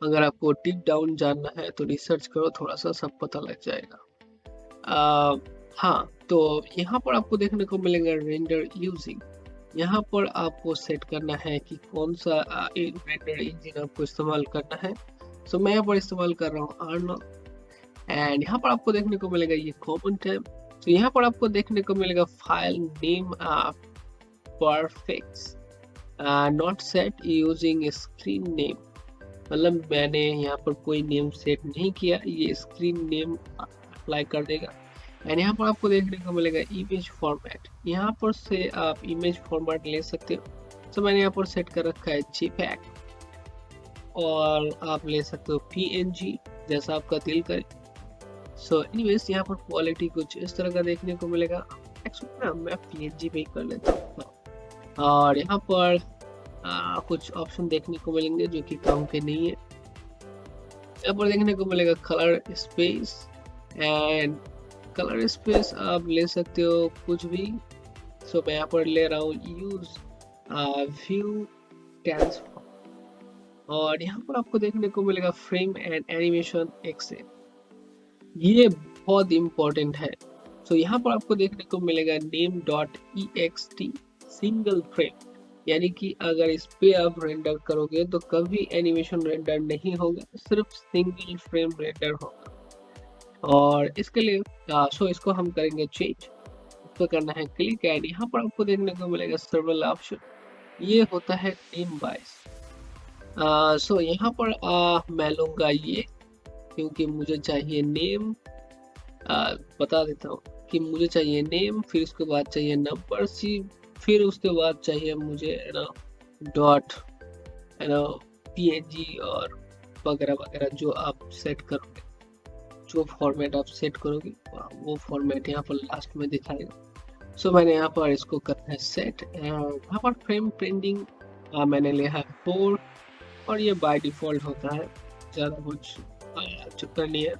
अगर आपको डीप डाउन जानना है तो रिसर्च करो, थोड़ा सा सब पता लग जाएगा। हाँ, तो यहाँ पर आपको देखने को मिलेगा रेंडर यूजिंग। यहाँ पर आपको सेट करना है कि कौन सा रेंडर इंजन आपको इस्तेमाल करना है। सो मैं यहाँ पर इस्तेमाल कर रहा हूँ आर्नो, एंड यहाँ पर आपको देखने को मिलेगा ये कॉमन टैब। तो यहाँ पर आपको देखने को मिलेगा file name perfect not set using screen name, मतलब मैंने यहाँ पर कोई नेम सेट नहीं किया, ये स्क्रीन नेम अप्लाई कर देगा। एंड यहाँ पर आपको देखने को मिलेगा इमेज फॉर्मेट, यहाँ पर से आप इमेज फॉर्मेट ले सकते हो। तो मैंने यहाँ पर सेट कर रखा है JPEG, और आप ले सकते हो PNG जैसा आपका दिल करे। सो एनीवेज यहाँ पर क्वालिटी कुछ इस तरह का देखने को मिलेगा। एक्चुअली ना मैं PNG पे ही कर लेता हूँ। और यहाँ पर कुछ ऑप्शन देखने को मिलेंगे जो कि काम के नहीं है। यहाँ पर देखने को मिलेगा colour space, and colour space आप ले सकते हो कुछ भी। सो मैं यहाँ पर ले रहा हूँ यूज व्यू ट्रांसफॉर्म, और यहाँ पर आपको देखने को मिलेगा फ्रेम एंड एनिमेशन एक्सेल, ये बहुत इंपॉर्टेंट है। सो यहाँ पर आपको देखने को मिलेगा name.ext सिंगल फ्रेम, यानी कि अगर इस पे आप रेंडर करोगे तो कभी एनिमेशन रेंडर नहीं होगा, सिर्फ सिंगल फ्रेम रेंडर होगा। और इसके लिए सो इसको हम करेंगे चेंज, तो करना है क्लिक, एंड यहाँ पर आपको देखने को मिलेगा सर्वल ऑप्शन, ये होता है नेम वाइज। सो यहाँ पर मैं लूंगा ये, क्योंकि मुझे चाहिए नेम। बता देता हूँ कि मुझे चाहिए नेम, फिर उसके बाद चाहिए नंबर सी, फिर उसके बाद चाहिए मुझे डॉट PNG और वगैरह वगैरह जो आप सेट करोगे, जो फॉर्मेट आप सेट करोगे वो फॉर्मेट यहाँ पर लास्ट में दिखाएगा। सो मैंने यहाँ पर इसको करना है सेट, यहाँ पर फ्रेम प्रिंटिंग मैंने लिया है 4, और ये बाय डिफॉल्ट होता है, ज़्यादा कुछ चक्कर नहीं है।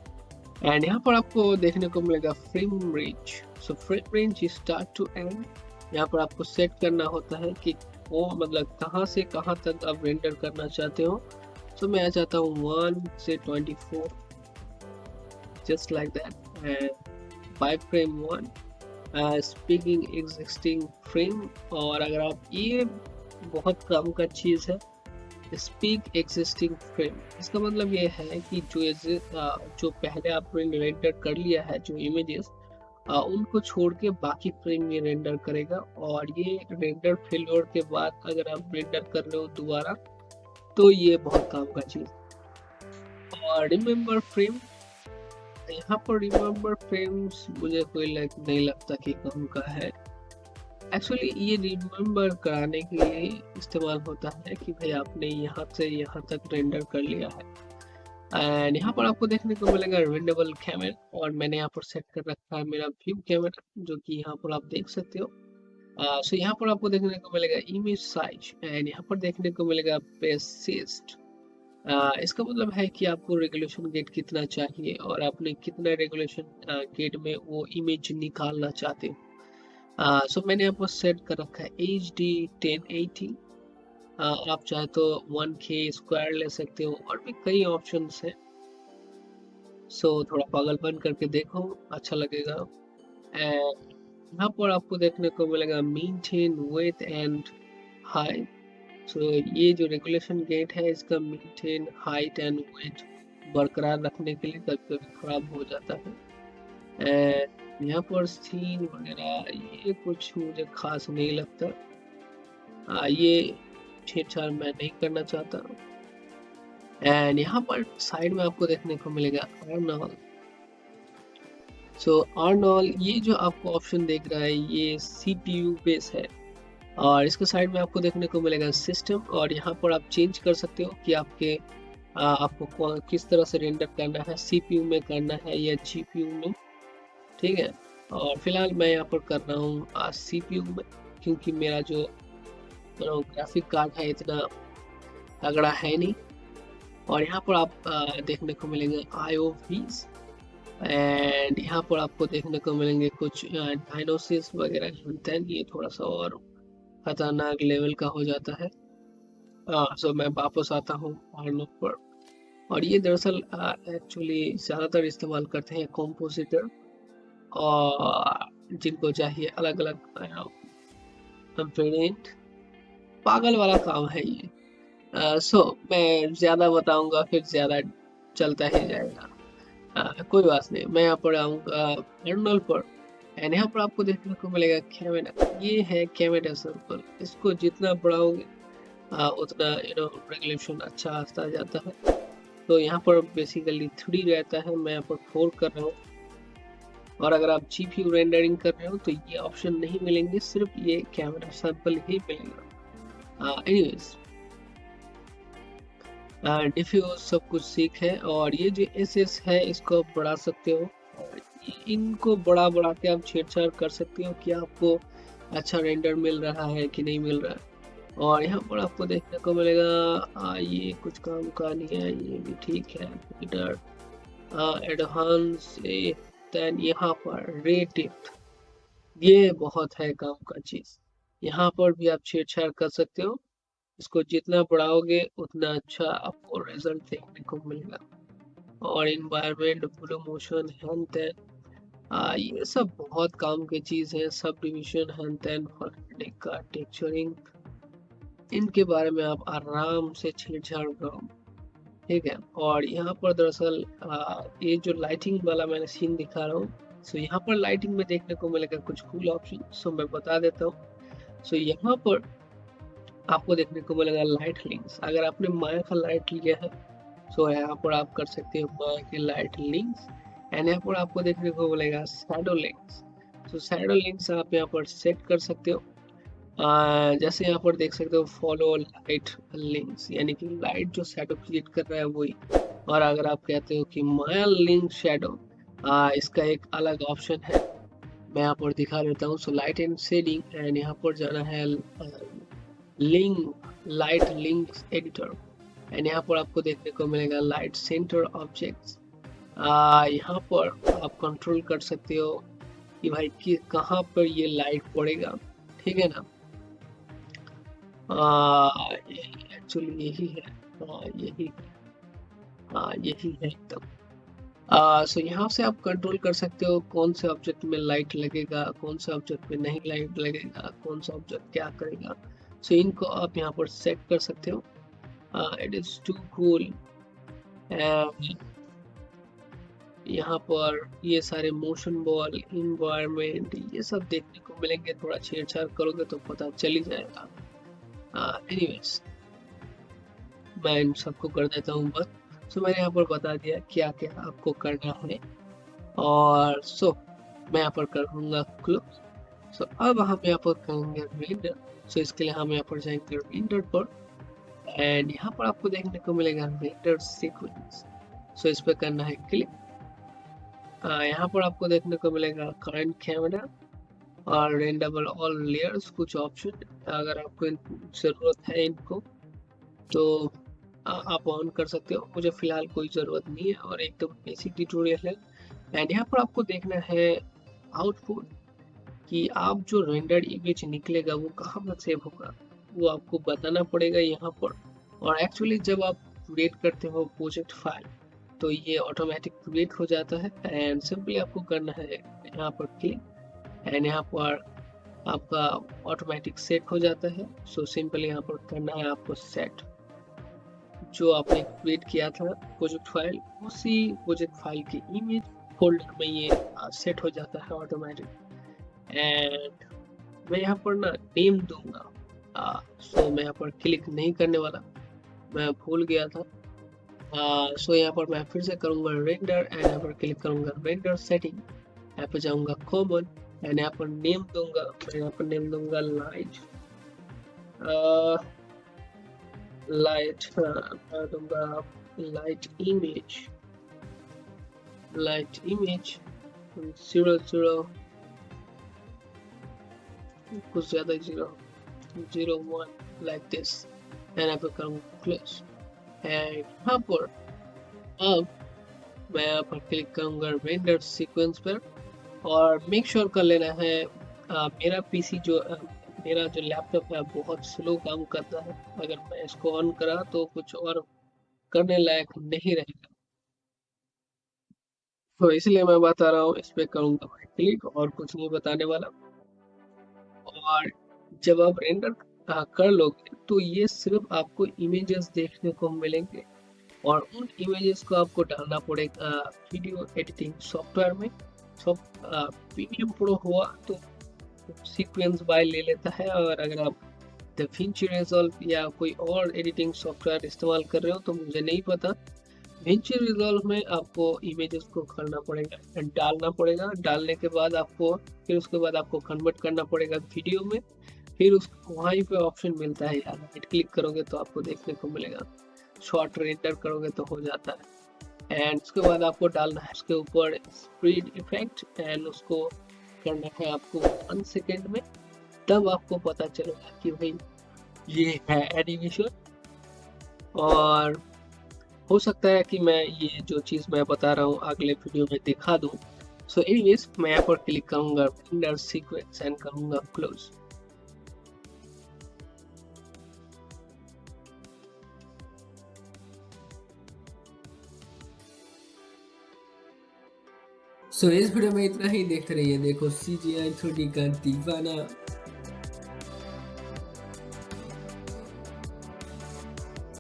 एंड यहाँ पर आपको देखने को मिलेगा frame range. So frame range start to end, यहाँ पर आपको सेट करना होता है कि वो मतलब कहाँ से कहाँ तक आप रेंडर करना चाहते हो। सो मैं चाहता हूँ 1 से 24 just like that, and by frame 1 speaking existing frame. और अगर आप ये बहुत काम का चीज़ है। स्पीक एग्जिस्टिंग फ्रेम, इसका मतलब ये है कि जो पहले आपने रेंडर कर लिया है जो इमेजेस, उनको छोड़ के बाकी फ्रेम ये रेंडर करेगा। और ये रेंडर फेलियर के बाद अगर आप रेंडर कर रहे हो दोबारा, तो ये बहुत काम का चीज़। और रिमेम्बर फ्रेम, यहाँ पर रिमेम्बर फ्रेम्स मुझे कोई नहीं लगता कि काम का है। एक्चुअली ये रिमेम्बर कराने के लिए इस्तेमाल होता है कि भाई आपने यहाँ से यहाँ तक रेंडर कर लिया है। एंड यहाँ पर आपको देखने को मिलेगा रेंडेबल कैमरा, और मैंने यहाँ पर सेट कर रखा है मेरा व्यू कैमरा, जो कि यहाँ पर आप देख सकते हो। सो यहाँ पर आपको देखने को मिलेगा इमेज साइज, एंड यहाँ पर देखने को मिलेगा पेसिस्ट। इसका मतलब है कि आपको रेगुलेशन गेट कितना चाहिए और आपने कितना रेगुलेशन गेट में वो इमेज निकालना चाहते हो। सो मैंने यहाँ पर सेट कर रखा है HD 1080। आप चाहे तो 1K स्क्वायर ले सकते हो, और भी कई ऑप्शंस हैं। सो थोड़ा पागलपन करके देखो, अच्छा लगेगा। एंड यहाँ पर आपको देखने को मिलेगा मेंटेन विड्थ एंड हाइट। सो ये जो रेगुलेशन गेट है, इसका मेंटेन हाइट एंड विड्थ बरकरार रखने के लिए कभी कभी खराब हो जाता है। एंड यहाँ पर सीन वगैरह ये कुछ मुझे खास नहीं लगता, ये छेड़छाड़ मैं नहीं करना चाहता। एंड यहाँ पर साइड में आपको देखने को मिलेगा अर्नॉल। सो अर्नॉल, ये जो आपको ऑप्शन देख रहा है ये CPU बेस है, और इसके साइड में आपको देखने को मिलेगा सिस्टम, और यहाँ पर आप चेंज कर सकते हो कि आपको किस तरह से रेंडर करना है, CPU में करना है या GPU में। ठीक है, और फिलहाल मैं यहाँ पर कर रहा हूँ CPU में, क्योंकि मेरा जो ग्राफिक कार्ड है इतना तगड़ा है नहीं। और यहाँ पर आप देखने को मिलेंगे IOVs, एंड यहाँ पर आपको देखने को मिलेंगे कुछ डायनोसिस वगैरह। ये थोड़ा सा और खतरनाक लेवल का हो जाता है। सो मैं वापस आता हूँ आर्नो पर, और ये दरअसल एक्चुअली ज़्यादातर इस्तेमाल करते हैं कॉम्पोजिटर, और जिनको चाहिए अलग अलग वेरिएंट। पागल वाला काम है ये। सो मैं ज़्यादा बताऊंगा फिर ज़्यादा चलता ही जाएगा। कोई बात नहीं, मैं यहाँ पर आऊँगा अर्नल पर, एंड यहाँ पर आपको देखने को मिलेगा कैमरा। ये है कैमरा सैंपल, इसको जितना बढ़ाओगे उतना रेगुलेशन अच्छा आता जाता है। तो यहाँ पर बेसिकली 3D रहता है, मैं यहाँ पर 4 कर रहा हूँ। और अगर आप GPU रेंडरिंग कर रहे हो तो ये ऑप्शन नहीं मिलेंगे, सिर्फ ये कैमरा सैंपल ही मिलेगा। एनीवेज, डिफ्यूज सब कुछ सीख है, और ये जो SS है इसको आप बढ़ा सकते हो, और इनको बढ़ा के आप छेड़छाड़ कर सकते हो कि आपको अच्छा रेंडर मिल रहा है कि नहीं मिल रहा है। और यहाँ पर आपको देखने को मिलेगा ये कुछ काम का नहीं है, ये भी ठीक है। एडवांस, देन यहाँ पर रे डेप्थ, ये बहुत है काम का चीज। यहाँ पर भी आप छेड़छाड़ कर सकते हो, इसको जितना बढ़ाओगे उतना अच्छा आपको रिजल्ट देखने को मिलेगा। और इन्वायरमेंट, ब्लू मोशन, हैन तेन, ये सब बहुत काम की चीज है। सब डिविजन, हैन तेन, का टेक्सचरिंग, इनके बारे में आप आराम से छेड़छाड़ करो। ठीक है, और यहाँ पर दरअसल ये जो लाइटिंग वाला मैंने सीन दिखा रहा हूँ, सो यहाँ पर लाइटिंग में देखने को मिलेगा कुछ कूल ऑप्शन, सो मैं बता देता हूँ। सो यहाँ पर आपको देखने को मिलेगा लाइट लिंक्स। अगर आपने माया का लाइट लिया है सो यहाँ पर आप कर सकते हो माया के लाइट लिंक्स, एंड यहाँ पर आपको देखने को मिलेगा शैडो लिंक्स। सो शैडो लिंक्स आप यहाँ पर सेट कर सकते हो। जैसे यहाँ पर देख सकते हो फॉलो लाइट लिंक्स, यानी कि लाइट जो शैडो क्रिएट कर रहा है वही। और अगर आप कहते हो कि माया लिंक शैडो, इसका एक अलग ऑप्शन है, मैं यहाँ पर दिखा देता हूँ। So light and shading, and यहाँ पर जाना है link, light links editor, and यहाँ पर आपको देखने को मिलेगा लाइट सेंटर ऑब्जेक्ट्स। यहाँ पर आप कंट्रोल कर सकते हो कि भाई कि कहाँ पर ये लाइट पड़ेगा। ठीक है ना, एक्चुअली यही है, यही है एकदम। सो यहाँ से आप कंट्रोल कर सकते हो कौन से ऑब्जेक्ट में लाइट लगेगा, कौन से ऑब्जेक्ट में नहीं लाइट लगेगा, कौन सा ऑब्जेक्ट क्या करेगा। सो इनको आप यहाँ पर सेट कर सकते हो। It is too cool. यहाँ पर ये सारे मोशन बॉल, इन्वायरमेंट, ये सब देखने को मिलेंगे। थोड़ा छेड़छाड़ करोगे तो पता चल ही जाएगा। एनीवेज मैं इन सबको कर देता हूँ बस। सो मैंने यहाँ पर बता दिया क्या क्या आपको करना है। और मैं यहाँ पर करूँगा क्लोज। अब हम यहाँ पर करेंगे रेंडर। इसके लिए हम यहाँ पर जाएंगे रेंडर पर, एंड यहाँ पर आपको देखने को मिलेगा रेंडर सीक्वेंस। इस पर करना है क्लिक। यहाँ पर आपको देखने को मिलेगा करंट कैमरा और रेंडरेबल ऑल लेयर्स, कुछ ऑप्शन। अगर आपको जरूरत है इनको तो आप ऑन कर सकते हो। मुझे फिलहाल कोई ज़रूरत नहीं है और एकदम बेसिक ट्यूटोरियल है। एंड यहाँ पर आपको देखना है आउटपुट, कि आप जो रेंडर्ड इमेज निकलेगा वो कहाँ पर सेव होगा, वो आपको बताना पड़ेगा यहाँ पर। और एक्चुअली जब आप क्रिएट करते हो प्रोजेक्ट फाइल तो ये ऑटोमेटिक क्रिएट हो जाता है। एंड सिंपली आपको करना है यहाँ पर क्लिक, एंड यहाँ पर आपका ऑटोमेटिक सेट हो जाता है। सिंपली यहाँ पर करना है आपको सेट। जो आपने क्रिएट किया था प्रोजेक्ट फाइल, उसी प्रोजेक्ट फाइल की इमेज फोल्डर में ये सेट हो जाता है ऑटोमेटिक। एंड मैं यहाँ पर ना नेम दूंगा। मैं यहाँ पर क्लिक नहीं करने वाला, मैं भूल गया था। यहाँ पर मैं फिर से करूँगा रेंडर, एंड यहाँ पर क्लिक करूँगा रेंडर सेटिंग। यहाँ पर जाऊँगा कॉमन, एंड यहाँ पर नेम दूंगा। मैं यहाँ पर नेम दूंगा लाइट। लाइट दूंगा लाइट इमेज 00, कुछ ज्यादा 001 लाइक दिस। एंड यहाँ पर करूँगा क्लोज। एंड यहाँ पर अब मैं यहाँ पर क्लिक करूँगा रेंडर सीक्वेंस पर, और मेक श्योर कर लेना है मेरा पीसी मेरा जो लैपटॉप है बहुत स्लो काम करता है। अगर मैं इसको ऑन करा तो कुछ और करने लायक नहीं रहेगा, तो इसलिए मैं बता रहा हूँ। इस पे करूँगा क्लिक और कुछ नहीं बताने वाला। और जब आप रेंडर कर लोगे तो ये सिर्फ आपको इमेजेस देखने को मिलेंगे, और उन इमेजेस को आपको डालना पड़ेगा वीडियो एडिटिंग सॉफ्टवेयर में। प्रीमियम प्रो हुआ तो सीक्वेंस बाय ले लेता है, और अगर आप DaVinci Resolve या कोई और एडिटिंग सॉफ्टवेयर इस्तेमाल कर रहे हो तो मुझे नहीं पता। DaVinci Resolve में आपको इमेजेस को करना पड़ेगा, डालना पड़ेगा। डालने के बाद फिर उसके बाद आपको कन्वर्ट करना पड़ेगा वीडियो में। फिर वहीं पे ऑप्शन मिलता है यार, राइट क्लिक करोगे तो आपको देखने को मिलेगा। शॉर्ट रेंडर करोगे तो हो जाता है। एंड उसके बाद आपको डालना है उसके ऊपर स्पीड इफेक्ट, एंड उसको करना है आपको 1 सेकेंड में। तब आपको पता चलेगा कि भाई ये है एनिमेशन। और हो सकता है कि मैं ये जो चीज़ मैं बता रहा हूँ अगले वीडियो में दिखा दूँ। एनीवेज मैं यहाँ पर क्लिक करूँगा रेंडर सीक्वेंस एंड करूँगा क्लोज। इस वीडियो में इतना ही। देखते रहिए देखो CGI 3D का दीवाना।